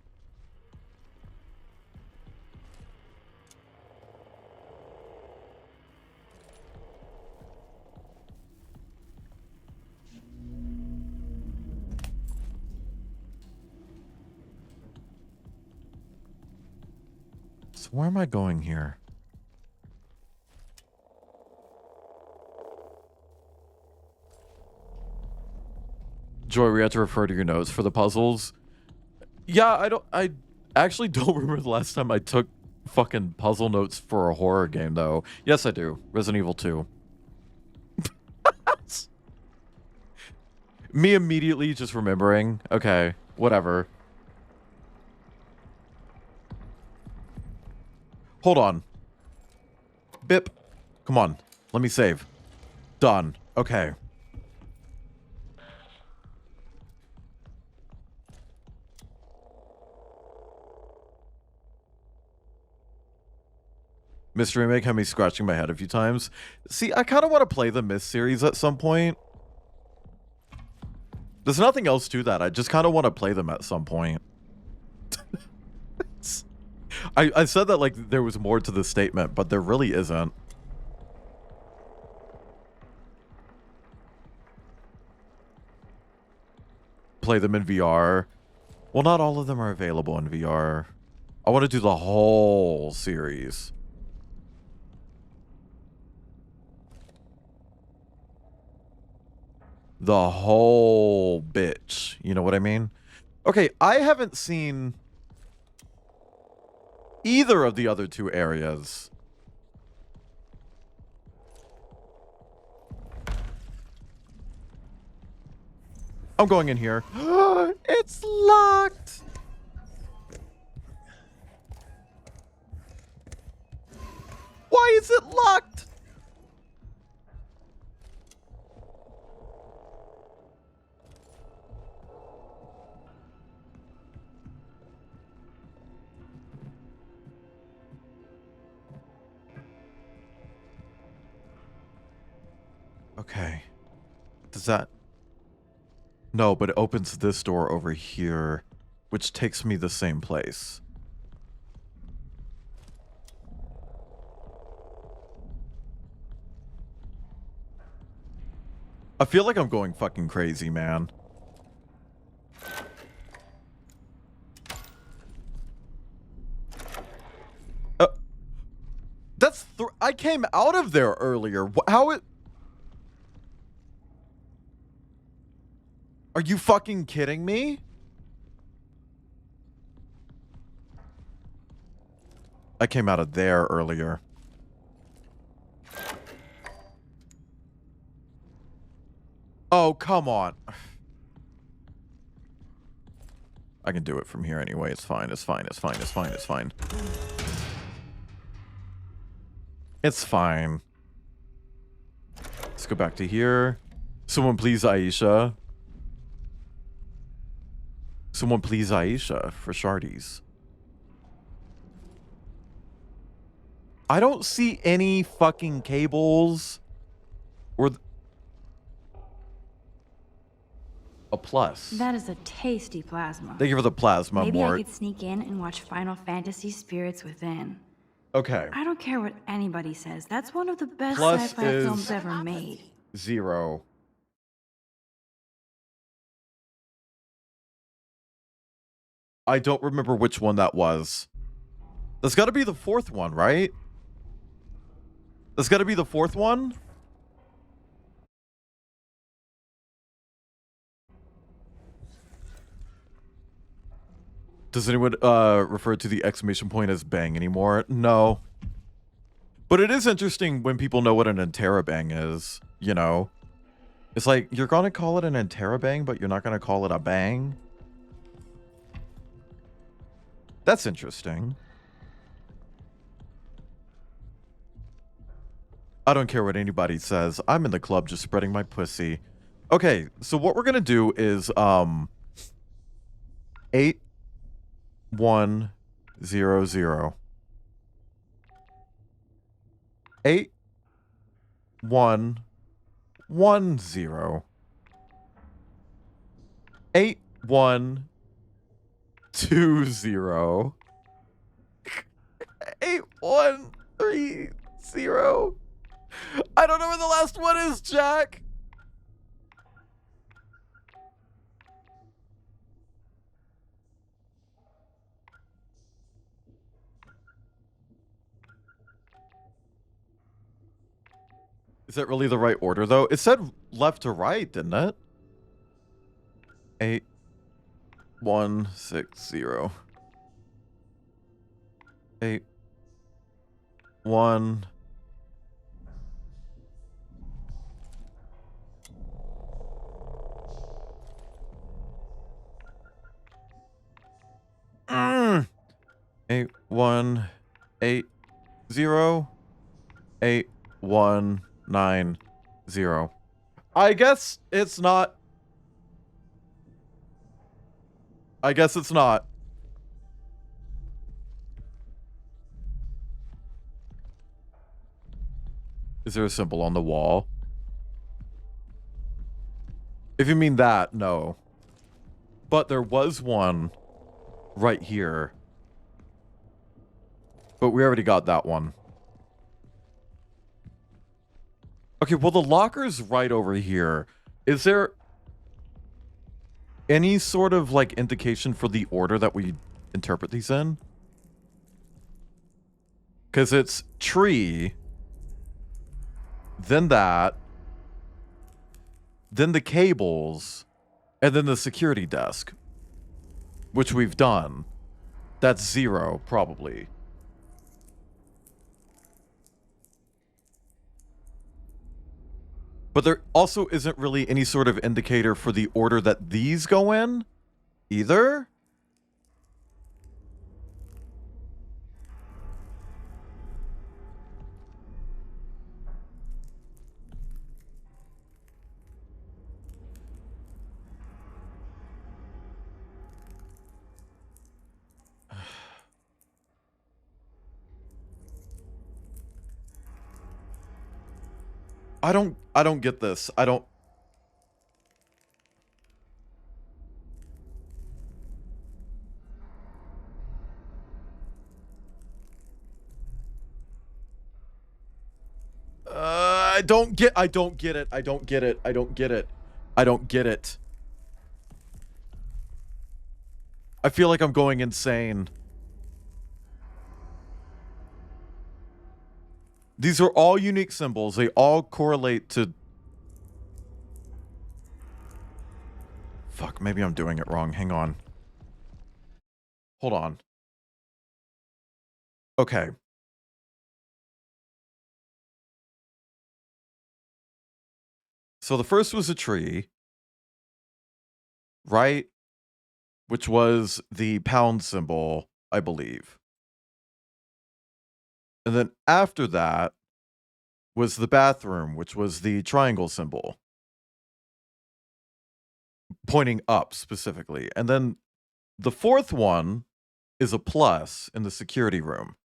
So where am I going here? Joy, we have to refer to your notes for the puzzles. Yeah, I actually don't remember the last time I took fucking puzzle notes for a horror game, though. Yes, I do. Resident Evil 2. Me immediately just remembering. Okay, whatever. Hold on. Bip. Come on. Let me save. Done. Okay. Mystery Remake had me scratching my head a few times. See, I kind of want to play the Myst series at some point. There's nothing else to that. I just kind of want to play them at some point. I said that like there was more to the statement, but there really isn't. Play them in VR. Well, not all of them are available in VR. I want to do the whole series. The whole bitch. You know what I mean? Okay, I haven't seen either of the other 2 areas. I'm going in here. It's locked. Why is it locked? Okay. Does that... No, but it opens this door over here, which takes me the same place. I feel like I'm going fucking crazy, man. That's I came out of there earlier. How it... Are you fucking kidding me? I came out of there earlier. Oh, come on. I can do it from here anyway. It's fine. It's fine. It's fine. It's fine. It's fine. It's fine. Let's go back to here. Someone please Aisha. Someone please Aisha for Shardies. I don't see any fucking cables or a plus. That is a tasty plasma. Thank you for the plasma, Maybe Mort. I could sneak in and watch Final Fantasy Spirits Within. Okay. I don't care what anybody says. That's one of the best Plus sci-fi is films ever made. 0. I don't remember which one that was. That's got to be the fourth one, right? That's got to be the fourth one? Does anyone refer to the exclamation point as bang anymore? No. But it is interesting when people know what an interrobang is, you know? It's like, you're going to call it an interrobang, but you're not going to call it a bang? That's interesting. I don't care what anybody says. I'm in the club just spreading my pussy. Okay, so what we're going to do is 8100 8110 8120 8130. I don't know where the last one is, Jack. Is that really the right order, though? It said left to right, didn't it? 8160. 81. Mm. 8180 8190. I guess it's not. I guess it's not. Is there a symbol on the wall? If you mean that, no. But there was one right here. But we already got that one. Okay, well, the locker's right over here. Is there any sort of, like, indication for the order that we interpret these in? Because it's tree, then that, then the cables, and then the security desk, which we've done. That's 0, probably. But there also isn't really any sort of indicator for the order that these go in, either. I don't get this. I don't. I don't get it. I don't get it. I don't get it. I don't get it. I feel like I'm going insane. These are all unique symbols. They all correlate to... Fuck, maybe I'm doing it wrong. Hang on. Hold on. Okay. So the first was a tree, right? Which was the pound symbol, I believe. And then after that was the bathroom, which was the triangle symbol. Pointing up specifically. And then the fourth one is a plus in the security room.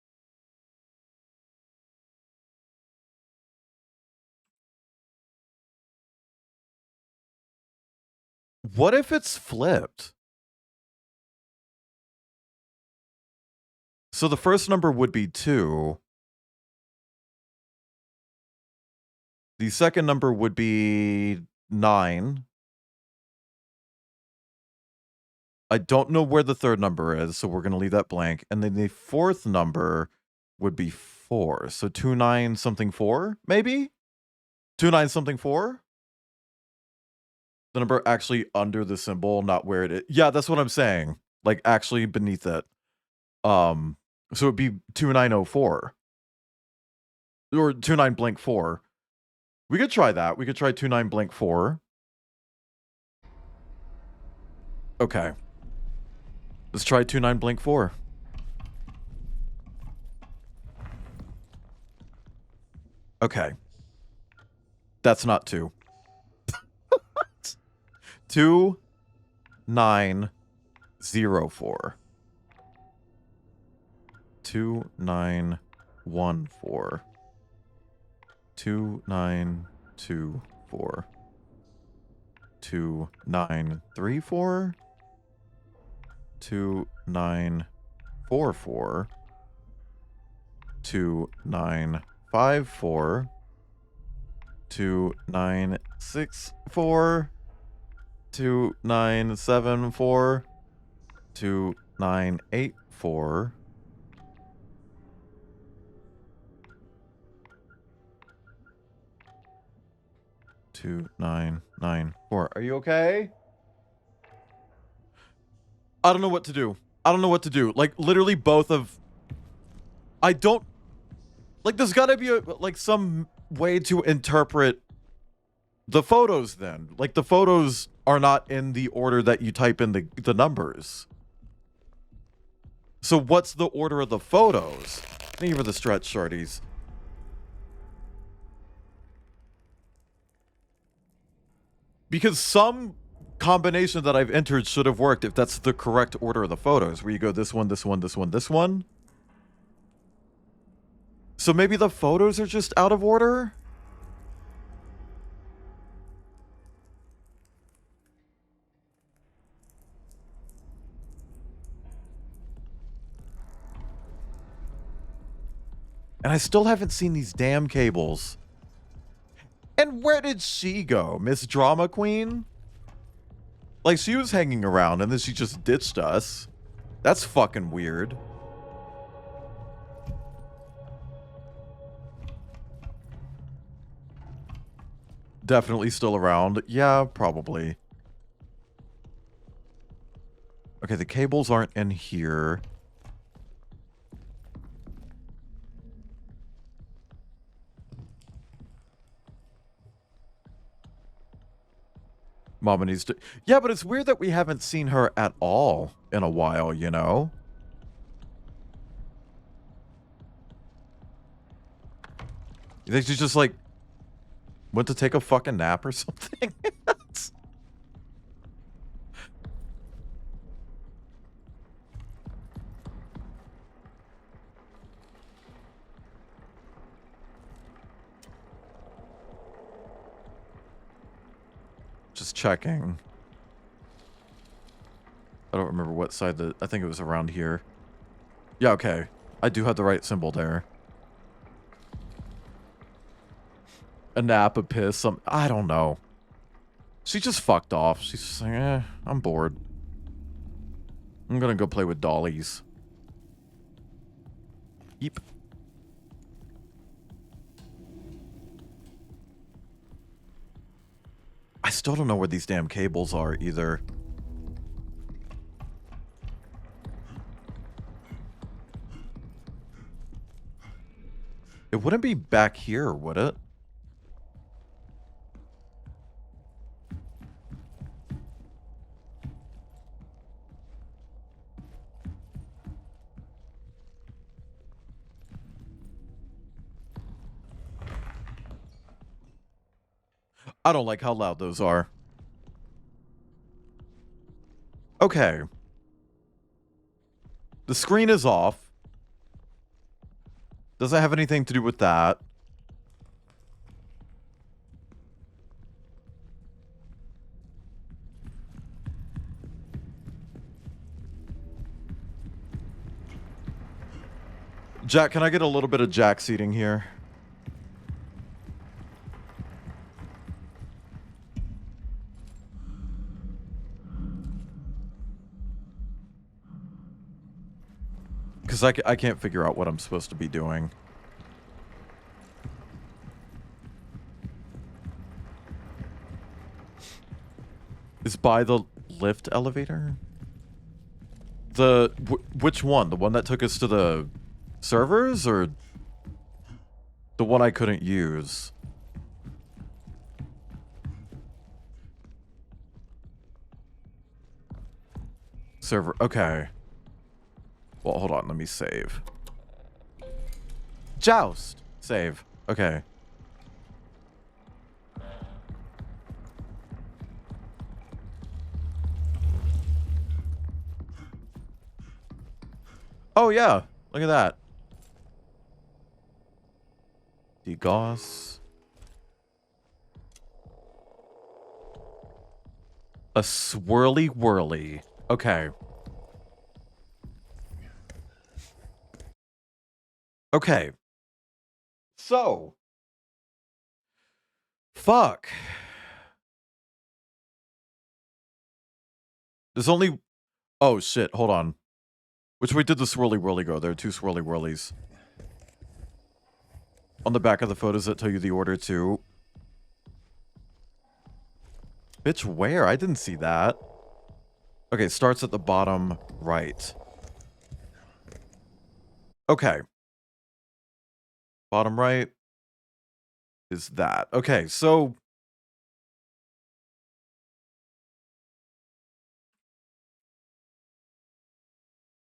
What if it's flipped? So the first number would be 2. The second number would be 9. I don't know where the third number is, so we're going to leave that blank. And then the fourth number would be 4. So 29 something 4, maybe? 29 something 4? The number actually under the symbol, not where it is. Yeah, that's what I'm saying. Like actually beneath it. So it'd be 2904. Or 29 blank 4. We could try that. We could try 29 blank 4. Okay. Let's try 29 blank 4. Okay. That's not 2. 2904. 2914. 2924. 2934. 2944. 2954. 2964. 2974. 2984. 2994. Are you okay? I don't know what to do. I don't know what to do. Like, literally both of... I don't... Like, there's gotta be, like, some way to interpret the photos, then. Like, the photos are not in the order that you type in the numbers. So what's the order of the photos? Thank you for the stretch, shorties. Because some combination that I've entered should have worked if that's the correct order of the photos, where you go this one, this one, this one, this one. So maybe the photos are just out of order? And I still haven't seen these damn cables. And where did she go? Miss Drama Queen? Like, she was hanging around and then she just ditched us. That's fucking weird. Definitely still around. Yeah, probably. Okay, the cables aren't in here. Mama needs to... Yeah, but it's weird that we haven't seen her at all in a while, you know? You think she just, like, went to take a fucking nap or something? Just checking. I don't remember what side I think it was around here. Yeah, okay. I do have the right symbol there. A nap, a piss, some... I don't know. She just fucked off. She's just like, I'm bored. I'm gonna go play with dollies. Yeep. I still don't know where these damn cables are either. It wouldn't be back here, would it? I don't like how loud those are. Okay. The screen is off. Doesn't have anything to do with that. Jack, can I get a little bit of Jack seating here? Because I can't figure out what I'm supposed to be doing. Is by the lift elevator? Which one? The one that took us to the servers, or the one I couldn't use? Server, okay. Well, hold on, let me save. Joust! Save. Okay. Oh, yeah. Look at that. Degauss. A swirly whirly. Okay. Okay. So. Fuck. There's only... Oh, shit. Hold on. Which way did the swirly whirly go? There are two swirly whirlies. On the back of the photos that tell you the order too. Bitch, where? I didn't see that. Okay, starts at the bottom right. Okay. Bottom right is that. Okay, so...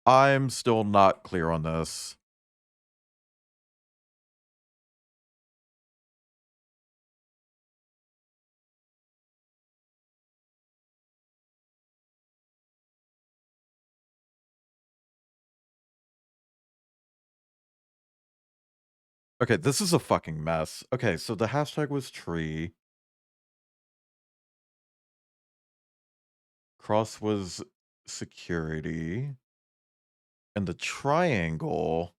I'm still not clear on this. Okay, this is a fucking mess. Okay, so the hashtag was tree. Cross was security. And the triangle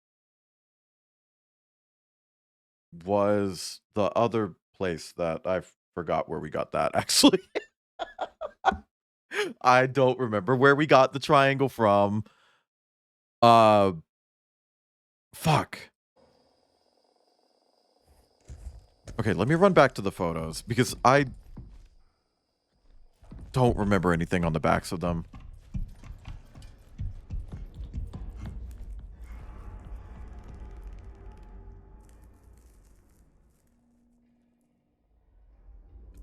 was the other place that I forgot where we got that, actually. I don't remember where we got the triangle from. Fuck. Okay, let me run back to the photos because I don't remember anything on the backs of them.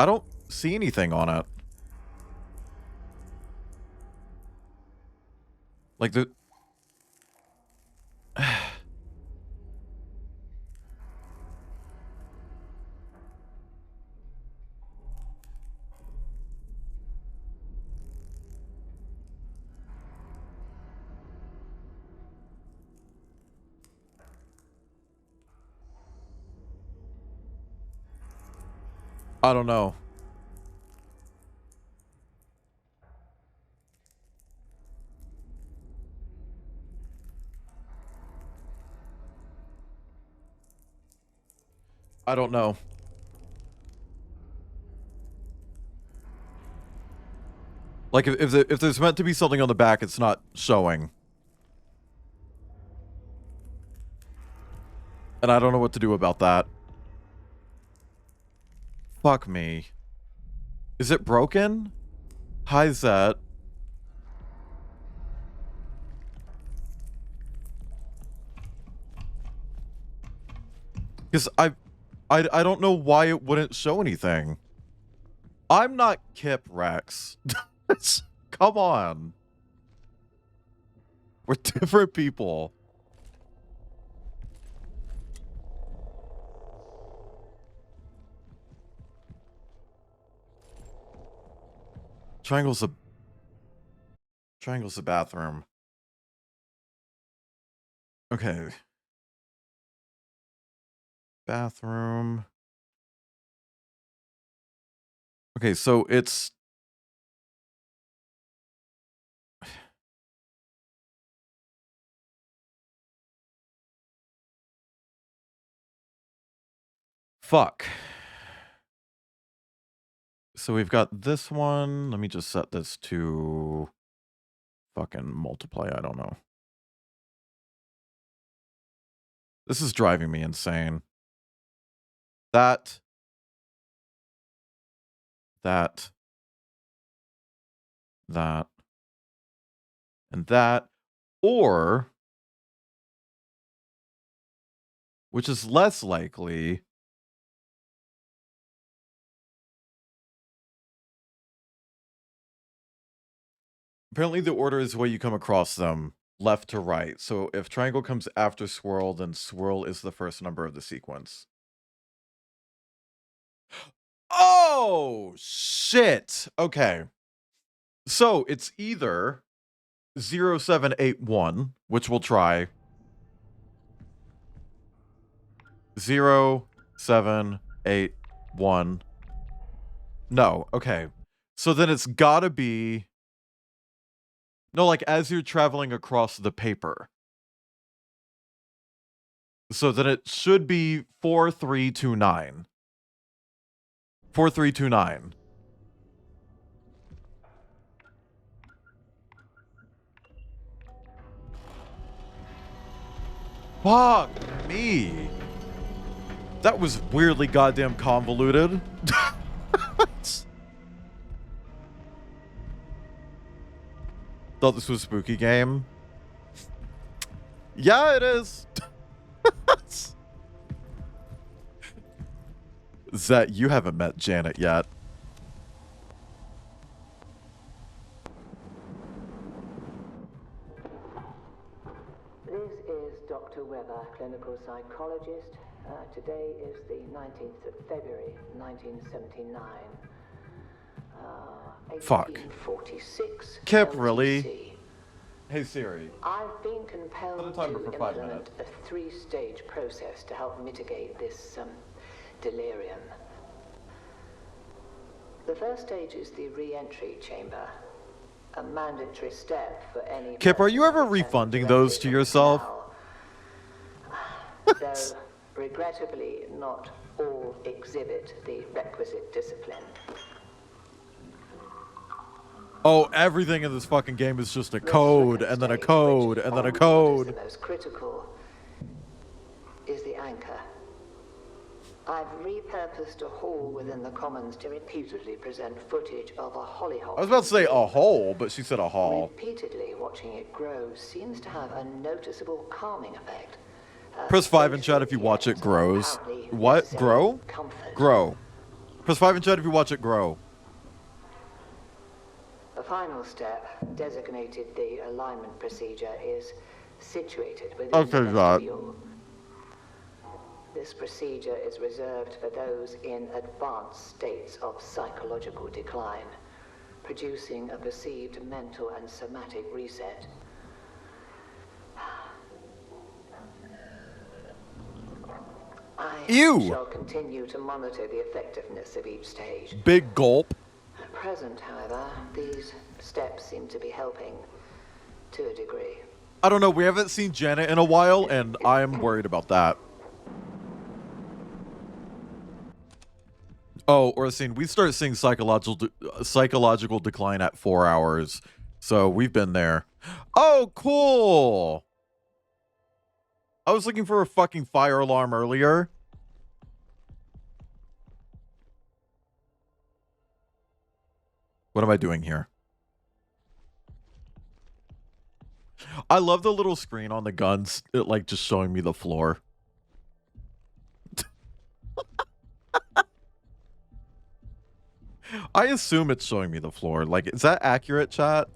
I don't see anything on it. Like the... I don't know. I don't know. Like, if there's meant to be something on the back, it's not showing. And I don't know what to do about that. Fuck me. Is it broken? Hi, Zet. Because I don't know why it wouldn't show anything. I'm not Kip, Rex. Come on. We're different people. Triangle's a bathroom. Okay. Bathroom. Okay, so it's... Fuck. So we've got this one. Let me just set this to fucking multiply. I don't know. This is driving me insane. That. And that. Or, which is less likely, apparently the order is the way you come across them, left to right. So if triangle comes after swirl, then swirl is the first number of the sequence. Oh, shit. Okay. So it's either 0781, which we'll try. 0781. No, okay. So then it's gotta be... No, like as you're traveling across the paper. So then it should be 4329. 4329. Fuck me. That was weirdly goddamn convoluted. Thought this was a spooky game. Yeah, it is. Zet, you haven't met Janet yet. This is Dr. Weber, clinical psychologist. Today is the 19th of February, 1979. Fuck. 1846. Kip, really? Hey Siri. I've been compelled to timer for 5 implement minutes. a three-stage process to help mitigate this delirium. The first stage is the re-entry chamber, a mandatory step for any... Kip, are you ever refunding those to yourself? Though, regrettably, not all exhibit the requisite discipline. Oh, everything in this fucking game is just a code, and then a code, and then a code. The most critical is the anchor. I've repurposed a hall within the Commons to repeatedly present footage of a hollyhock. I was about to say a hole, but she said a hall. Repeatedly watching it grow seems to have a noticeable calming effect. Press 5 in chat if you watch it grows. What? Grow? Grow. Press 5 in chat if you watch it grow. The final step, designated the alignment procedure, is situated within Okay, the that. vestibule. This procedure is reserved for those in advanced states of psychological decline, producing a perceived mental and somatic reset. I shall continue to monitor the effectiveness of each stage. Big gulp. At present, however, these steps seem to be helping to a degree. I don't know, we haven't seen Janet in a while, and I'm worried about that. Oh, Orsine, we start seeing psychological decline at 4 hours. So we've been there. Oh, cool. I was looking for a fucking fire alarm earlier. What am I doing here? I love the little screen on the guns, like just showing me the floor. I assume it's showing me the floor. Like, is that accurate, chat?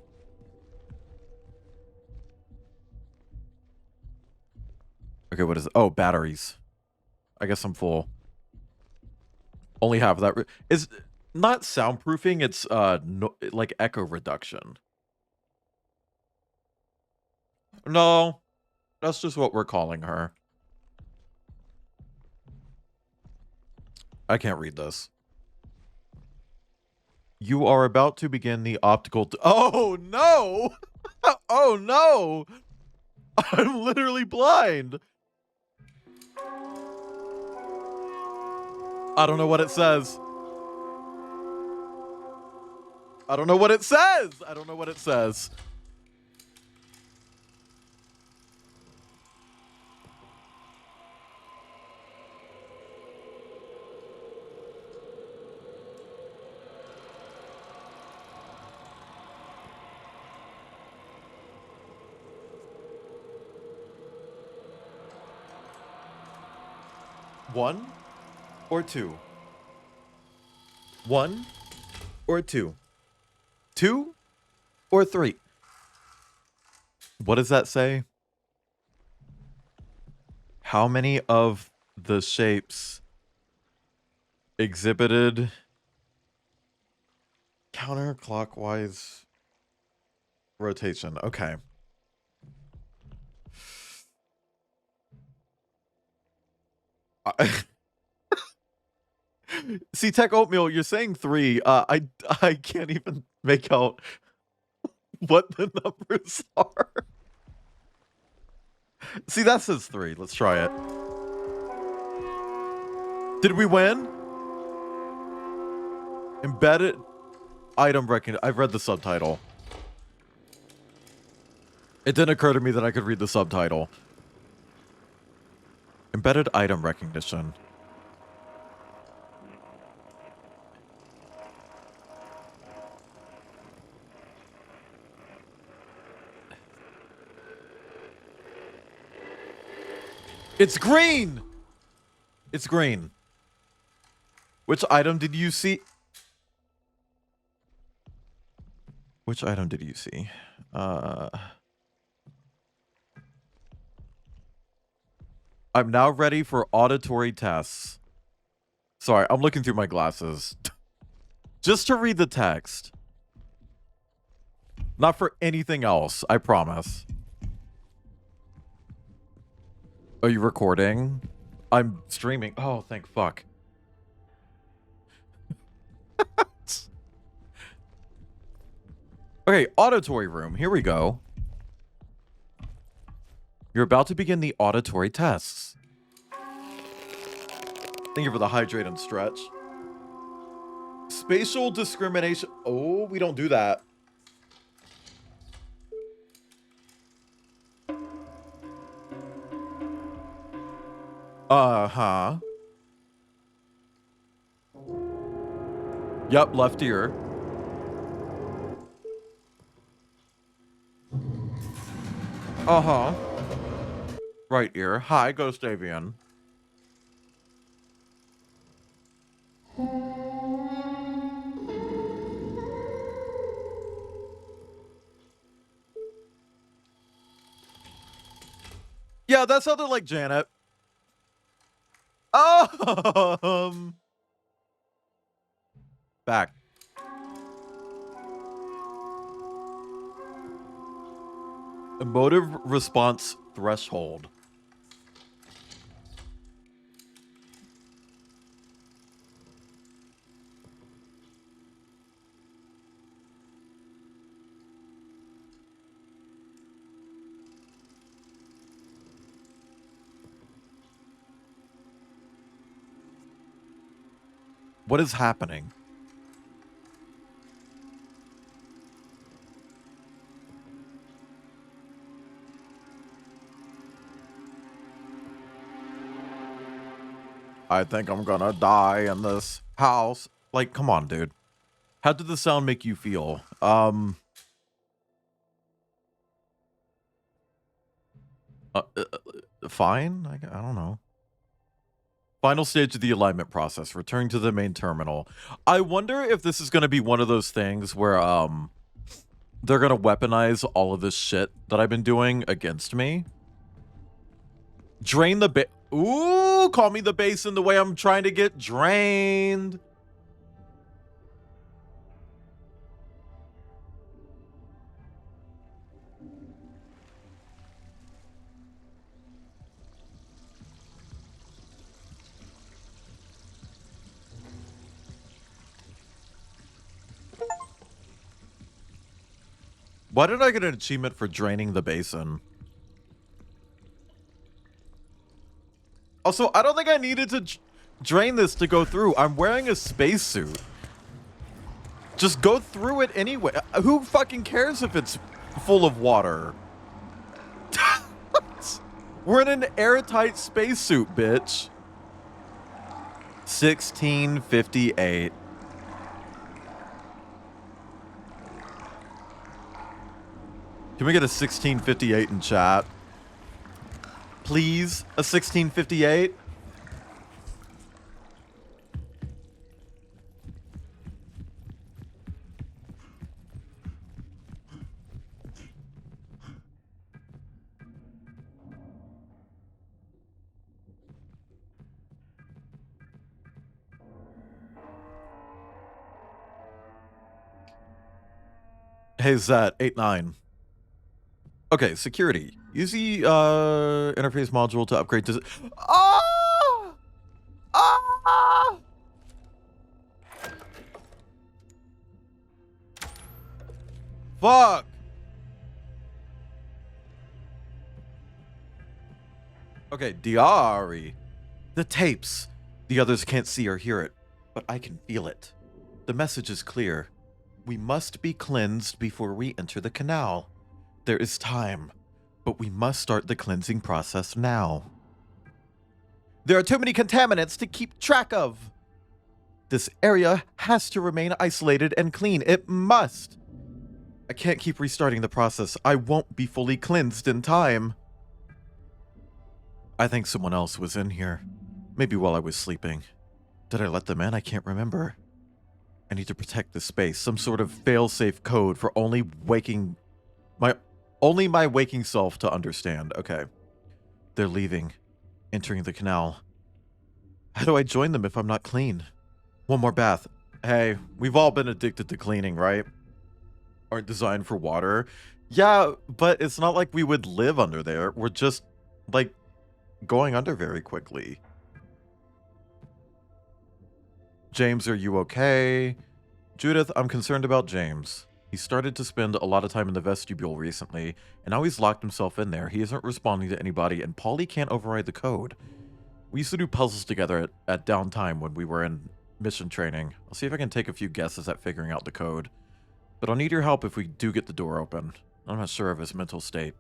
Okay, what is it? Oh, batteries. I guess I'm full. Only half of that. Is not soundproofing, it's no, like echo reduction. No, that's just what we're calling her. I can't read this. You are about to begin the optical... Oh, no! Oh, no! I'm literally blind. I don't know what it says. I don't know what it says. I don't know what it says. One or two? One or two? Two or three? What does that say? How many of the shapes exhibited counterclockwise rotation? Okay. See, Tech Oatmeal, you're saying three. I can't even make out what the numbers are. See, that says three. Let's try it. Did we win? Embedded item recognition. I've read the subtitle. It didn't occur to me that I could read the subtitle. Embedded item recognition. It's green! It's green. Which item did you see? Which item did you see? I'm now ready for auditory tests. Sorry, I'm looking through my glasses. Just to read the text. Not for anything else, I promise. Are you recording? I'm streaming. Oh, thank fuck. Okay, auditory room. Here we go. You're about to begin the auditory tests. Thank you for the hydrate and stretch. Spatial discrimination. Oh, we don't do that. Uh-huh. Yep, left ear. Uh-huh. Right ear. Hi, Ghost Avian. Yeah, that sounded like Janet. Back. Emotive response threshold. What is happening? I think I'm gonna die in this house. Like, come on, dude. How did the sound make you feel? Fine? I don't know. Final stage of the alignment process. Return to the main terminal. I wonder if this is going to be one of those things where they're going to weaponize all of this shit that I've been doing against me. Drain the base. Ooh, call me the basin the way I'm trying to get drained. Why did I get an achievement for draining the basin? Also, I don't think I needed to drain this to go through. I'm wearing a spacesuit. Just go through it anyway. Who fucking cares if it's full of water? We're in an airtight spacesuit, bitch. 1658. Can we get a 1658 in chat? Please, a 1658? Hey, Zat, 89. Okay, security. Use the interface module to upgrade to... Ah! Ah! Fuck! Okay, Diari. The tapes. The others can't see or hear it, but I can feel it. The message is clear. We must be cleansed before we enter the canal. There is time, but we must start the cleansing process now. There are too many contaminants to keep track of. This area has to remain isolated and clean. It must. I can't keep restarting the process. I won't be fully cleansed in time. I think someone else was in here. Maybe while I was sleeping. Did I let them in? I can't remember. I need to protect this space. Some sort of fail-safe code for only my waking self to understand. Okay. They're leaving. Entering the canal. How do I join them if I'm not clean? One more bath. Hey, we've all been addicted to cleaning, right? Aren't designed for water. Yeah, but it's not like we would live under there. We're just, like, going under very quickly. James, are you okay? Judith, I'm concerned about James. He started to spend a lot of time in the vestibule recently, and now he's locked himself in there. He isn't responding to anybody, and Polly can't override the code. We used to do puzzles together at downtime when we were in mission training. I'll see if I can take a few guesses at figuring out the code. But I'll need your help if we do get the door open. I'm not sure of his mental state.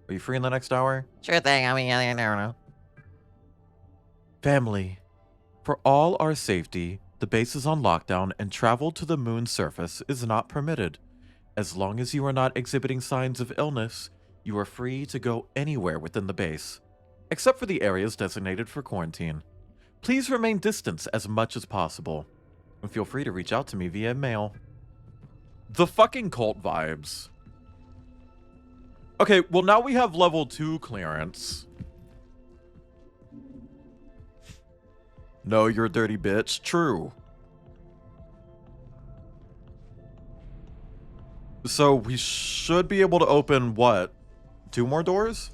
Are you free in the next hour? Sure thing. I mean, I don't know. Family. For all our safety, the base is on lockdown and travel to the moon's surface is not permitted. As long as you are not exhibiting signs of illness, you are free to go anywhere within the base, except for the areas designated for quarantine. Please remain distant as much as possible, and feel free to reach out to me via mail. The fucking cult vibes. Okay, well now we have level 2 clearance. No, you're a dirty bitch. True. So we should be able to open, what? 2 more doors?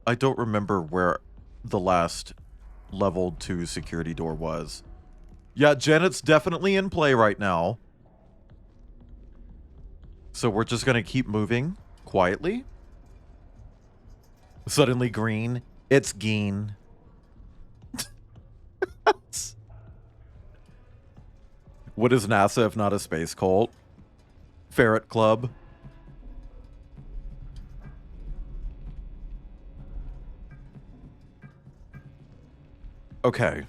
I don't remember where the last level 2 security door was. Yeah, Janet's definitely in play right now. So we're just going to keep moving quietly. Suddenly green. It's Geen. What is NASA if not a space cult? Ferret Club. Okay.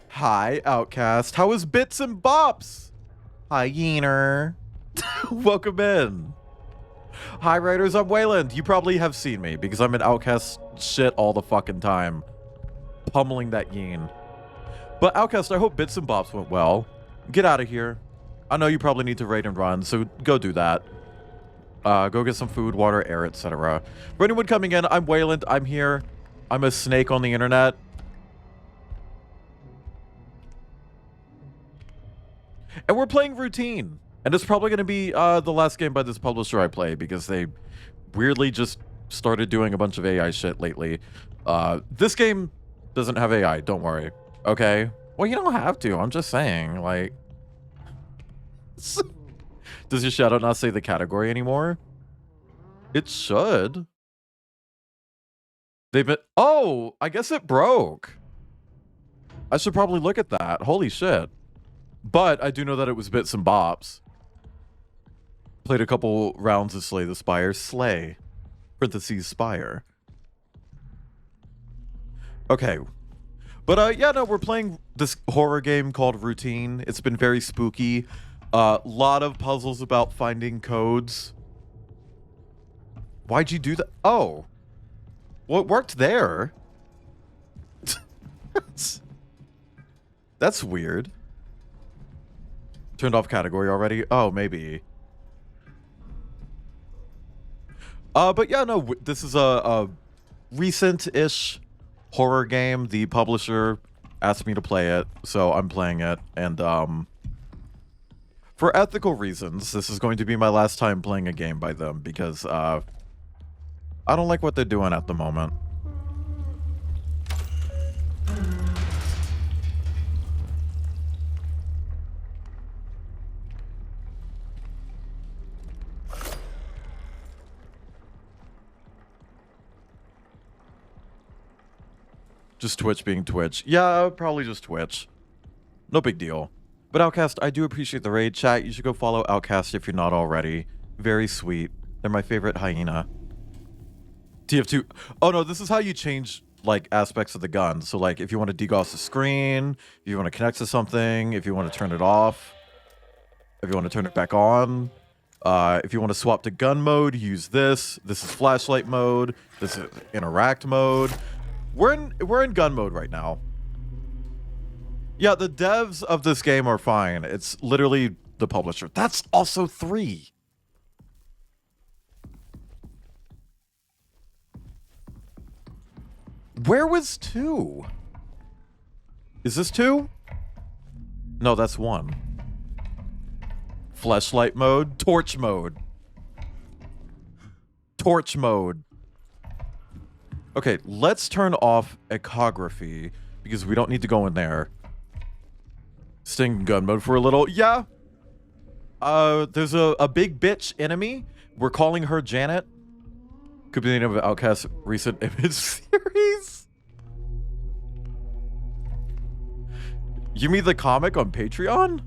Hi, Outcast. How is Bits and Bops? Hi, Yeener. Welcome in. Hi, writers. I'm Wayland. You probably have seen me because I'm in Outcast shit all the fucking time. Pummeling that Yeen. But Outcast, I hope Bits and Bops went well. Get out of here. I know you probably need to raid and run, so go do that. Go get some food, water, air, etc. For anyone coming in, I'm Wayland. I'm here. I'm a snake on the internet. And we're playing Routine. And it's probably going to be the last game by this publisher I play because they weirdly just started doing a bunch of AI shit lately. This game doesn't have AI, don't worry. Okay? Well, you don't have to. I'm just saying, like... Does your shadow not say the category anymore? It should. They've been... Oh! I guess it broke. I should probably look at that. Holy shit. But I do know that it was Bits and Bops. Played a couple rounds of Slay the Spire. Slay. Parentheses Spire. Okay. But yeah, no, we're playing this horror game called Routine. It's been very spooky. Lot of puzzles about finding codes. Why'd you do that? Oh. Well, it worked there. That's weird. Turned off category already? Oh, maybe. But yeah, no, this is a recent-ish horror game. The publisher asked me to play it, so I'm playing it. And for ethical reasons, this is going to be my last time playing a game by them because I don't like what they're doing at the moment. Just Twitch being Twitch. Yeah, probably just Twitch. No big deal. But Outcast, I do appreciate the raid chat. You should go follow Outcast if you're not already. Very sweet. They're my favorite hyena. TF2. Oh no, this is how you change like aspects of the gun. So like if you want to degauss the screen, if you want to connect to something, if you want to turn it off, if you want to turn it back on, if you want to swap to gun mode, use this. This is flashlight mode. This is interact mode. We're in gun mode right now. Yeah, the devs of this game are fine. It's literally the publisher. That's also 3. Where was 2? Is this 2? No, that's 1. Fleshlight mode, torch mode. Torch mode. Okay, let's turn off echography because we don't need to go in there. Staying in gun mode for a little. Yeah. There's a big bitch enemy. We're calling her Janet. Could be the name of Outcast's recent image series. You mean the comic on Patreon?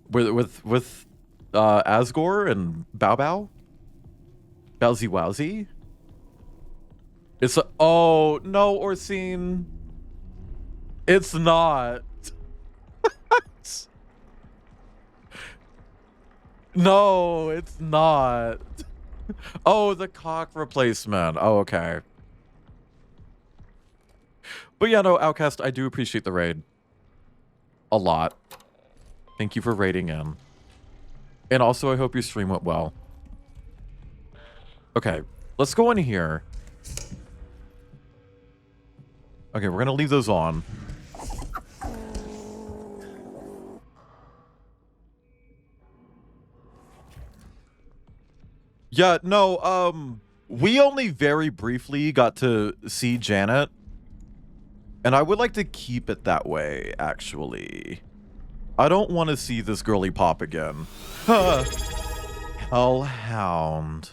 With Asgore and Bao Bao? Bowsy Wowsy? It's a... Oh, no, Orsine. It's not. No, it's not. Oh, the cock replacement. Oh, okay. But yeah, no, Outcast, I do appreciate the raid. A lot. Thank you for raiding in. And also, I hope your stream went well. Okay, let's go in here. Okay, we're gonna leave those on. Yeah, no, we only very briefly got to see Janet. And I would like to keep it that way, actually. I don't want to see this girly pop again. Hellhound.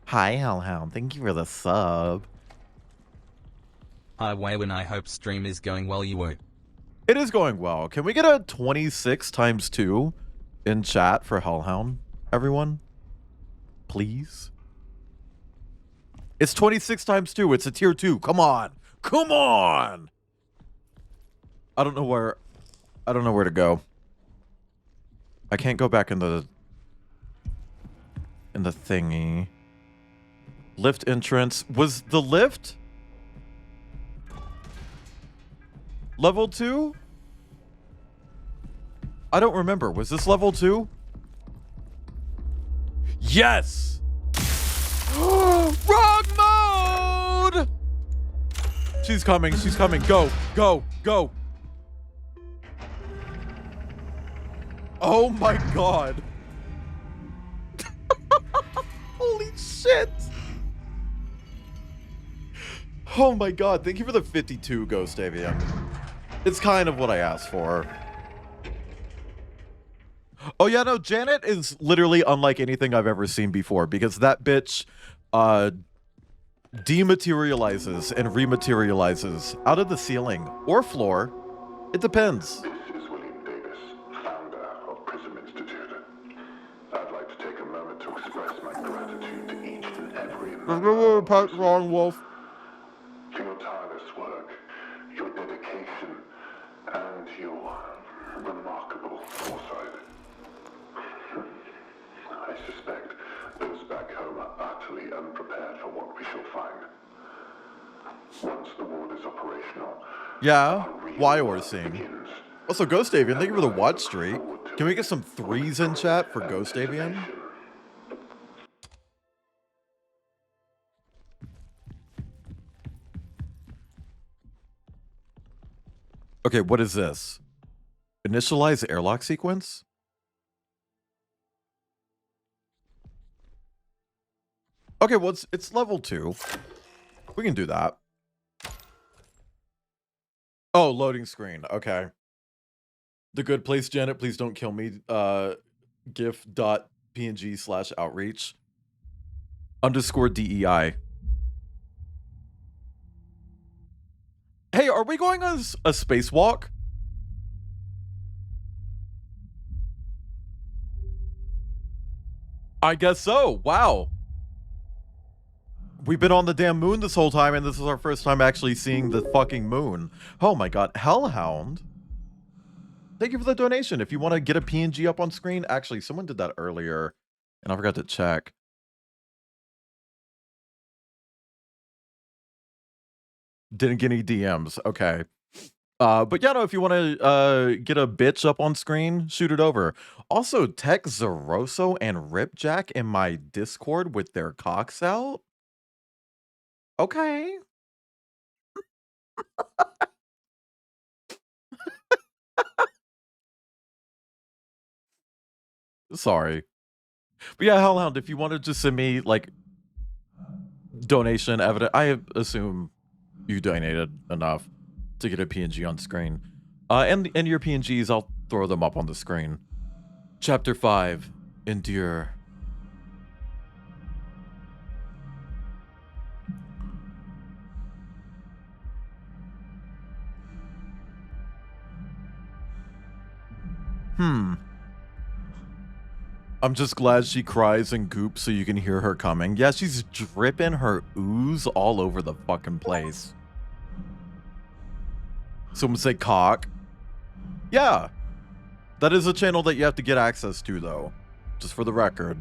Hi, Hellhound. Thank you for the sub. Hi, Waywin. I hope stream is going well. You were. It is going well. Can we get a 26 times 2 in chat for Hellhound, everyone? Please? It's 26 times 2. It's a tier 2. Come on. Come on. I don't know where to go. I can't go back in the thingy. Lift entrance. Was the lift level 2? I don't remember. Was this level 2? Yes! Wrong mode! She's coming. She's coming. Go. Go. Go. Oh my god. Holy shit. Oh my god. Thank you for the 52, Ghost Avian. It's kind of what I asked for. Oh yeah, no, Janet is literally unlike anything I've ever seen before because that bitch dematerializes and rematerializes out of the ceiling or floor. It depends. This is William Davis, founder of Prism Institute. I'd like to take a moment to express my gratitude to each and every member Wrong wolf. for your tireless work, your dedication, and your remarkable foresight. I suspect those back home are utterly unprepared for what we shall find. Once the ward is operational, Yeah, Wyor scene. Also, Ghost Avian, thank you for the watch streak. Can we get some 3s in chat for Ghost Avian? Okay, what is this? Initialize airlock sequence? Okay, well, it's level 2. We can do that. Oh, loading screen. Okay. The good place, Janet. Please don't kill me. gif.png/outreach _DEI. Hey, are we going on a spacewalk? I guess so. Wow. We've been on the damn moon this whole time, and this is our first time actually seeing the fucking moon. Oh my god. Hellhound. Thank you for the donation. If you want to get a PNG up on screen, actually, someone did that earlier, and I forgot to check. Didn't get any DMs. Okay. But yeah, no, if you want to get a bitch up on screen, shoot it over. Also, Tech Zeroso and Ripjack in my Discord with their cocks out. Okay. Sorry. But yeah, Hellhound, if you want to just send me, like, donation evidence, I assume you donated enough to get a PNG on screen. And your PNGs, I'll throw them up on the screen. Chapter 5, Endure. I'm just glad she cries and goops so you can hear her coming. Yeah, she's dripping her ooze all over the fucking place. Someone say cock. Yeah. That is a channel that you have to get access to, though. Just for the record.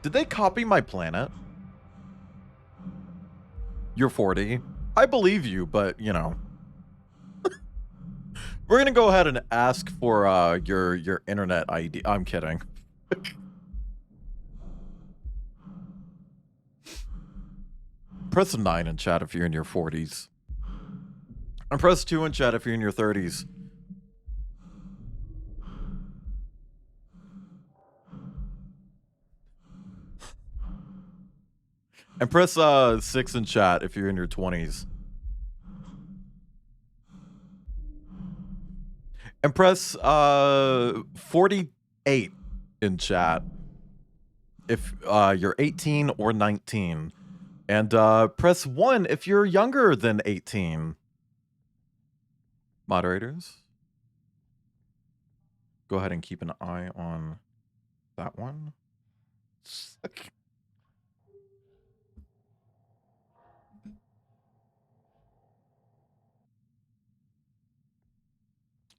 Did they copy my planet? You're 40. I believe you, but, you know. We're going to go ahead and ask for your internet ID. I'm kidding. Press 9 in chat if you're in your 40s. And press 2 in chat if you're in your 30s. And press 6 in chat if you're in your 20s. And press 48 in chat if you're 18 or 19. And press 1 if you're younger than 18. Moderators, go ahead and keep an eye on that one.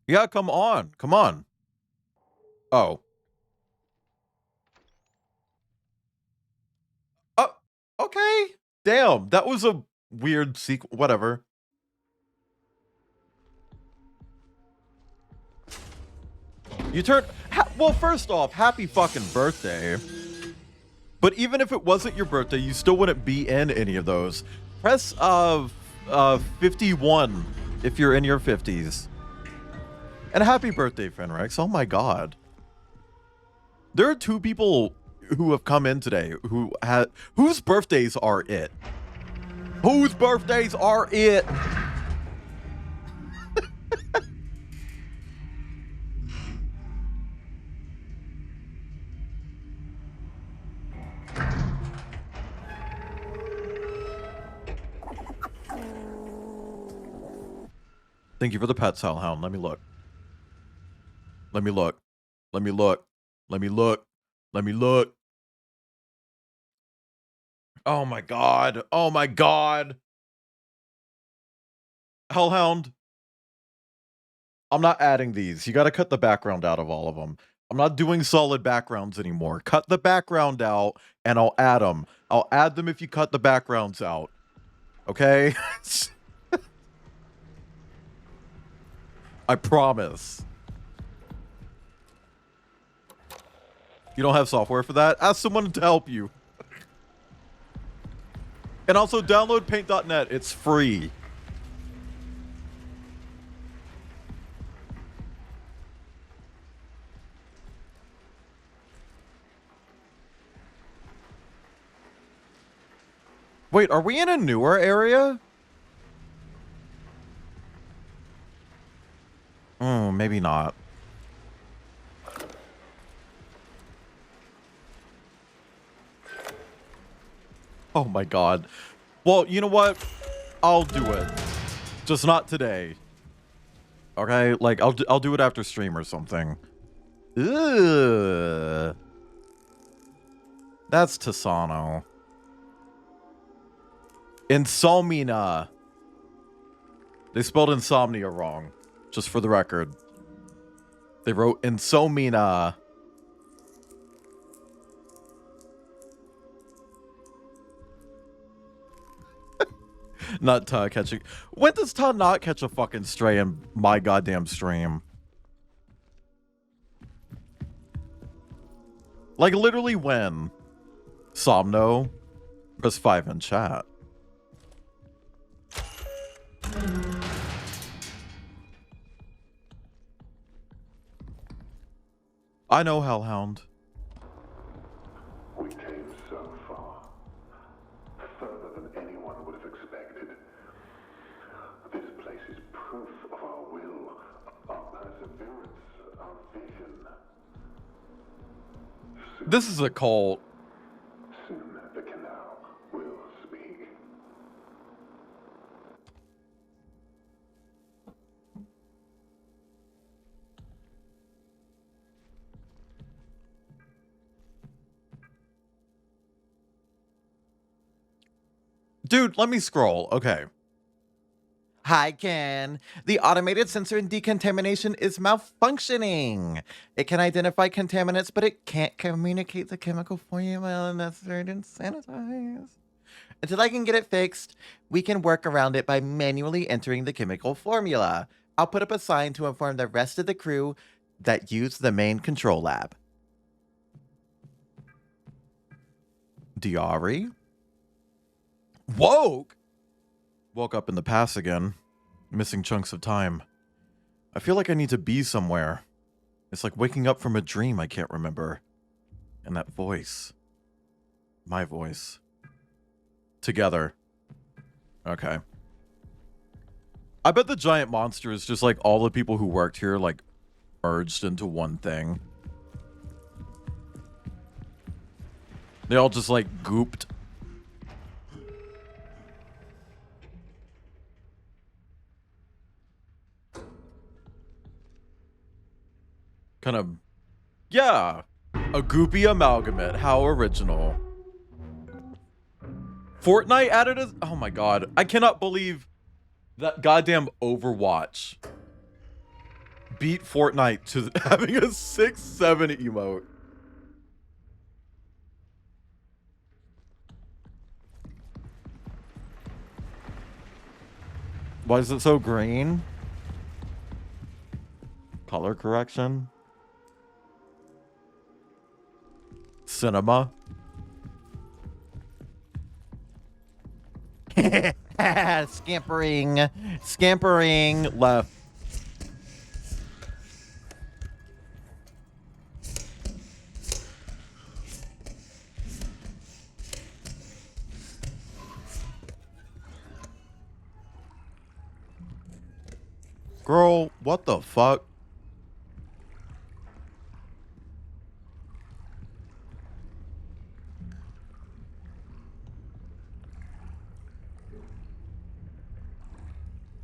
Yeah, come on. Come on. Oh. Oh, okay. Damn, that was a weird sequence. Whatever. You turned... well, first off, happy fucking birthday. But even if it wasn't your birthday, you still wouldn't be in any of those. Press 51 if you're in your 50s. And happy birthday, Fenrex. Oh my god. There are 2 people who have come in today whose birthdays are it. Whose birthdays are it? Thank you for the pet, Hellhound. Let me look. Let me look. Let me look. Let me look. Let me look. Oh my god. Oh my god. Hellhound. I'm not adding these. You got to cut the background out of all of them. I'm not doing solid backgrounds anymore. Cut the background out and I'll add them. I'll add them if you cut the backgrounds out. Okay? I promise. You don't have software for that? Ask someone to help you. And also download paint.net. It's free. Wait, are we in a newer area? Maybe not. Oh my god. Well, you know what? I'll do it. Just not today. Okay? Like, I'll do it after stream or something. Ugh. That's Tisano. Insomnia. They spelled insomnia wrong. Just for the record. They wrote insomnia. Not Ta catching. When does Ta not catch a fucking stray in my goddamn stream? Like, literally when? Somno. Press 5 in chat. I know, Hellhound. We came so far. Further than anyone would have expected. This place is proof of our will, our perseverance, our vision. This is a cult. Soon the canal will speak. Dude, let me scroll. Okay. Hi, Ken. The automated sensor in decontamination is malfunctioning. It can identify contaminants, but it can't communicate the chemical formula necessary to sanitize. Until I can get it fixed, we can work around it by manually entering the chemical formula. I'll put up a sign to inform the rest of the crew that use the main control lab. Diari? Woke up in the past again, missing chunks of time. I feel like I need to be somewhere. It's like waking up from a dream I can't remember. And that voice. My voice. Together. Okay. I bet the giant monster is just like all the people who worked here, like, merged into one thing. They all just like gooped. Kind of, yeah, a goopy amalgamate. How original. Fortnite added a, oh my god, I cannot believe that goddamn Overwatch beat Fortnite to having a 6-7 emote. Why is it so green? Color correction. Cinema. Scampering. Scampering left. Girl, what the fuck?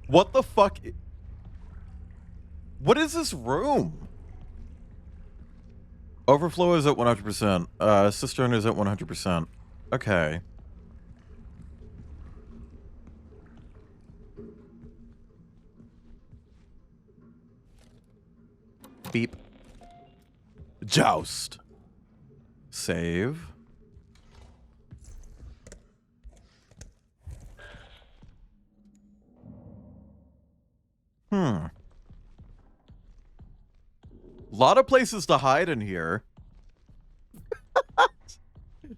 What the fuck? What is this room? Overflow is at 100%. Cistern is at 100%. Okay. Beep. Joust. Save. A lot of places to hide in here.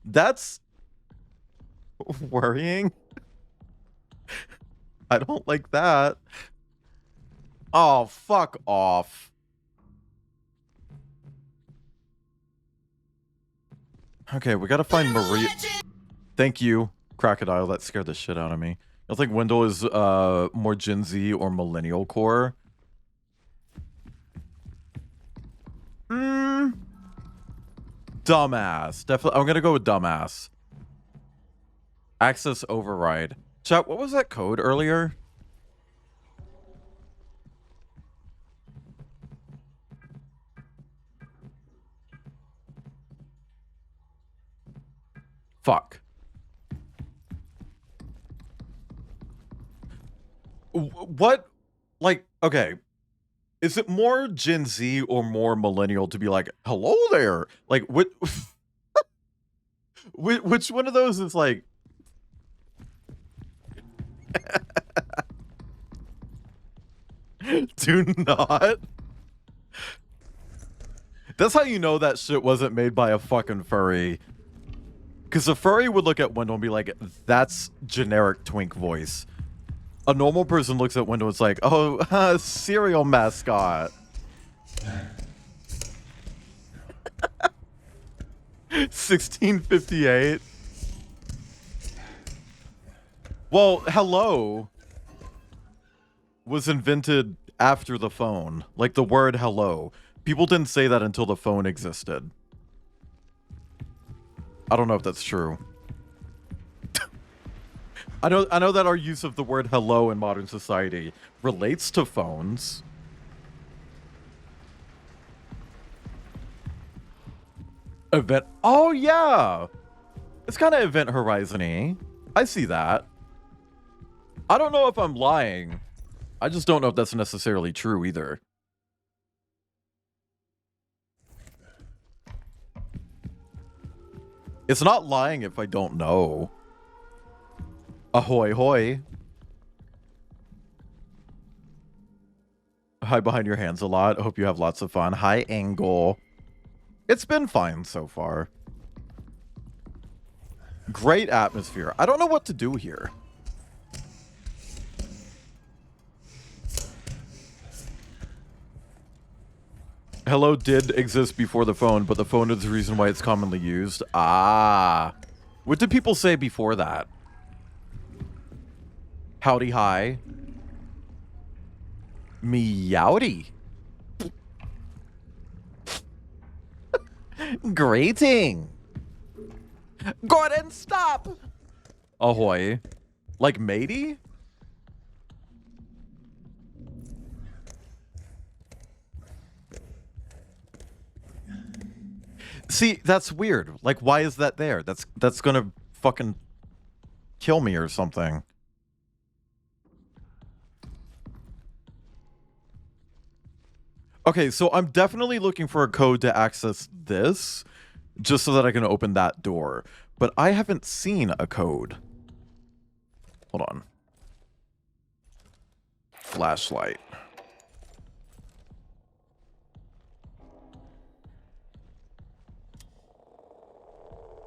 That's worrying. I don't like that. Oh, fuck off. Okay, we gotta find Maria. Thank you, Crocodile. That scared the shit out of me. I think Wendell is more Gen Z or Millennial core. Dumbass. Definitely. I'm gonna go with dumbass. Access override. Chat, what was that code earlier? Fuck. What? Like, okay. Is it more Gen Z or more millennial to be like, hello there? Like, what? Which one of those is like... Do not. That's how you know that shit wasn't made by a fucking furry. Because a furry would look at Wendell and be like, that's generic twink voice. A normal person looks at Wendell and it's like, oh, cereal mascot. 1658. Well, hello was invented after the phone. Like the word hello. People didn't say that until the phone existed. I don't know if that's true. I know that our use of the word hello in modern society relates to phones. Event. Oh yeah. It's kind of Event Horizon-y. I see that. I don't know if I'm lying. I just don't know if that's necessarily true either. It's not lying if I don't know. Ahoy hoy. Hide behind your hands a lot. I hope you have lots of fun. Hi, Angle. It's been fine so far. Great atmosphere. I don't know what to do here. Hello did exist before the phone, but the phone is the reason why it's commonly used. Ah. What did people say before that? Howdy hi. Meowdy. Greeting. Gordon, stop. Ahoy. Like matey? See, that's weird. Like, why is that there? That's gonna fucking kill me or something. Okay, so I'm definitely looking for a code to access this, just so that I can open that door. But I haven't seen a code. Hold on. Flashlight.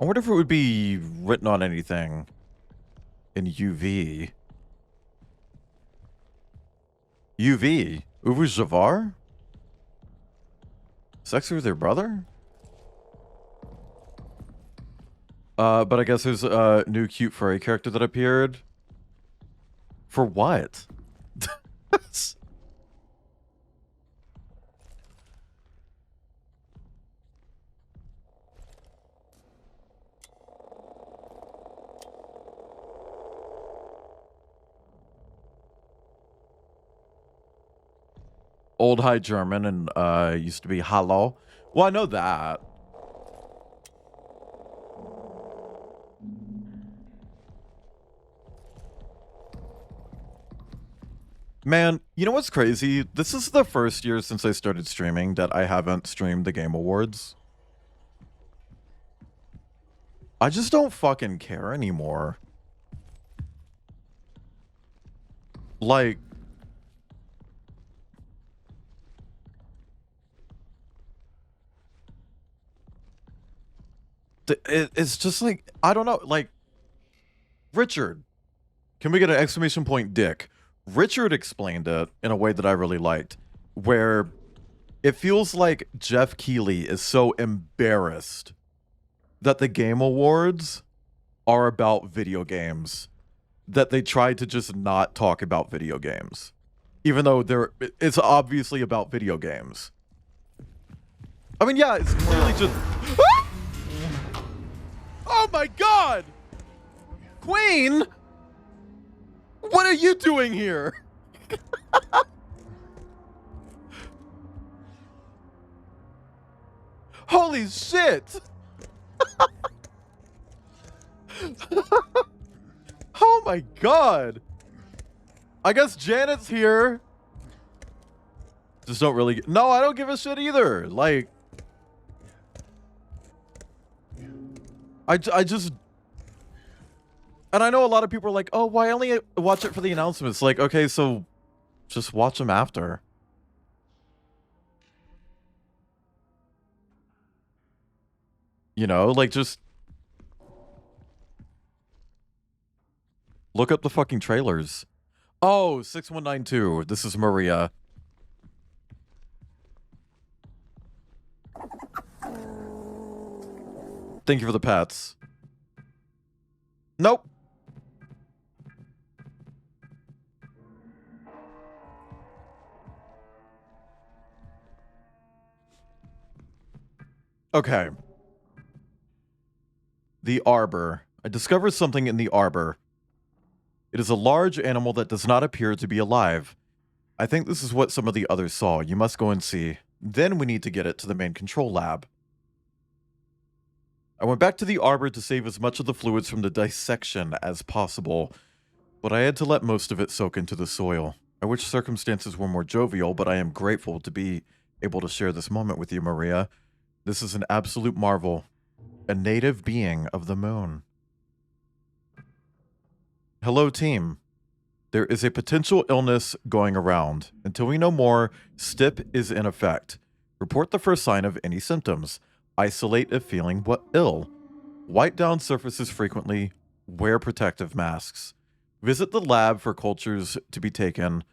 I wonder if it would be written on anything in UV. UV? Uvu Javar? Sex with their brother? But I guess there's a new cute furry character that appeared. For what? Old High German and used to be Hallo. Well, I know that. Man, you know what's crazy? This is the first year since I started streaming that I haven't streamed the Game Awards. I just don't fucking care anymore. Like, it's just like, I don't know, like, Richard. Can we get an exclamation point dick? Richard explained it in a way that I really liked, where it feels like Jeff Keighley is so embarrassed that the Game Awards are about video games that they tried to just not talk about video games, even though it's obviously about video games. I mean, yeah, it's clearly just... Oh my god! Queen! What are you doing here? Holy shit! Oh my god! I guess Janet's here. Just don't really... No, I don't give a shit either. Like... I just... And I know a lot of people are like, oh, why only watch it for the announcements? Like, okay, so just watch them after. You know, like, just look up the fucking trailers. Oh, 6192. This is Maria. Thank you for the pats. Nope. Okay. The Arbor. I discovered something in the Arbor. It is a large animal that does not appear to be alive. I think this is what some of the others saw. You must go and see. Then we need to get it to the main control lab. I went back to the Arbor to save as much of the fluids from the dissection as possible, but I had to let most of it soak into the soil. I wish circumstances were more jovial, but I am grateful to be able to share this moment with you, Maria. This is an absolute marvel. A native being of the moon. Hello, team. There is a potential illness going around. Until we know more, STIP is in effect. Report the first sign of any symptoms. Isolate if feeling ill. Wipe down surfaces frequently. Wear protective masks. Visit the lab for cultures to be taken.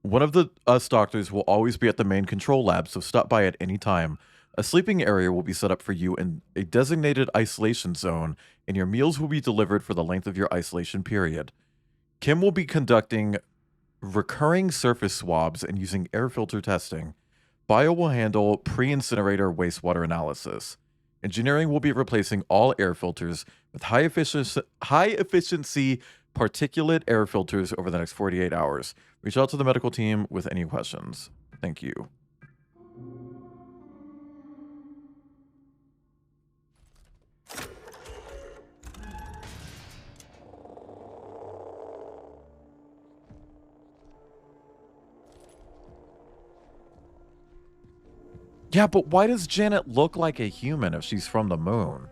One of us doctors will always be at the main control lab, so stop by at any time. A sleeping area will be set up for you in a designated isolation zone, and your meals will be delivered for the length of your isolation period. Kim will be conducting recurring surface swabs and using air filter testing. Bio will handle pre-incinerator wastewater analysis. Engineering will be replacing all air filters with high efficiency particulate air filters over the next 48 hours. Reach out to the medical team with any questions. Thank you. Yeah, but why does Janet look like a human if she's from the moon?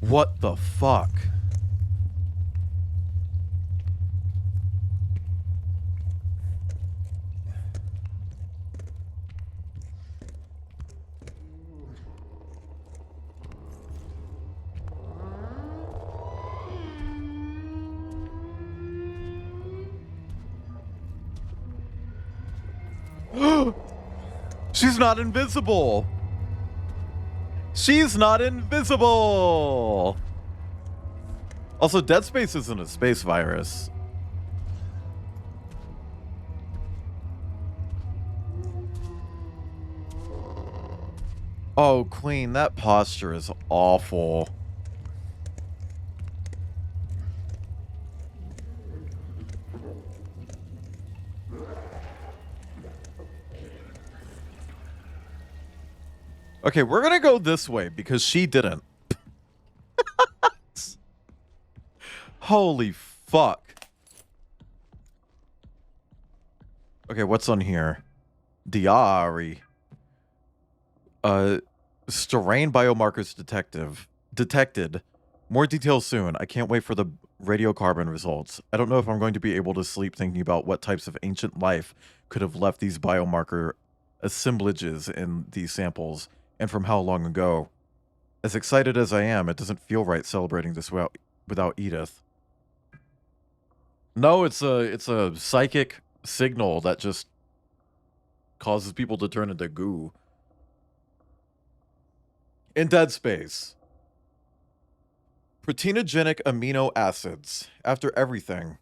What the fuck? She's not invisible. She's not invisible. Also, Dead Space isn't a space virus. Oh, Queen, that posture is awful. Okay, we're gonna go this way because she didn't. Holy fuck. Okay, what's on here? Diary. Strain biomarkers detected. More details soon. I can't wait for the radiocarbon results. I don't know if I'm going to be able to sleep thinking about what types of ancient life could have left these biomarker assemblages in these samples. And from how long ago. As excited as I am, it doesn't feel right celebrating this without Edith. No, it's a psychic signal that just causes people to turn into goo. In Dead Space. Proteinogenic amino acids. After everything,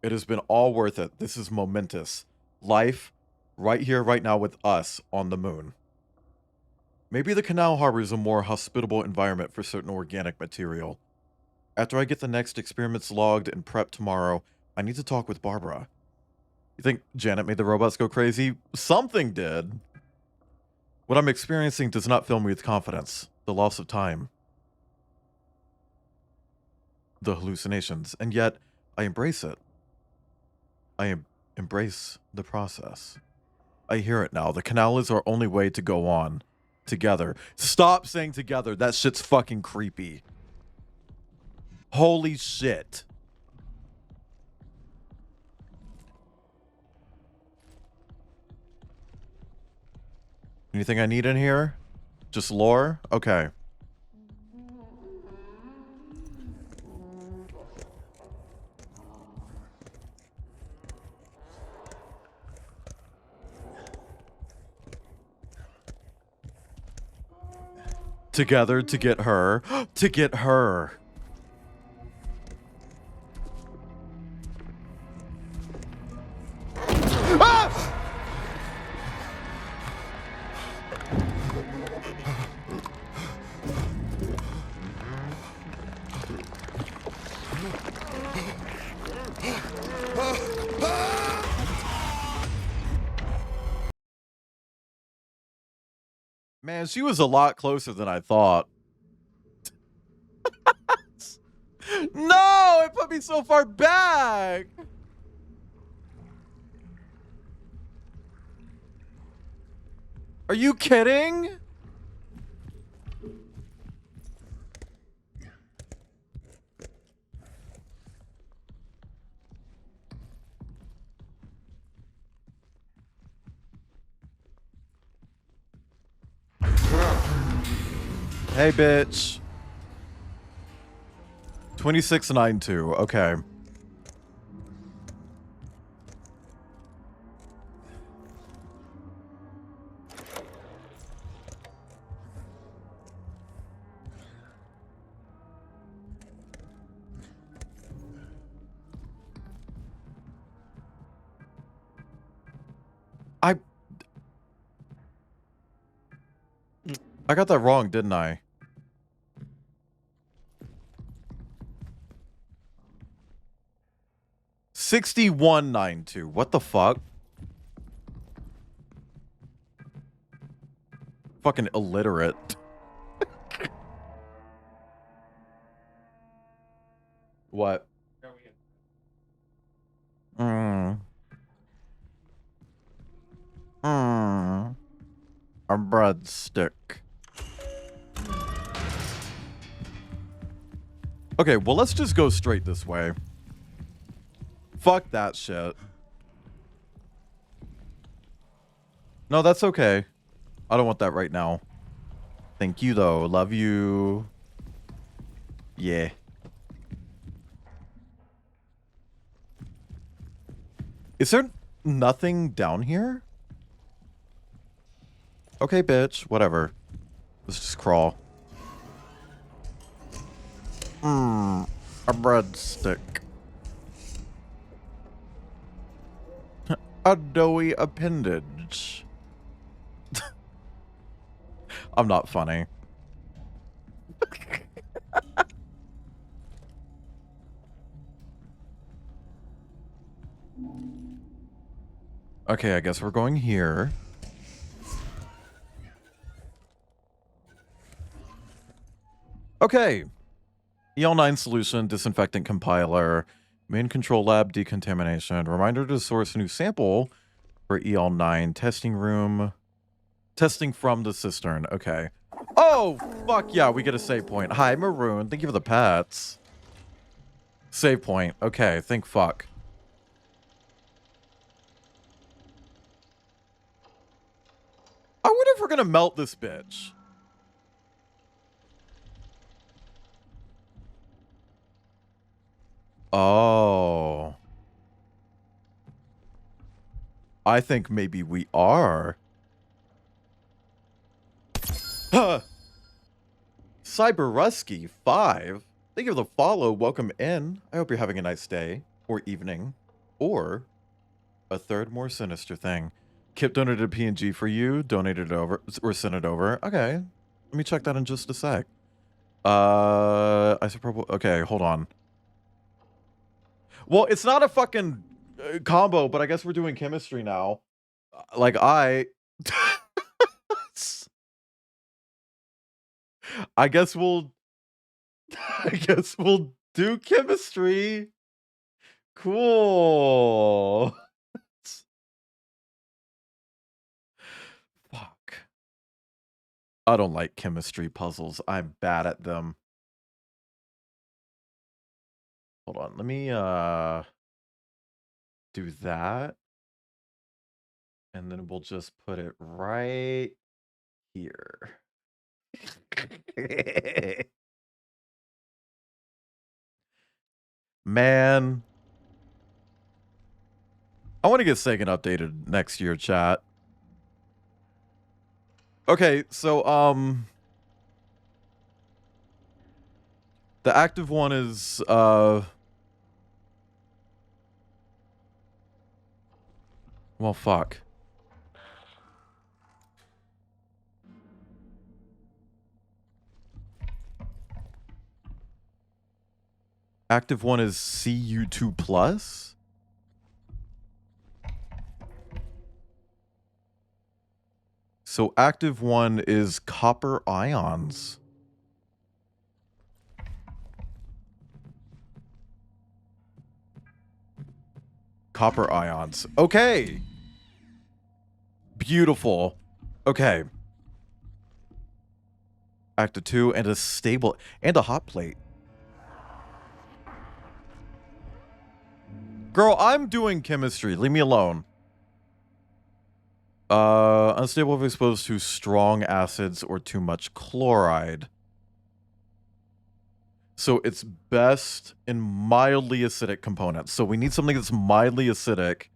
it has been all worth it. This is momentous. Life, right here, right now with us on the moon. Maybe the canal harbors a more hospitable environment for certain organic material. After I get the next experiments logged and prepped tomorrow, I need to talk with Barbara. You think Janet made the robots go crazy? Something did. What I'm experiencing does not fill me with confidence. The loss of time. The hallucinations. And yet, I embrace it. I embrace the process. I hear it now. The canal is our only way to go on. Together. Stop saying together. That shit's fucking creepy. Holy shit. Anything I need in here? Just lore? Okay. Together to get her. To get her. Ah! Man, she was a lot closer than I thought. No, it put me so far back. Are you kidding? Hey, bitch. 2692. Okay. I got that wrong, didn't I? $61.92. What the fuck? Fucking illiterate. What? A breadstick. Okay, well, let's just go straight this way. Fuck that shit. No, that's okay. I don't want that right now. Thank you, though. Love you. Yeah. Is there nothing down here? Okay, bitch. Whatever. Let's just crawl. A breadstick. A doughy appendage. I'm not funny. Okay, I guess we're going here. Okay. EL9 solution, disinfectant compiler, main control lab decontamination, reminder to source a new sample for EL9 testing room, testing from the cistern. Okay. Oh, fuck yeah, we get a save point. Hi, Maroon. Thank you for the pets. Save point. Okay, thank fuck. I wonder if we're gonna melt this bitch. Oh. I think maybe we are. Cyberusky 5. Thank you for the follow. Welcome in. I hope you're having a nice day or evening or a third more sinister thing. Kip donated a PNG for you. Donated it over or sent it over. Okay. Let me check that in just a sec. Isopropyl. Okay, hold on. Well, it's not a fucking combo, but I guess we're doing chemistry now. Like I guess we'll do chemistry. Cool. Fuck. I don't like chemistry puzzles. I'm bad at them. Hold on. Let me do that. And then we'll just put it right here. Man. I want to get Sega updated next year, chat. Okay, so the active one is well, fuck. Active one is CU2 plus. So active one is copper ions. Copper ions. Okay. Beautiful. Okay. Active 2 and a stable and a hot plate. Girl, I'm doing chemistry. Leave me alone. Unstable if exposed to strong acids or too much chloride. So it's best in mildly acidic components. So we need something that's mildly acidic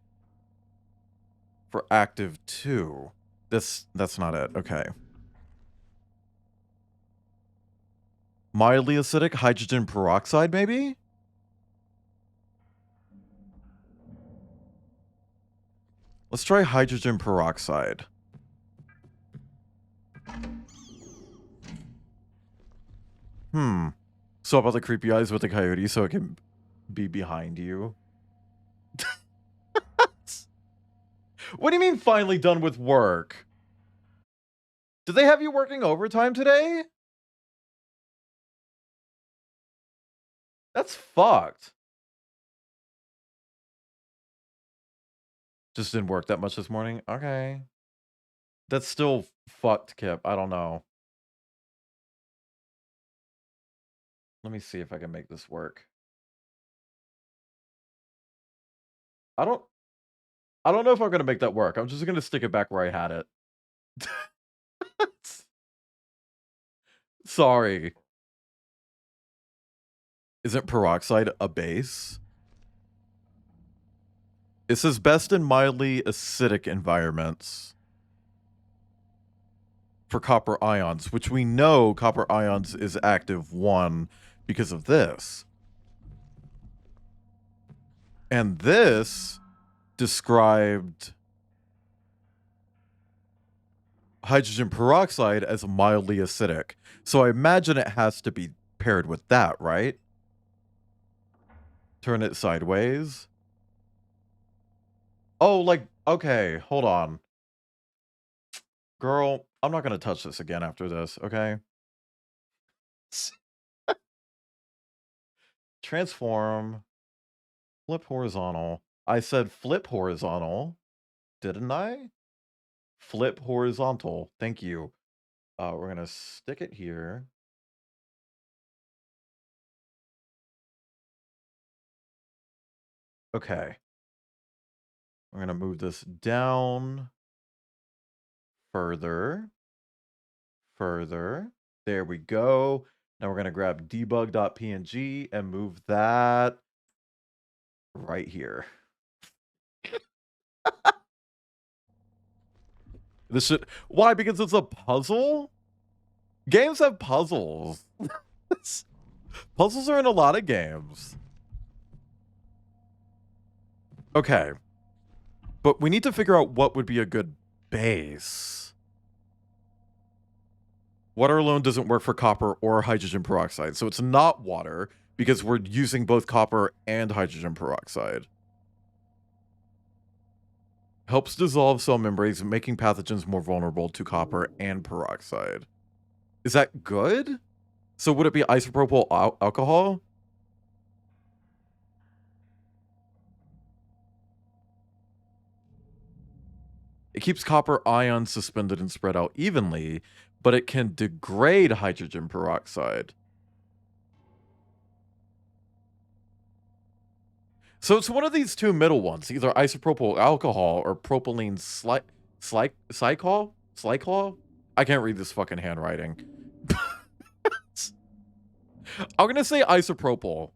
for active 2. That's not it. Okay. Mildly acidic hydrogen peroxide, maybe? Let's try hydrogen peroxide. Swap out the creepy eyes with the coyote so it can be behind you. What do you mean finally done with work? Did they have you working overtime today? That's fucked. Just didn't work that much this morning? Okay. That's still fucked, Kip. I don't know. Let me see if I can make this work. I don't know if I'm gonna make that work. I'm just gonna stick it back where I had it. Sorry. Isn't peroxide a base? It says best in mildly acidic environments for copper ions, which we know copper ions is active 1 because of this. And this described hydrogen peroxide as mildly acidic. So I imagine it has to be paired with that, right? Turn it sideways. Oh, like, okay, hold on. Girl, I'm not going to touch this again after this, okay? Transform. Flip horizontal. I said flip horizontal, didn't I? Flip horizontal. Thank you. We're going to stick it here. Okay. We're going to move this down further. Further. There we go. Now we're going to grab debug.png and move that right here. This should... Why? Because it's a puzzle? Games have puzzles. Puzzles are in a lot of games. Okay. But we need to figure out what would be a good base. Water alone doesn't work for copper or hydrogen peroxide. So it's not water because we're using both copper and hydrogen peroxide. Helps dissolve cell membranes, making pathogens more vulnerable to copper and peroxide. Is that good? So would it be isopropyl alcohol? It keeps copper ions suspended and spread out evenly, but it can degrade hydrogen peroxide. So it's one of these two middle ones, either isopropyl alcohol or propylene glycol? I can't read this fucking handwriting. I'm gonna say isopropyl.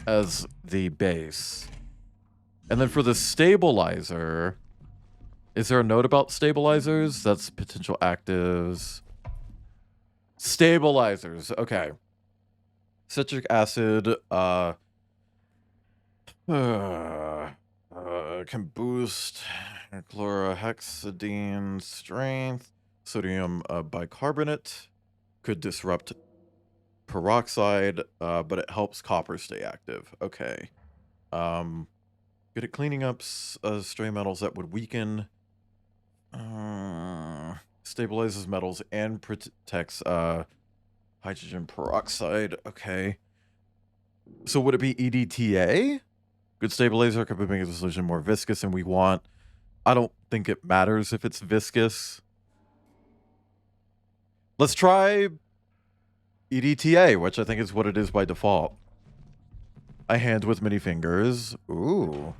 As the base. And then for the stabilizer, is there a note about stabilizers? That's potential actives. Stabilizers, okay. Citric acid, can boost chlorhexidine strength. Sodium bicarbonate could disrupt peroxide, but it helps copper stay active. Okay. Good at cleaning up stray metals that would weaken. Stabilizes metals and protects hydrogen peroxide. Okay. So would it be EDTA? Good stabilizer could make the solution more viscous than we want. I don't think it matters if it's viscous. Let's try EDTA, which I think is what it is by default. A hand with many fingers. Ooh.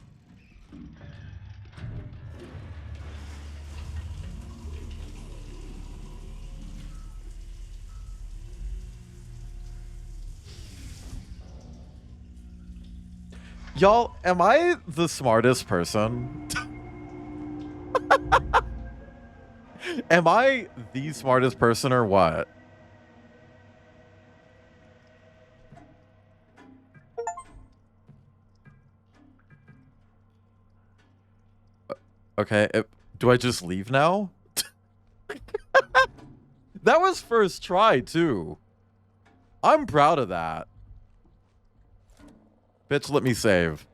Y'all, am I the smartest person? Am I the smartest person or what? Okay, do I just leave now? That was first try, too. I'm proud of that. Bitch, let me save.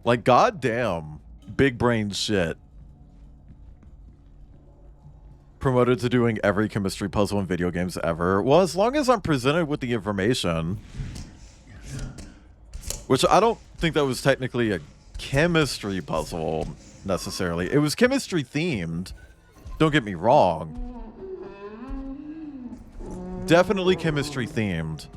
Like, goddamn. Big brain shit. Promoted to doing every chemistry puzzle in video games ever. Well, as long as I'm presented with the information. Which I don't think that was technically a chemistry puzzle, necessarily. It was chemistry themed. Don't get me wrong. Definitely chemistry themed.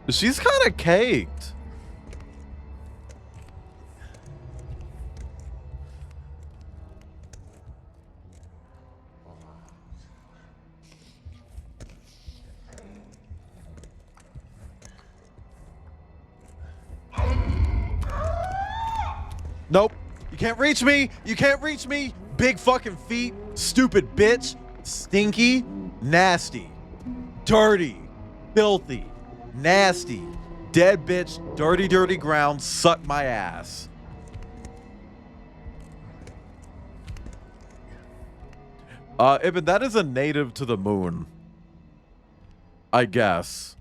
She's kind of caked. Nope. You can't reach me. You can't reach me. Big fucking feet. Stupid bitch. Stinky. Nasty. Dirty. Filthy. Nasty. Dead bitch. Dirty, dirty ground. Suck my ass. Ibn, that is a native to the moon. I guess.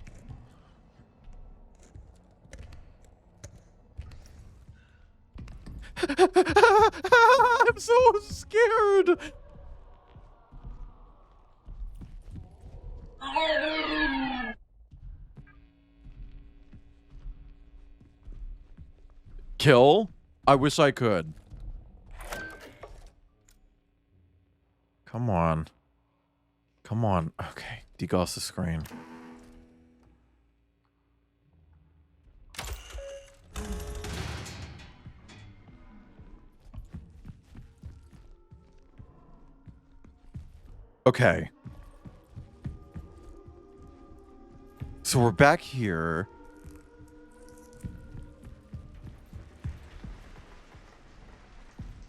I'm so scared. Kill? I wish I could. Come on. Come on. Okay. Degauss the screen. Okay. So we're back here.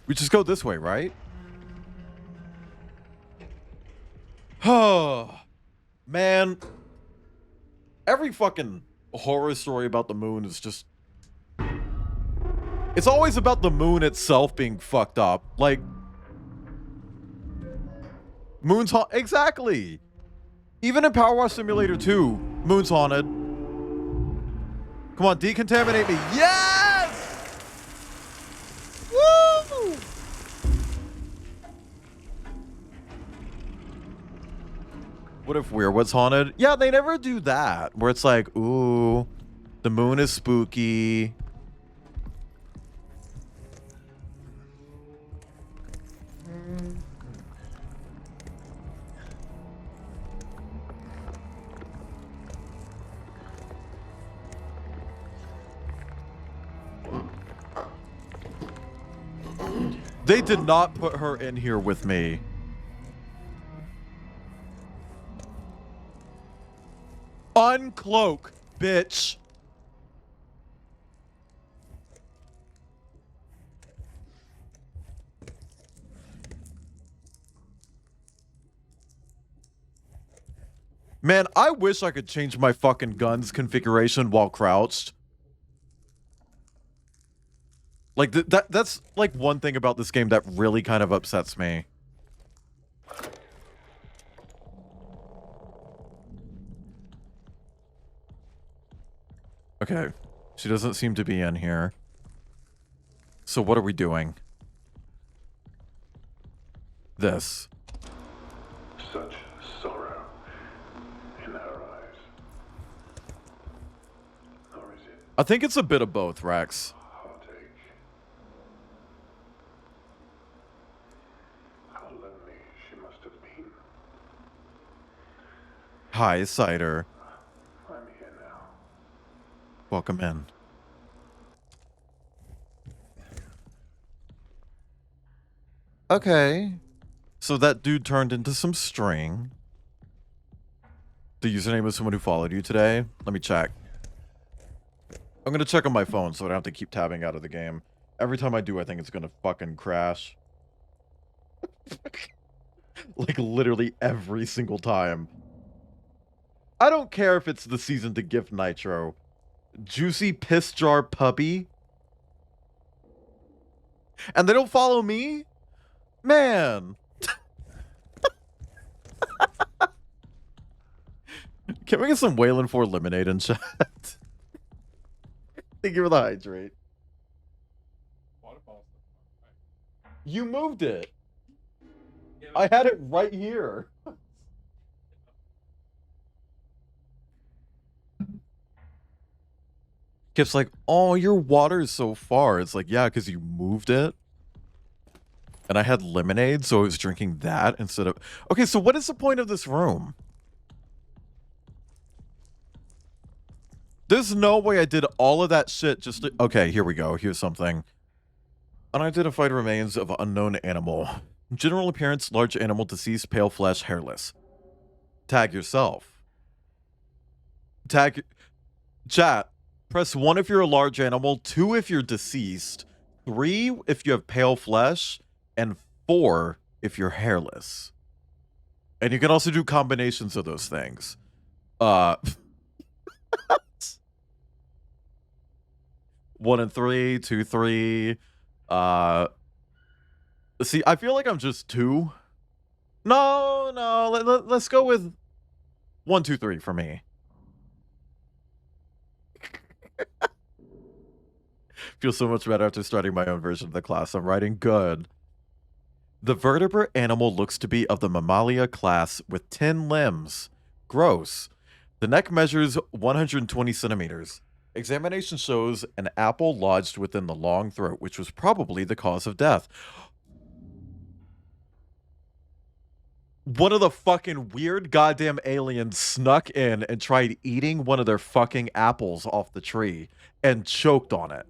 We just go this way, right? Oh, man. Every fucking horror story about the moon is just... It's always about the moon itself being fucked up. Like... Moon's haunted. Exactly. Even in Power Wash Simulator 2, Moon's haunted. Come on, decontaminate me. Yes! Woo! What if Weirwood's haunted? Yeah, they never do that. Where it's like, ooh, the moon is spooky. They did not put her in here with me. Uncloak, bitch. Man, I wish I could change my fucking gun's configuration while crouched. Like, that's, like, one thing about this game that really kind of upsets me. Okay. She doesn't seem to be in here. So what are we doing? This. Such sorrow in her eyes. Or is it I think it's a bit of both, Rex. heartache? How lonely she must have been. Hi, Cider. I'm here now. Welcome in. Okay. So that dude turned into some string. The username is someone who followed you today. Let me check. I'm going to check on my phone so I don't have to keep tabbing out of the game. Every time I do, I think it's gonna fucking crash. Like, literally every single time. I don't care if it's the season to gift Nitro. Juicy Piss Jar Puppy. And they don't follow me? Man. Can we get some Wayland 4 lemonade in chat? Thank you for the hydrate. You moved it. I had it right here. Kip's like, oh, your water is so far. It's like, yeah, because you moved it. And I had lemonade, so I was drinking that instead of... Okay, so what is the point of this room? There's no way I did all of that shit just to... Okay, here we go. Here's something. Unidentified remains of unknown animal. General appearance, large animal, deceased, pale flesh, hairless. Tag yourself. Tag... Chat. Press 1 if you're a large animal, 2 if you're deceased, 3 if you have pale flesh, and 4 if you're hairless. And you can also do combinations of those things. 1 and 3, 2, 3. See, I feel like I'm just 2. No, let's go with 1, 2, 3 for me. Feel so much better after starting my own version of the class. I'm writing good. The vertebrate animal looks to be of the Mammalia class with 10 limbs. Gross. The neck measures 120 centimeters. Examination shows an apple lodged within the long throat, which was probably the cause of death. One of the fucking weird goddamn aliens snuck in and tried eating one of their fucking apples off the tree and choked on it.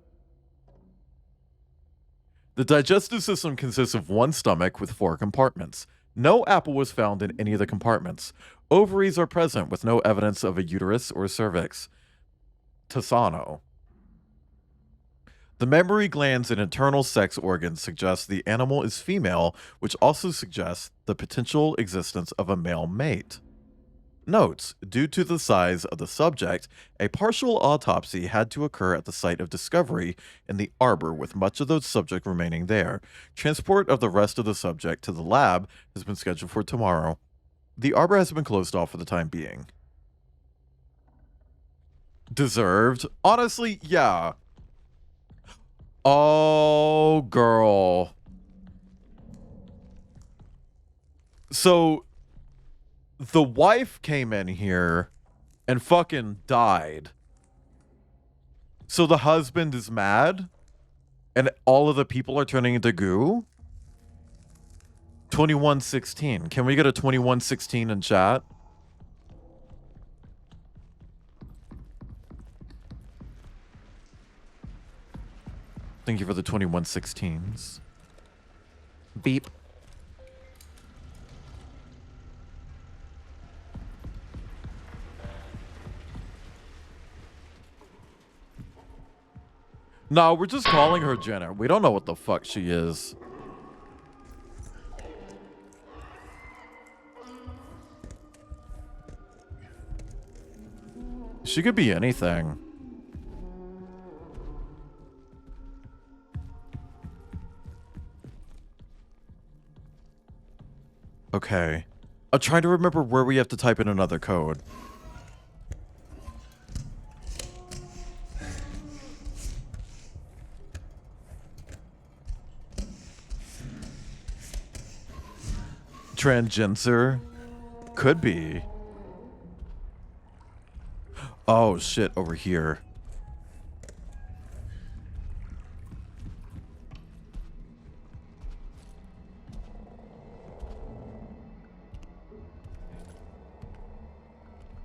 The digestive system consists of 1 stomach with 4 compartments. No apple was found in any of the compartments. Ovaries are present with no evidence of a uterus or cervix. Tasano. The mammary glands and internal sex organs suggest the animal is female, which also suggests the potential existence of a male mate. Notes: due to the size of the subject, a partial autopsy had to occur at the site of discovery in the arbor, with much of the subject remaining there. Transport of the rest of the subject to the lab has been scheduled for tomorrow. The arbor has been closed off for the time being. Deserved? Honestly, yeah. Oh, girl. So... the wife came in here and fucking died. So the husband is mad and all of the people are turning into goo? 2116. Can we get a 2116 in chat? Thank you for the 2116s. Beep. No, we're just calling her Jenna. We don't know what the fuck she is. She could be anything. Okay. I'm trying to remember where we have to type in another code. Transgender? Could be. Oh shit, over here.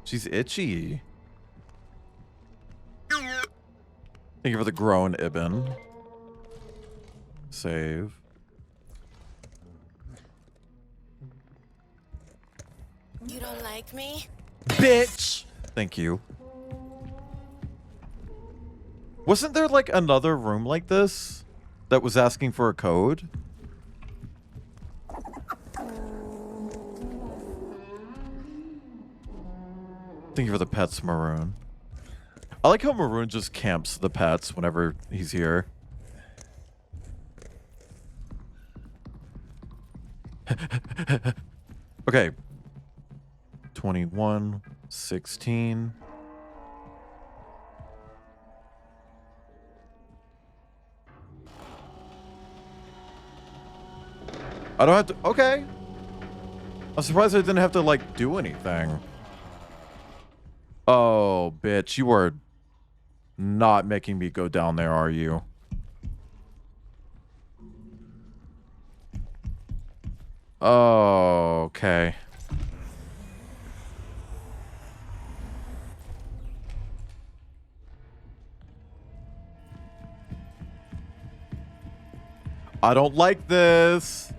She's itchy. Thank you for the groan, Ibn. Save. You don't like me? Bitch! Thank you. Wasn't there like another room like this? that was asking for a code? Thank you for the pets, Maroon. I like how Maroon just camps the pets whenever he's here. Okay. 21, 16. I don't have to. Okay. I'm surprised I didn't have to, like, do anything. Oh, bitch. You are not making me go down there, are you? Oh, okay. I don't like this.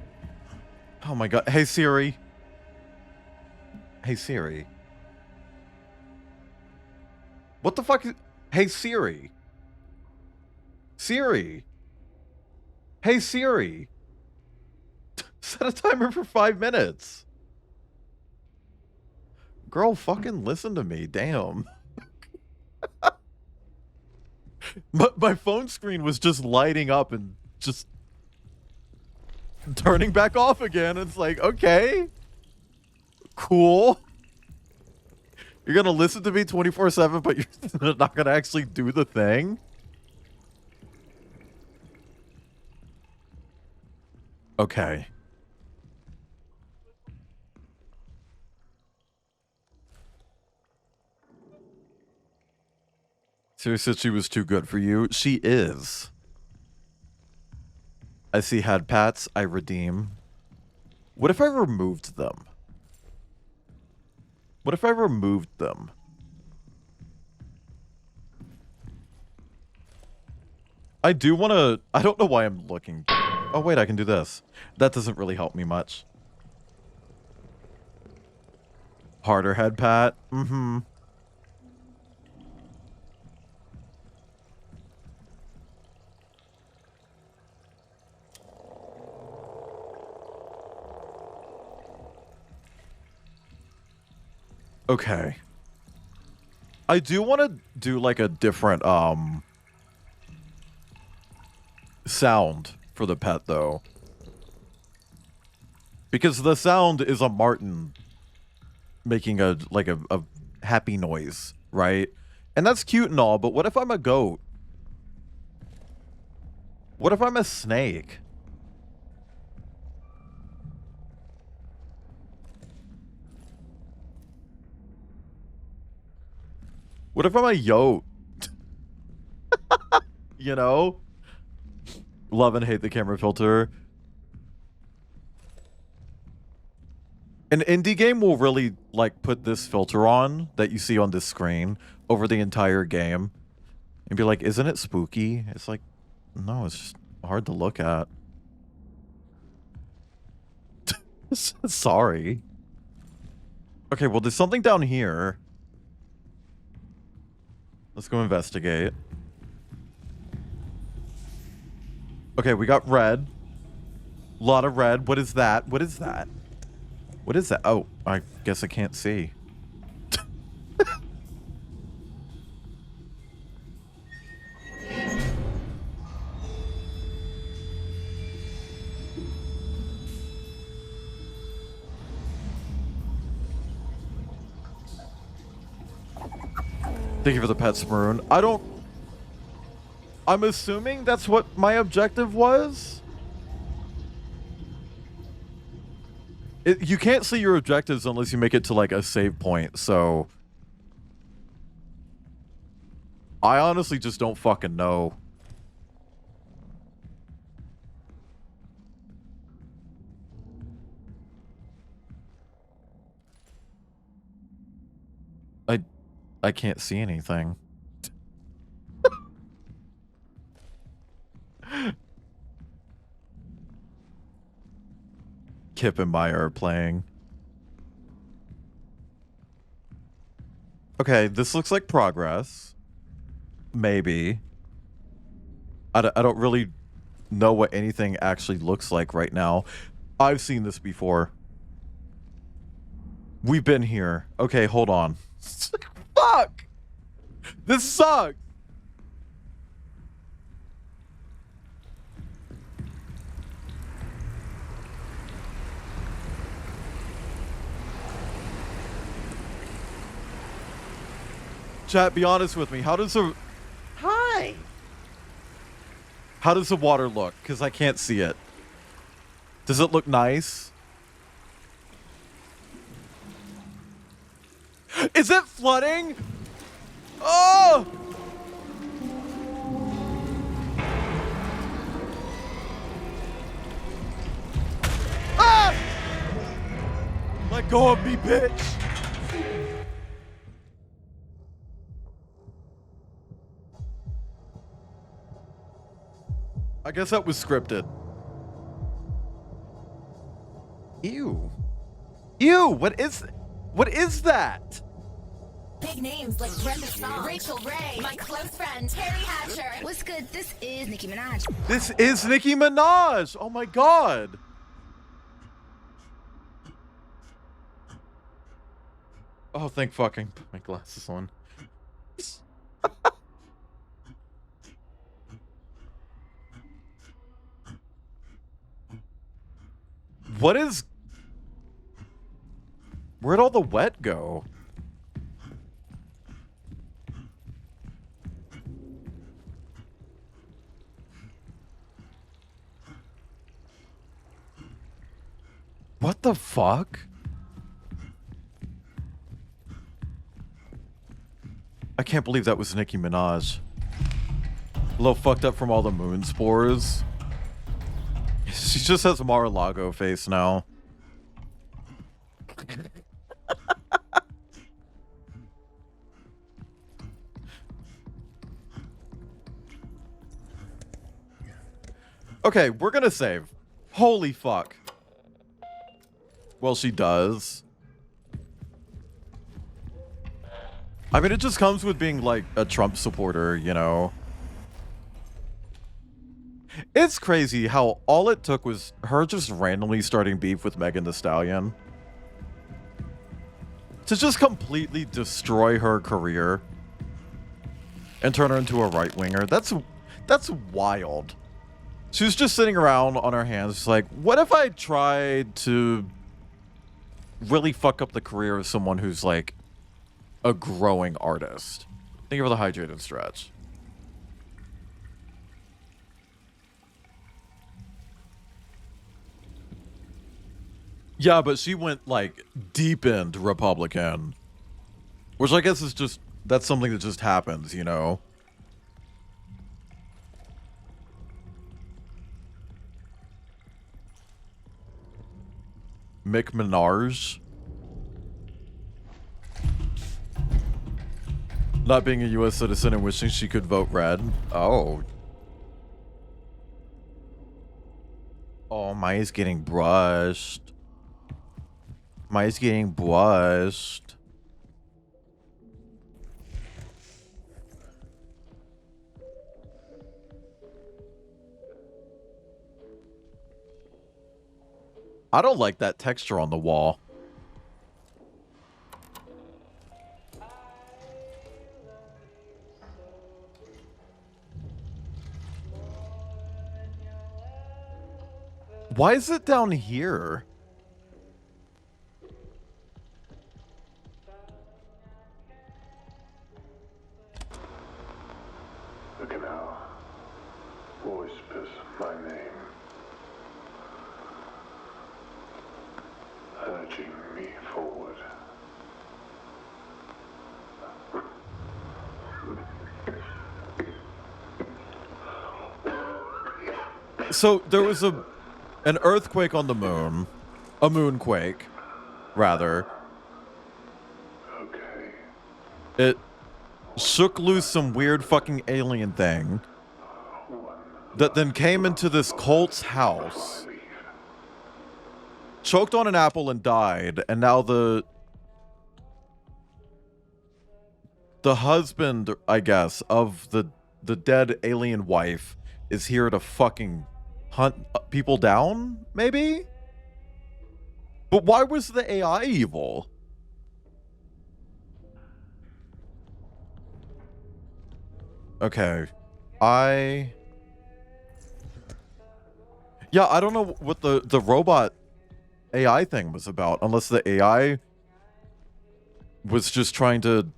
Oh my god. Hey, Siri. Hey, Siri. What the fuck is... Hey, Siri. Siri. Hey, Siri. Set a timer for 5 minutes. Girl, fucking listen to me. Damn. My phone screen was just lighting up and just turning back off again. It's like, okay. Cool. You're gonna listen to me 24/7, but you're not gonna actually do the thing? Okay. Siri said she was too good for you. She is. I see had pats. I redeem. What if I removed them? What if I removed them? I do want to... I don't know why I'm looking... Oh, wait, I can do this. That doesn't really help me much. Harder head pat. Mm-hmm. Okay. I do want to do like a different sound for the pet though. Because the sound is a marten making a happy noise, right? And that's cute and all, but what if I'm a goat? What if I'm a snake? What if I'm a yote? You know? Love and hate the camera filter. An indie game will really, like, put this filter on that you see on this screen over the entire game. And be like, isn't it spooky? It's like, no, it's just hard to look at. Sorry. Okay, well, there's something down here. Let's go investigate. Okay, we got red. A lot of red. What is that? What is that? What is that? Oh, I guess I can't see. Thank you for the pets, Maroon. I'm assuming that's what my objective was? You can't see your objectives unless you make it to, like, a save point, so... I honestly just don't fucking know. I can't see anything. Kip and Maya are playing. Okay, this looks like progress. Maybe. I don't really know what anything actually looks like right now. I've seen this before. We've been here. Okay, hold on. Fuck! This sucks! Chat, be honest with me. How does the water look? Because I can't see it. Does it look nice? Is it flooding? Oh! Ah! Let go of me, bitch! I guess that was scripted. Ew. Ew, what is that? Big names like Brenda Song, Rachel Ray, my close friend Terry Hatcher. What's good? This is Nicki Minaj. This is Nicki Minaj. Oh my god. Oh, thank fucking. Put my glasses on. What is... Where'd all the wet go? What the fuck? I can't believe that was Nicki Minaj. A little fucked up from all the moon spores. She just has a Mar-a-Lago face now. Okay, we're gonna save. Holy fuck. Well, she does. I mean, it just comes with being, like, a Trump supporter, you know? It's crazy how all it took was her just randomly starting beef with Megan Thee Stallion to just completely destroy her career and turn her into a right-winger. That's wild. She was just sitting around on her hands, just like, what if I tried to really fuck up the career of someone who's, like, a growing artist? Thank you for the hydrated stretch. Yeah, but she went, like, deep into Republican. Which I guess is just... That's something that just happens, you know? Mick Minaj? Not being a U.S. citizen and wishing she could vote red. Oh. Oh, Maya's getting brushed. Maya's getting brushed. I don't like that texture on the wall. Why is it down here? The canal whispers my name, urging me forward. So there was an earthquake on the moon, a moonquake, rather. Okay. It shook loose some weird fucking alien thing that then came into this cult's house, choked on an apple and died, and now the husband, I guess, of the dead alien wife is here to fucking hunt people down, maybe? But why was the AI evil? Okay. Yeah, I don't know what the robot AI thing was about, unless the AI was just trying to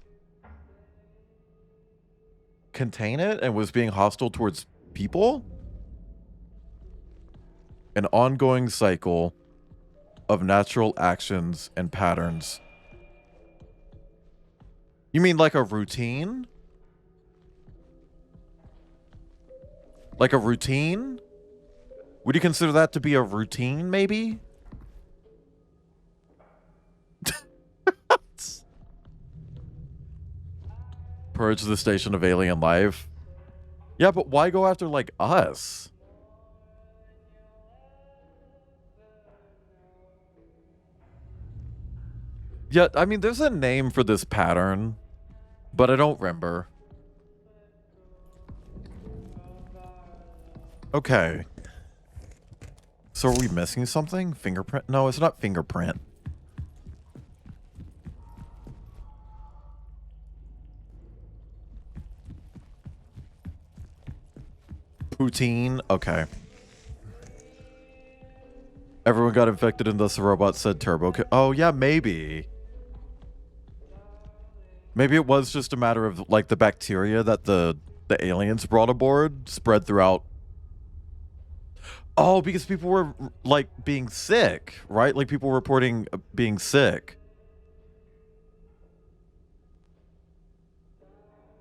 contain it and was being hostile towards people. An ongoing cycle of natural actions and patterns. You mean like a routine? Like a routine? Would you consider that to be a routine, maybe? Purge the station of alien life. Yeah, but why go after, like, us? Yeah, I mean, there's a name for this pattern, but I don't remember. Okay. So are we missing something? Fingerprint? No, it's not fingerprint. Poutine? Okay. Everyone got infected and thus the robot said turbo. Oh, yeah, maybe. Maybe it was just a matter of, like, the bacteria that the aliens brought aboard spread throughout. Oh, because people were, like, being sick, right? Like, people reporting being sick.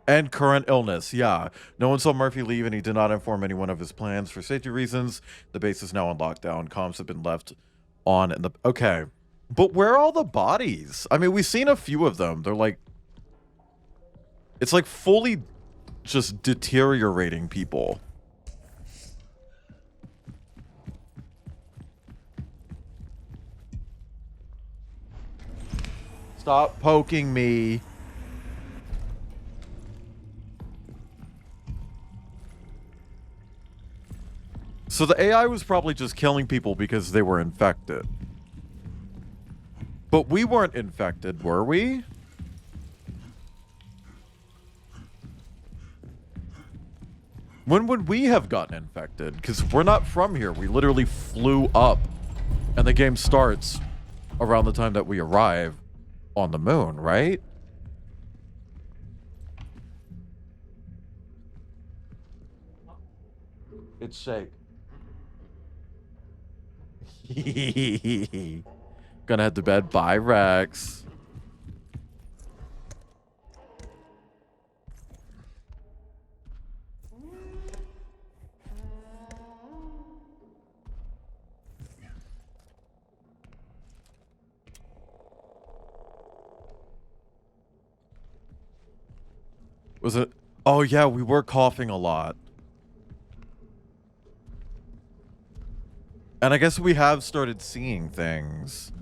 And current illness, yeah. No one saw Murphy leave, and he did not inform anyone of his plans. For safety reasons, the base is now on lockdown. Comms have been left on in the... Okay. But where are all the bodies? I mean, we've seen a few of them. They're like... It's like fully just deteriorating people. Stop poking me. So the AI was probably just killing people because they were infected. But we weren't infected, were we? When would we have gotten infected? Because we're not from here. We literally flew up. And the game starts around the time that we arrive on the moon, right? It's shake. Gonna head to bed. Bye, Rex. Was it? Oh, yeah, we were coughing a lot. And I guess we have started seeing things.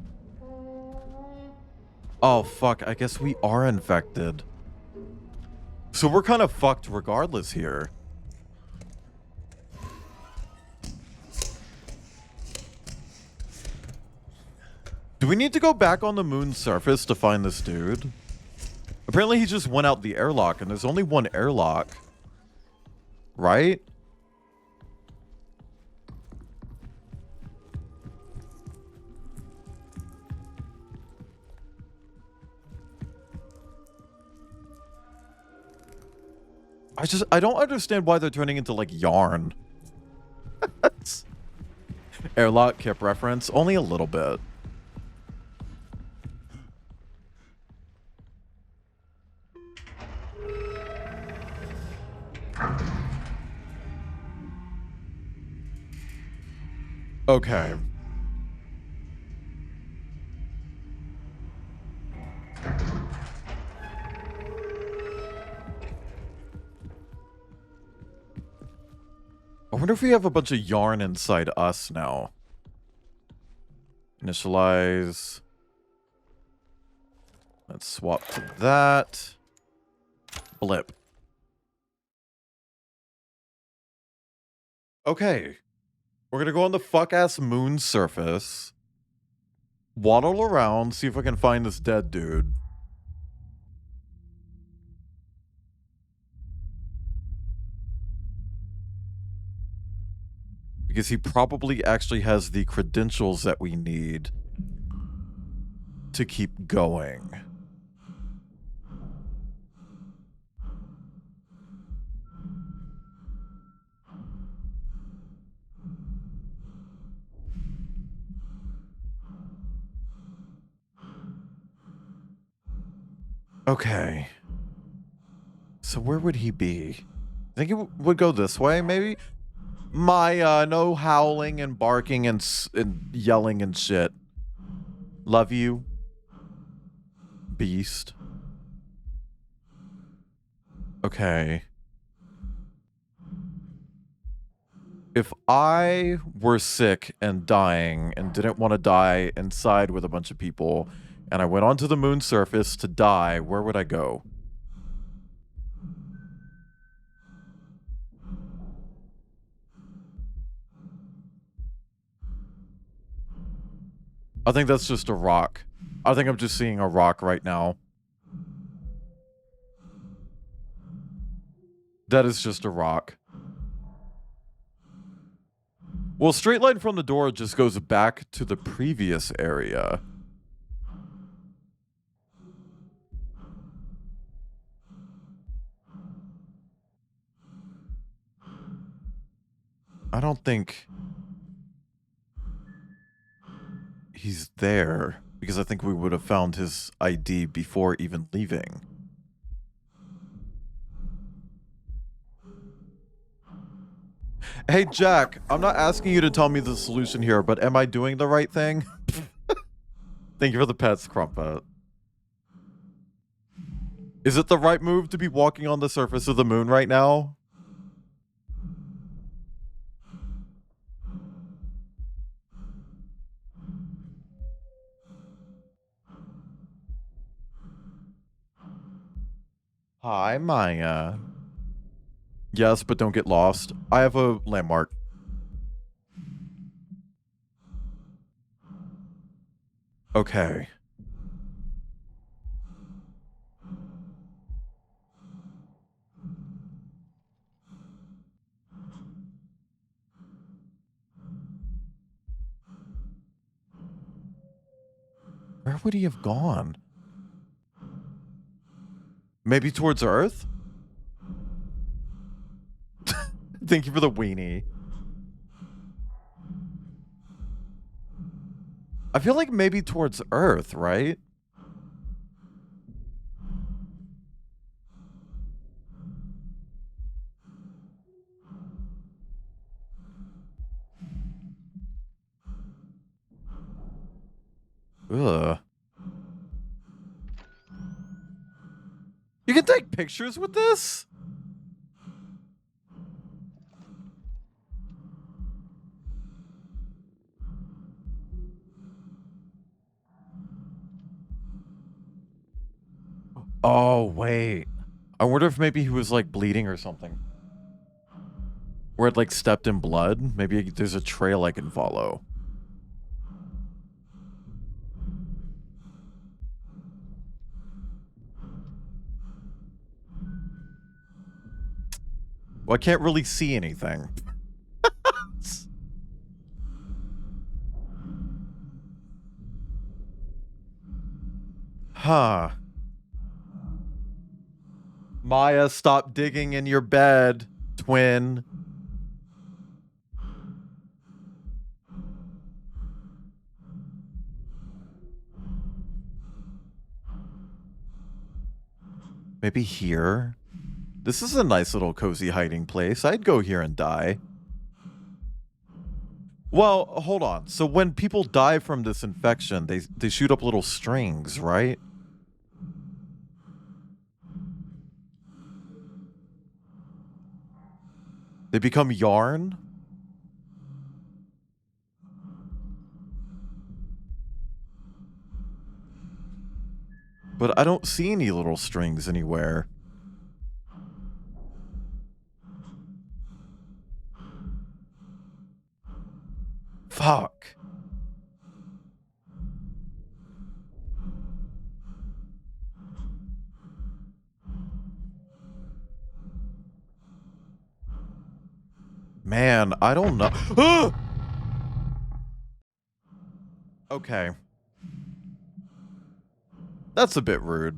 Oh, fuck. I guess we are infected. So we're kind of fucked regardless here. Do we need to go back on the moon's surface to find this dude? Apparently he just went out the airlock, and there's only one airlock. Right? I don't understand why they're turning into, like, yarn. Airlock Kip reference. Only a little bit. Okay. I wonder if we have a bunch of yarn inside us now. Initialize. Let's swap to that. Blip. Okay. We're gonna go on the fuck-ass moon surface. Waddle around, see if I can find this dead dude. Because he probably actually has the credentials that we need to keep going. Okay. So where would he be? I think it would go this way, maybe? Maya, no howling and barking and yelling and shit. Love you, beast. Okay. If I were sick and dying and didn't want to die inside with a bunch of people, and I went onto the moon surface to die, where would I go? I think that's just a rock. I think I'm just seeing a rock right now. That is just a rock. Well, straight line from the door just goes back to the previous area. I don't think he's there, because I think we would have found his ID before even leaving. Hey, Jack, I'm not asking you to tell me the solution here, but am I doing the right thing? Thank you for the pets, Crumpet. Is it the right move to be walking on the surface of the moon right now? Hi, Maya. Yes, but don't get lost. I have a landmark. Okay. Where would he have gone? Maybe towards Earth? Thank you for the weenie. I feel like maybe towards Earth, right? Ugh. You can take pictures with this? Oh, wait. I wonder if maybe he was, like, bleeding or something. Or it, like, stepped in blood. Maybe there's a trail I can follow. Well, I can't really see anything. Huh. Maya, stop digging in your bed, twin. Maybe here? This is a nice little cozy hiding place. I'd go here and die. Well, hold on. So when people die from this infection, they shoot up little strings, right? They become yarn? But I don't see any little strings anywhere. Fuck. Man, I don't know. Okay. That's a bit rude.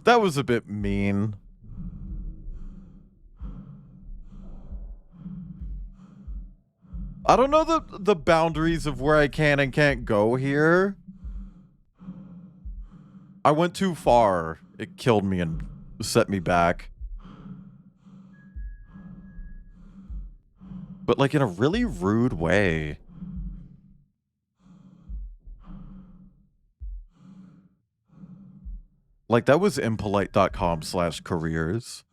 That was a bit mean. I don't know the boundaries of where I can and can't go here. I went too far. It killed me and set me back. But like in a really rude way. Like that was impolite.com/careers.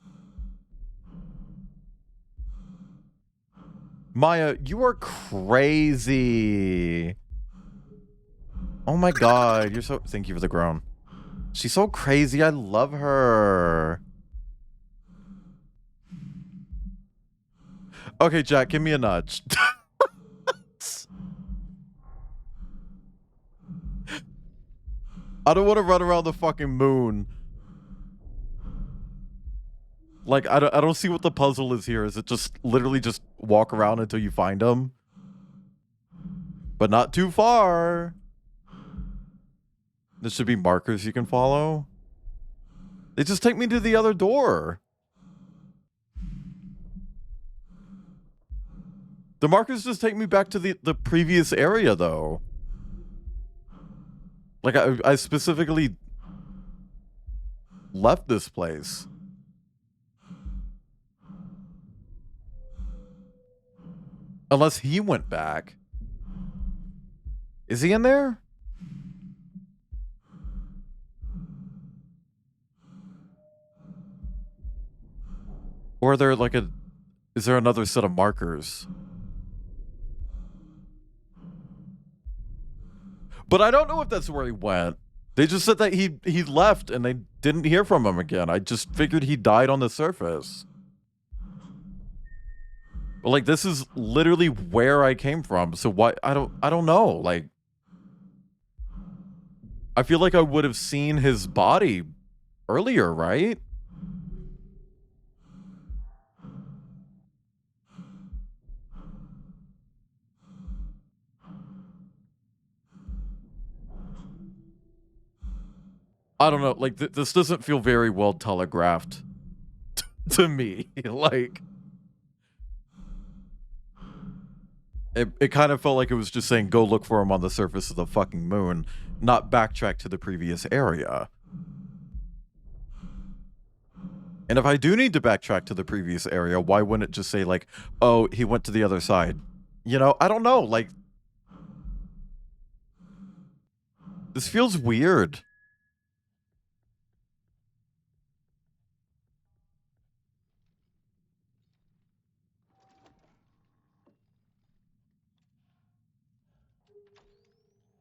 Maya, you are crazy. Oh my god, you're so... Thank you for the groan. She's so crazy, I love her. Okay, Jack, give me a nudge. I don't want to run around the fucking moon. Like, I don't see what the puzzle is here. Is it just literally just walk around until you find them? But not too far. There should be markers you can follow. They just take me to the other door. The markers just take me back to the previous area, though. Like, I specifically left this place. Unless he went back. Is he in there? Or are there like is there another set of markers? But I don't know if that's where he went. They just said that he left and they didn't hear from him again. I just figured he died on the surface. But like this is literally where I came from. So why I don't know. Like I feel like I would have seen his body earlier, right? I don't know, like, this doesn't feel very well telegraphed to me. Like, it kind of felt like it was just saying, go look for him on the surface of the fucking moon, not backtrack to the previous area. And if I do need to backtrack to the previous area, why wouldn't it just say, like, oh, he went to the other side? You know, I don't know, like, this feels weird.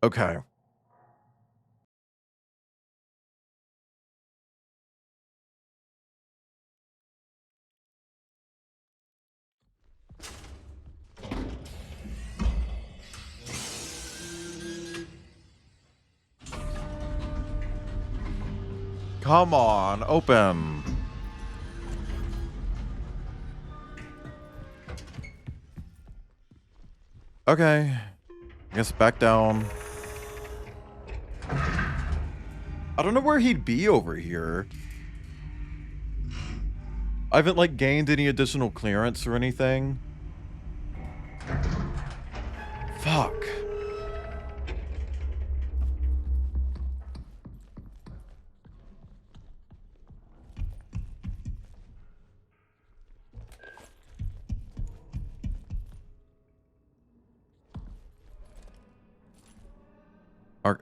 Okay. Come on, open. Okay. I guess back down. I don't know where he'd be over here. I haven't, like, gained any additional clearance or anything. Fuck.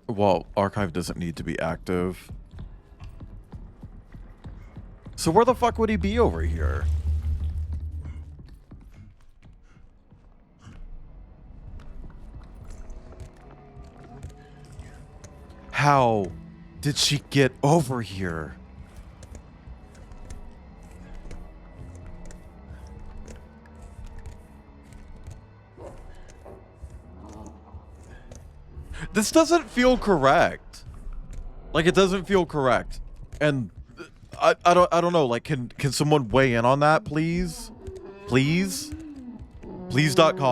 Well, archive doesn't need to be active. So where the fuck would he be over here? How did she get over here? This doesn't feel correct. Like, it doesn't feel correct. And I don't know, like, can someone weigh in on that, please? Please? Please.com/DEI?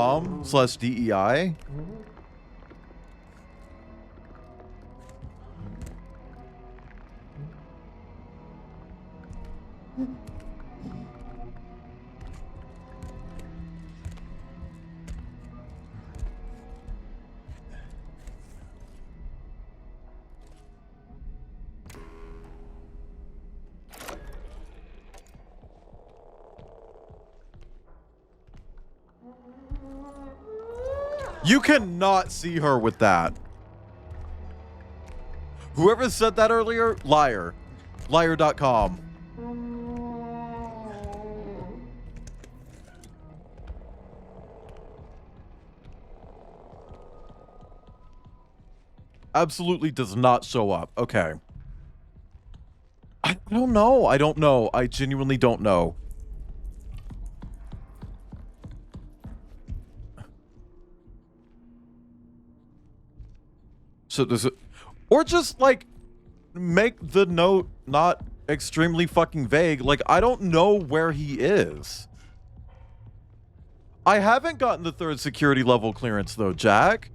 You cannot see her with that. Whoever said that earlier, liar. Liar.com. Absolutely does not show up. Okay. I don't know. I don't know. I genuinely don't know. So there's a, or just like make the note not extremely fucking vague. Like, I don't know where he is. I haven't gotten the 3rd security level clearance though, Jack.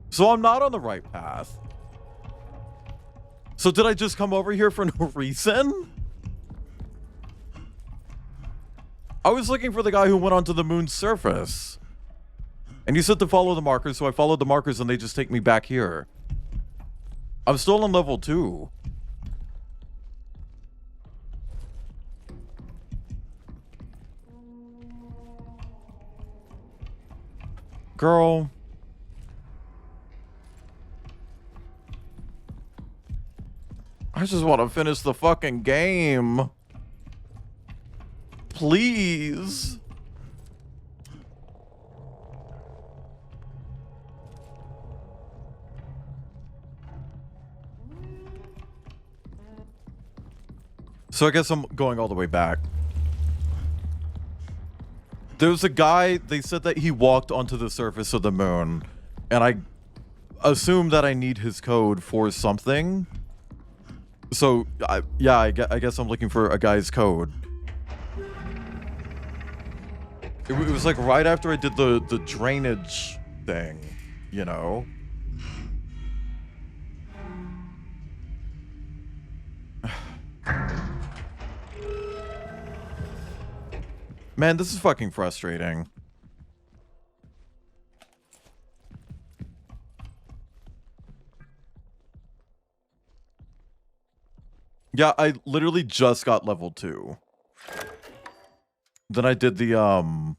So I'm not on the right path. So did I just come over here for no reason? I was looking for the guy who went onto the moon's surface. And you said to follow the markers, so I followed the markers and they just take me back here. I'm still on level 2. Girl. I just want to finish the fucking game. Please. So I guess I'm going all the way back. There's a guy, they said that he walked onto the surface of the moon, and I assume that I need his code for something. So, I guess I'm looking for a guy's code. It was like right after I did the drainage thing, you know? Man, this is fucking frustrating. Yeah, I literally just got level 2. Then I did the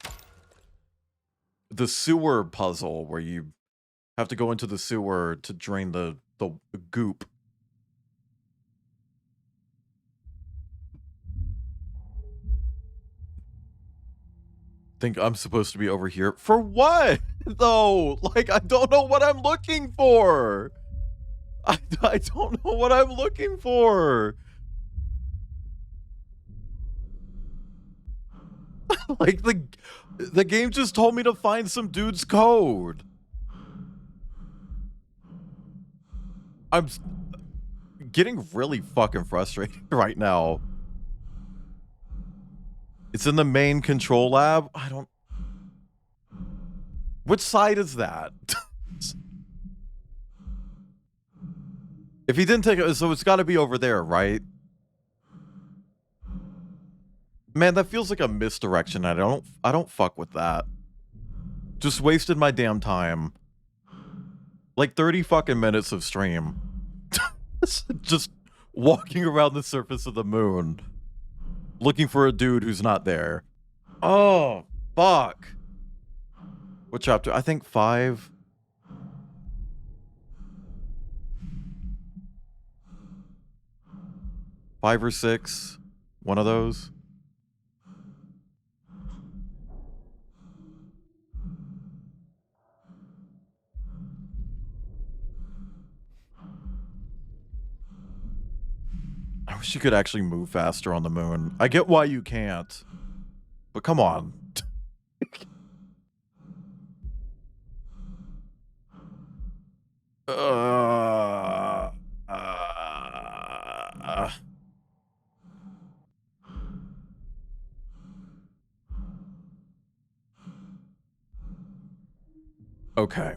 sewer puzzle where you have to go into the sewer to drain the goop. Think I'm supposed to be over here for what though? Like, I don't know what I'm looking for. I don't know what I'm looking for. Like, the game just told me to find some dude's code. I'm getting really fucking frustrated right now. It's in the main control lab. I don't... Which side is that? If he didn't take it, so it's got to be over there, right? Man, that feels like a misdirection. I don't fuck with that. Just wasted my damn time. Like 30 fucking minutes of stream. Just walking around the surface of the moon. Looking for a dude who's not there. Oh, fuck. What chapter? I think 5. 5 or 6. One of those. I wish you could actually move faster on the moon. I get why you can't. But come on. Ugh. Okay.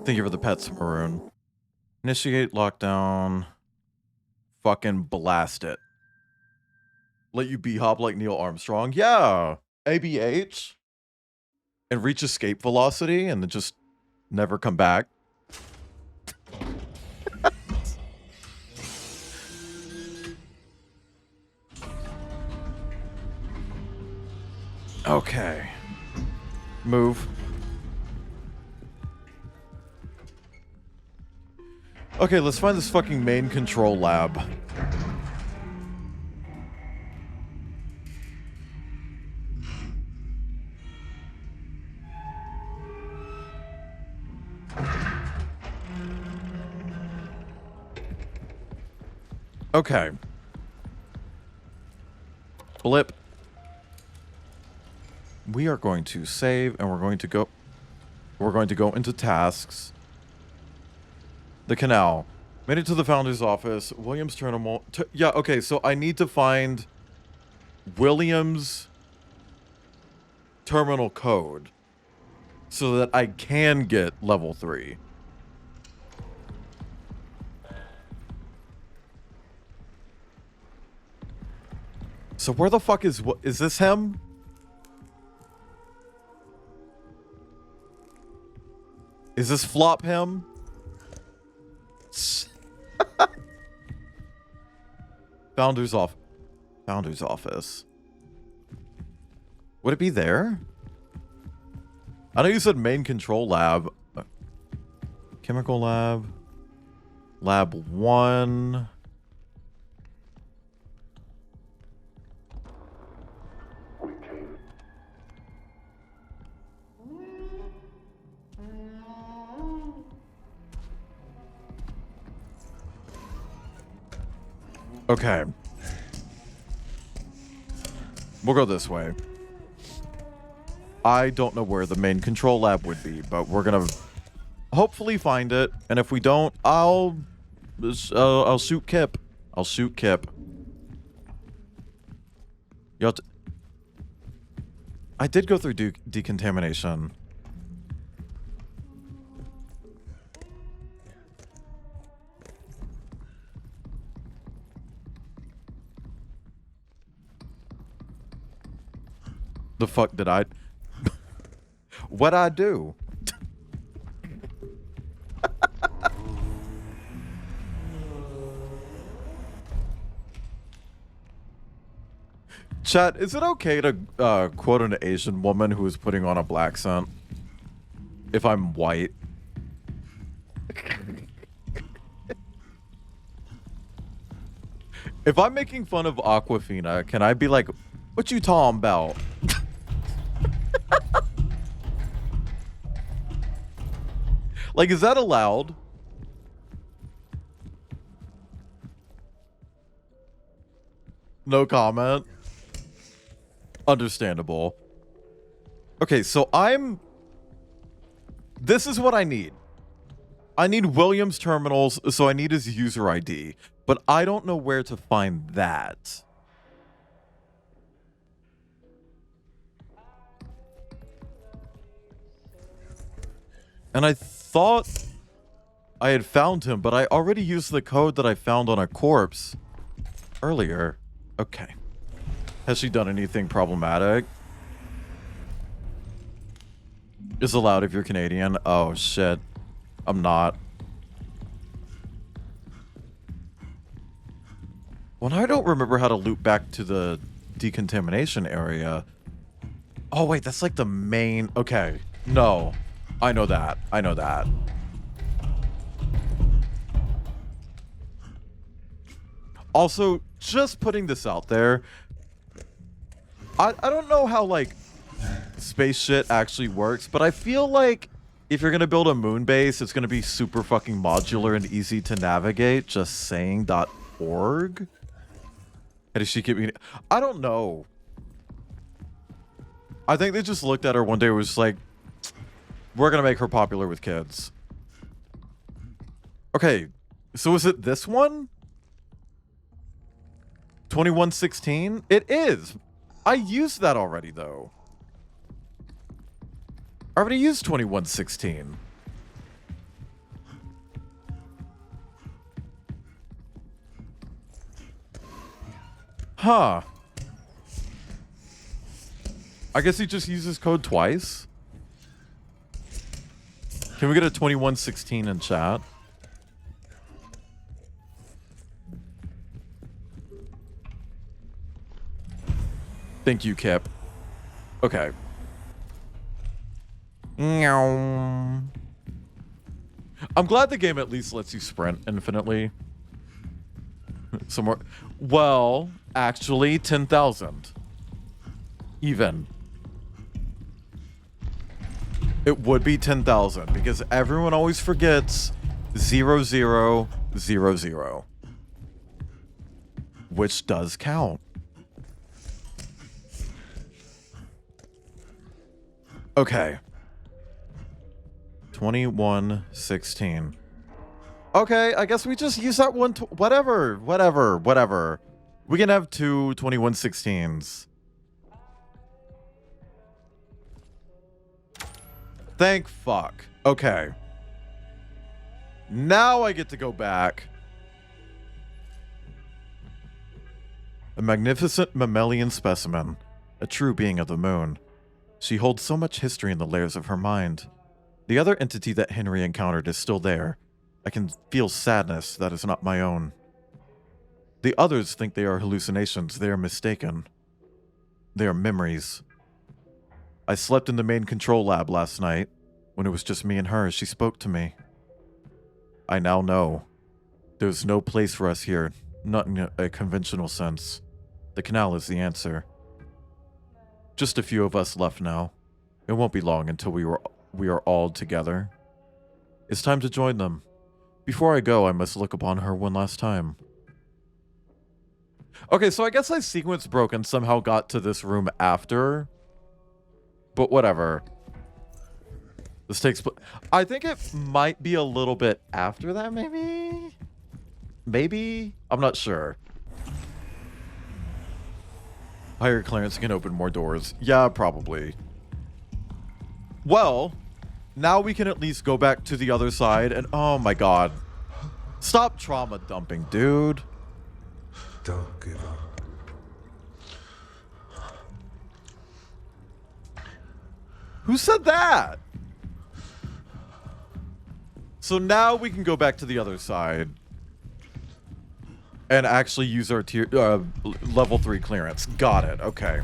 Thank you for the pets, Maroon. Initiate lockdown. Fucking blast it. Let you b-hop like Neil Armstrong. Yeah. ABH. And reach escape velocity and then just never come back. Okay. Move. Okay, let's find this fucking main control lab. Okay. Blip. We are going to save and we're going to go into tasks. The canal. Made it to the founder's office. Williams terminal. Yeah, okay, so I need to find Williams terminal code so that I can get level 3. So where the fuck is this him? Is this Flop him? Founder's office. Would it be there? I know you said main control lab. Chemical lab. Lab 1. Okay. We'll go this way. I don't know where the main control lab would be, but we're gonna hopefully find it. And if we don't, I'll shoot Kip. I'll shoot Kip. I did go through decontamination. The fuck did I... What'd I do? Chat, is it okay to quote an Asian woman who is putting on a black scent? If I'm white? If I'm making fun of Aquafina, can I be like, what you talking about? Like, is that allowed? No comment. Understandable. Okay, so this is what I need. I need Williams terminals, so I need his user ID. But I don't know where to find that. And I thought I had found him, but I already used the code that I found on a corpse earlier. Okay. Has she done anything problematic? Is allowed if you're Canadian. Oh, shit. I'm not. Well, I don't remember how to loop back to the decontamination area. Oh, wait, that's like the main... Okay. No. I know that. I know that. Also, just putting this out there, I don't know how, like, space shit actually works, but I feel like if you're going to build a moon base, it's going to be super fucking modular and easy to navigate. Just saying .org. And does she keep me? I don't know. I think they just looked at her one day and was like, we're going to make her popular with kids. Okay, so is it this one? 2116? It is. I used that already, though. I already used 2116. Huh. I guess he just uses code twice. Can we get a 2116 in chat? Thank you, Kip. Okay. Meow. I'm glad the game at least lets you sprint infinitely. Some more. Well, actually, 10,000. Even. It would be 10,000 because everyone always forgets 0000, which does count. Okay. 2116. Okay, I guess we just use that one. Whatever. We can have two 2116s. Thank fuck. Okay. Now I get to go back. A magnificent mammalian specimen. A true being of the moon. She holds so much history in the layers of her mind. The other entity that Henry encountered is still there. I can feel sadness that is not my own. The others think they are hallucinations. They are mistaken. They are memories. I slept in the main control lab last night. When it was just me and her, she spoke to me. I now know. There's no place for us here, not in a conventional sense. The canal is the answer. Just a few of us left now. It won't be long until we are all together. It's time to join them. Before I go, I must look upon her one last time. Okay, so I guess I sequence broke and somehow got to this room after. But whatever. This takes... I think it might be a little bit after that, maybe? Maybe? I'm not sure. Higher clearance can open more doors. Yeah, probably. Well, now we can at least go back to the other side and... Oh my god. Stop trauma dumping, dude. Don't give up. Who said that? So now we can go back to the other side and actually use our level 3 clearance. Got it. Okay.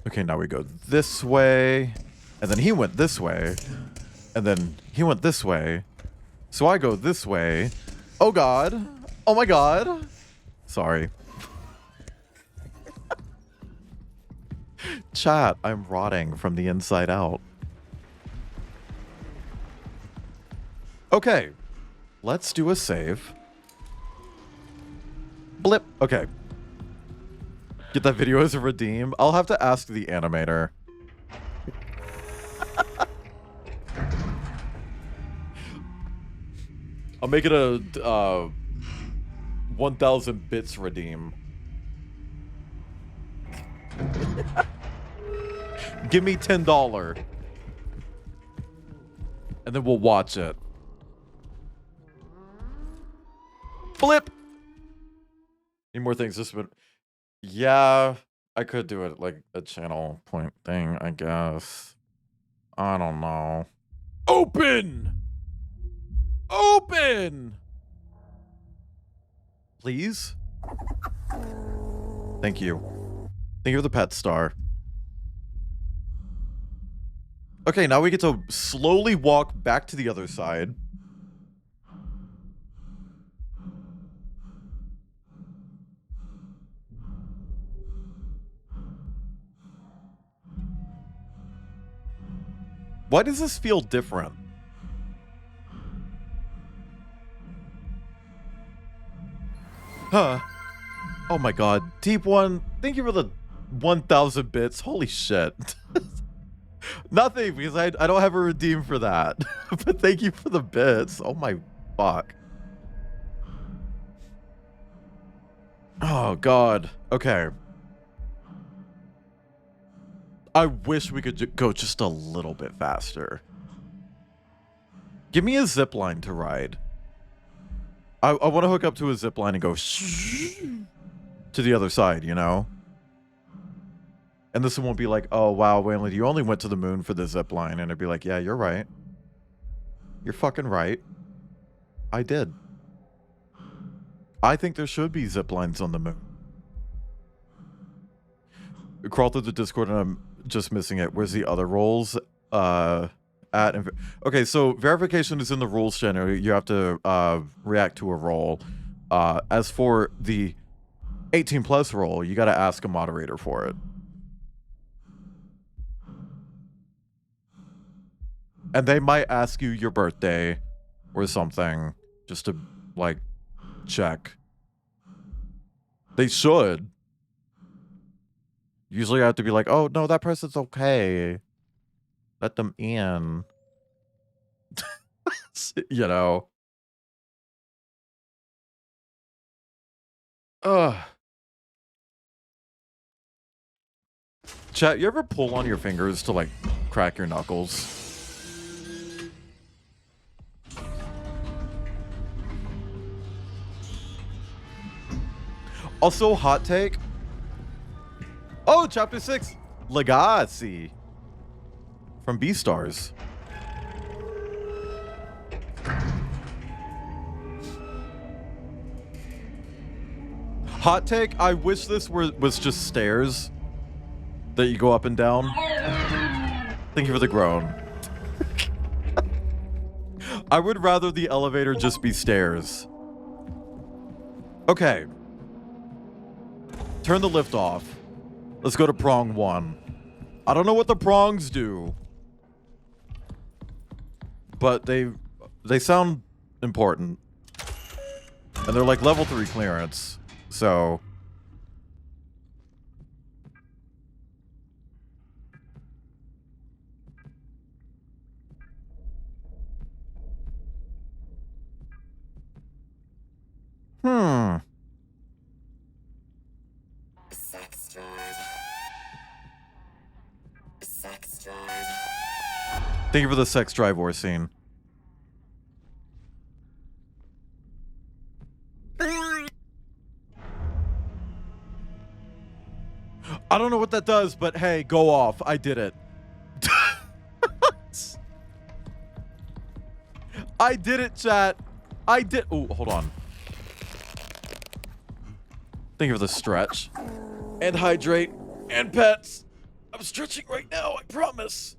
Okay, now we go this way, and then he went this way, and then he went this way. So I go this way. Oh god. Oh my god. Sorry. Chat, I'm rotting from the inside out. Okay. Let's do a save. Blip. Okay. Get that video as a redeem. I'll have to ask the animator. I'll make it a 1,000 bits redeem. Give me $10. And then we'll watch it. Flip! Need more things this would... Yeah, I could do it like a channel point thing, I guess. I don't know. Open! Open! Please? Thank you. Thank you for the pet star. Okay, now we get to slowly walk back to the other side. Why does this feel different? Huh. Oh my god. Deep One, thank you for the 1,000 bits. Holy shit. Nothing, because I don't have a redeem for that. But thank you for the bits. Oh my fuck. Oh god. Okay. I wish we could go just a little bit faster. Give me a zip line to ride. I want to hook up to a zip line and go to the other side, you know? And this one won't be like, oh, wow, Waylon, you only went to the moon for the zip line. And it'd be like, yeah, you're right. You're fucking right. I did. I think there should be zip lines on the moon. Crawl through the Discord and I'm just missing it. Where's the other roles? Okay, so verification is in the rules channel. You have to react to a role. As for the 18 plus role, you got to ask a moderator for it. And they might ask you your birthday or something just to, like, check. They should. Usually I have to be like, oh, no, that person's okay. Let them in. You know. Chat, you ever pull on your fingers to, like, crack your knuckles? Also, hot take. Oh, chapter 6. Legacy. From Beastars. Hot take. I wish this was just stairs that you go up and down. Thank you for the groan. I would rather the elevator just be stairs. Okay. Turn the lift off. Let's go to prong 1. I don't know what the prongs do, but they sound important. And they're like level 3 clearance. So Sex drive. Sex drive. Thank you for the sex drive war scene. I don't know what that does, but hey, go off. I did it. I did it, chat. I did. Oh, hold on. Thank you for the stretch. And hydrate. And pets. I'm stretching right now, I promise.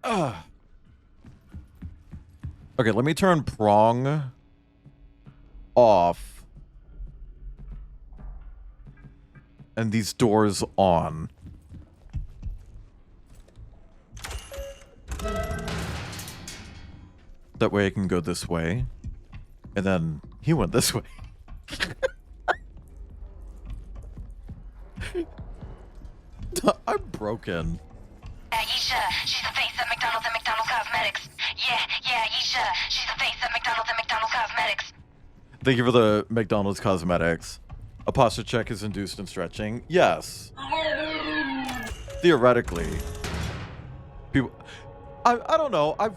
Okay, let me turn prong off. And these doors on. That way I can go this way. And then he went this way. I'm broken. Aisha, she's the face of McDonald's and McDonald's Cosmetics. Yeah, Aisha, she's the face of McDonald's and McDonald's Cosmetics. Thank you for the McDonald's Cosmetics. A posture check is induced in stretching. Yes. Theoretically. People... I don't know. I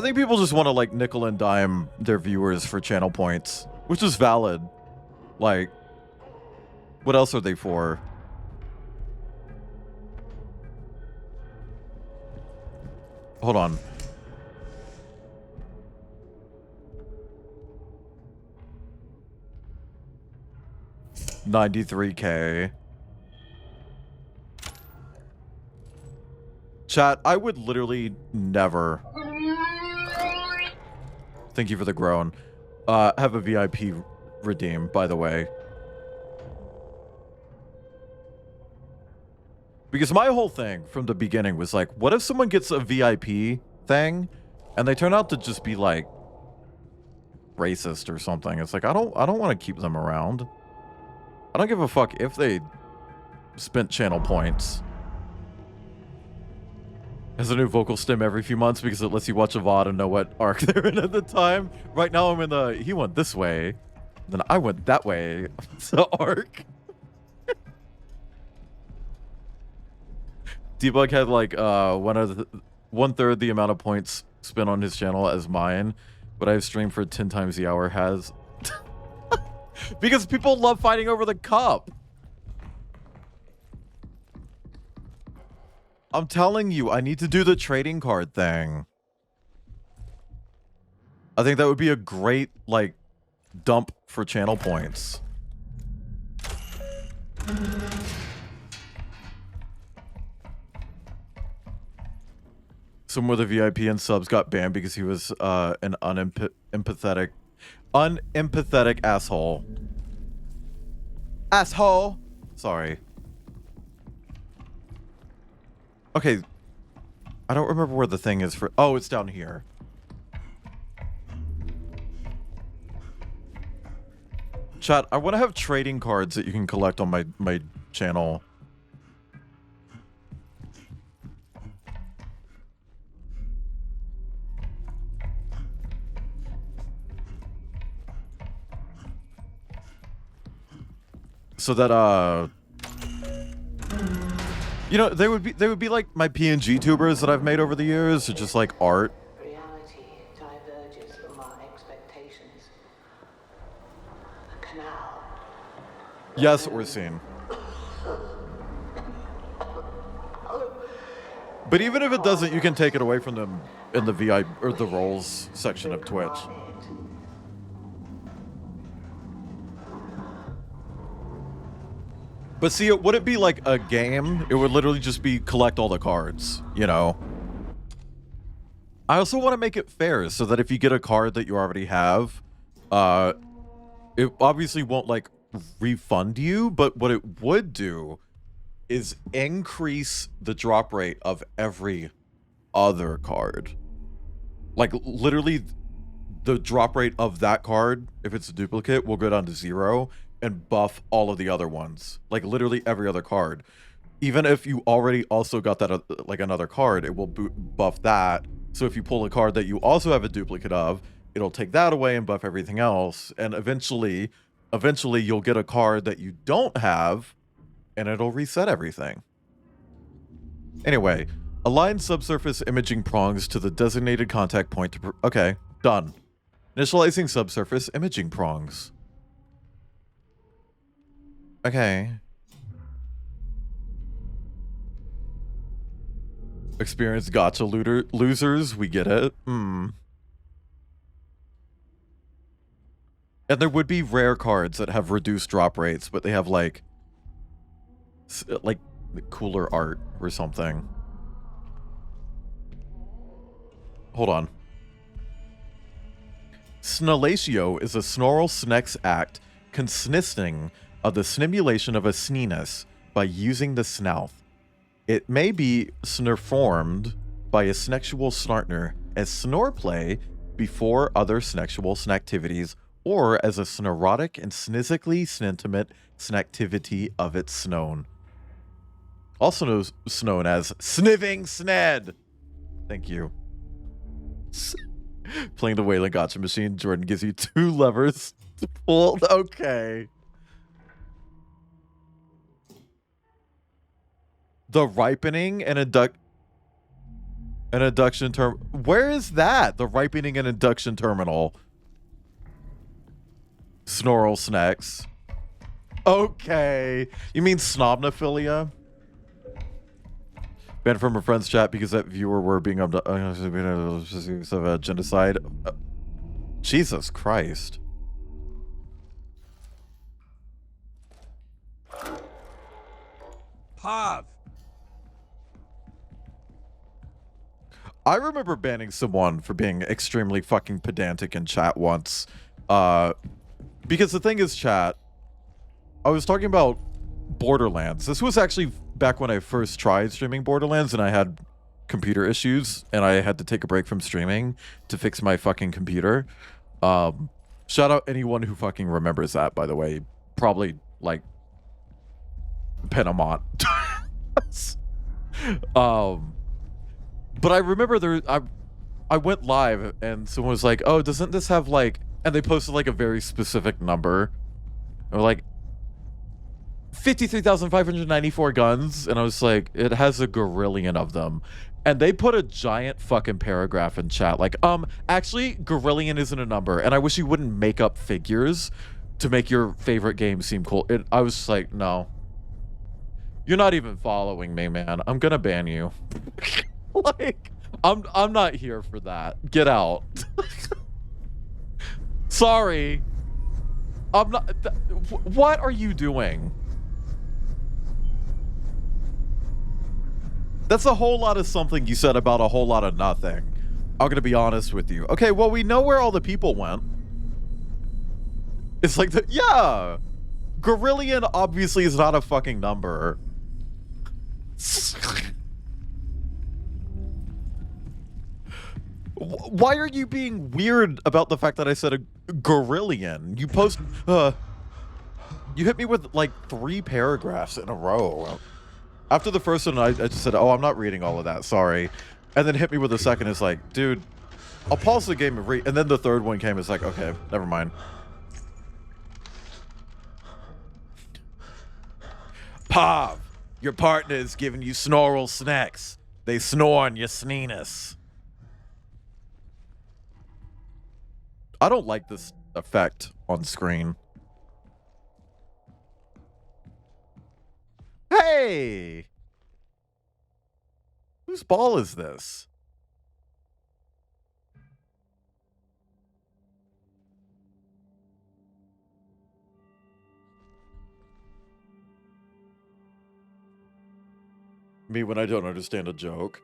think people just want to, like, nickel and dime their viewers for channel points. Which is valid. Like, what else are they for? Hold on. $93K. Chat, I would literally never. Thank you for the groan. Have a VIP redeem, by the way. Because my whole thing from the beginning was like, what if someone gets a VIP thing and they turn out to just be like racist or something? It's like, I don't want to keep them around. I don't give a fuck if they spent channel points. Has a new vocal stem every few months because it lets you watch a VOD and know what arc they're in at the time. Right now I'm in the he went this way, then I went that way. The arc. Debug had like 1/3 the amount of points spent on his channel as mine, but I've streamed for 10 times the hour has. Because people love fighting over the cup. I'm telling you, I need to do the trading card thing. I think that would be a great, like, dump for channel points. Some of the VIP and subs got banned because he was an unempathetic asshole. Asshole! Sorry. Okay. I don't remember where the thing is for... Oh, it's down here. Chat, I want to have trading cards that you can collect on my channel. So that you know, they would be like my PNG tubers that I've made over the years, or just like art. Reality diverges from our expectations. A canal. Yes, Orsine. But even if it doesn't, you can take it away from them in the VI or the roles section of Twitch. But see, it wouldn't be like a game. It would literally just be collect all the cards, you know? I also want to make it fair so that if you get a card that you already have, it obviously won't like refund you, but what it would do is increase the drop rate of every other card. Like literally the drop rate of that card, if it's a duplicate, will go down to 0 and buff all of the other ones. Like literally every other card. Even if you already also got that like another card, it will buff that. So if you pull a card that you also have a duplicate of, it'll take that away and buff everything else. And eventually you'll get a card that you don't have and it'll reset everything. Anyway, align subsurface imaging prongs to the designated contact point to... Okay, done. Initializing subsurface imaging prongs. Okay. Experienced gacha losers, we get it. And there would be rare cards that have reduced drop rates, but they have like cooler art or something. Hold on. Snelatio is a snarl snex act consisting of the stimulation of a sneeze by using the snout. It may be snorformed by a snexual snartner as snore play before other snexual snactivities or as a snorotic and snizzically sentiment snactivity of its snown. Also known as sniving sned. Thank you. Playing the Wayland Gotcha machine, Jordan gives you 2 levers to pull. Okay. The ripening and induction term. Where is that? The ripening and induction terminal. Snorl snacks. Okay. You mean snobnophilia? Banned from a friend's chat because that viewer were being of a genocide. Jesus Christ. Pav. I remember banning someone for being extremely fucking pedantic in chat once. Because the thing is, chat, I was talking about Borderlands. This was actually back when I first tried streaming Borderlands and I had computer issues and I had to take a break from streaming to fix my fucking computer. Shout out anyone who fucking remembers that, by the way. Probably, like, Panamont. But I remember I went live and someone was like, "Oh, doesn't this have like?" And they posted like a very specific number, or like 53,594 guns, and I was like, "It has a gorillion of them." And they put a giant fucking paragraph in chat, like, actually, gorillion isn't a number, and I wish you wouldn't make up figures to make your favorite game seem cool. I was just like, no. You're not even following me, man. I'm gonna ban you. Like, I'm not here for that. Get out. Sorry. I'm not. What are you doing? That's a whole lot of something you said about a whole lot of nothing. I'm gonna be honest with you. Okay, well, we know where all the people went. It's like yeah. Gorillion obviously is not a fucking number. Why are you being weird about the fact that I said a gorillion? You post, you hit me with like 3 paragraphs in a row. After the first one, I just said, oh, I'm not reading all of that, sorry. And then hit me with the second, it's like, dude, I'll pause the game and read. And then the third one came, it's like, okay, never mind. Pav, your partner is giving you snoral snacks. They snore on your sneenus. I don't like this effect on screen. Hey! Whose ball is this? Me when I don't understand a joke.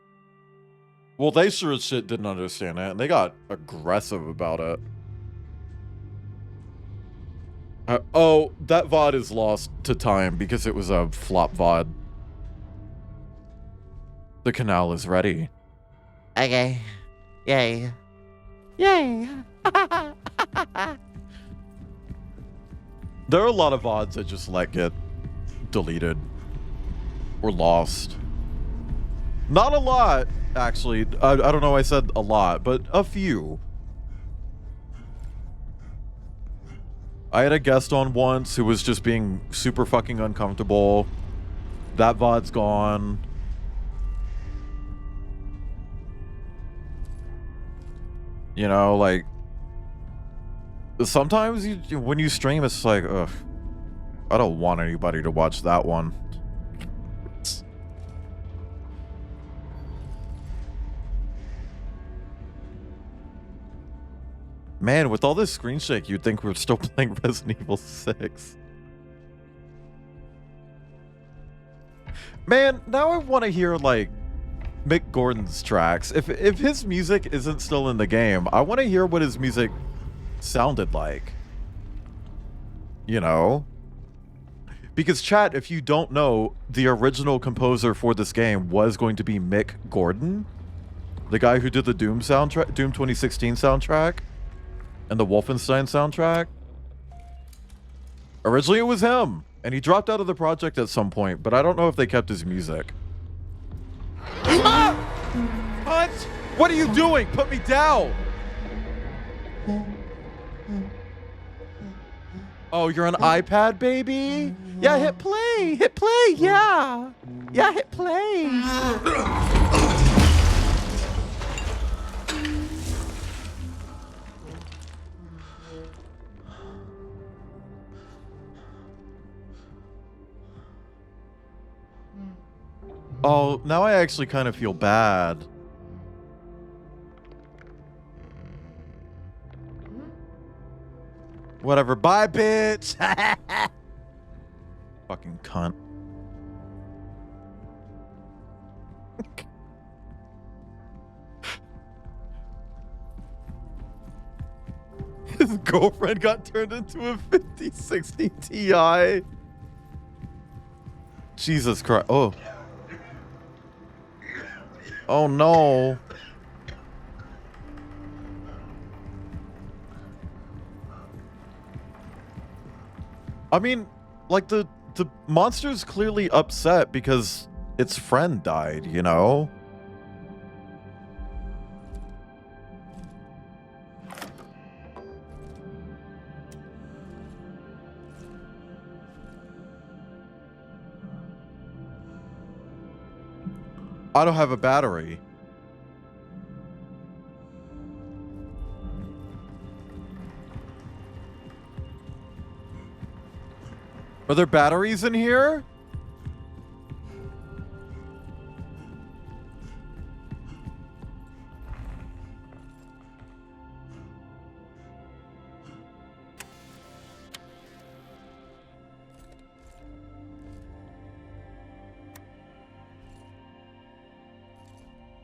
Well, they sure as shit didn't understand it, and they got aggressive about it. Oh, that VOD is lost to time because it was a flop VOD. The canal is ready. Okay. Yay. Yay. There are a lot of VODs that just let get deleted or lost. Not a lot, actually. I don't know why I said a lot, but a few. I had a guest on once who was just being super fucking uncomfortable. That VOD's gone. You know, like, sometimes when you stream, it's like, ugh, I don't want anybody to watch that one. Man, with all this screen shake, you'd think we're still playing Resident Evil 6. Man, now I want to hear, like, Mick Gordon's tracks. If his music isn't still in the game, I want to hear what his music sounded like. You know? Because, chat, if you don't know, the original composer for this game was going to be Mick Gordon. The guy who did the Doom soundtrack, Doom 2016 soundtrack. And the Wolfenstein soundtrack. Originally it was him, and he dropped out of the project at some point, but I don't know if they kept his music. Ah! Punch! What are you doing? Put me down! Oh, you're on iPad, baby? Yeah, hit play! Hit play, yeah! Yeah, hit play! Oh, now I actually kind of feel bad. Whatever, bye, bitch! Fucking cunt. His girlfriend got turned into a 5060 Ti. Jesus Christ. Oh. Oh no. I mean, like the the monster's clearly upset because its friend died, you know? I don't have a battery. Are there batteries in here?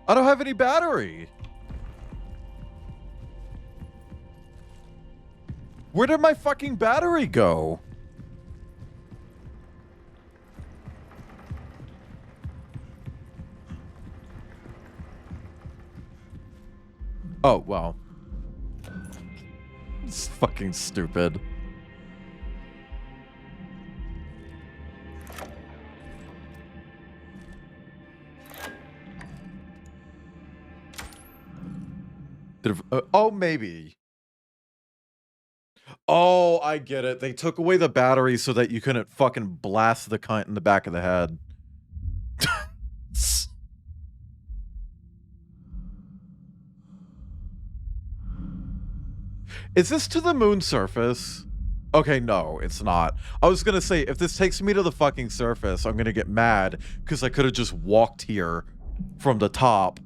I don't have any battery. Where did my fucking battery go? Oh, well. It's fucking stupid. Oh, maybe. Oh, I get it. They took away the battery so that you couldn't fucking blast the cunt in the back of the head. Is this to the moon surface? Okay, no, it's not. I was gonna say, if this takes me to the fucking surface, I'm gonna get mad because I could have just walked here from the top.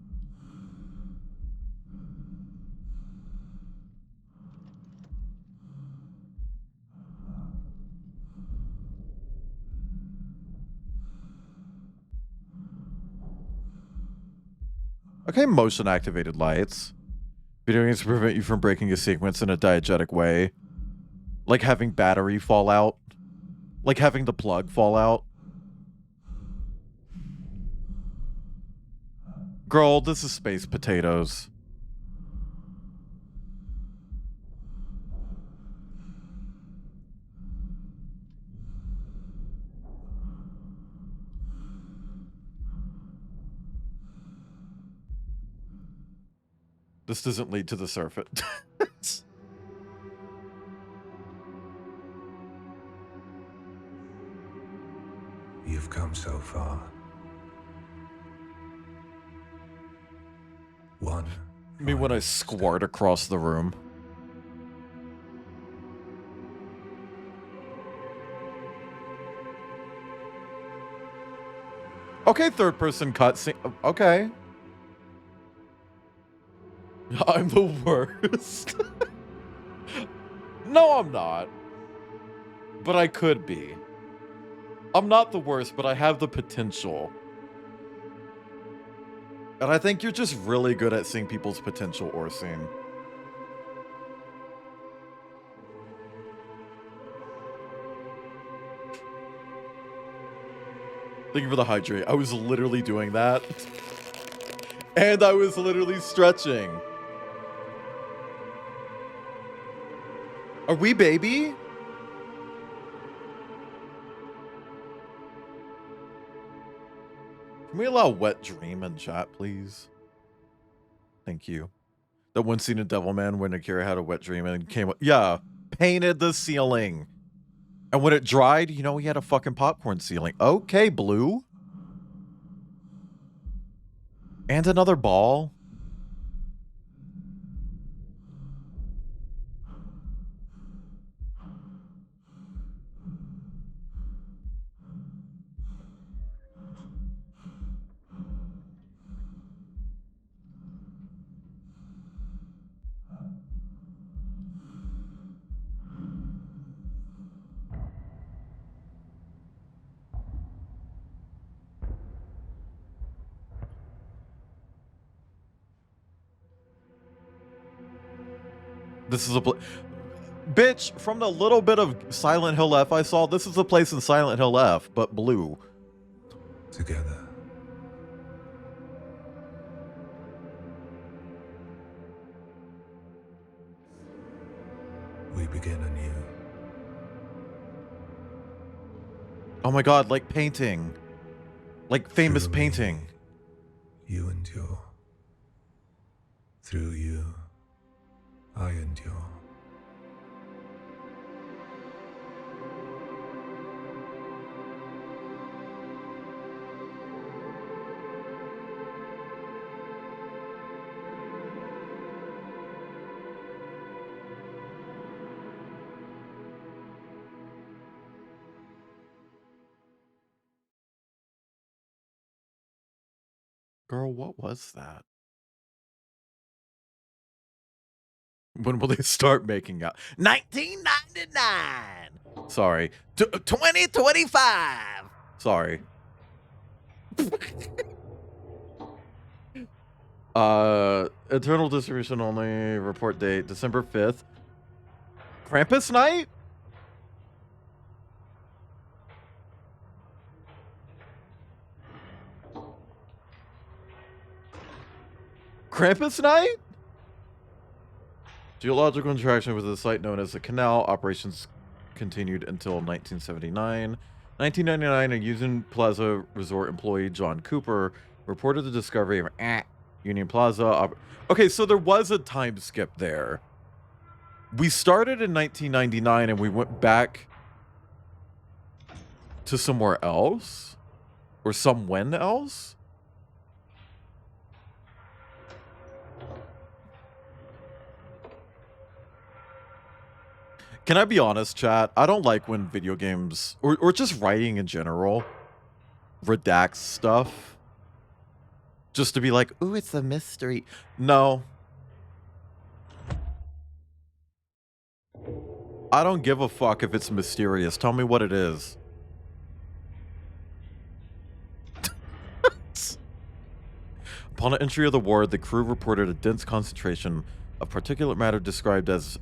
Okay, motion activated lights. Video games to prevent you from breaking a sequence in a diegetic way. Like having battery fall out. Like having the plug fall out. Girl, this is Space Potatoes. This doesn't lead to the surface. You've come so far. One. I mean, when I squart across the room. Okay, third person cutscene. Okay. I'm the worst. No, I'm not. But I could be. I'm not the worst, but I have the potential. And I think you're just really good at seeing people's potential, Orsine. Thank you for the hydrate. I was literally doing that. And I was literally stretching. Are we baby? Can we allow Wet Dream in chat, please? Thank you. That one scene in Devilman when Akira had a wet dream and came up. Yeah, painted the ceiling. And when it dried, you know, he had a fucking popcorn ceiling. Okay, Blue. And another ball. This is a bitch, from the little bit of Silent Hill F I saw, this is a place in Silent Hill F, but blue. Together. We begin anew. Oh my god, like painting. Like famous painting. You endure. Through you, I endure. Girl, what was that? When will they start making out? 1999. Sorry. 2025. Sorry. Internal distribution only. Report date December 5th. Krampus night? Krampus night? Geological interaction with the site known as the canal. Operations continued until 1979. 1999, a Union Plaza Resort employee, John Cooper, reported the discovery of Union Plaza. Okay, so there was a time skip there. We started in 1999 and we went back to somewhere else? Or somewhen else? Can I be honest, chat? I don't like when video games, or just writing in general, redacts stuff. Just to be like, ooh, it's a mystery. No. I don't give a fuck if it's mysterious. Tell me what it is. Upon entry of the ward, the crew reported a dense concentration of particulate matter described as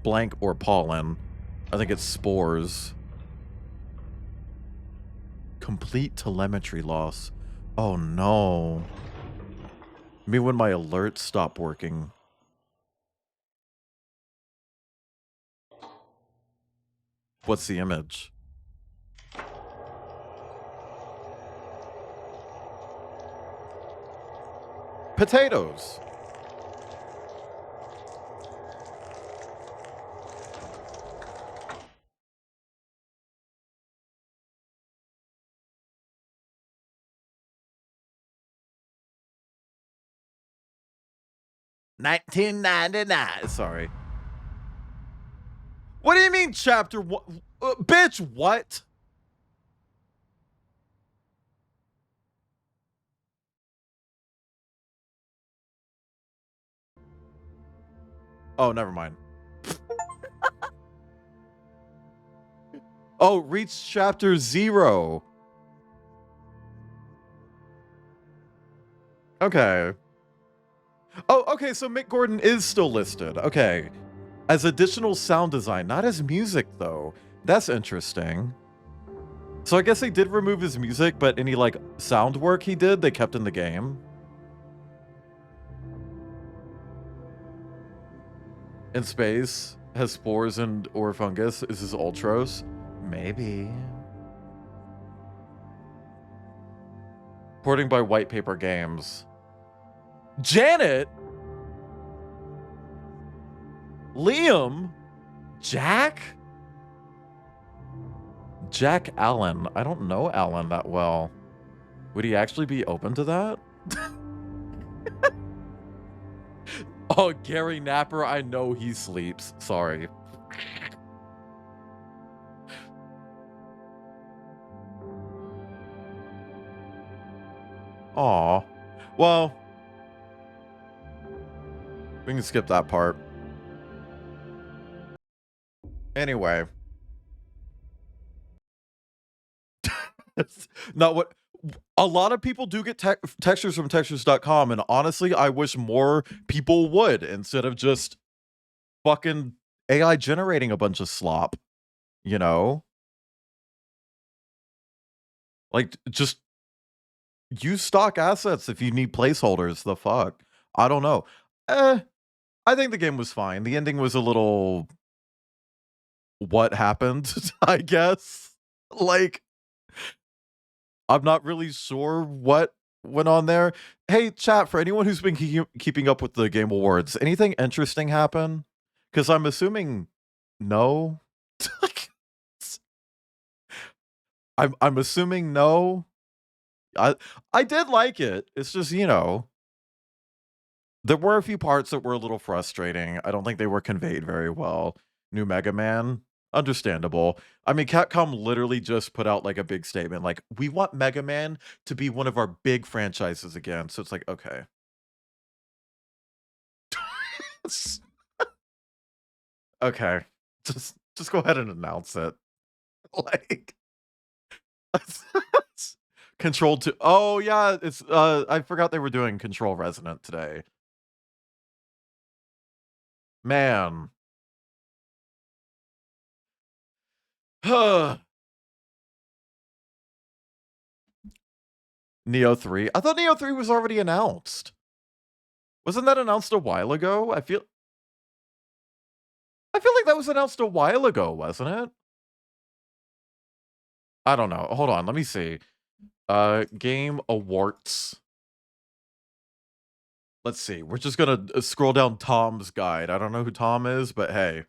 blank or pollen. I think it's spores. Complete telemetry loss. Oh no. I mean, when my alerts stop working. What's the image? Potatoes. $19.99. Sorry. What do you mean chapter one? Bitch, what? Oh, never mind. Oh, reach chapter 0. Okay. Oh, okay, so Mick Gordon is still listed. Okay. As additional sound design, not as music, though. That's interesting. So I guess they did remove his music, but any, like, sound work he did, they kept in the game. In space, has spores and or fungus. Is this Ultros? Maybe. Porting by White Paper Games. Janet? Liam? Jack? Jack Allen. I don't know Allen that well. Would he actually be open to that? Oh, Gary Napper. I know he sleeps. Sorry. Aw. Well, we can skip that part. Anyway. Not what a lot of people do get textures from textures.com, and honestly, I wish more people would instead of just fucking AI generating a bunch of slop, you know? Like, just use stock assets if you need placeholders. The fuck? I don't know. I think the game was fine. The ending was a little what happened, I guess. Like, I'm not really sure what went on there. Hey, chat, for anyone who's been keeping up with the Game Awards, anything interesting happen? Because I'm assuming no. I'm assuming no. I did like it. It's just, you know, there were a few parts that were a little frustrating. I don't think they were conveyed very well. New Mega Man, understandable. I mean, Capcom literally just put out like a big statement, like, we want Mega Man to be one of our big franchises again. So it's like, okay. Okay. Just go ahead and announce it. Like Control 2. Oh yeah, it's I forgot they were doing Control Resonant today. Man. Neo 3. I thought Neo 3 was already announced. Wasn't that announced a while ago? I feel like that was announced a while ago, wasn't it? I don't know. Hold on, let me see. Game Awards. Let's see. We're just gonna scroll down Tom's guide. I don't know who Tom is, but hey.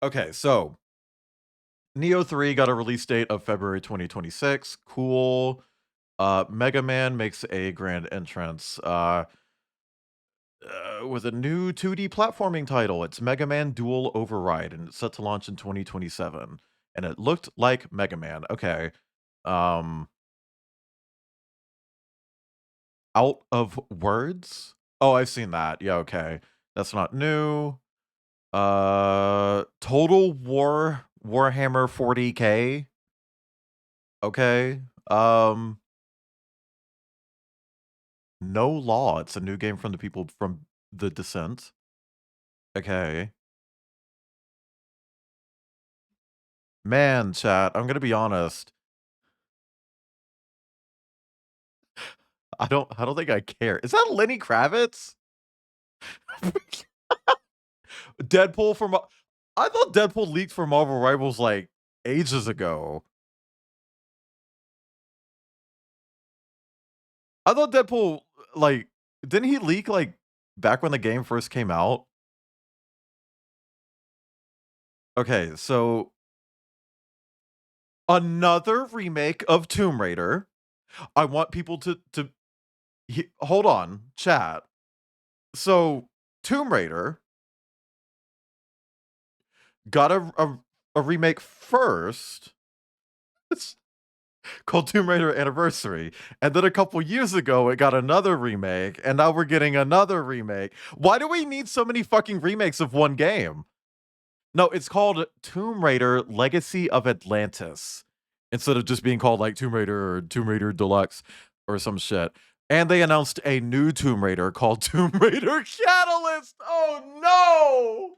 Okay, so Neo 3 got a release date of February 2026. Cool. Mega Man makes a grand entrance with a new 2D platforming title. It's Mega Man Dual Override, and it's set to launch in 2027. And it looked like Mega Man. Okay. Out of Words? Oh, I've seen that. Yeah, okay. That's not new. Total War Warhammer 40K. Okay. No Law. It's a new game from the people from The Descent. Okay. Man, chat, I'm gonna be honest. I don't think I care. Is that Lenny Kravitz? Deadpool from I thought Deadpool leaked for Marvel Rivals like ages ago. I thought Deadpool like didn't he leak like back when the game first came out? Okay, so another remake of Tomb Raider. I want people to hold on, chat. So Tomb Raider got a remake first. It's called Tomb Raider Anniversary. And then a couple years ago, it got another remake. And now we're getting another remake. Why do we need so many fucking remakes of one game? No, it's called Tomb Raider Legacy of Atlantis. Instead of just being called like Tomb Raider or Tomb Raider Deluxe or some shit. And they announced a new Tomb Raider called Tomb Raider Catalyst. Oh no!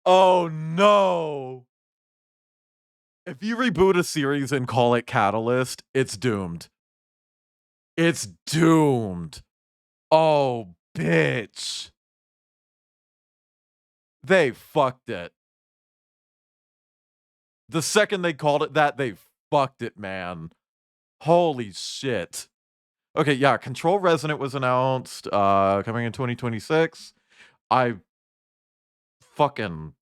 Oh no! If you reboot a series and call it Catalyst, it's doomed. It's doomed. Oh, bitch. They fucked it. The second they called it that, they fucked it, man. Holy shit. Okay, yeah, Control Resonant was announced, coming in 2026. I fucking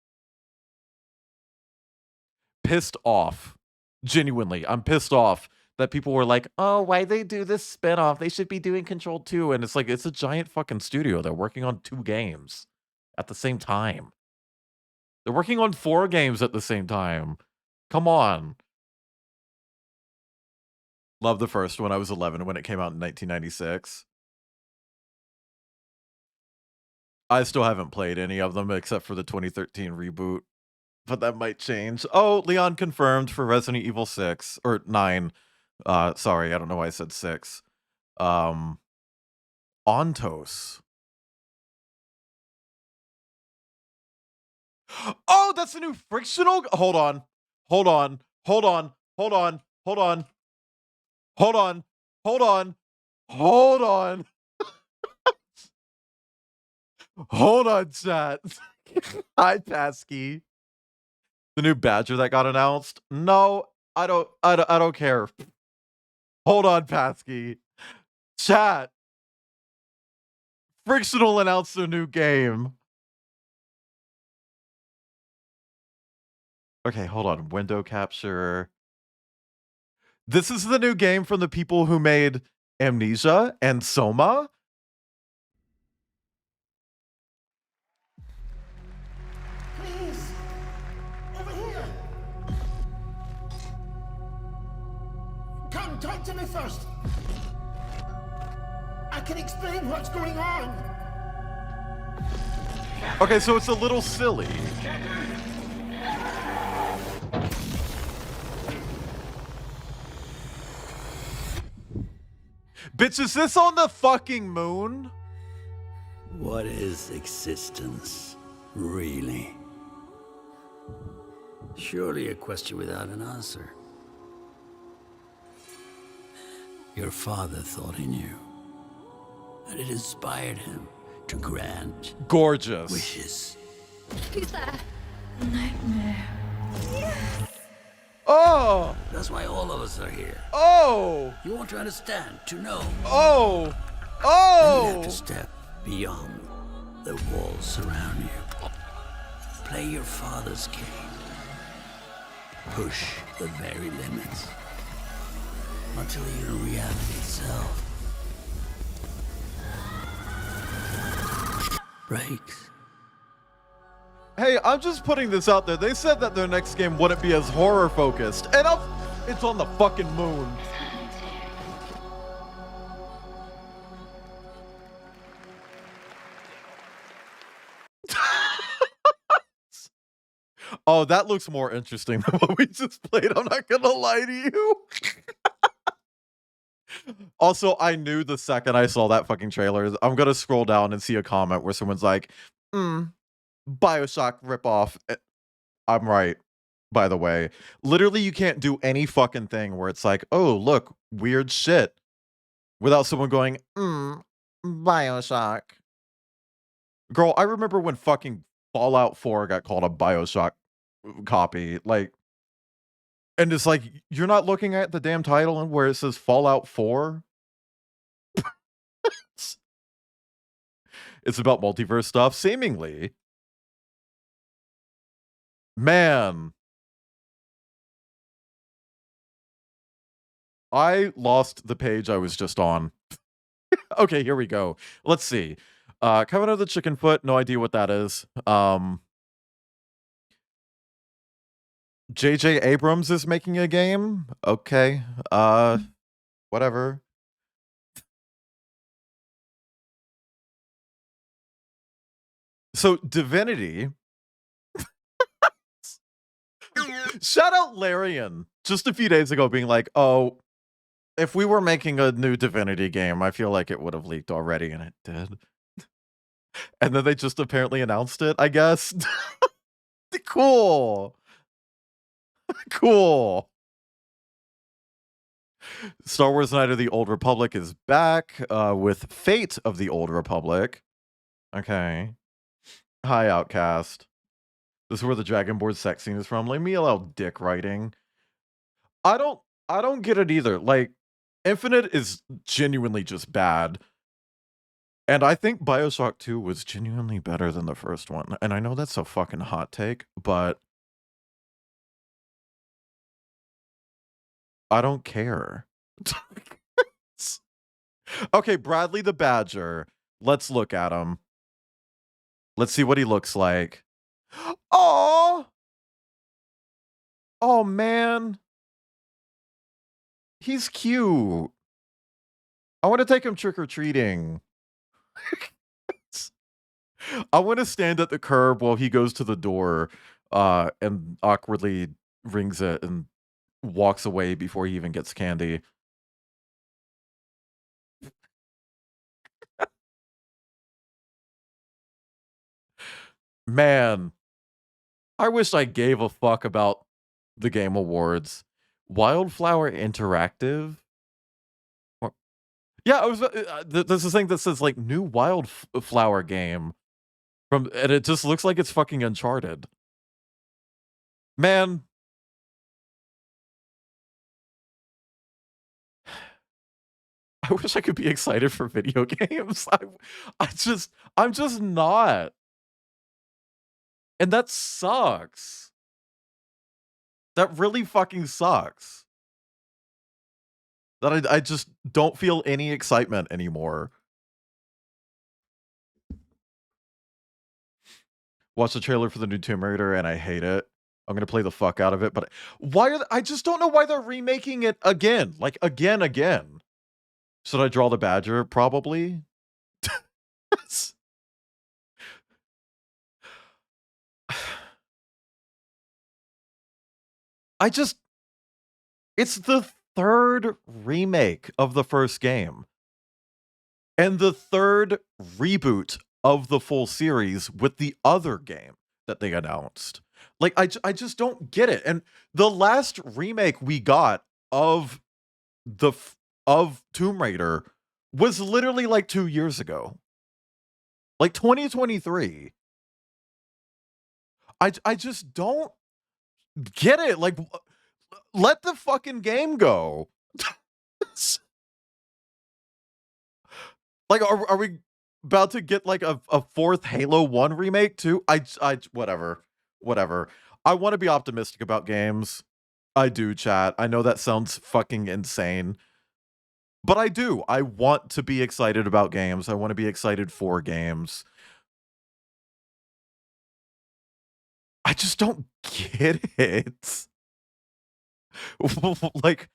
pissed off. Genuinely, I'm pissed off that people were like, oh, why they do this spinoff? They should be doing Control 2. And it's like, it's a giant fucking studio. They're working on 2 games at the same time. They're working on 4 games at the same time. Come on. Love the first one. I was 11 when it came out in 1996. I still haven't played any of them except for the 2013 reboot. But that might change. Oh, Leon confirmed for Resident Evil 6 or 9. Sorry, I don't know why I said 6. Ontos. Oh, that's a new frictional. Hold on. Hold on. Hold on. Hold on. Hold on. Hold on. Hold on. Hold on. Hold on, chat. Hi, Pasky. The new Badger that got announced? No, I don't care. Hold on, Patsky. Chat. Frictional announced a new game. Okay, hold on. Window capture. This is the new game from the people who made Amnesia and Soma. Please, over here. Come, talk to me first. I can explain what's going on. Okay, so it's a little silly. Bitch, is this on the fucking moon? What is existence, really? Surely a question without an answer. Your father thought he knew, and it inspired him to grant gorgeous wishes. Who's that? Nightmare. Oh! That's why all of us are here. Oh! You want to understand, to know. Oh! Then Oh! you have to step beyond the walls surround you. Play your father's game. Push the very limits until you're reality itself breaks. Hey, I'm just putting this out there. They said that their next game wouldn't be as horror focused, and it's on the fucking moon. Oh, that looks more interesting than what we just played. I'm not gonna lie to you. Also, I knew the second I saw that fucking trailer. I'm gonna scroll down and see a comment where someone's like, Bioshock ripoff. I'm right, by the way. Literally, you can't do any fucking thing where it's like, oh, look, weird shit, without someone going, Bioshock. Girl, I remember when fucking Fallout 4 got called a Bioshock copy. Like, and it's like, you're not looking at the damn title and where it says Fallout 4? It's about multiverse stuff, seemingly. Man. I lost the page I was just on. Okay, here we go. Let's see. Coming out of the chicken foot, no idea what that is. J.J. Abrams is making a game? Okay. Whatever. So, Divinity. Shout out Larian. Just a few days ago being like, oh, if we were making a new Divinity game, I feel like it would have leaked already, and it did. And then they just apparently announced it, I guess. Cool. Cool. Star Wars Knight of the Old Republic is back with Fate of the Old Republic. Okay. Hi, Outcast. This is where the Dragonborn sex scene is from. Leave me alone, dick writing. I don't get it either. Like, Infinite is genuinely just bad. And I think BioShock 2 was genuinely better than the first one. And I know that's a fucking hot take, but I don't care. Okay, Bradley the Badger. Let's look at him. Let's see what he looks like. Oh! Oh, man. He's cute. I want to take him trick-or-treating. I want to stand at the curb while he goes to the door and awkwardly rings it and walks away before he even gets candy. Man, I wish I gave a fuck about the Game Awards. Wildflower Interactive? Yeah, I was. There's this thing that says like new Wildflower game from, and it just looks like it's fucking Uncharted. Man, I wish I could be excited for video games. I'm just not. And that sucks. That really fucking sucks. That I just don't feel any excitement anymore. Watch the trailer for the new Tomb Raider and I hate it. I'm gonna play the fuck out of it, but I just don't know why they're remaking it again. Like again. Should I draw the badger? Probably. It's the third remake of the first game. And the third reboot of the full series with the other game that they announced. Like, I just don't get it. And the last remake we got of Tomb Raider was literally like 2 years ago. Like 2023. I just don't get it. Like, let the fucking game go. Like, are we about to get like a fourth Halo 1 remake too? Whatever. I want to be optimistic about games. I do, chat. I know that sounds fucking insane. But I do. I want to be excited about games. I want to be excited for games. I just don't get it. Like,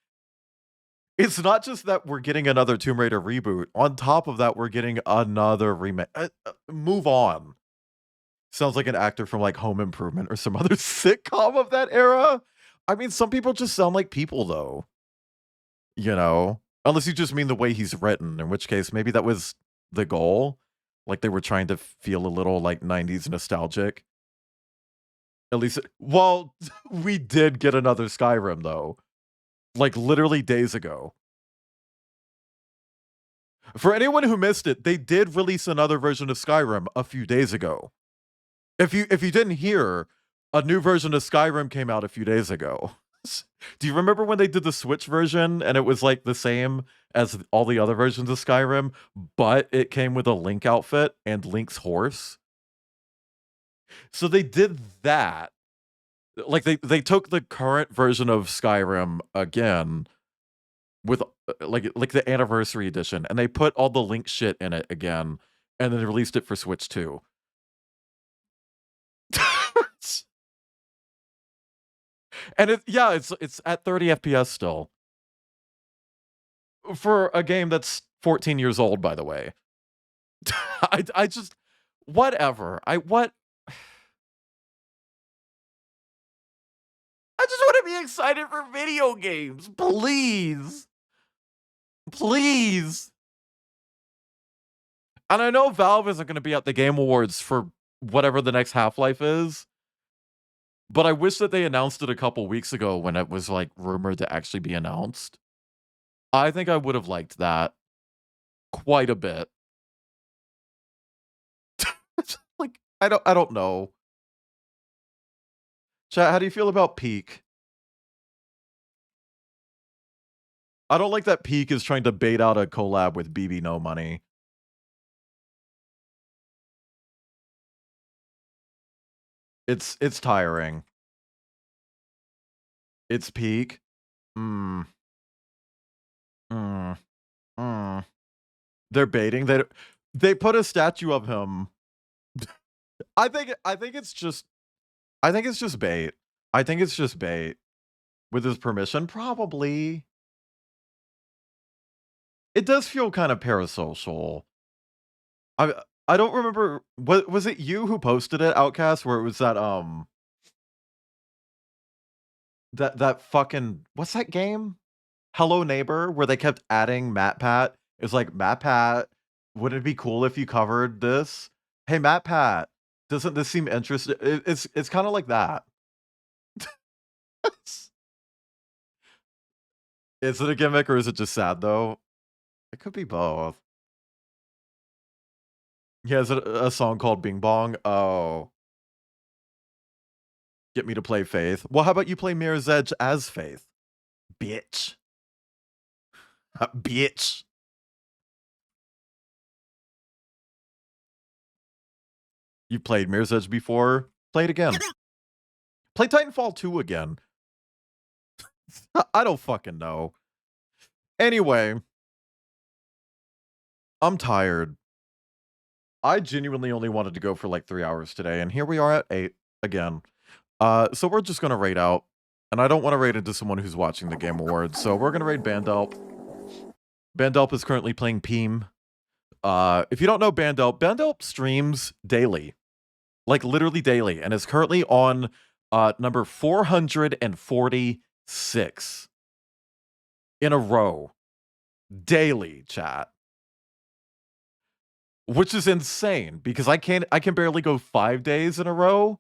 it's not just that we're getting another Tomb Raider reboot. On top of that, we're getting another remake. Move on. Sounds like an actor from like Home Improvement or some other sitcom of that era. I mean, some people just sound like people though. You know? Unless you just mean the way he's written, in which case maybe that was the goal. Like they were trying to feel a little like 90s nostalgic. At least, well, we did get another Skyrim though. Like literally days ago. For anyone who missed it, they did release another version of Skyrim a few days ago. If you didn't hear, a new version of Skyrim came out a few days ago. Do you remember when they did the Switch version and it was like the same as all the other versions of Skyrim, but it came with a Link outfit and Link's horse? So they did that. Like they took the current version of Skyrim again with like the anniversary edition and they put all the Link shit in it again and then they released it for Switch 2. And it's at 30 FPS still. For a game that's 14 years old, by the way. I just whatever. I just want to be excited for video games. Please. Please. And I know Valve isn't going to be at the Game Awards for whatever the next Half-Life is. But I wish that they announced it a couple weeks ago when it was like rumored to actually be announced. I think I would have liked that quite a bit. Like I don't know. Chat, how do you feel about Peak? I don't like that Peak is trying to bait out a collab with BB No Money. It's tiring. It's Peak. They're baiting. They put a statue of him. I think it's just bait. I think it's just bait. With his permission, probably. It does feel kind of parasocial. I don't remember. Was it you who posted it, Outcast, where it was that that fucking what's that game? Hello Neighbor, where they kept adding MatPat. It's like, MatPat, would it be cool if you covered this? Hey MatPat, doesn't this seem interesting? It's kind of like that. Is it a gimmick or is it just sad though? It could be both. He has a song called Bing Bong. Oh. get me to play Faith. Well, how about you play Mirror's Edge as Faith? Bitch. Bitch. You played Mirror's Edge before? Play it again. Play Titanfall 2 again. I don't fucking know. Anyway, I'm tired. I genuinely only wanted to go for like 3 hours today, and here we are at 8 again. So we're just gonna raid out, and I don't want to raid into someone who's watching the Game Awards, so we're gonna raid Bandelp. Bandelp is currently playing Peem. If you don't know Bandelp streams daily, like literally daily, and is currently on number 446 in a row, daily, chat. Which is insane because I can barely go 5 days in a row.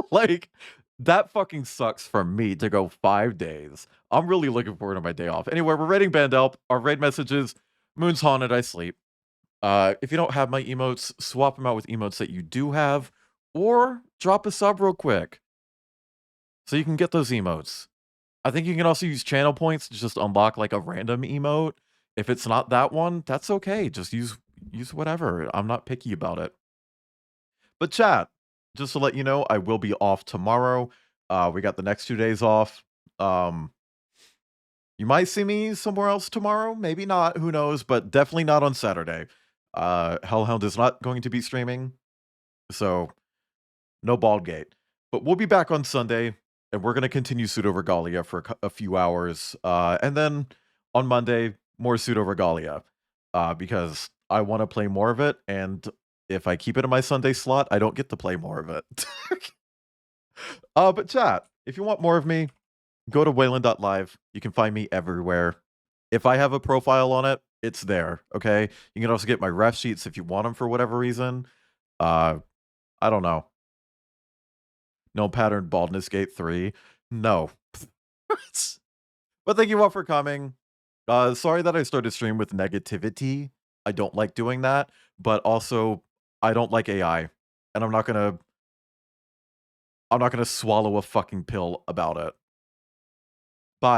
Like, that fucking sucks for me to go 5 days. I'm really looking forward to my day off. Anyway, we're raiding Bandelp. Our raid messages: Moon's haunted, I sleep. If you don't have my emotes, swap them out with emotes that you do have, or drop a sub real quick so you can get those emotes. I think you can also use channel points to just unlock like a random emote. If it's not that one, that's okay. Just use whatever. I'm not picky about it. But chat, just to let you know, I will be off tomorrow. We got the next 2 days off. You might see me somewhere else tomorrow. Maybe not. Who knows? But definitely not on Saturday. Hellhound is not going to be streaming. So, no Baldgate. But we'll be back on Sunday, and we're going to continue Pseudo Regalia for a few hours. And then on Monday, more Pseudo Regalia. Because I want to play more of it, and if I keep it in my Sunday slot, I don't get to play more of it. But chat, if you want more of me, go to Wayland.live. You can find me everywhere. If I have a profile on it, it's there, okay? You can also get my ref sheets if you want them for whatever reason. I don't know. No pattern baldness gate 3. No. But thank you all for coming. Sorry that I started stream with negativity. I don't like doing that, but also I don't like AI, and I'm not gonna swallow a fucking pill about it.